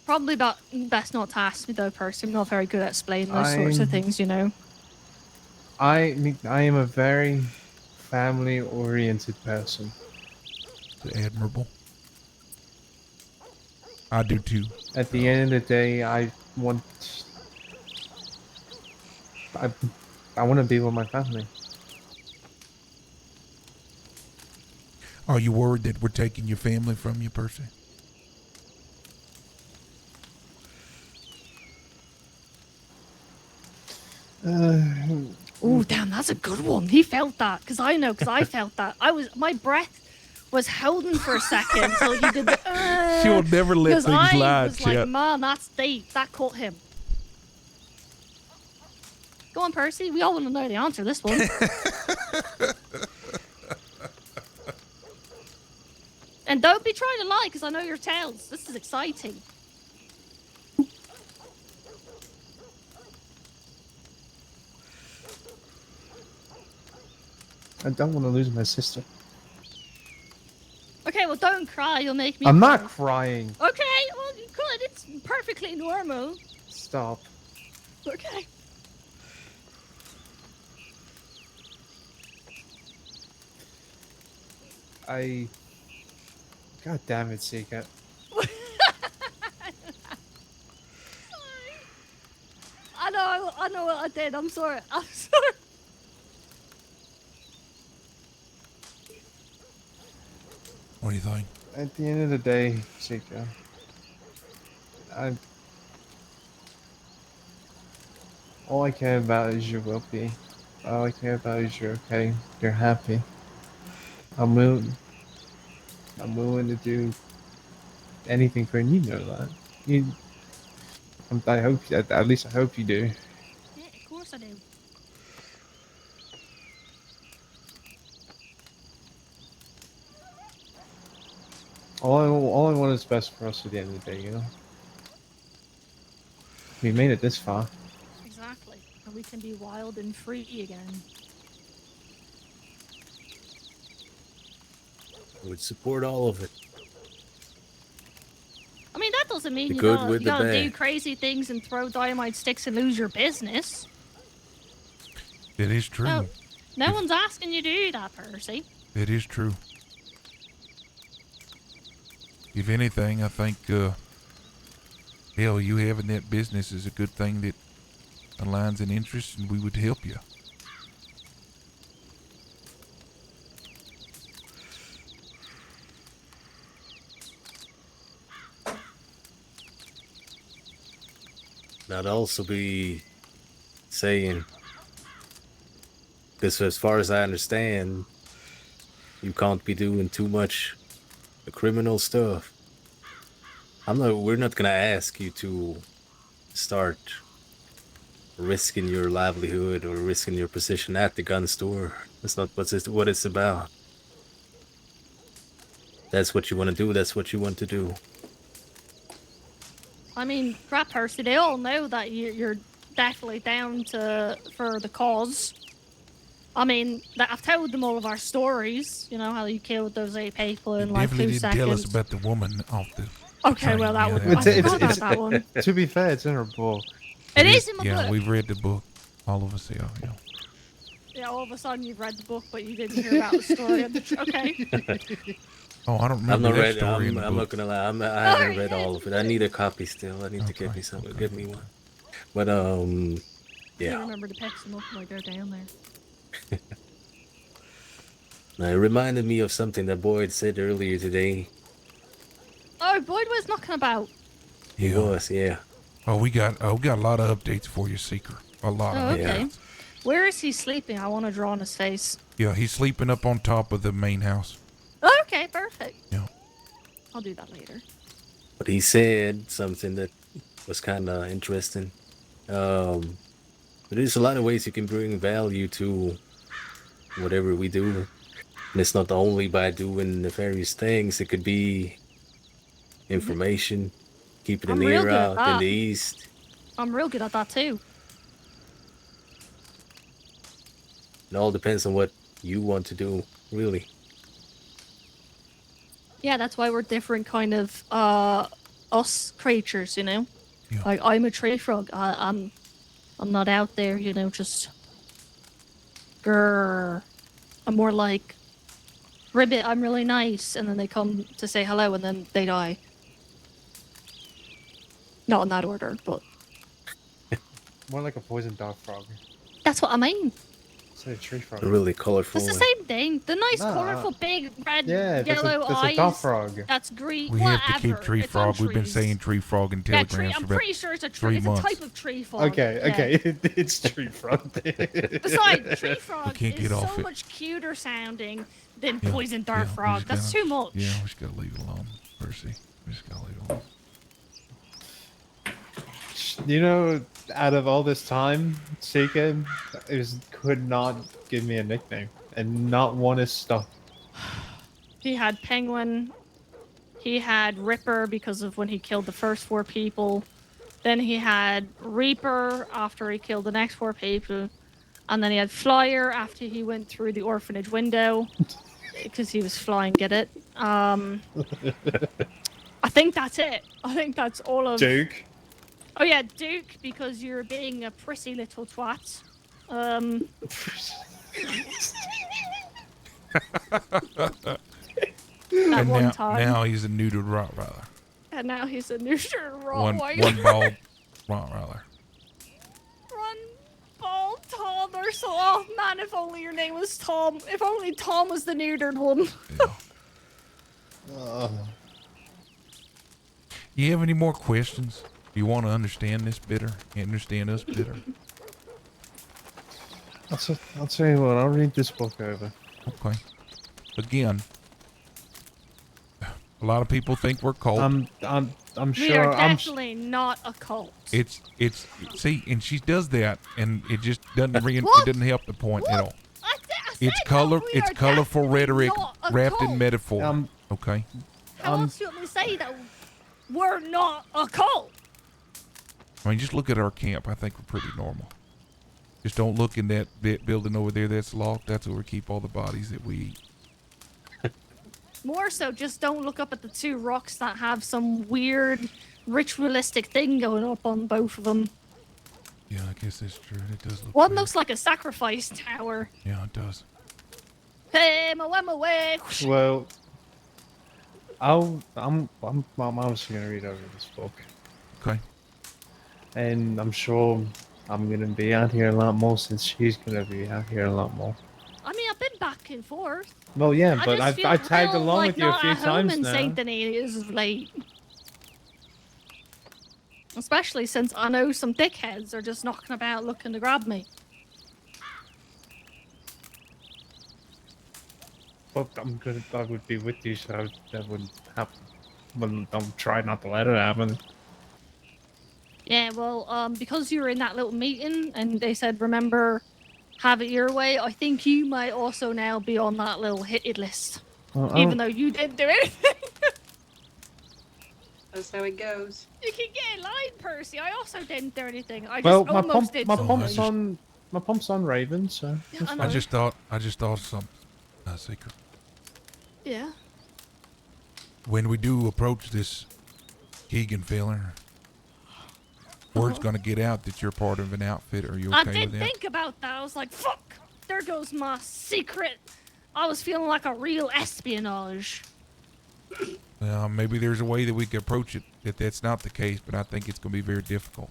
[SPEAKER 12] Probably best not to ask me though, Percy. I'm not very good at explaining those sorts of things, you know.
[SPEAKER 13] I am a very family-oriented person.
[SPEAKER 3] Admirable. I do too.
[SPEAKER 13] At the end of the day, I want to be with my family.
[SPEAKER 3] Are you worried that we're taking your family from you, Percy?
[SPEAKER 12] Oh, damn, that's a good one. He felt that, because I felt that. My breath was holding for a second until you did the.
[SPEAKER 3] She'll never let
[SPEAKER 12] Because
[SPEAKER 3] things
[SPEAKER 12] I
[SPEAKER 3] lie,
[SPEAKER 12] was like,
[SPEAKER 3] Chet.
[SPEAKER 12] man, that's deep. That caught him. Go on, Percy. We all want to know the answer to this one. And don't be trying to lie, because I know your tales. This is exciting.
[SPEAKER 13] I don't want to lose my sister.
[SPEAKER 12] Okay, well, don't cry. You'll make me
[SPEAKER 13] I'm
[SPEAKER 12] cry.
[SPEAKER 13] not crying.
[SPEAKER 12] Okay, well, you could. It's perfectly normal.
[SPEAKER 13] Stop.
[SPEAKER 12] Okay.
[SPEAKER 13] God damn it, Seeker.
[SPEAKER 12] I know what I did. I'm sorry. I'm sorry.
[SPEAKER 3] What do you think?
[SPEAKER 13] At the end of the day, Seeker, all I care about is your well-being. All I care about is you're okay, you're happy. I'm willing to do anything for, and you know that. You, I hope, at least I hope you do.
[SPEAKER 12] Yeah, of course I do.
[SPEAKER 13] All I want is best for us at the end of the day, you know. We made it this far.
[SPEAKER 12] Exactly. And we can be wild and free again.
[SPEAKER 2] I would support all of it.
[SPEAKER 12] I mean, that doesn't mean
[SPEAKER 2] The
[SPEAKER 12] you
[SPEAKER 2] good
[SPEAKER 12] gotta,
[SPEAKER 2] with
[SPEAKER 12] you
[SPEAKER 2] the
[SPEAKER 12] gotta do
[SPEAKER 2] bad.
[SPEAKER 12] crazy things and throw dynamite sticks and lose your business.
[SPEAKER 3] It is true.
[SPEAKER 12] No one's asking you to do that, Percy.
[SPEAKER 3] It is true. If anything, I think, hell, you having that business is a good thing that aligns in interests, and we would help you.
[SPEAKER 2] I'd also be saying, because as far as I understand, you can't be doing too much criminal stuff. We're not gonna ask you to start risking your livelihood or risking your position at the gun store. That's not what it's about. That's what you want to do. That's what you want to do.
[SPEAKER 12] I mean, crap, Percy, they all know that you're definitely down for the cause. I mean, I've told them all of our stories. You know, how you killed those 8 people in like 2
[SPEAKER 3] Definitely
[SPEAKER 12] seconds.
[SPEAKER 3] didn't tell us about the woman off the.
[SPEAKER 12] Okay, well, that would.
[SPEAKER 3] Yeah,
[SPEAKER 12] I forgot about that one.
[SPEAKER 13] To be fair, it's in her book.
[SPEAKER 12] It is in my
[SPEAKER 3] Yeah,
[SPEAKER 12] book.
[SPEAKER 3] we've read the book. All of us, yeah.
[SPEAKER 12] Yeah, all of a sudden you've read the book, but you didn't hear about the story. Okay.
[SPEAKER 3] Oh, I don't
[SPEAKER 2] I'm
[SPEAKER 3] remember
[SPEAKER 2] not
[SPEAKER 3] that
[SPEAKER 2] ready.
[SPEAKER 3] story in the
[SPEAKER 2] I'm
[SPEAKER 3] book.
[SPEAKER 2] not gonna lie. I haven't read all of it. I need a copy still. I need to get me some. Get me one. But
[SPEAKER 12] I
[SPEAKER 2] yeah.
[SPEAKER 12] remember to pick some up when I go down there.
[SPEAKER 2] Now, it reminded me of something that Boyd said earlier today.
[SPEAKER 12] Oh, Boyd was knocking about.
[SPEAKER 2] He was, yeah.
[SPEAKER 3] Oh, we got a lot of updates for you, Seeker. A lot
[SPEAKER 12] Oh,
[SPEAKER 3] of
[SPEAKER 12] okay.
[SPEAKER 3] updates.
[SPEAKER 12] Where is he sleeping? I want to draw on his face.
[SPEAKER 3] Yeah, he's sleeping up on top of the main house.
[SPEAKER 12] Oh, okay, perfect.
[SPEAKER 3] Yeah.
[SPEAKER 12] I'll do that later.
[SPEAKER 2] But he said something that was kind of interesting. There's a lot of ways you can bring value to whatever we do. And it's not only by doing nefarious things. It could be information, keeping
[SPEAKER 12] I'm
[SPEAKER 2] an
[SPEAKER 12] real
[SPEAKER 2] ear
[SPEAKER 12] good at
[SPEAKER 2] out in
[SPEAKER 12] that.
[SPEAKER 2] the east.
[SPEAKER 12] I'm real good at that too.
[SPEAKER 2] It all depends on what you want to do, really.
[SPEAKER 12] Yeah, that's why we're different kind of us creatures, you know.
[SPEAKER 3] Yeah.
[SPEAKER 12] Like I'm a tree frog. I'm not out there, you know, just grrr. I'm more like Ribbit. I'm really nice, and then they come to say hello, and then they die. Not in that order, but
[SPEAKER 13] More like a poison dog frog.
[SPEAKER 12] that's what I mean.
[SPEAKER 13] It's a tree frog.
[SPEAKER 2] A really colorful
[SPEAKER 12] It's the
[SPEAKER 2] one.
[SPEAKER 12] same thing. The nice,
[SPEAKER 13] Nah.
[SPEAKER 12] colorful, big, red,
[SPEAKER 13] Yeah,
[SPEAKER 12] yellow
[SPEAKER 13] that's
[SPEAKER 12] eyes.
[SPEAKER 13] a dog frog.
[SPEAKER 12] That's green.
[SPEAKER 3] We
[SPEAKER 12] Whatever.
[SPEAKER 3] have to keep tree
[SPEAKER 12] It's on
[SPEAKER 3] frog. We've been
[SPEAKER 12] trees.
[SPEAKER 3] saying tree frog in
[SPEAKER 12] Yeah,
[SPEAKER 3] telegrams
[SPEAKER 12] I'm
[SPEAKER 3] for about
[SPEAKER 12] pretty sure it's a
[SPEAKER 3] 3
[SPEAKER 12] tree. It's a
[SPEAKER 3] months.
[SPEAKER 12] type of tree frog.
[SPEAKER 13] Okay,
[SPEAKER 12] yeah.
[SPEAKER 13] okay, it's tree frog.
[SPEAKER 12] Besides, tree frog
[SPEAKER 3] can't
[SPEAKER 12] is
[SPEAKER 3] get off
[SPEAKER 12] so
[SPEAKER 3] it.
[SPEAKER 12] much cuter sounding than
[SPEAKER 3] Yeah,
[SPEAKER 12] poison dart
[SPEAKER 3] yeah, we
[SPEAKER 12] frog.
[SPEAKER 3] just
[SPEAKER 12] That's
[SPEAKER 3] gotta-
[SPEAKER 12] too much.
[SPEAKER 3] Yeah, we just gotta leave it alone, Percy. We just gotta leave it alone.
[SPEAKER 13] You know, out of all this time, Seika could not give me a nickname, and not one is stuck.
[SPEAKER 12] He had Penguin. He had Ripper because of when he killed the first 4 people. Then he had Reaper after he killed the next 4 people. And then he had Flyer after he went through the orphanage window. Because he was flying, get it? I think that's it. I think that's all of...
[SPEAKER 13] Duke.
[SPEAKER 12] Oh yeah, Duke, because you're being a prissy little twat. That
[SPEAKER 3] And
[SPEAKER 12] one time.
[SPEAKER 3] now he's a neutered Rottweiler.
[SPEAKER 12] And now he's a new shirt
[SPEAKER 3] One
[SPEAKER 12] Rottweiler.
[SPEAKER 3] bald Rottweiler.
[SPEAKER 12] Run, bald Tom or so. Oh man, if only your name was Tom. If only Tom was the neutered one.
[SPEAKER 3] You have any more questions? You want to understand this better? Understand us better?
[SPEAKER 13] I'll tell you what, I'll read this book over.
[SPEAKER 3] Okay. Again, A lot of people think we're cult.
[SPEAKER 13] I'm
[SPEAKER 12] We
[SPEAKER 13] sure.
[SPEAKER 12] are definitely not a cult.
[SPEAKER 3] It's see, and she does that, and it just doesn't it
[SPEAKER 12] What?
[SPEAKER 3] doesn't help the point at all.
[SPEAKER 12] I
[SPEAKER 3] It's
[SPEAKER 12] said
[SPEAKER 3] color.
[SPEAKER 12] that we
[SPEAKER 3] It's
[SPEAKER 12] are
[SPEAKER 3] colorful
[SPEAKER 12] definitely
[SPEAKER 3] rhetoric
[SPEAKER 12] not a
[SPEAKER 3] wrapped in
[SPEAKER 12] cult.
[SPEAKER 3] metaphor. Okay.
[SPEAKER 12] How else do you want me to say that we're not a cult?
[SPEAKER 3] I mean, just look at our camp. I think we're pretty normal. Just don't look in that building over there that's locked. That's where we keep all the bodies that we eat.
[SPEAKER 12] More so, just don't look up at the two rocks that have some weird ritualistic thing going up on both of them.
[SPEAKER 3] Yeah, I guess that's true. It does look
[SPEAKER 12] One
[SPEAKER 3] weird.
[SPEAKER 12] looks like a sacrifice tower.
[SPEAKER 3] Yeah, it does.
[SPEAKER 12] Hey, my way.
[SPEAKER 13] Well, I'm obviously gonna read over this book.
[SPEAKER 3] Okay.
[SPEAKER 13] And I'm sure I'm gonna be out here a lot more since she's gonna be out here a lot more.
[SPEAKER 12] I mean, I've been back and forth.
[SPEAKER 13] Well, yeah, but
[SPEAKER 12] just feel
[SPEAKER 13] I tagged
[SPEAKER 12] real,
[SPEAKER 13] along
[SPEAKER 12] like,
[SPEAKER 13] with you a
[SPEAKER 12] not
[SPEAKER 13] few
[SPEAKER 12] at home
[SPEAKER 13] times
[SPEAKER 12] in
[SPEAKER 13] now.
[SPEAKER 12] St. Denise of late. Especially since I know some dickheads are just knocking about looking to grab me.
[SPEAKER 13] But I'm good. I would be with you, so that wouldn't happen. Well, don't try not to let it happen.
[SPEAKER 12] Yeah, well, because you were in that little meeting and they said, remember, have it your way, I think you might also now be on that little hit list.
[SPEAKER 13] Well,
[SPEAKER 12] Even though you didn't do anything.
[SPEAKER 4] That's how it goes.
[SPEAKER 12] You can get in line, Percy. I also didn't do anything. I just
[SPEAKER 13] well, my
[SPEAKER 12] almost did
[SPEAKER 13] my
[SPEAKER 12] something.
[SPEAKER 13] pump's on. My pump's on Raven, so.
[SPEAKER 12] Yeah,
[SPEAKER 13] it's
[SPEAKER 12] I
[SPEAKER 13] fine.
[SPEAKER 12] know.
[SPEAKER 3] I just thought of something. Secret.
[SPEAKER 12] Yeah.
[SPEAKER 3] When we do approach this Keegan fella, word's gonna get out that you're part of an outfit. Are you okay
[SPEAKER 12] I
[SPEAKER 3] with
[SPEAKER 12] did
[SPEAKER 3] that?
[SPEAKER 12] think about that. I was like, fuck, there goes my secret. I was feeling like a real espionage.
[SPEAKER 3] Well, maybe there's a way that we could approach it that's not the case, but I think it's gonna be very difficult.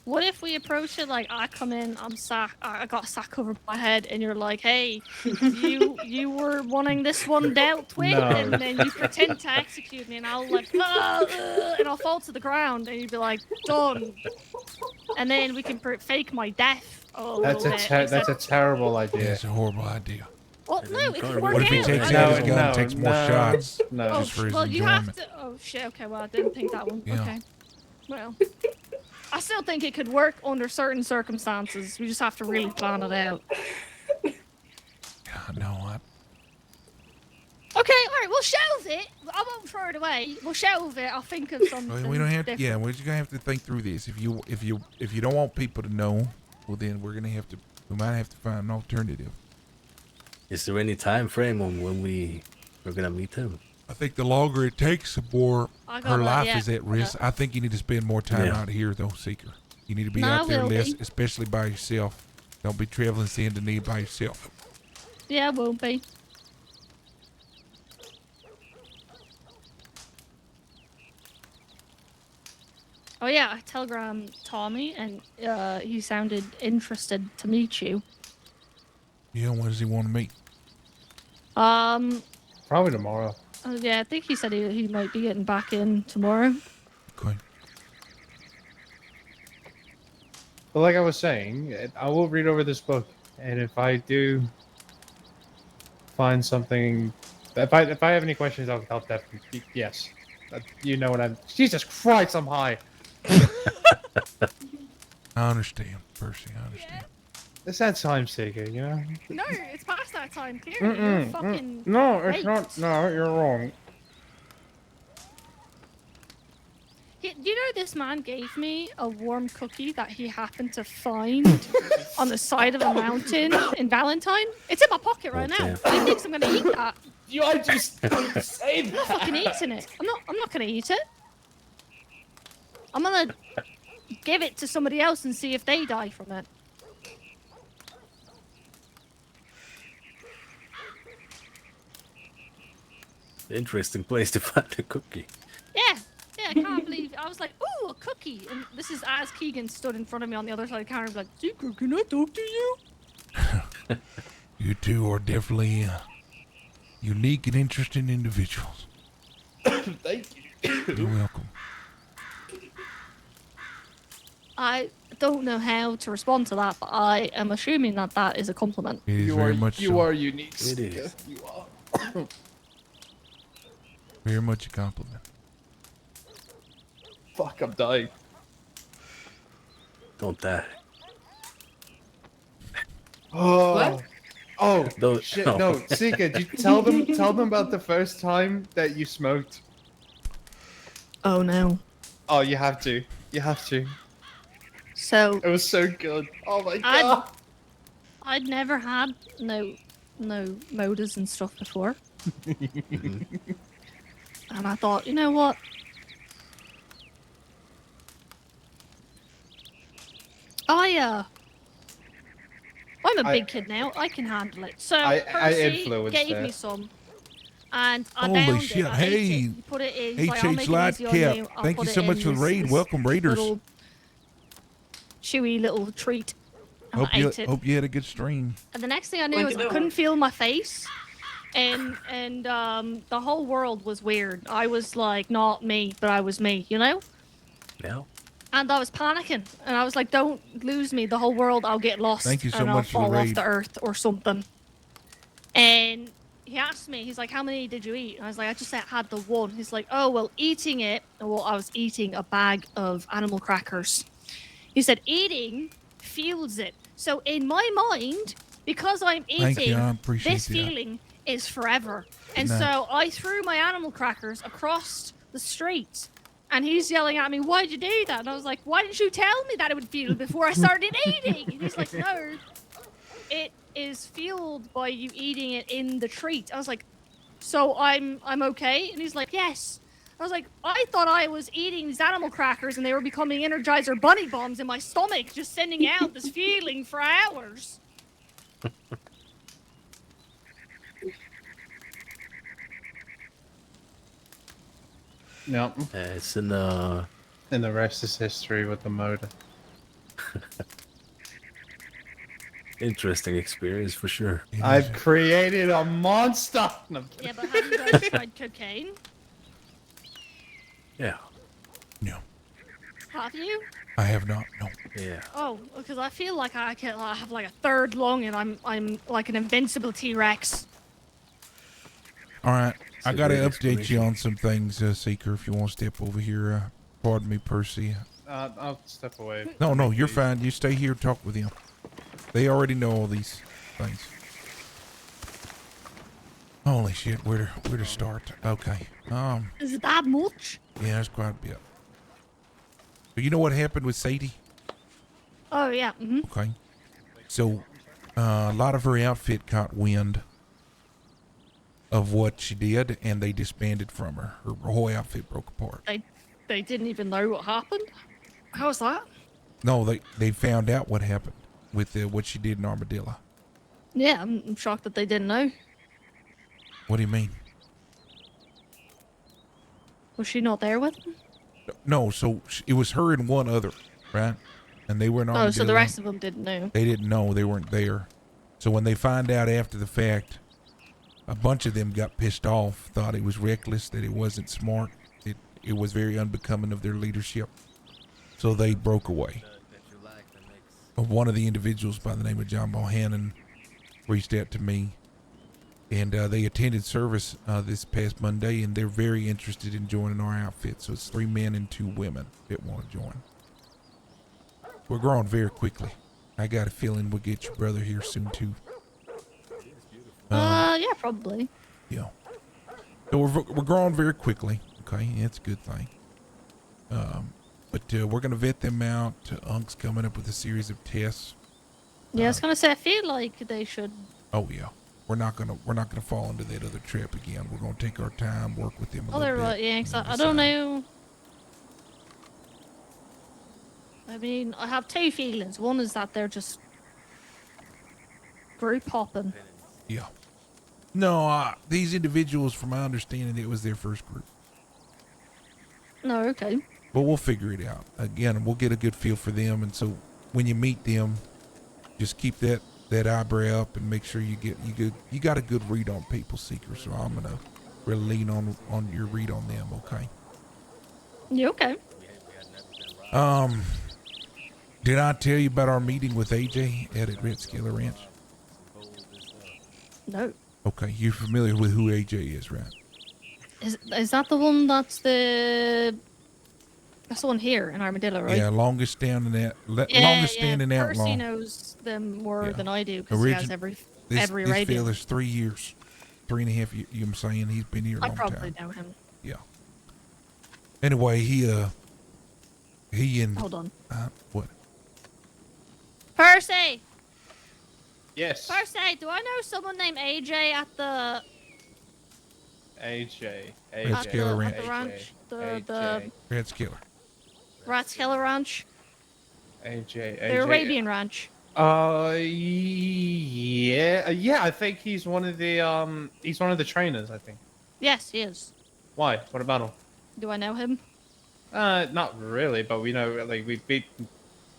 [SPEAKER 12] What if we approach it like I come in, I got a sack over my head, and you're like, hey, you were wanting this one dealt with,
[SPEAKER 13] No.
[SPEAKER 12] and then you pretend to execute me, and I'll like, and I'll fall to the ground, and you'd be like, done. And then we can fake my death a
[SPEAKER 13] That's
[SPEAKER 12] little
[SPEAKER 13] a
[SPEAKER 12] bit.
[SPEAKER 13] that's a terrible
[SPEAKER 3] Yeah,
[SPEAKER 13] idea.
[SPEAKER 3] it's a horrible idea.
[SPEAKER 12] Well, no, it could work
[SPEAKER 3] What if he
[SPEAKER 12] out.
[SPEAKER 3] takes
[SPEAKER 12] I
[SPEAKER 3] out
[SPEAKER 12] mean-
[SPEAKER 3] his gun and takes more shots
[SPEAKER 13] No.
[SPEAKER 12] Oh,
[SPEAKER 3] just for his
[SPEAKER 12] well, you
[SPEAKER 3] enjoyment?
[SPEAKER 12] have to. Oh shit. Okay. Well, I didn't think that one.
[SPEAKER 3] Yeah.
[SPEAKER 12] Okay. Well, I still think it could work under certain circumstances. We just have to really plan it out.
[SPEAKER 3] Yeah, no,
[SPEAKER 12] Okay. All right. We'll shelve it. I won't throw it away. We'll shelve it. I'll think of something.
[SPEAKER 3] we don't have to.
[SPEAKER 12] different.
[SPEAKER 3] Yeah, we're just gonna have to think through this. If you don't want people to know, well then we're gonna have to. We might have to find an alternative.
[SPEAKER 2] Is there any time frame on when we're gonna meet him?
[SPEAKER 3] I think the longer it takes, the more
[SPEAKER 12] I got
[SPEAKER 3] her
[SPEAKER 12] that,
[SPEAKER 3] life
[SPEAKER 12] yeah.
[SPEAKER 3] is at risk. I think you need to spend more time
[SPEAKER 2] Yeah.
[SPEAKER 3] out here, though, Seeker. You need to be
[SPEAKER 12] No,
[SPEAKER 3] out
[SPEAKER 12] I
[SPEAKER 3] there
[SPEAKER 12] will
[SPEAKER 3] less,
[SPEAKER 12] be.
[SPEAKER 3] especially by yourself. Don't be traveling Saint Denis by yourself.
[SPEAKER 12] Yeah, won't be. Oh yeah, I telegrammed Tommy, and he sounded interested to meet you.
[SPEAKER 3] Yeah, when does he want to meet?
[SPEAKER 13] Probably tomorrow.
[SPEAKER 12] Yeah, I think he said he might be getting back in tomorrow.
[SPEAKER 3] Okay.
[SPEAKER 13] But like I was saying, I will read over this book, and if I do find something, if I have any questions, I'll definitely. Yes, you know what I'm. Jesus Christ, I'm high.
[SPEAKER 3] I understand, Percy. I understand.
[SPEAKER 13] It's that time, Seeker, you know.
[SPEAKER 12] No, it's past that time. Clearly, you're fucking.
[SPEAKER 13] No, it's
[SPEAKER 12] raped.
[SPEAKER 13] not. No, you're wrong.
[SPEAKER 12] You know, this man gave me a warm cookie that he happened to find on the side of a mountain in Valentine. It's in my pocket right now. He thinks I'm gonna eat that.
[SPEAKER 13] I just say
[SPEAKER 12] I'm not fucking eating it. I'm not gonna eat it. I'm gonna give it to somebody else and see if they die from it.
[SPEAKER 2] Interesting place to find a cookie.
[SPEAKER 12] Yeah, I can't believe. I was like, ooh, a cookie. And this is as Keegan stood in front of me on the other side of the counter, like, Seeker, can I talk to you?
[SPEAKER 3] You two are definitely unique and interesting individuals.
[SPEAKER 13] Thank you.
[SPEAKER 3] You're welcome.
[SPEAKER 12] I don't know how to respond to that, but I am assuming that that is a compliment.
[SPEAKER 3] It is very much
[SPEAKER 13] You
[SPEAKER 3] so.
[SPEAKER 13] are unique.
[SPEAKER 2] It is.
[SPEAKER 13] You are.
[SPEAKER 3] Very much a compliment.
[SPEAKER 13] Fuck, I'm dying.
[SPEAKER 2] Don't die.
[SPEAKER 13] Oh.
[SPEAKER 7] What?
[SPEAKER 13] Oh
[SPEAKER 2] Don't-
[SPEAKER 13] shit!
[SPEAKER 2] no.
[SPEAKER 13] No, Sika, did you tell them about the first time that you smoked?
[SPEAKER 12] Oh no.
[SPEAKER 13] Oh, you have to. You have to.
[SPEAKER 12] So
[SPEAKER 13] It was so good. Oh my god.
[SPEAKER 12] I'd never had no motors and stuff before. And I thought, you know what? I'm a
[SPEAKER 13] I-
[SPEAKER 12] big kid now. I can handle it. So
[SPEAKER 13] I
[SPEAKER 12] Percy
[SPEAKER 13] influenced
[SPEAKER 12] gave
[SPEAKER 13] her.
[SPEAKER 12] me some, and I
[SPEAKER 3] Holy
[SPEAKER 12] downed
[SPEAKER 3] shit.
[SPEAKER 12] it. I ate
[SPEAKER 3] Hey,
[SPEAKER 12] it. You put it in. He's like, I'll
[SPEAKER 3] HH
[SPEAKER 12] make it easy on
[SPEAKER 3] Lightcap.
[SPEAKER 12] you. I'll
[SPEAKER 3] Thank you
[SPEAKER 12] put
[SPEAKER 3] so
[SPEAKER 12] it
[SPEAKER 3] much
[SPEAKER 12] in
[SPEAKER 3] for the
[SPEAKER 12] this-
[SPEAKER 3] raid.
[SPEAKER 12] this
[SPEAKER 3] Welcome, Raiders.
[SPEAKER 12] Little chewy little treat. And
[SPEAKER 3] Hope
[SPEAKER 12] I
[SPEAKER 3] you,
[SPEAKER 12] ate it.
[SPEAKER 3] hope you had a good stream.
[SPEAKER 12] And the next thing I knew
[SPEAKER 4] Look
[SPEAKER 12] was
[SPEAKER 4] at
[SPEAKER 12] I
[SPEAKER 4] that
[SPEAKER 12] couldn't
[SPEAKER 4] one.
[SPEAKER 12] feel my face, and the whole world was weird. I was like not me, but I was me, you know.
[SPEAKER 2] No.
[SPEAKER 12] And I was panicking, and I was like, "Don't lose me, the whole world. I'll get lost,
[SPEAKER 3] Thank you so
[SPEAKER 12] and I'll
[SPEAKER 3] much for the
[SPEAKER 12] fall off
[SPEAKER 3] raid.
[SPEAKER 12] the earth or something." And he asked me, he's like, "How many did you eat?" And I was like, "I just had the one." He's like, "Oh well, eating it." Well, I was eating a bag of animal crackers. He said, "Eating fuels it." So in my mind, because I'm
[SPEAKER 3] Thank
[SPEAKER 12] eating,
[SPEAKER 3] you. I appreciate
[SPEAKER 12] this
[SPEAKER 3] that.
[SPEAKER 12] feeling is forever. And
[SPEAKER 3] nice.
[SPEAKER 12] so I threw my animal crackers across the street. And he's yelling at me, "Why'd you do that?" And I was like, "Why didn't you tell me that it would fuel before I started eating?" And he's like, "No, it is fueled by you eating it in the treat." I was like, "So I'm okay?" And he's like, "Yes." I was like, "I thought I was eating these animal crackers and they were becoming Energizer bunny bombs in my stomach, just sending out this feeling for hours."
[SPEAKER 13] No.
[SPEAKER 2] It's in the.
[SPEAKER 13] And the rest is history with the motor.
[SPEAKER 2] Interesting experience for sure.
[SPEAKER 13] I've created a monster. No, I'm kidding.
[SPEAKER 12] Yeah, but have you guys tried cocaine?
[SPEAKER 2] Yeah.
[SPEAKER 3] No,
[SPEAKER 12] Have you?
[SPEAKER 3] I have not. No.
[SPEAKER 2] Yeah.
[SPEAKER 12] Oh, because I feel like I have like a third lung and I'm like an invincible T-Rex.
[SPEAKER 3] All right. I
[SPEAKER 2] a
[SPEAKER 3] got to
[SPEAKER 2] great
[SPEAKER 3] update you
[SPEAKER 2] explanation.
[SPEAKER 3] on some things, Seeker, if you want to step over here. Pardon me, Percy.
[SPEAKER 13] I'll step away.
[SPEAKER 3] No, you're fine. You stay here, talk with him. They already know all these things. Holy shit, where to start? Okay.
[SPEAKER 12] Is it that much?
[SPEAKER 3] Yeah, that's quite a bit. So you know what happened with Sadie?
[SPEAKER 12] Oh yeah. Mm-hmm.
[SPEAKER 3] Okay. So, a lot of her outfit caught wind of what she did, and they disbanded from her. Her whole outfit broke apart.
[SPEAKER 12] They didn't even know what happened. How's that?
[SPEAKER 3] No, they found out what happened with what she did in Armadillo.
[SPEAKER 12] Yeah, I'm shocked that they didn't know.
[SPEAKER 3] What do you mean?
[SPEAKER 12] Was she not there with them?
[SPEAKER 3] No, so it was her and one other, right? And they were in Armadillo.
[SPEAKER 12] Oh, so the rest of them didn't know.
[SPEAKER 3] They didn't know. They weren't there. So when they find out after the fact, a bunch of them got pissed off, thought it was reckless, that it wasn't smart. It was very unbecoming of their leadership. So they broke away. But one of the individuals by the name of John Bohannon reached out to me, and they attended service this past Monday, and they're very interested in joining our outfit. So it's 3 men and 2 women that want to join. We're growing very quickly. I got a feeling we'll get your brother here soon too.
[SPEAKER 12] Yeah, probably.
[SPEAKER 3] Yeah. So we're growing very quickly. Okay, it's a good thing. But we're gonna vet them out. Unk's coming up with a series of tests.
[SPEAKER 12] Yeah, I was gonna say I feel like they should.
[SPEAKER 3] Oh yeah, we're not gonna fall into that other trap again. We're gonna take our time, work with them a
[SPEAKER 12] Oh, they're
[SPEAKER 3] little
[SPEAKER 12] right.
[SPEAKER 3] bit.
[SPEAKER 12] Yeah, 'cause
[SPEAKER 3] and
[SPEAKER 12] I don't
[SPEAKER 3] decide.
[SPEAKER 12] know. I mean, I have 2 feelings. One is that they're just group hopping.
[SPEAKER 3] Yeah. No, these individuals, from my understanding, it was their first group.
[SPEAKER 12] No, okay.
[SPEAKER 3] But we'll figure it out. Again, we'll get a good feel for them, and so when you meet them, just keep that eyebrow up and make sure you got a good read on people, Seeker. So I'm gonna really lean on your read on them, okay?
[SPEAKER 12] You okay?
[SPEAKER 3] Did I tell you about our meeting with AJ at Red Scaler Ranch?
[SPEAKER 12] No.
[SPEAKER 3] Okay, you're familiar with who AJ is, right?
[SPEAKER 12] Is that the one that's the one here in Armadillo, right?
[SPEAKER 3] Yeah, longest standing outlaw.
[SPEAKER 12] Percy knows them more
[SPEAKER 3] Yeah.
[SPEAKER 12] than I do because he has
[SPEAKER 3] This
[SPEAKER 12] every radio.
[SPEAKER 3] fella's 3 years, 3.5. You know what I'm saying? He's been here a
[SPEAKER 12] I
[SPEAKER 3] long
[SPEAKER 12] probably
[SPEAKER 3] time.
[SPEAKER 12] know him.
[SPEAKER 3] Yeah. Anyway, he and
[SPEAKER 12] Hold on.
[SPEAKER 3] what?
[SPEAKER 12] Percy!
[SPEAKER 13] Yes.
[SPEAKER 12] Percy, do I know someone named AJ at the
[SPEAKER 13] AJ.
[SPEAKER 3] Red Scaler
[SPEAKER 12] at
[SPEAKER 3] Ranch.
[SPEAKER 12] the ranch? The
[SPEAKER 3] Red Skiller.
[SPEAKER 12] Rathskeller Ranch?
[SPEAKER 13] AJ.
[SPEAKER 12] The Arabian Ranch.
[SPEAKER 13] Yeah. I think he's one of the trainers. I think.
[SPEAKER 12] Yes, he is.
[SPEAKER 13] Why? What about him?
[SPEAKER 12] Do I know him?
[SPEAKER 13] Not really, but we know we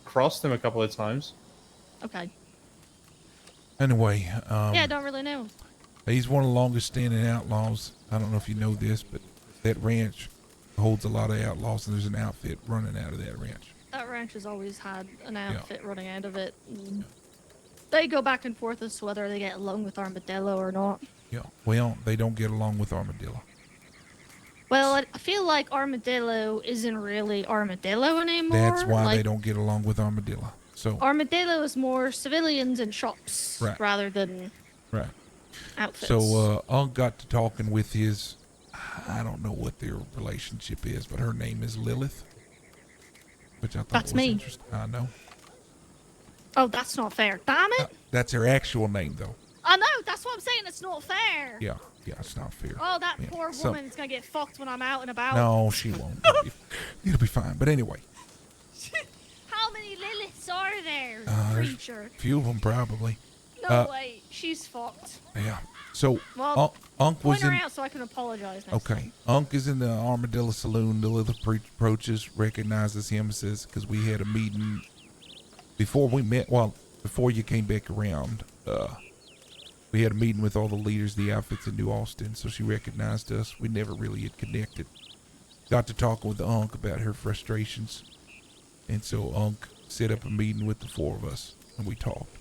[SPEAKER 13] crossed him a couple of times.
[SPEAKER 12] Okay.
[SPEAKER 3] Anyway,
[SPEAKER 12] Yeah, I don't really know him.
[SPEAKER 3] he's one of the longest standing outlaws. I don't know if you know this, but that ranch holds a lot of outlaws, and there's an outfit running out of that ranch.
[SPEAKER 12] That ranch has always had an outfit running out of it. And they go back and forth as to whether they get along with Armadillo or not.
[SPEAKER 3] Yeah. Well, they don't get along with Armadillo.
[SPEAKER 12] Well, I feel like Armadillo isn't really Armadillo anymore.
[SPEAKER 3] That's why
[SPEAKER 12] like,
[SPEAKER 3] they don't get along with Armadillo. So
[SPEAKER 12] Armadillo is more civilians and shops
[SPEAKER 3] Right.
[SPEAKER 12] rather than
[SPEAKER 3] right.
[SPEAKER 12] outfits.
[SPEAKER 3] So Unc got to talking with his, I don't know what their relationship is, but her name is Lilith, which I thought
[SPEAKER 12] That's
[SPEAKER 3] was
[SPEAKER 12] me.
[SPEAKER 3] interesting. I know.
[SPEAKER 12] Oh, that's not fair. Damn it!
[SPEAKER 3] That's her actual name, though.
[SPEAKER 12] I know, that's what I'm saying. It's not fair.
[SPEAKER 3] Yeah, it's not fair.
[SPEAKER 12] Oh, that
[SPEAKER 3] Yeah,
[SPEAKER 12] poor
[SPEAKER 3] so-
[SPEAKER 12] woman's gonna get fucked when I'm out and about.
[SPEAKER 3] No, she won't. It'll be fine. But anyway,
[SPEAKER 12] How many Liliths are there,
[SPEAKER 3] there's
[SPEAKER 12] creature?
[SPEAKER 3] a few of them probably.
[SPEAKER 12] No way, she's fucked.
[SPEAKER 3] Yeah. So
[SPEAKER 12] Well,
[SPEAKER 3] Unc was
[SPEAKER 12] point her
[SPEAKER 3] in.
[SPEAKER 12] out so I can apologize next
[SPEAKER 3] Okay.
[SPEAKER 12] time.
[SPEAKER 3] Unc is in the Armadillo Saloon. Lilith approaches, recognizes him, and says, because we had a meeting before we met. Well, before you came back around, we had a meeting with all the leaders of the outfits in New Austin, so she recognized us. We never really had connected. Got to talking with Unc about her frustrations, and so Unc set up a meeting with the four of us, and we talked.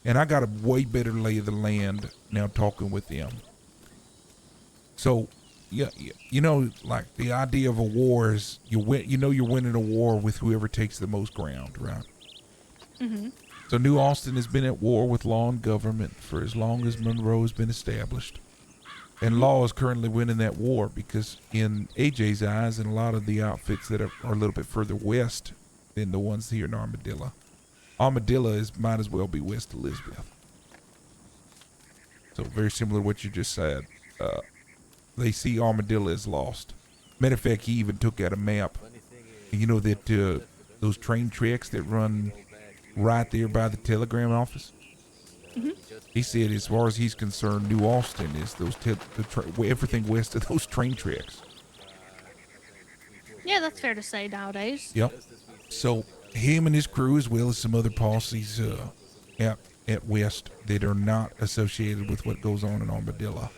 [SPEAKER 3] And I got a way better lay of the land now talking with them. So, yeah, you know, like the idea of a war is you win. You know, you're winning a war with whoever takes the most ground, right?
[SPEAKER 12] Mm-hmm.
[SPEAKER 3] So New Austin has been at war with law and government for as long as Monroe has been established. And law is currently winning that war because in AJ's eyes and a lot of the outfits that are a little bit further west than the ones here in Armadillo, might as well be West Elizabeth. So very similar to what you just said. They see Armadillo as lost. Matter of fact, he even took out a map. And you know that those train tracks that run right there by the telegram office?
[SPEAKER 12] Mm-hmm.
[SPEAKER 3] He said as far as he's concerned, New Austin is those everything west of those train tracks.
[SPEAKER 12] Yeah, that's fair to say nowadays.
[SPEAKER 3] Yep. So him and his crew, as well as some other policies out at west that are not associated with what goes on in Armadillo.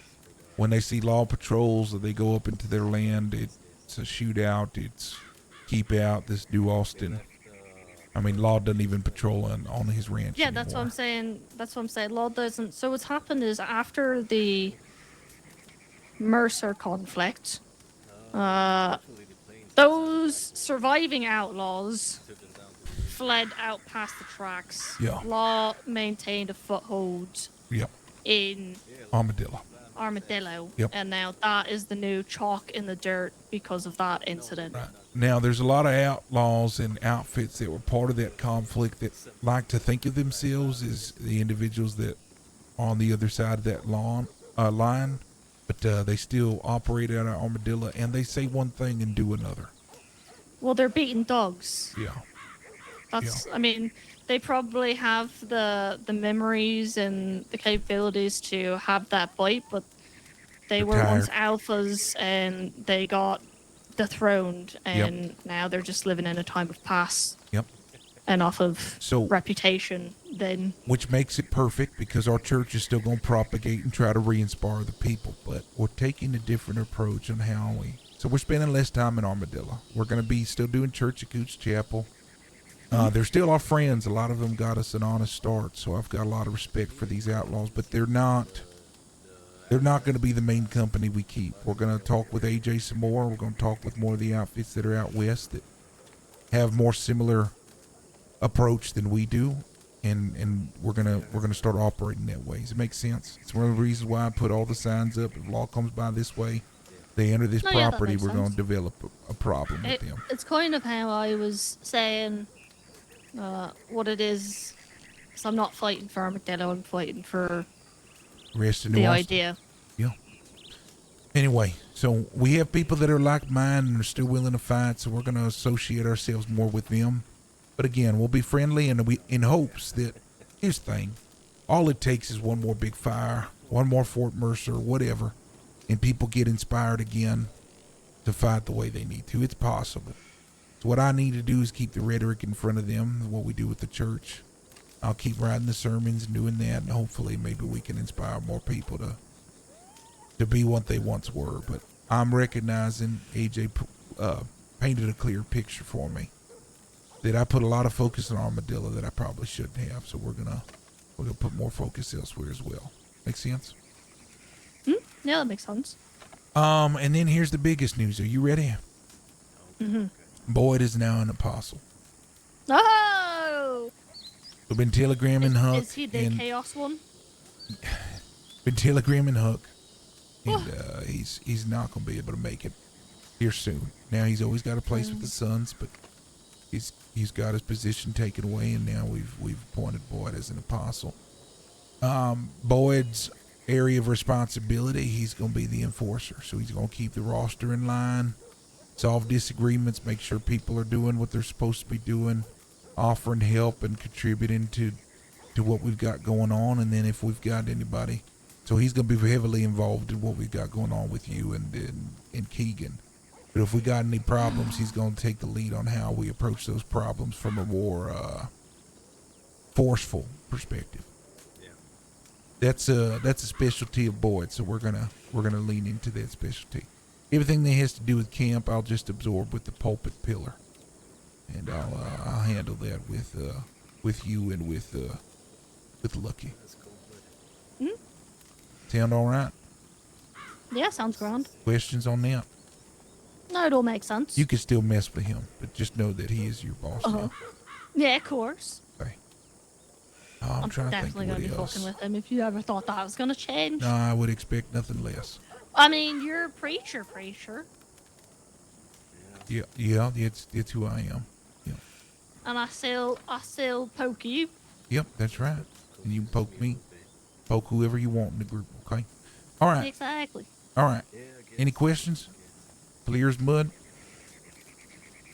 [SPEAKER 3] When they see law patrols or they go up into their land, it's a shootout. It's keep out this New Austin. I mean, Law doesn't even patrol on his ranch
[SPEAKER 12] Yeah,
[SPEAKER 3] anymore.
[SPEAKER 12] that's what I'm saying. That's what I'm saying. Law doesn't. So what's happened is after the Mercer conflict, those surviving outlaws fled out past the tracks.
[SPEAKER 3] Yeah.
[SPEAKER 12] Law maintained a foothold
[SPEAKER 3] Yep.
[SPEAKER 12] in
[SPEAKER 3] Armadillo.
[SPEAKER 12] Armadillo,
[SPEAKER 3] Yep.
[SPEAKER 12] and now that is the new chalk in the dirt because of that incident.
[SPEAKER 3] Now, there's a lot of outlaws and outfits that were part of that conflict that like to think of themselves as the individuals that are on the other side of that line, but they still operate out of Armadillo, and they say one thing and do another.
[SPEAKER 12] Well, they're beating dogs.
[SPEAKER 3] Yeah.
[SPEAKER 12] That's. I mean, they probably have the memories and the capabilities to have that bite, but they
[SPEAKER 3] They're
[SPEAKER 12] were once
[SPEAKER 3] tired.
[SPEAKER 12] alphas and they got dethroned, and now they're just living in a time of past.
[SPEAKER 3] Yep.
[SPEAKER 12] And off of
[SPEAKER 3] So-
[SPEAKER 12] reputation, then
[SPEAKER 3] Which makes it perfect because our church is still going to propagate and try to re-inspire the people, but we're taking a different approach on how we. So we're spending less time in Armadillo. We're going to be still doing church at Coots Chapel. They're still our friends. A lot of them got us an honest start, so I've got a lot of respect for these outlaws, but they're not they're not going to be the main company we keep. We're going to talk with AJ some more. We're going to talk with more of the outfits that are out west that have more similar approach than we do, and we're gonna start operating that way. Does it make sense? It's one of the reasons why I put all the signs up. If law comes by this way, they enter this
[SPEAKER 12] No, yeah, that
[SPEAKER 3] property,
[SPEAKER 12] makes
[SPEAKER 3] we're going
[SPEAKER 12] sense.
[SPEAKER 3] to develop a problem with them.
[SPEAKER 12] It's kind of how I was saying what it is. So I'm not fighting for Armadillo. I'm fighting for
[SPEAKER 3] Rest of
[SPEAKER 12] the
[SPEAKER 3] New Austin.
[SPEAKER 12] idea.
[SPEAKER 3] Yeah. Anyway, so we have people that are like mine and are still willing to fight, so we're going to associate ourselves more with them. But again, we'll be friendly, and we in hopes that, here's the thing, all it takes is one more big fire, one more Fort Mercer, whatever, and people get inspired again to fight the way they need to. It's possible. So what I need to do is keep the rhetoric in front of them, what we do with the church. I'll keep writing the sermons and doing that, and hopefully maybe we can inspire more people to be what they once were. But I'm recognizing AJ painted a clear picture for me. That I put a lot of focus on Armadillo that I probably shouldn't have, so we're gonna put more focus elsewhere as well. Make sense?
[SPEAKER 12] Yeah, that makes sense.
[SPEAKER 3] And then here's the biggest news. Are you ready?
[SPEAKER 12] Mm-hmm.
[SPEAKER 3] Boyd is now an apostle.
[SPEAKER 12] Oh!
[SPEAKER 3] We've been telegramming Huck.
[SPEAKER 12] Is he the chaos one?
[SPEAKER 3] Been telegramming Huck, and he's not gonna be able to make it here soon. Now he's always got a place with the Sons, but he's got his position taken away, and now we've appointed Boyd as an apostle. Boyd's area of responsibility, he's going to be the enforcer, so he's going to keep the roster in line, solve disagreements, make sure people are doing what they're supposed to be doing, offering help and contributing to what we've got going on. And then if we've got anybody, so he's going to be heavily involved in what we've got going on with you and Keegan. But if we got any problems, he's going to take the lead on how we approach those problems from a more forceful perspective.
[SPEAKER 2] Yeah.
[SPEAKER 3] That's a specialty of Boyd, so we're gonna lean into that specialty. Everything that has to do with camp, I'll just absorb with the pulpit pillar, and I'll handle that with you and with Lucky. Sound all right?
[SPEAKER 12] Yeah, sounds grand.
[SPEAKER 3] Questions on that?
[SPEAKER 12] No, it all makes sense.
[SPEAKER 3] You can still mess with him, but just know that he is your boss now.
[SPEAKER 12] Yeah, of course.
[SPEAKER 3] Okay. I'm trying to think
[SPEAKER 12] definitely
[SPEAKER 3] of
[SPEAKER 12] gonna be
[SPEAKER 3] what else.
[SPEAKER 12] fucking with him if you ever thought that was gonna change.
[SPEAKER 3] No, I would expect nothing less.
[SPEAKER 12] I mean, you're a preacher.
[SPEAKER 3] Yeah, it's who I am. Yeah.
[SPEAKER 12] And I still poke you.
[SPEAKER 3] Yep, that's right. And you can poke me, poke whoever you want in the group. Okay. All right.
[SPEAKER 12] Exactly.
[SPEAKER 3] All right. Any questions? Clear as mud.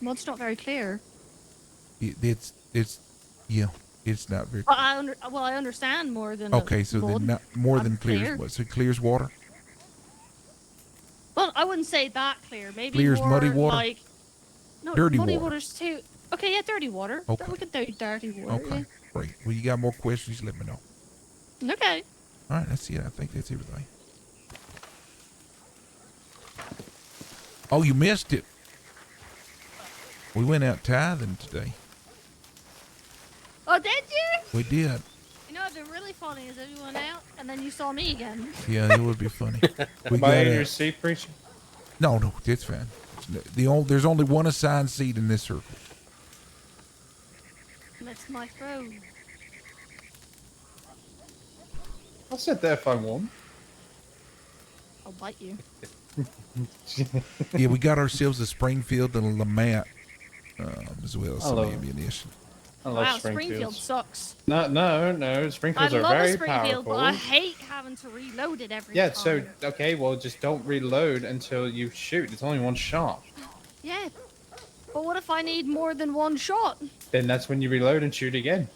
[SPEAKER 12] Mud's not very clear.
[SPEAKER 3] It's not very.
[SPEAKER 12] But I understand more than.
[SPEAKER 3] Okay, so
[SPEAKER 12] mud.
[SPEAKER 3] then not more than
[SPEAKER 12] I'm
[SPEAKER 3] clear
[SPEAKER 12] clear.
[SPEAKER 3] as mud. So clear as water.
[SPEAKER 12] Well, I wouldn't say that clear. Maybe
[SPEAKER 3] Clear as
[SPEAKER 12] more
[SPEAKER 3] muddy water?
[SPEAKER 12] like. No,
[SPEAKER 3] Dirty
[SPEAKER 12] muddy
[SPEAKER 3] water.
[SPEAKER 12] water's too. Okay, yeah, dirty water.
[SPEAKER 3] Okay.
[SPEAKER 12] We could do dirty water.
[SPEAKER 3] Okay, great. Well, you got more questions? Let me know.
[SPEAKER 12] Yeah. Okay.
[SPEAKER 3] All right, that's it. I think that's everything. Oh, you missed it. We went out tithing today.
[SPEAKER 12] Oh, did you?
[SPEAKER 3] We did.
[SPEAKER 12] You know, it'd be really funny is if you went out and then you saw me again.
[SPEAKER 3] Yeah, it would be funny. We
[SPEAKER 13] Am I in
[SPEAKER 3] got
[SPEAKER 13] your
[SPEAKER 3] a-
[SPEAKER 13] seat, preacher?
[SPEAKER 3] No, it's fine. There's only one assigned seat in this circle.
[SPEAKER 12] That's my throne.
[SPEAKER 13] I'll sit there if I want.
[SPEAKER 12] I'll bite you.
[SPEAKER 3] Yeah, we got ourselves a Springfield and a Lamat, as well as some
[SPEAKER 13] Hello.
[SPEAKER 3] ammunition.
[SPEAKER 13] I love
[SPEAKER 12] Wow,
[SPEAKER 13] Springfields.
[SPEAKER 12] Springfield sucks.
[SPEAKER 13] No. Springfields
[SPEAKER 12] I
[SPEAKER 13] are
[SPEAKER 12] love a
[SPEAKER 13] very
[SPEAKER 12] Springfield,
[SPEAKER 13] powerful.
[SPEAKER 12] but I hate having to reload it every
[SPEAKER 13] Yeah,
[SPEAKER 12] time.
[SPEAKER 13] so okay, well just don't reload until you shoot. It's only one shot.
[SPEAKER 12] Yeah. But what if I need more than one shot?
[SPEAKER 13] Then that's when you reload and shoot again.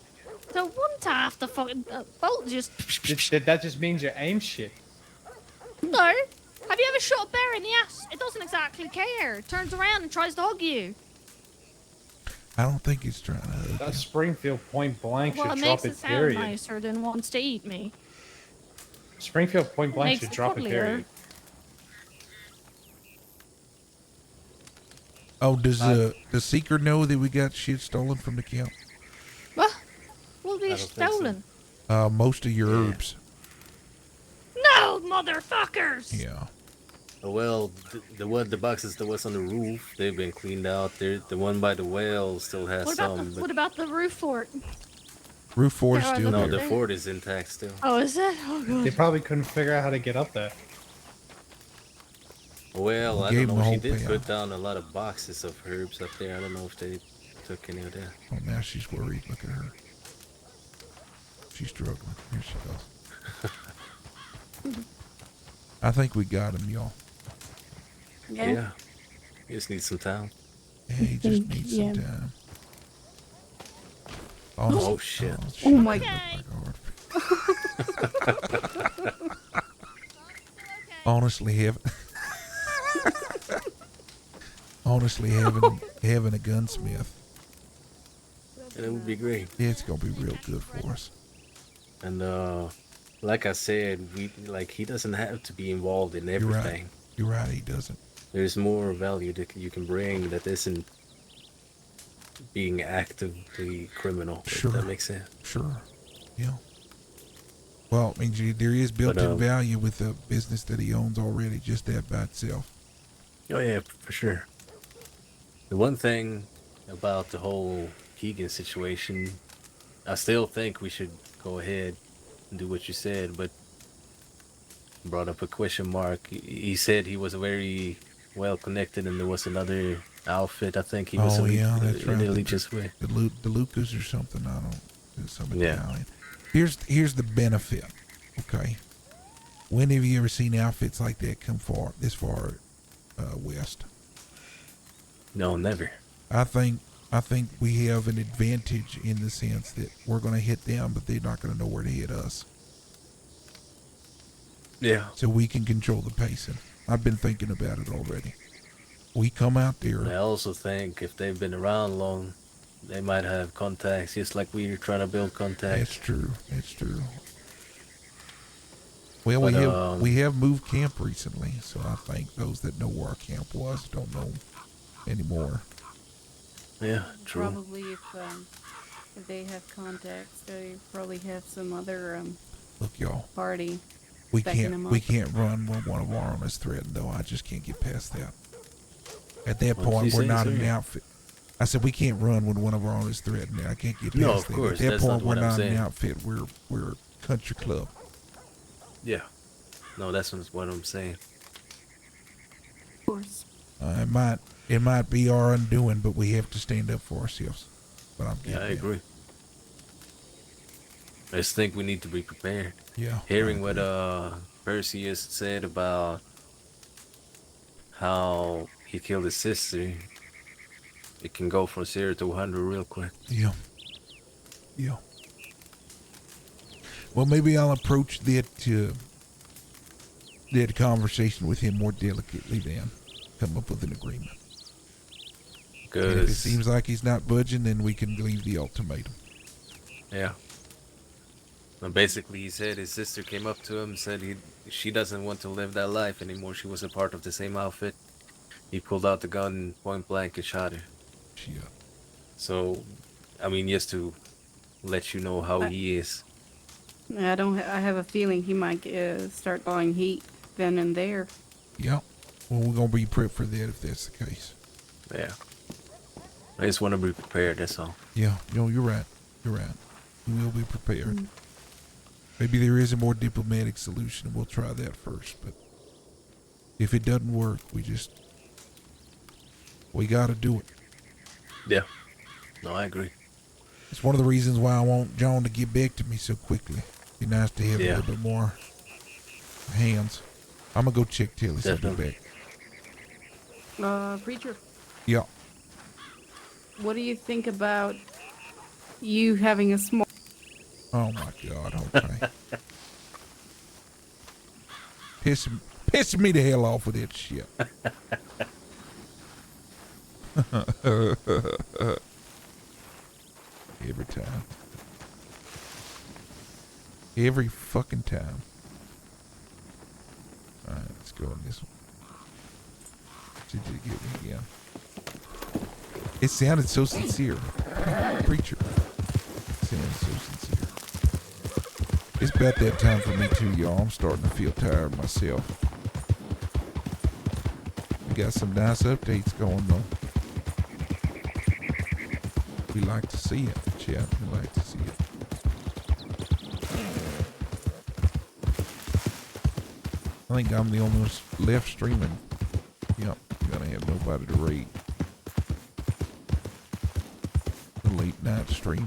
[SPEAKER 12] So wouldn't I have to fucking bolt just?
[SPEAKER 13] That just means your aim shit.
[SPEAKER 12] No. Have you ever shot a bear in the ass? It doesn't exactly care. It turns around and tries to hug you.
[SPEAKER 3] I don't think it's trying to.
[SPEAKER 13] That Springfield point blank
[SPEAKER 12] Well,
[SPEAKER 13] should
[SPEAKER 12] it
[SPEAKER 13] drop
[SPEAKER 12] makes it
[SPEAKER 13] it,
[SPEAKER 12] sound
[SPEAKER 13] period.
[SPEAKER 12] nicer than wants to eat me.
[SPEAKER 13] Springfield point blank
[SPEAKER 12] Makes
[SPEAKER 13] should
[SPEAKER 12] it
[SPEAKER 13] drop it,
[SPEAKER 12] cuddlier.
[SPEAKER 13] period.
[SPEAKER 3] Oh, does the seeker know that we got shit stolen from the camp?
[SPEAKER 12] What? Will be
[SPEAKER 2] I don't think so.
[SPEAKER 12] stolen.
[SPEAKER 3] Most of your herbs.
[SPEAKER 12] No, motherfuckers!
[SPEAKER 3] Yeah.
[SPEAKER 2] Well, the boxes that was on the roof, they've been cleaned out. The one by the well still has
[SPEAKER 12] What about
[SPEAKER 2] some.
[SPEAKER 12] what about the roof fort?
[SPEAKER 3] Roof fort is
[SPEAKER 12] There are
[SPEAKER 3] still
[SPEAKER 12] the-
[SPEAKER 2] No,
[SPEAKER 3] there.
[SPEAKER 2] the fort is intact still.
[SPEAKER 12] Oh, is it? Oh god.
[SPEAKER 13] They probably couldn't figure out how to get up there.
[SPEAKER 2] Well, I
[SPEAKER 3] Gave
[SPEAKER 2] don't
[SPEAKER 3] them
[SPEAKER 2] know.
[SPEAKER 3] the
[SPEAKER 2] She
[SPEAKER 3] whole
[SPEAKER 2] did
[SPEAKER 3] payout.
[SPEAKER 2] put down a lot of boxes of herbs up there. I don't know if they took any of that.
[SPEAKER 3] Oh, now she's worried. Look at her. She's struggling. Here she goes. I think we got him, y'all.
[SPEAKER 2] Yeah. You just need some time.
[SPEAKER 3] Yeah, he just needs some time. Honest-
[SPEAKER 2] Oh, shit.
[SPEAKER 4] Oh my
[SPEAKER 3] Honestly, having a gunsmith.
[SPEAKER 2] And it would be great.
[SPEAKER 3] Yeah, it's gonna be real good for us.
[SPEAKER 2] And like I said, he doesn't have to be involved in
[SPEAKER 3] You're right.
[SPEAKER 2] everything.
[SPEAKER 3] You're right. He doesn't.
[SPEAKER 2] There's more value that you can bring that isn't being actively criminal.
[SPEAKER 3] Sure.
[SPEAKER 2] If that makes sense.
[SPEAKER 3] Sure. Yeah. Well, I mean, there is built-in value with the business that he owns already, just that by itself.
[SPEAKER 2] Oh yeah, for sure. The one thing about the whole Keegan situation, I still think we should go ahead and do what you said, but brought up a question mark. He said he was very well connected, and there was another outfit. I think he was
[SPEAKER 3] Oh yeah, that's right.
[SPEAKER 2] in the Leech's way.
[SPEAKER 3] The Lucas or something. I don't. It's some
[SPEAKER 2] Yeah.
[SPEAKER 3] Italian. Here's the benefit. Okay. When have you ever seen outfits like that come this far west?
[SPEAKER 2] No, never.
[SPEAKER 3] I think we have an advantage in the sense that we're going to hit them, but they're not going to know where to hit us.
[SPEAKER 2] Yeah.
[SPEAKER 3] So we can control the pacing. I've been thinking about it already. We come out there.
[SPEAKER 2] I also think if they've been around long, they might have contacts, just like we're trying to build contacts.
[SPEAKER 3] That's true. That's true. Well,
[SPEAKER 2] But,
[SPEAKER 3] we have moved camp recently, so I think those that know where our camp was don't know anymore.
[SPEAKER 2] Yeah, true.
[SPEAKER 4] Probably if they have contacts, they probably have some other
[SPEAKER 3] Look, y'all.
[SPEAKER 4] party.
[SPEAKER 3] We
[SPEAKER 4] backing them
[SPEAKER 3] can't
[SPEAKER 4] up.
[SPEAKER 3] run when one of our own is threatened, though. I just can't get past that. At that
[SPEAKER 2] What'd
[SPEAKER 3] point,
[SPEAKER 2] you
[SPEAKER 3] we're
[SPEAKER 2] say,
[SPEAKER 3] not
[SPEAKER 2] sir?
[SPEAKER 3] an outfit. I said we can't run when one of our own is threatened. I can't get past
[SPEAKER 2] No, of
[SPEAKER 3] that.
[SPEAKER 2] course,
[SPEAKER 3] At that
[SPEAKER 2] that's
[SPEAKER 3] point,
[SPEAKER 2] not
[SPEAKER 3] we're
[SPEAKER 2] what I'm
[SPEAKER 3] not an
[SPEAKER 2] saying.
[SPEAKER 3] outfit. We're a country club.
[SPEAKER 2] Yeah. No, that's what I'm saying.
[SPEAKER 4] Of course.
[SPEAKER 3] It might be our undoing, but we have to stand up for ourselves. But I'm
[SPEAKER 2] Yeah, I
[SPEAKER 3] getting
[SPEAKER 2] agree. I just think we need to be prepared.
[SPEAKER 3] Yeah,
[SPEAKER 2] Hearing what Perseus said about how he killed his sister, it can go from 0 to 100 real quick.
[SPEAKER 3] Yeah. Yeah. Well, maybe I'll approach that conversation with him more delicately then. Come up with an agreement. And if it
[SPEAKER 2] Cause
[SPEAKER 3] seems like he's not budging, then we can leave the ultimatum.
[SPEAKER 2] yeah. And basically, he said his sister came up to him, said she doesn't want to live that life anymore. She was a part of the same outfit. He pulled out the gun point blank and shot her.
[SPEAKER 3] Yeah.
[SPEAKER 2] So, I mean, just to let you know how he is.
[SPEAKER 4] I have a feeling he might start buying heat then and there.
[SPEAKER 3] Yeah. Well, we're going to be prepped for that if that's the case.
[SPEAKER 2] Yeah. I just want to be prepared, that's all.
[SPEAKER 3] Yeah. No, you're right. You're right. We will be prepared. Maybe there is a more diplomatic solution, and we'll try that first. But if it doesn't work, we got to do it.
[SPEAKER 2] Yeah. No, I agree.
[SPEAKER 3] It's one of the reasons why I want John to get back to me so quickly. Be nice to have a little bit more hands. I'm going to go check Tilly's. I'll be
[SPEAKER 2] Definitely.
[SPEAKER 3] back.
[SPEAKER 4] Preacher,
[SPEAKER 3] Yeah.
[SPEAKER 4] what do you think about you having a small...
[SPEAKER 3] Oh my God. Okay. Piss me the hell off with that shit. Every time. Every fucking time. Alright, let's go on this one. Did you get me again? It sounded so sincere. Preacher. It sounded so sincere. It's about that time for me too, y'all. I'm starting to feel tired myself. We got some nice updates going though. We like to see it, chat. We like to see it. I think I'm the only one left streaming. Yep, gonna have nobody to raid. The late night streamer.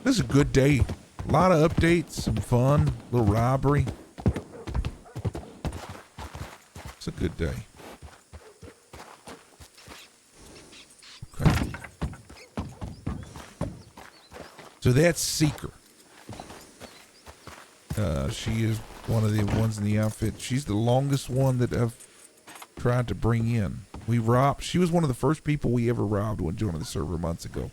[SPEAKER 3] This is a good day. A lot of updates, some fun, a little robbery. It's a good day. Okay. So that's Seeker. She is one of the ones in the outfit. She's the longest one that I've tried to bring in. We robbed. She was one of the first people we ever robbed when joining the server months ago.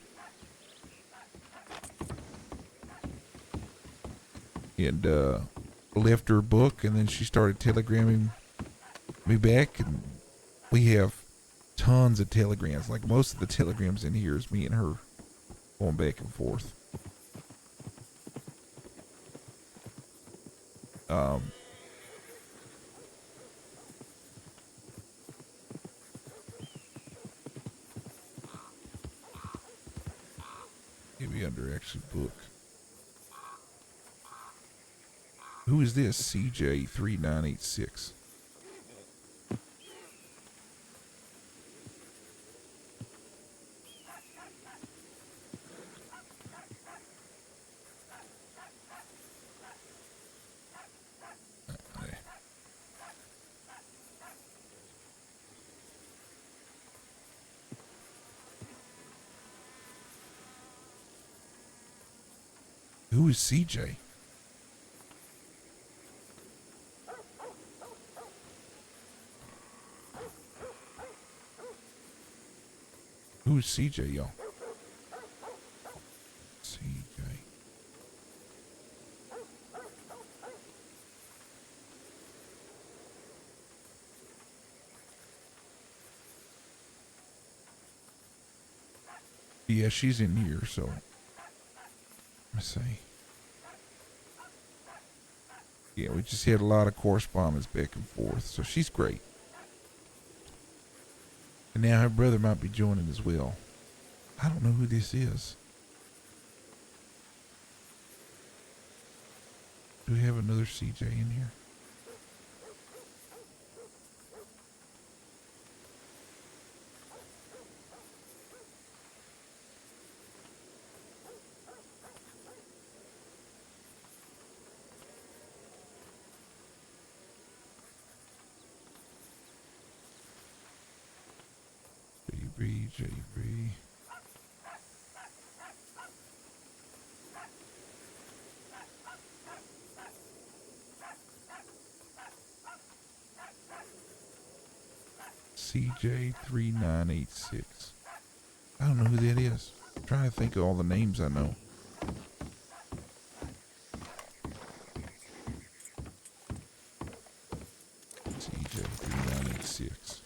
[SPEAKER 3] And left her book, and then she started telegramming me back, and we have tons of telegrams. Like most of the telegrams in here is me and her going back and forth. Maybe under action book. Who is this? CJ3986. Who is CJ? Who's CJ, y'all? CJ. Yeah, she's in here, so let me see. Yeah, we just had a lot of correspondence back and forth, so she's great. And now her brother might be joining as well. I don't know who this is. Do we have another CJ in here? JB. CJ3986. I don't know who that is. I'm trying to think of all the names I know. CJ3986.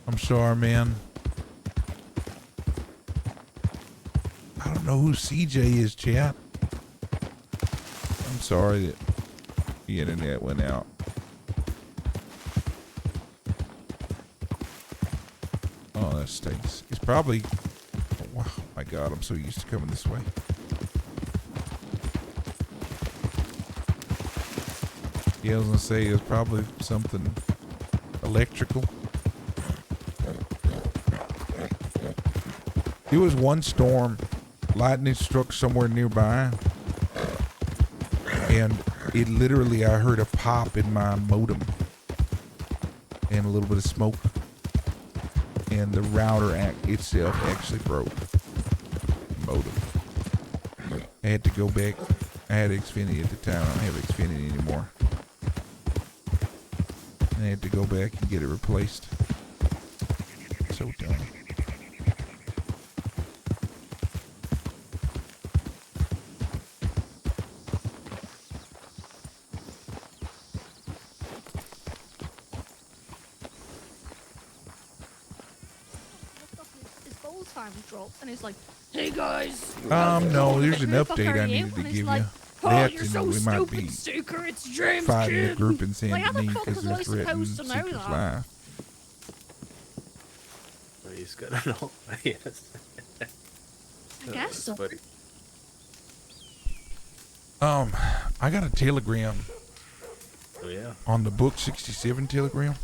[SPEAKER 3] I'm sorry, man. I don't know who CJ is, chat. I'm sorry that the internet went out. Oh, that stinks. It's probably... Oh, wow, my God, I'm so used to coming this way. Yeah, I was gonna say it's probably something electrical. There was one storm, lightning struck somewhere nearby, and it literally, I heard a pop in my modem and a little bit of smoke, and the router itself actually broke. Modem. I had to go back. I had Xfinity at the time. I don't have Xfinity anymore. I had to go back and get it replaced. So dumb.
[SPEAKER 12] His balls finally dropped, and he's like, "Hey guys."
[SPEAKER 3] No, there's an
[SPEAKER 12] Who the fuck
[SPEAKER 3] update
[SPEAKER 12] are
[SPEAKER 3] I
[SPEAKER 12] you?
[SPEAKER 3] needed to
[SPEAKER 12] And he's
[SPEAKER 3] give
[SPEAKER 12] like,
[SPEAKER 3] you.
[SPEAKER 12] "Oh,
[SPEAKER 3] They
[SPEAKER 12] you're
[SPEAKER 3] actually
[SPEAKER 12] so
[SPEAKER 3] we might
[SPEAKER 12] stupid,
[SPEAKER 3] be
[SPEAKER 12] Suker. It's James
[SPEAKER 3] fighting a
[SPEAKER 12] Kid."
[SPEAKER 3] group in San
[SPEAKER 12] Like, how the
[SPEAKER 3] Denis
[SPEAKER 12] fuck
[SPEAKER 3] because
[SPEAKER 12] was
[SPEAKER 3] they're
[SPEAKER 12] I
[SPEAKER 3] threatening
[SPEAKER 12] supposed to know
[SPEAKER 3] Seeker's
[SPEAKER 12] that?
[SPEAKER 3] life.
[SPEAKER 2] Well, he's gotta know. Yes.
[SPEAKER 12] I guess so.
[SPEAKER 2] Funny.
[SPEAKER 3] I got a telegram
[SPEAKER 2] Oh yeah.
[SPEAKER 3] on the Book 67 telegram.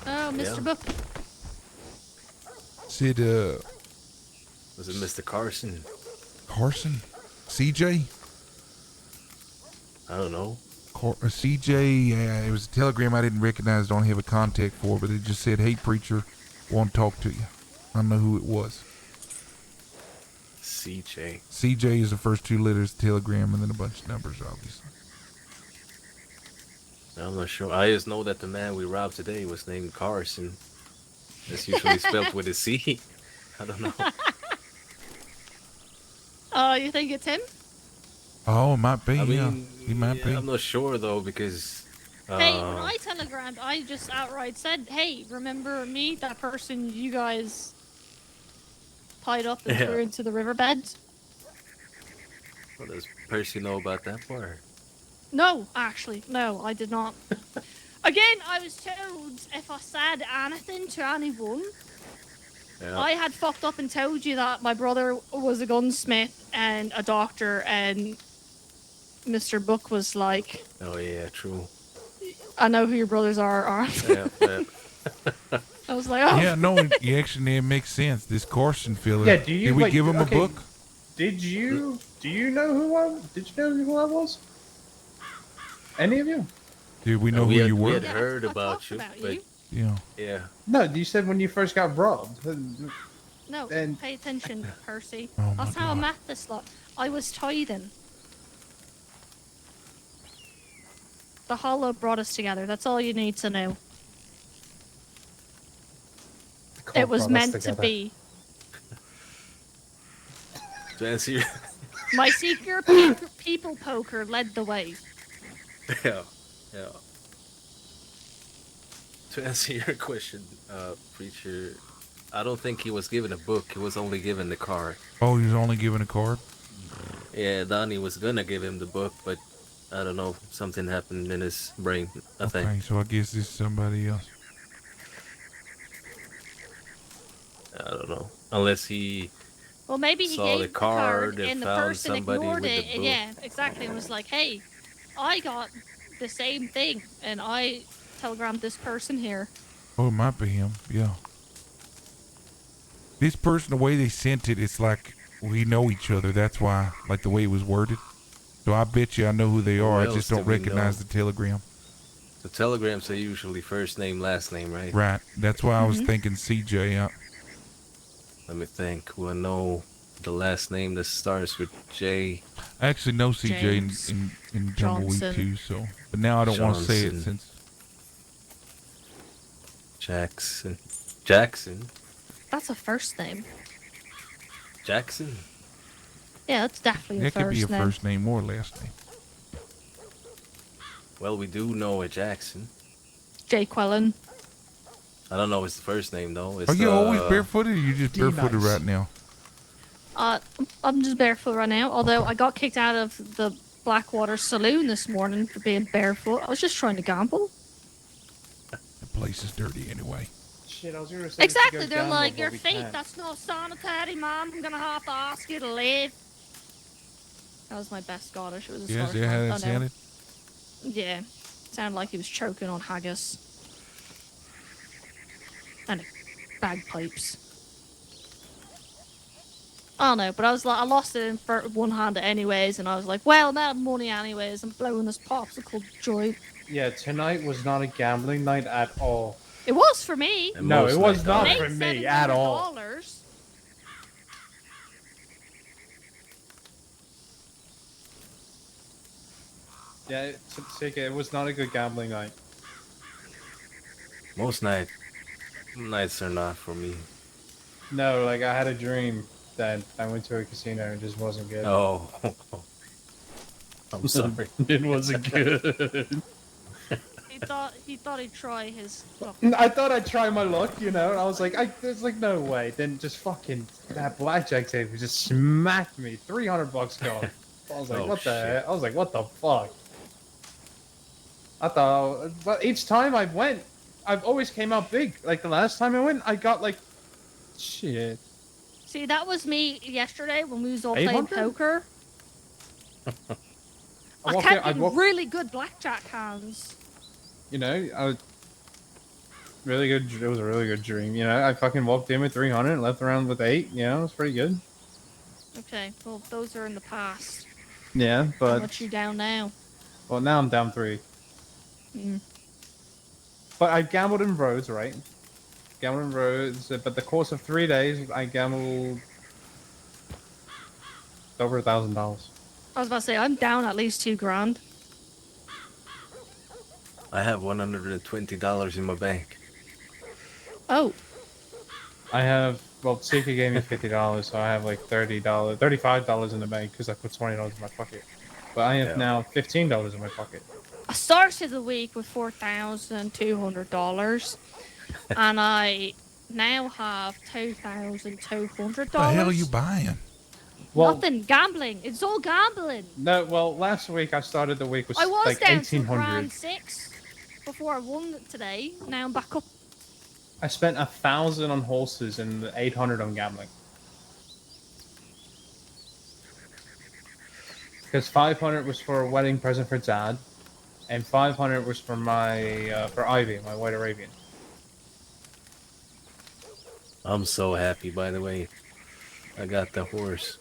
[SPEAKER 12] Oh, Mr.
[SPEAKER 2] Yeah.
[SPEAKER 12] Book.
[SPEAKER 3] Said,
[SPEAKER 2] Was it Mr. Carson?
[SPEAKER 3] Carson? CJ?
[SPEAKER 2] I don't know.
[SPEAKER 3] CJ, it was a telegram I didn't recognize, don't have a contact for, but it just said, "Hey, preacher, want to talk to you." I don't know who it was.
[SPEAKER 2] CJ.
[SPEAKER 3] CJ is the first two letters of the telegram and then a bunch of numbers, obviously.
[SPEAKER 2] I'm not sure. I just know that the man we robbed today was named Carson. That's usually spelled with a C. I don't know.
[SPEAKER 12] Oh, you think it's him?
[SPEAKER 3] Oh, it might be,
[SPEAKER 2] I
[SPEAKER 3] yeah.
[SPEAKER 2] mean,
[SPEAKER 3] He might be.
[SPEAKER 2] I'm not sure though because.
[SPEAKER 12] Hey, when I telegrammed, I just outright said, "Hey, remember me? That person you guys tied up and
[SPEAKER 2] Yeah.
[SPEAKER 12] threw into the riverbed?"
[SPEAKER 2] What does Percy know about that part?
[SPEAKER 12] No, actually, no, I did not. Again, I was told if I said anything to anyone,
[SPEAKER 2] Yeah.
[SPEAKER 12] I had fucked up and told you that my brother was a gunsmith and a doctor, and Mr. Book was like,
[SPEAKER 2] Oh yeah, true.
[SPEAKER 12] "I know who your brothers are."
[SPEAKER 2] Yeah, yeah.
[SPEAKER 12] I was like, "Oh."
[SPEAKER 3] Yeah, no, it actually makes sense. This Carson fella.
[SPEAKER 13] Yeah, do you
[SPEAKER 3] Did we
[SPEAKER 13] wait,
[SPEAKER 3] give him
[SPEAKER 13] okay,
[SPEAKER 3] a book?
[SPEAKER 13] Did you know who I was? Any of you?
[SPEAKER 3] Did we know
[SPEAKER 2] we
[SPEAKER 3] who
[SPEAKER 2] had,
[SPEAKER 3] you
[SPEAKER 2] we
[SPEAKER 3] were?
[SPEAKER 2] had
[SPEAKER 12] Yeah,
[SPEAKER 2] heard
[SPEAKER 12] I
[SPEAKER 2] about
[SPEAKER 12] talked
[SPEAKER 2] you,
[SPEAKER 12] about
[SPEAKER 2] but
[SPEAKER 12] you.
[SPEAKER 3] Yeah.
[SPEAKER 2] yeah.
[SPEAKER 13] No, you said when you first got robbed.
[SPEAKER 12] No,
[SPEAKER 13] And-
[SPEAKER 12] pay attention, Percy.
[SPEAKER 3] Oh
[SPEAKER 12] That's
[SPEAKER 3] my
[SPEAKER 12] how I
[SPEAKER 3] God.
[SPEAKER 12] met this lot. I was tithing. The Hollow brought us together. That's all you need to know. It was meant to be.
[SPEAKER 2] To answer your,
[SPEAKER 12] My secret people poker led the way.
[SPEAKER 2] yeah, yeah. To answer your question, preacher, I don't think he was given a book. He was only given the card.
[SPEAKER 3] Oh, he was only given a card?
[SPEAKER 2] Yeah, Donnie was gonna give him the book, but I don't know. Something happened in his brain. I think.
[SPEAKER 3] Okay, so I guess this is somebody else.
[SPEAKER 2] I don't know. Unless he.
[SPEAKER 12] Well, maybe he
[SPEAKER 2] Saw
[SPEAKER 12] gave
[SPEAKER 2] the
[SPEAKER 12] the card
[SPEAKER 2] card and
[SPEAKER 12] and the
[SPEAKER 2] found
[SPEAKER 12] person
[SPEAKER 2] somebody
[SPEAKER 12] ignored
[SPEAKER 2] with the
[SPEAKER 12] it. And
[SPEAKER 2] book.
[SPEAKER 12] yeah, exactly. And was like, "Hey, I got the same thing, and I telegrammed this person here."
[SPEAKER 3] Oh, it might be him. Yeah. This person, the way they sent it, it's like we know each other. That's why, like the way it was worded. So I bet you I know who they are. I
[SPEAKER 2] else
[SPEAKER 3] just
[SPEAKER 2] do
[SPEAKER 3] don't
[SPEAKER 2] we
[SPEAKER 3] recognize
[SPEAKER 2] know?
[SPEAKER 3] the telegram.
[SPEAKER 2] The telegrams are usually first name, last name, right?
[SPEAKER 3] Right. That's why I was
[SPEAKER 12] Mhm.
[SPEAKER 3] thinking CJ.
[SPEAKER 2] Let me think. We'll know the last name that starts with J.
[SPEAKER 3] I actually know CJ
[SPEAKER 12] James
[SPEAKER 3] in Tumbleweed
[SPEAKER 12] Johnson.
[SPEAKER 3] too. So, but now I don't want to say it
[SPEAKER 2] Johnson.
[SPEAKER 3] since.
[SPEAKER 2] Jackson. Jackson.
[SPEAKER 12] That's a first name.
[SPEAKER 2] Jackson.
[SPEAKER 12] Yeah, that's definitely a
[SPEAKER 3] That could
[SPEAKER 12] first
[SPEAKER 3] be a
[SPEAKER 12] name.
[SPEAKER 3] first name or last name.
[SPEAKER 2] Well, we do know a Jackson.
[SPEAKER 12] Jake Quellen.
[SPEAKER 2] I don't know his first name though. It's,
[SPEAKER 3] Are you always barefooted or you just barefooted
[SPEAKER 13] D-Nice.
[SPEAKER 3] right now?
[SPEAKER 12] I'm just barefoot right now. Although I got kicked out of the Blackwater Saloon this morning for being barefoot. I was just trying to gamble.
[SPEAKER 3] The place is dirty anyway.
[SPEAKER 13] shit. I was gonna say we should
[SPEAKER 12] Exactly.
[SPEAKER 13] go
[SPEAKER 12] They're
[SPEAKER 13] gamble,
[SPEAKER 12] like,
[SPEAKER 13] but
[SPEAKER 12] your
[SPEAKER 13] we
[SPEAKER 12] feet,
[SPEAKER 13] can't."
[SPEAKER 12] that's not sanitary, ma'am. I'm gonna have to ask you to leave. That was my best Scottish. It was a
[SPEAKER 3] Yes,
[SPEAKER 12] Scottish
[SPEAKER 3] yeah, how
[SPEAKER 12] man.
[SPEAKER 3] that
[SPEAKER 12] Oh, no.
[SPEAKER 3] sounded.
[SPEAKER 12] Yeah. Sounded like he was choking on haggis. And bagpipes. I don't know, but I was like, I lost it in one hand anyways, and I was like, well, I'm out of money anyways. I'm blowing this popsicle joint.
[SPEAKER 13] Yeah, tonight was not a gambling night at all.
[SPEAKER 12] It was for me.
[SPEAKER 2] And
[SPEAKER 13] No,
[SPEAKER 2] most
[SPEAKER 13] it was
[SPEAKER 2] nights
[SPEAKER 13] not
[SPEAKER 2] are.
[SPEAKER 13] for me at all.
[SPEAKER 12] $700.
[SPEAKER 13] Yeah, Sika, it was not a good gambling night.
[SPEAKER 2] Most nights are not for me.
[SPEAKER 13] No, like I had a dream that I went to a casino and it just wasn't good.
[SPEAKER 2] Oh. I'm sorry.
[SPEAKER 13] It wasn't good.
[SPEAKER 12] He thought he'd try his luck.
[SPEAKER 13] I thought I'd try my luck, you know. And I was like, there's like no way. Then just fucking that blackjack table just smacked me. $300 gone. I was like,
[SPEAKER 2] Oh,
[SPEAKER 13] what the
[SPEAKER 2] shit.
[SPEAKER 13] heck? I was like, what the fuck? I thought, but each time I went, I've always came out big. Like the last time I went, I got like, shit.
[SPEAKER 12] See, that was me yesterday when we was all playing
[SPEAKER 13] 800?
[SPEAKER 12] poker. I
[SPEAKER 13] walked
[SPEAKER 12] kept
[SPEAKER 13] in- I
[SPEAKER 12] getting
[SPEAKER 13] walked-
[SPEAKER 12] really good blackjack hands.
[SPEAKER 13] You know, I was really good. It was a really good dream. You know, I fucking walked in with 300 and left around with 8. You know, it was pretty good.
[SPEAKER 12] Okay, well, those are in the past.
[SPEAKER 13] Yeah,
[SPEAKER 12] How
[SPEAKER 13] but
[SPEAKER 12] much you down now?
[SPEAKER 13] well, now I'm down 3.
[SPEAKER 12] Mm.
[SPEAKER 13] But I gambled in roads, right? Gambled in roads, but the course of 3 days, I gambled over $1,000.
[SPEAKER 12] I was about to say, I'm down at least $2,000.
[SPEAKER 2] I have $120 in my bank.
[SPEAKER 12] Oh,
[SPEAKER 13] I have, well, Sika gave me $50, so I have like $35 in the bank because I put $20 in my pocket. But I have
[SPEAKER 2] Yeah.
[SPEAKER 13] now $15 in my pocket.
[SPEAKER 12] I started the week with $4,200, and I now have $2,200.
[SPEAKER 3] What the hell are you buying?
[SPEAKER 13] Well,
[SPEAKER 12] Nothing. Gambling. It's all gambling.
[SPEAKER 13] no, well, last week I started the week with
[SPEAKER 12] I was
[SPEAKER 13] like
[SPEAKER 12] down to
[SPEAKER 13] 1,800.
[SPEAKER 12] $1,600 before I won today. Now I'm back up.
[SPEAKER 13] I spent 1,000 on horses and 800 on gambling. Because 500 was for a wedding present for Dad, and 500 was for my for Ivy, my white Arabian.
[SPEAKER 2] I'm so happy, by the way. I got the horse.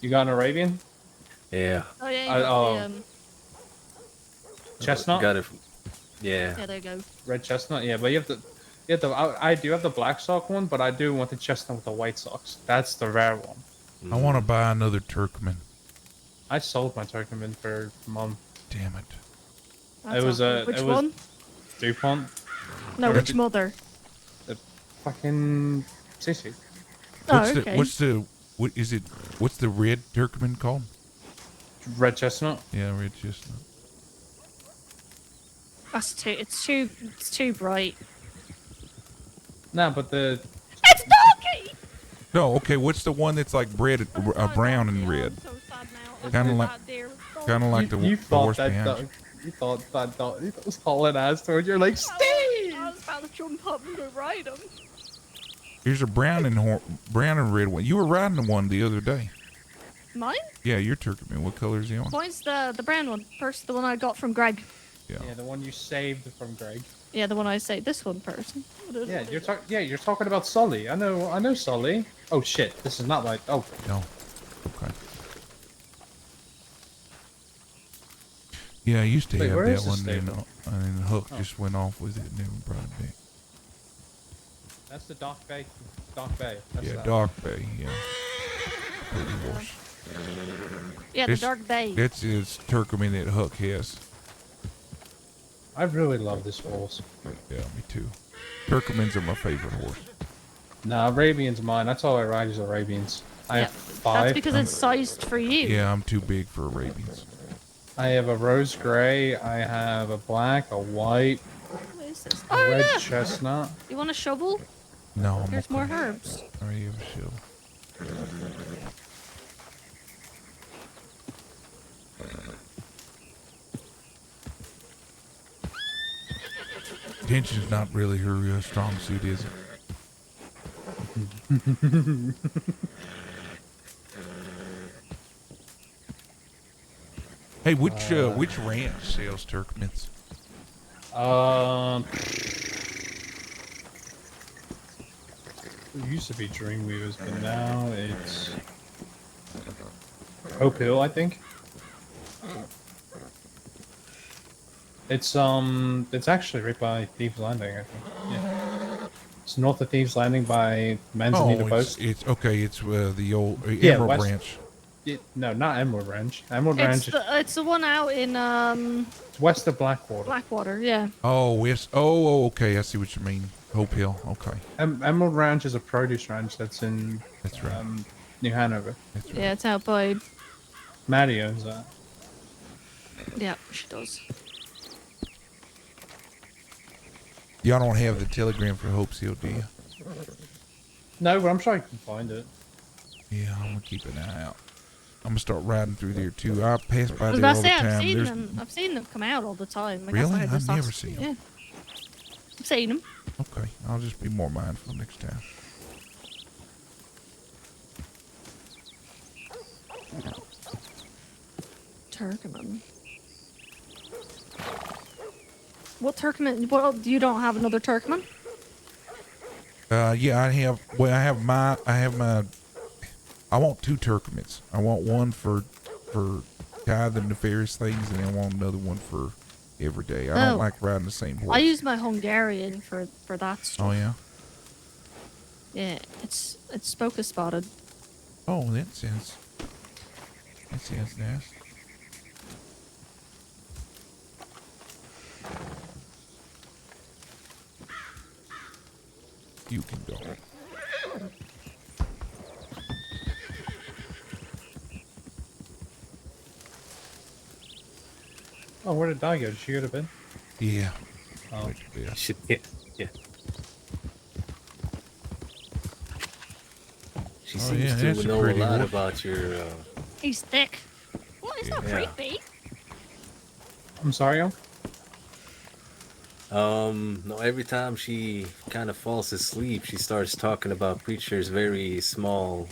[SPEAKER 13] You got an Arabian?
[SPEAKER 2] Yeah.
[SPEAKER 12] Oh yeah, you
[SPEAKER 13] I-
[SPEAKER 12] got
[SPEAKER 13] oh.
[SPEAKER 12] the,
[SPEAKER 13] Chestnut?
[SPEAKER 2] Got it. Yeah.
[SPEAKER 12] yeah, there you go.
[SPEAKER 13] Red chestnut? Yeah, but you have the. I do have the black sock one, but I do want the chestnut with the white socks. That's the rare one.
[SPEAKER 3] I want to buy another Turkmen.
[SPEAKER 13] I sold my Turkmen for Mom.
[SPEAKER 3] Damn it.
[SPEAKER 12] That's
[SPEAKER 13] was
[SPEAKER 12] awful.
[SPEAKER 13] a-
[SPEAKER 12] Which
[SPEAKER 13] it was-
[SPEAKER 12] one?
[SPEAKER 13] DuPont.
[SPEAKER 12] No,
[SPEAKER 13] or
[SPEAKER 12] which
[SPEAKER 13] the-
[SPEAKER 12] mother?
[SPEAKER 13] Fucking Sissy.
[SPEAKER 12] Oh,
[SPEAKER 3] What's
[SPEAKER 12] okay.
[SPEAKER 3] what is it? What's the red Turkmen called?
[SPEAKER 13] Red chestnut.
[SPEAKER 3] Yeah, red chestnut.
[SPEAKER 12] That's too. It's too bright.
[SPEAKER 13] No, but the
[SPEAKER 12] It's Donkey.
[SPEAKER 3] No, okay. What's the one that's like red, brown and red? Kind of like the
[SPEAKER 13] you
[SPEAKER 3] horse
[SPEAKER 13] thought that
[SPEAKER 3] behind.
[SPEAKER 13] dog. You thought that dog. He was hauling ass towards you. You're like, Steve.
[SPEAKER 12] I was about to jump up and go ride him.
[SPEAKER 3] Here's a brown and red one. You were riding the one the other day.
[SPEAKER 12] Mine?
[SPEAKER 3] Yeah, your Turkmen. What color is he on?
[SPEAKER 12] Mine's the brown one. First, the one I got from Greg.
[SPEAKER 3] Yeah.
[SPEAKER 13] Yeah, the one you saved from Greg.
[SPEAKER 12] Yeah, the one I say. This one person.
[SPEAKER 13] Yeah, you're talking. Yeah, you're talking about Sully. I know Sully. Oh shit, this is not my. Oh
[SPEAKER 3] no. Okay. Yeah, I used to
[SPEAKER 13] Wait,
[SPEAKER 3] have
[SPEAKER 13] where
[SPEAKER 3] that
[SPEAKER 13] is this
[SPEAKER 3] one, and
[SPEAKER 13] stable?
[SPEAKER 3] Hook just went off with it and never brought it back.
[SPEAKER 13] That's the Dock Bay. Dock Bay. That's
[SPEAKER 3] Yeah,
[SPEAKER 13] that.
[SPEAKER 3] Dark Bay. Yeah. Pretty horse.
[SPEAKER 12] Yeah, the
[SPEAKER 3] It's-
[SPEAKER 12] Dark Bay.
[SPEAKER 3] That's his Turkmen that Hook has.
[SPEAKER 13] I really love this horse.
[SPEAKER 3] Yeah, me too. Turkmens are my favorite horse.
[SPEAKER 13] Nah, Arabian's mine. That's all I ride is Arabians. I have 5.
[SPEAKER 12] That's because it's sized for you.
[SPEAKER 3] Yeah, I'm too big for Arabians.
[SPEAKER 13] I have a rose gray. I have a black, a white,
[SPEAKER 12] What is this?
[SPEAKER 13] a
[SPEAKER 12] Oh,
[SPEAKER 13] red
[SPEAKER 12] look!
[SPEAKER 13] chestnut.
[SPEAKER 12] You want a shovel?
[SPEAKER 3] No, I'm
[SPEAKER 12] Here's
[SPEAKER 3] okay.
[SPEAKER 12] more herbs.
[SPEAKER 3] I already have a shovel. Tension's not really her strong suit, is it? Hey, which ranch sells turkey mints?
[SPEAKER 13] It used to be Dreamweavers, but now it's Hope Hill, I think. It's actually right by Thieves Landing, I think. Yeah. It's north of Thieves Landing by Manzanita Post.
[SPEAKER 3] It's okay. It's the old
[SPEAKER 13] Yeah,
[SPEAKER 3] Emerald
[SPEAKER 13] west-
[SPEAKER 3] Branch.
[SPEAKER 13] No, not Emerald Ranch. Emerald Ranch
[SPEAKER 12] It's the one out in
[SPEAKER 13] is west of Blackwater.
[SPEAKER 12] Blackwater, yeah.
[SPEAKER 3] Oh, west. Oh, okay. I see what you mean. Hope Hill. Okay.
[SPEAKER 13] Emerald Ranch is a produce ranch that's in
[SPEAKER 3] That's right.
[SPEAKER 13] New Hanover.
[SPEAKER 3] That's right.
[SPEAKER 12] Yeah, it's out by.
[SPEAKER 13] Maddie owns that.
[SPEAKER 12] Yeah, she does.
[SPEAKER 3] Y'all don't have the telegram for Hope's Hill, do you?
[SPEAKER 13] No, but I'm sure I can find it.
[SPEAKER 3] Yeah, I'm gonna keep an eye out. I'm gonna start riding through there too. I pass by
[SPEAKER 12] I was
[SPEAKER 3] there
[SPEAKER 12] about
[SPEAKER 3] all
[SPEAKER 12] to
[SPEAKER 3] the
[SPEAKER 12] say,
[SPEAKER 3] time.
[SPEAKER 12] I've seen them come out all the time. I guess
[SPEAKER 3] Really?
[SPEAKER 12] I
[SPEAKER 3] I've
[SPEAKER 12] just
[SPEAKER 3] never
[SPEAKER 12] asked-
[SPEAKER 3] seen 'em.
[SPEAKER 12] Yeah. I've seen them.
[SPEAKER 3] Okay, I'll just be more mindful next time.
[SPEAKER 12] Turkmen. What Turkmen? What, you don't have another Turkmen?
[SPEAKER 3] Yeah, I have. Well, I have my. I want 2 Turkments. I want one for kind of nefarious things, and then I want another one for every day. I
[SPEAKER 12] Oh.
[SPEAKER 3] don't like riding the same horse.
[SPEAKER 12] I use my Hungarian for that stuff.
[SPEAKER 3] Oh yeah.
[SPEAKER 12] Yeah, it's Spoka spotted.
[SPEAKER 3] Oh, that sounds nice. You can go.
[SPEAKER 13] Oh, where did Di go? Did she go to bed?
[SPEAKER 3] Yeah.
[SPEAKER 13] Oh.
[SPEAKER 3] Yeah.
[SPEAKER 2] Yeah. She
[SPEAKER 3] Oh,
[SPEAKER 2] seems
[SPEAKER 3] yeah, that's
[SPEAKER 2] to
[SPEAKER 3] a
[SPEAKER 2] know a
[SPEAKER 3] pretty
[SPEAKER 2] lot
[SPEAKER 3] horse.
[SPEAKER 2] about your.
[SPEAKER 12] He's thick. What? It's not
[SPEAKER 2] Yeah.
[SPEAKER 12] creepy.
[SPEAKER 13] I'm sorry, Al?
[SPEAKER 2] No, every time she kind of falls asleep, she starts talking about creatures very small.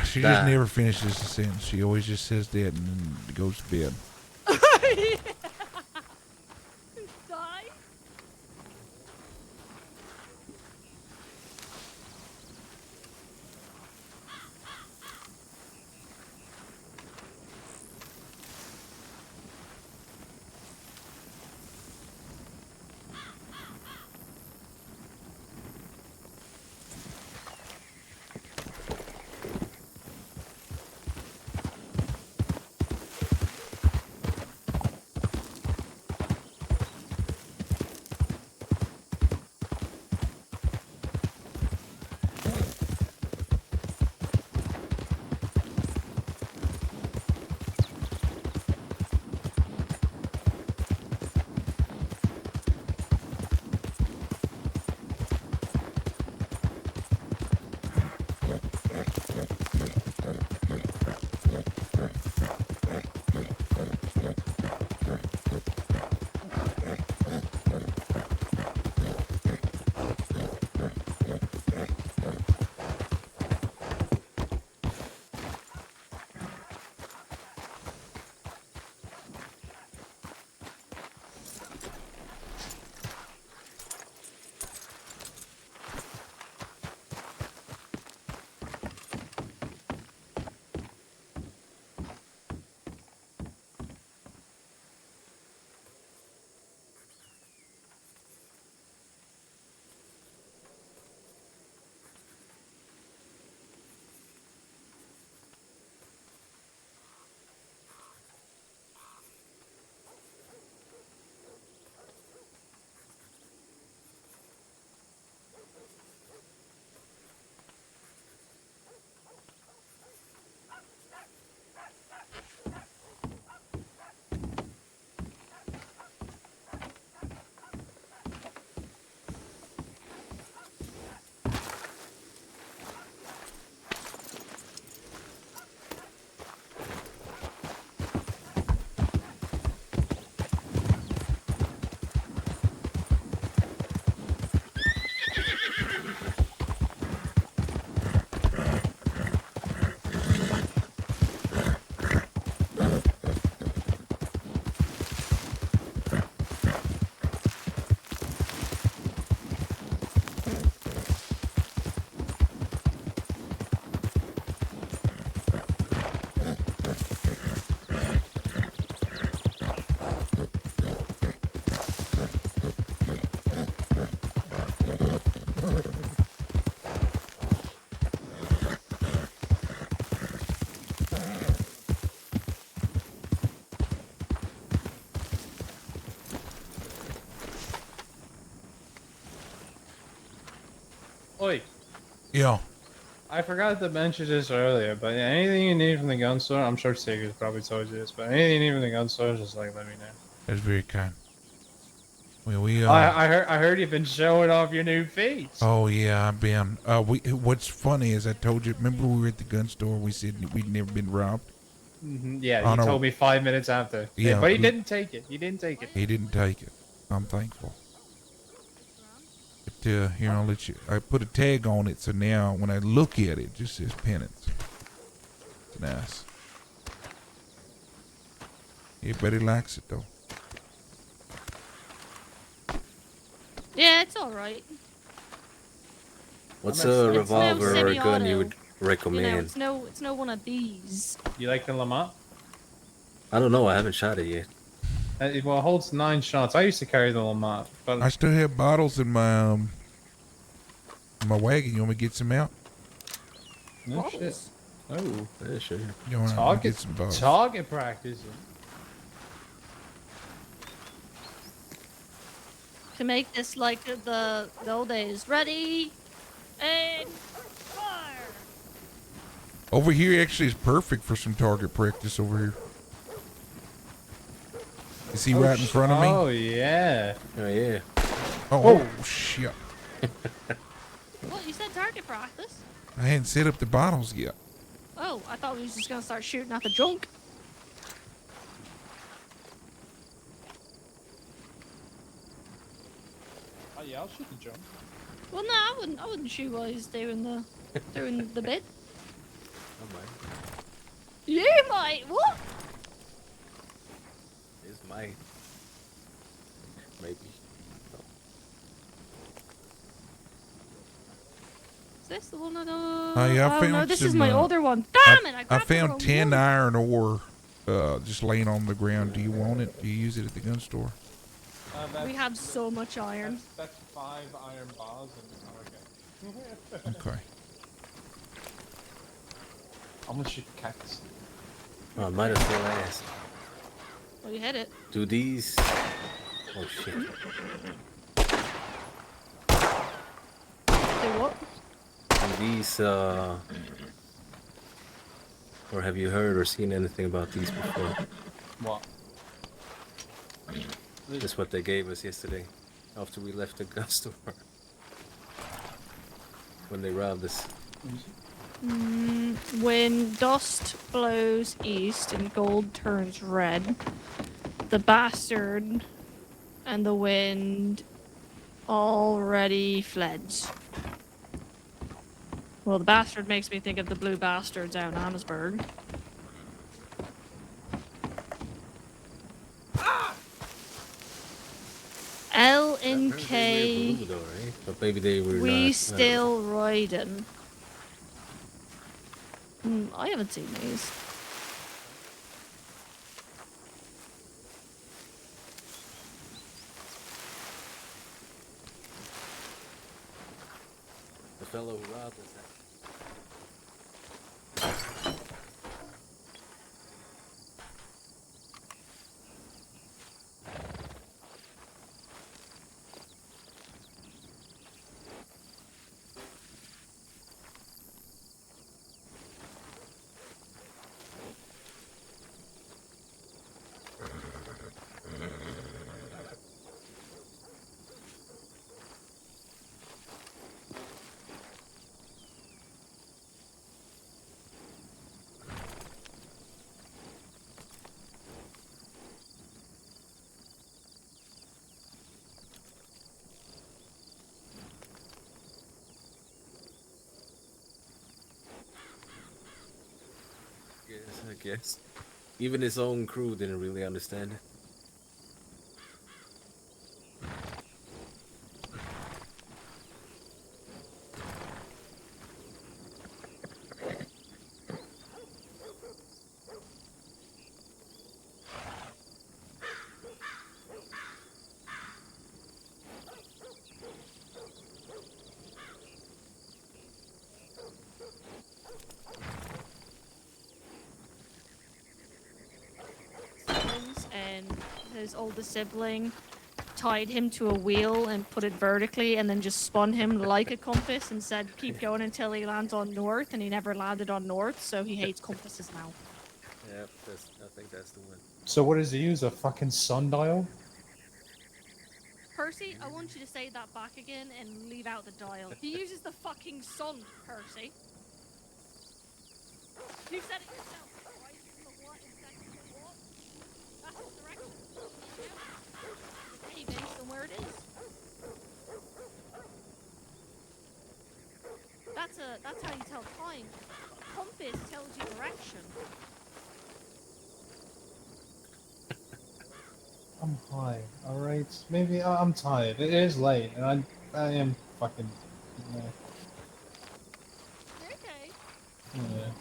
[SPEAKER 3] She
[SPEAKER 2] that-
[SPEAKER 3] just never finishes the sentence. She always just says that and then goes to bed.
[SPEAKER 12] Die.
[SPEAKER 3] Yeah.
[SPEAKER 13] I forgot to mention this earlier, but yeah, anything you need from the gun store, I'm sure Tigger's probably told you this, but anything you need from the gun store, just like let me know.
[SPEAKER 3] That's very kind. Well, we
[SPEAKER 13] I heard you've been showing off your new feats.
[SPEAKER 3] Oh yeah, I've been. What's funny is I told you. Remember we were at the gun store. We said we'd never been robbed.
[SPEAKER 13] Yeah, you told me 5 minutes after.
[SPEAKER 3] Yeah,
[SPEAKER 13] but he didn't take it. He didn't take it.
[SPEAKER 3] He didn't take it. I'm thankful. But here, I'll let you. I put a tag on it, so now when I look at it, it just says penance. It's nice. Everybody likes it though.
[SPEAKER 12] Yeah, it's all right.
[SPEAKER 2] What's a revolver or a gun you would
[SPEAKER 12] You
[SPEAKER 2] recommend?
[SPEAKER 12] know, it's no one of these.
[SPEAKER 13] You like the Lamont?
[SPEAKER 2] I don't know. I haven't shot it yet.
[SPEAKER 13] It holds 9 shots. I used to carry the Lamont, but
[SPEAKER 3] I still have bottles in my wagon. You want me to get some out?
[SPEAKER 13] no shit. Oh,
[SPEAKER 2] Yeah, sure.
[SPEAKER 3] You want to
[SPEAKER 13] target,
[SPEAKER 3] get some bottles?
[SPEAKER 13] target practice.
[SPEAKER 12] To make this like the old days. Ready, and fire.
[SPEAKER 3] Over here actually is perfect for some target practice over here. You see right in front of me?
[SPEAKER 13] Oh yeah.
[SPEAKER 2] Oh yeah.
[SPEAKER 3] Oh shit.
[SPEAKER 12] What, you said target practice?
[SPEAKER 3] I hadn't set up the bottles yet.
[SPEAKER 12] Oh, I thought we was just gonna start shooting at the junk.
[SPEAKER 13] Oh yeah, I'll shoot the jump.
[SPEAKER 12] Well, no, I wouldn't shoot while he's doing the bit.
[SPEAKER 2] I might.
[SPEAKER 12] You might. What?
[SPEAKER 2] This might. Maybe.
[SPEAKER 12] Is this the one I don't?
[SPEAKER 3] Oh yeah, I
[SPEAKER 12] oh
[SPEAKER 3] found
[SPEAKER 12] no, this is
[SPEAKER 3] some,
[SPEAKER 12] my older one. Damn it! I
[SPEAKER 3] I
[SPEAKER 12] grabbed the
[SPEAKER 3] found
[SPEAKER 12] wrong
[SPEAKER 3] 10
[SPEAKER 12] one.
[SPEAKER 3] iron ore just laying on the ground. Do you want it? Do you use it at the gun store?
[SPEAKER 12] We have so much iron.
[SPEAKER 13] That's 5 iron bars and
[SPEAKER 3] Okay.
[SPEAKER 13] I'm gonna shoot the cactus.
[SPEAKER 2] Oh, I might as well ask.
[SPEAKER 12] Well, you hit it.
[SPEAKER 2] Do these? Oh shit.
[SPEAKER 12] Do what?
[SPEAKER 2] Do these? Or have you heard or seen anything about these before?
[SPEAKER 13] What?
[SPEAKER 2] Just what they gave us yesterday, after we left the gun store. When they robbed us.
[SPEAKER 12] When dust blows east and gold turns red, the bastard and the wind already fled. Well, the bastard makes me think of the blue bastards out in Annesburg. L and
[SPEAKER 2] They were
[SPEAKER 12] K.
[SPEAKER 2] blue though, right? But maybe they were
[SPEAKER 12] We
[SPEAKER 2] not.
[SPEAKER 12] still riding. I haven't seen these.
[SPEAKER 2] The fellow who robbed us. I guess. Even his own crew didn't really understand it.
[SPEAKER 12] And his older sibling tied him to a wheel and put it vertically and then just spun him like a compass and said keep going until he lands on north, and he never landed on north, so he hates compasses now.
[SPEAKER 2] Yep, I think that's the one.
[SPEAKER 13] So what does he use? A fucking sundial?
[SPEAKER 12] Percy, I want you to say that back again and leave out the dial. He uses the fucking sun, Percy. You said it yourself, right? From the what instead of the what? That's the direction. Okay, based on where it is. That's how you tell time. Compass tells you direction.
[SPEAKER 13] I'm high, alright? Maybe I'm tired. It is late, and I am fucking...
[SPEAKER 12] You're okay.
[SPEAKER 13] Yeah.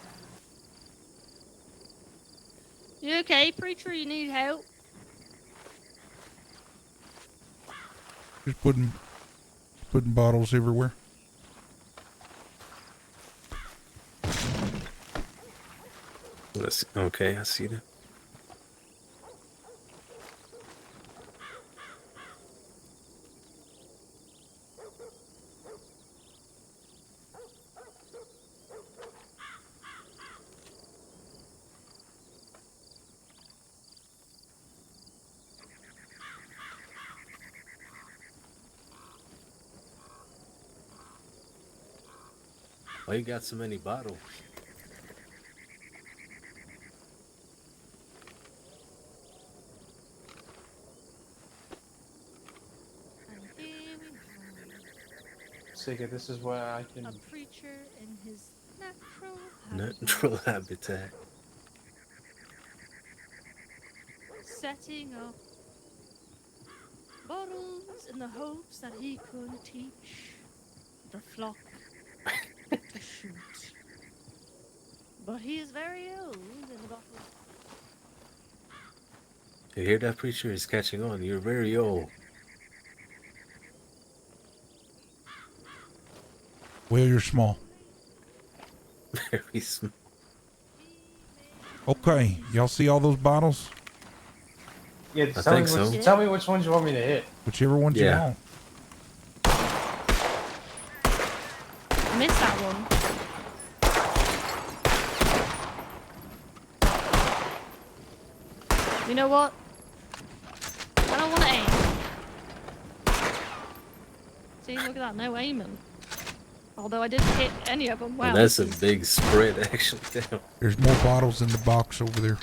[SPEAKER 12] You okay, preacher? You need help?
[SPEAKER 3] Just putting bottles everywhere.
[SPEAKER 2] Okay, I see that. Why you got so many bottles?
[SPEAKER 13] Sega, this is where I can...
[SPEAKER 12] A preacher in his natural
[SPEAKER 2] Natural habitat.
[SPEAKER 12] setting up bottles in the hopes that he could teach the flock to shoot. But he is very old and the bottle.
[SPEAKER 2] You hear that, preacher? Is catching on. You're very old.
[SPEAKER 3] Well, you're small.
[SPEAKER 2] Very small.
[SPEAKER 3] Okay, y'all see all those bottles?
[SPEAKER 13] Yeah,
[SPEAKER 2] I think so.
[SPEAKER 13] Tell me which ones you want me to hit.
[SPEAKER 3] Whichever ones you want.
[SPEAKER 12] I missed that one. You know what? I don't want to aim. See, look at that, no aiming. Although I didn't hit any of them well.
[SPEAKER 2] Well, that's a big spread, actually. Damn.
[SPEAKER 3] There's more bottles in the box over there.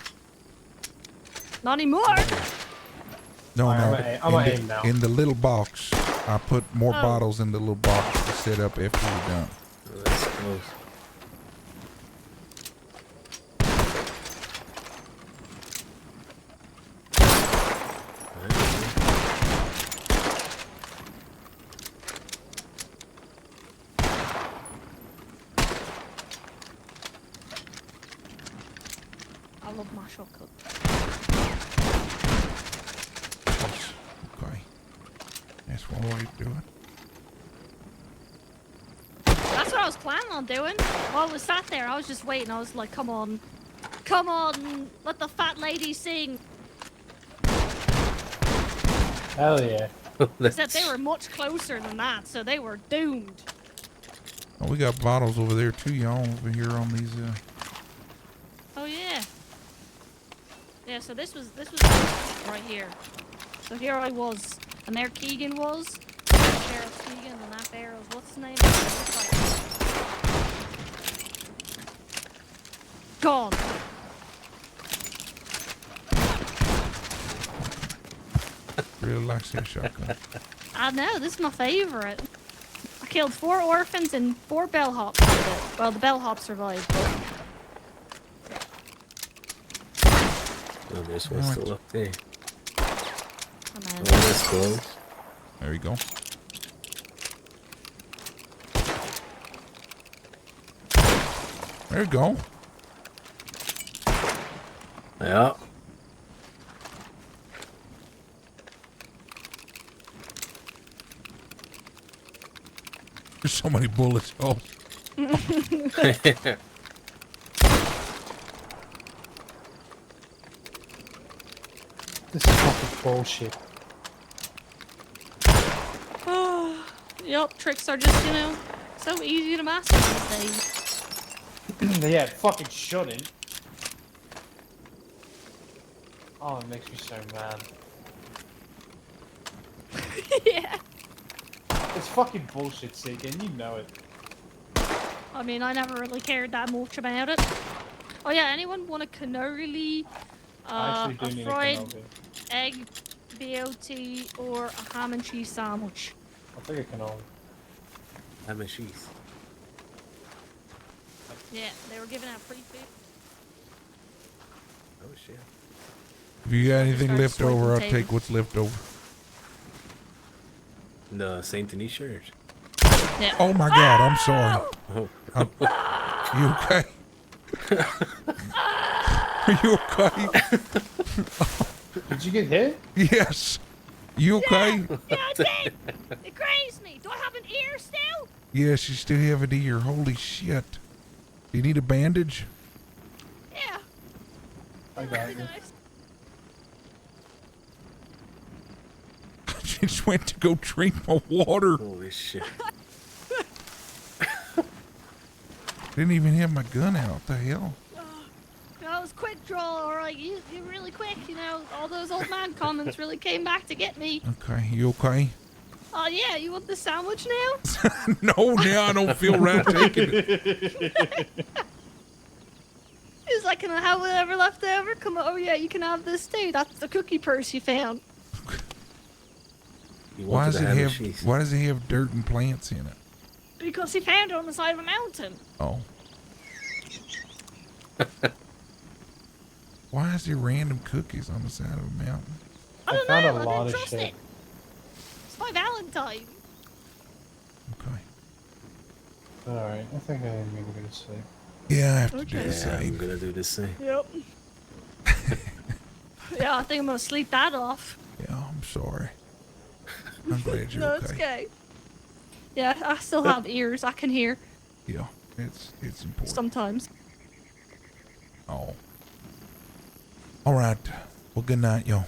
[SPEAKER 12] Not anymore.
[SPEAKER 3] No,
[SPEAKER 13] Alright,
[SPEAKER 3] no.
[SPEAKER 13] I'm gonna aim now.
[SPEAKER 3] In the little box, I put more
[SPEAKER 12] Oh.
[SPEAKER 3] bottles in the little box to set up after we're done.
[SPEAKER 2] Oh, that's close.
[SPEAKER 12] I love my shortcut.
[SPEAKER 3] Okay. That's one way to do it.
[SPEAKER 12] That's what I was planning on doing. While I was sat there, I was just waiting. I was like, come on. Come on, let the fat lady sing.
[SPEAKER 13] Hell yeah.
[SPEAKER 12] Except they were much closer than that, so they were doomed.
[SPEAKER 3] Oh, we got bottles over there too, y'all, over here on these.
[SPEAKER 12] Oh yeah. Yeah, so this was right here. So here I was, and there Keegan was. Sheriff Keegan, and that there was what's his name? Gone.
[SPEAKER 3] Really likes that shotgun.
[SPEAKER 12] I know, this is my favorite. I killed 4 orphans and 4 bellhops with it. Well, the bellhop survived, but...
[SPEAKER 2] Oh, there's one still up there.
[SPEAKER 12] Oh, man.
[SPEAKER 2] Oh, that's close.
[SPEAKER 3] There you go. There you go.
[SPEAKER 2] Yeah.
[SPEAKER 3] There's so many bullets. Oh.
[SPEAKER 13] This is fucking bullshit.
[SPEAKER 12] Yup, tricks are just, you know, so easy to master these days.
[SPEAKER 13] Yeah, it fucking shouldn't. Oh, it makes me so mad.
[SPEAKER 12] Yeah.
[SPEAKER 13] It's fucking bullshit, Seeker, and you know it.
[SPEAKER 12] I mean, I never really cared that much about it. Oh yeah, anyone want a cannoli,
[SPEAKER 13] I
[SPEAKER 12] a
[SPEAKER 13] actually do need a
[SPEAKER 12] fried
[SPEAKER 13] cannoli.
[SPEAKER 12] egg BLT, or a ham and cheese sandwich?
[SPEAKER 13] I'll take a cannoli.
[SPEAKER 2] Ham and cheese.
[SPEAKER 12] Yeah, they were giving out free food.
[SPEAKER 2] Oh shit.
[SPEAKER 3] If you got anything
[SPEAKER 12] start
[SPEAKER 3] left
[SPEAKER 12] swiping
[SPEAKER 3] over, I'll
[SPEAKER 12] table.
[SPEAKER 3] take what's left over.
[SPEAKER 2] The Saint Denis shirt.
[SPEAKER 12] Yeah.
[SPEAKER 3] Oh my God, I'm sorry.
[SPEAKER 2] Oh.
[SPEAKER 3] You okay? Are you okay?
[SPEAKER 13] Did you get hit?
[SPEAKER 3] Yes. You okay?
[SPEAKER 12] Yeah, I did! It grazed me! Do I have an ear still?
[SPEAKER 3] Yes, you still have it here. Holy shit. Do you need a bandage?
[SPEAKER 12] Yeah.
[SPEAKER 13] I got
[SPEAKER 12] Really
[SPEAKER 13] you.
[SPEAKER 12] nice.
[SPEAKER 3] I just went to go drink my water.
[SPEAKER 2] Holy shit.
[SPEAKER 3] Didn't even have my gun out. What the hell?
[SPEAKER 12] That was quick draw, alright. You're really quick, you know. All those old man comments really came back to get me.
[SPEAKER 3] Okay, you okay?
[SPEAKER 12] Oh, yeah, you want the sandwich now?
[SPEAKER 3] No, now I don't feel right taking it.
[SPEAKER 12] He's like, can I have whatever left over? Come on, oh yeah, you can have this too. That's the cookie purse you found.
[SPEAKER 2] You
[SPEAKER 3] Why
[SPEAKER 2] wanted
[SPEAKER 3] does
[SPEAKER 2] the
[SPEAKER 3] it
[SPEAKER 2] ham and
[SPEAKER 3] have
[SPEAKER 2] cheese.
[SPEAKER 3] why does it have dirt and plants in it?
[SPEAKER 12] Because he found it on the side of a mountain.
[SPEAKER 3] Oh. Why is there random cookies on the side of a mountain?
[SPEAKER 12] I don't
[SPEAKER 13] found
[SPEAKER 12] know,
[SPEAKER 13] a
[SPEAKER 12] I
[SPEAKER 13] lot
[SPEAKER 12] didn't
[SPEAKER 13] of
[SPEAKER 12] trust
[SPEAKER 13] shit.
[SPEAKER 12] it. It's my Valentine.
[SPEAKER 3] Okay.
[SPEAKER 13] Alright, I think I need to go to sleep.
[SPEAKER 3] Yeah, I have to do
[SPEAKER 12] Okay.
[SPEAKER 3] the
[SPEAKER 2] Yeah,
[SPEAKER 3] same.
[SPEAKER 2] I'm gonna do the same.
[SPEAKER 12] Yep. Yeah, I think I'm gonna sleep that off.
[SPEAKER 3] Yeah, I'm sorry. I'm glad you're
[SPEAKER 12] No,
[SPEAKER 3] okay.
[SPEAKER 12] it's okay. Yeah, I still have ears. I can hear
[SPEAKER 3] Yeah, it's important.
[SPEAKER 12] sometimes.
[SPEAKER 3] Oh. All right. Well, good night, y'all.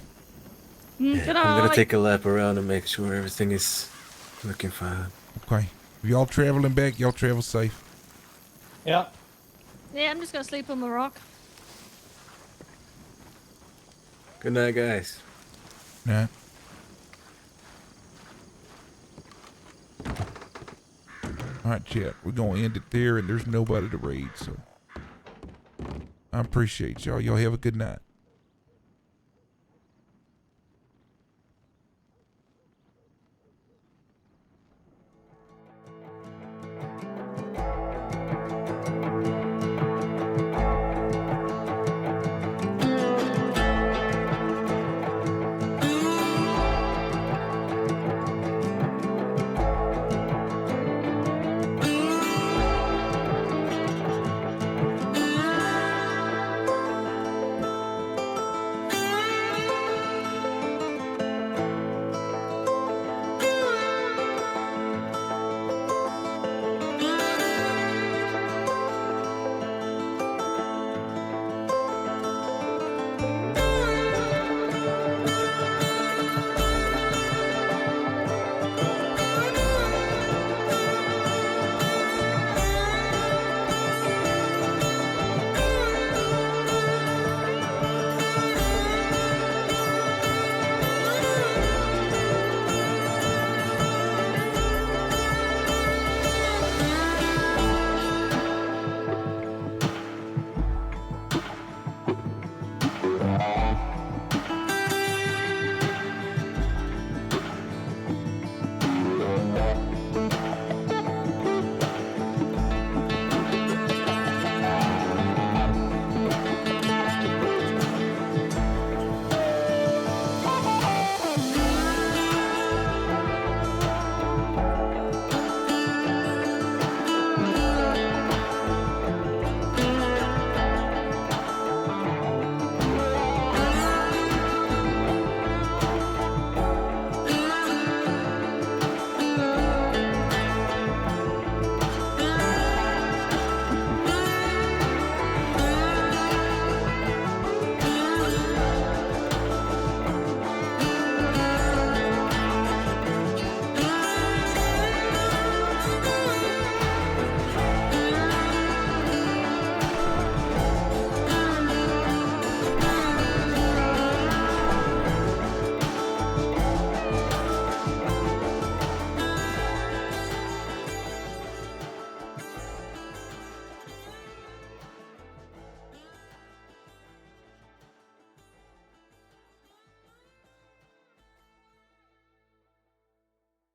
[SPEAKER 2] Yeah,
[SPEAKER 12] Good
[SPEAKER 2] I'm gonna
[SPEAKER 12] night.
[SPEAKER 2] take a lap around and make sure everything is looking fine.
[SPEAKER 3] Okay. If y'all traveling back, y'all travel safe.
[SPEAKER 13] Yeah.
[SPEAKER 12] Yeah, I'm just gonna sleep on the rock.
[SPEAKER 2] Good night, guys.
[SPEAKER 3] Night. All right, chat. We're gonna end it there, and there's nobody to raid, so I appreciate y'all. Y'all have a good night.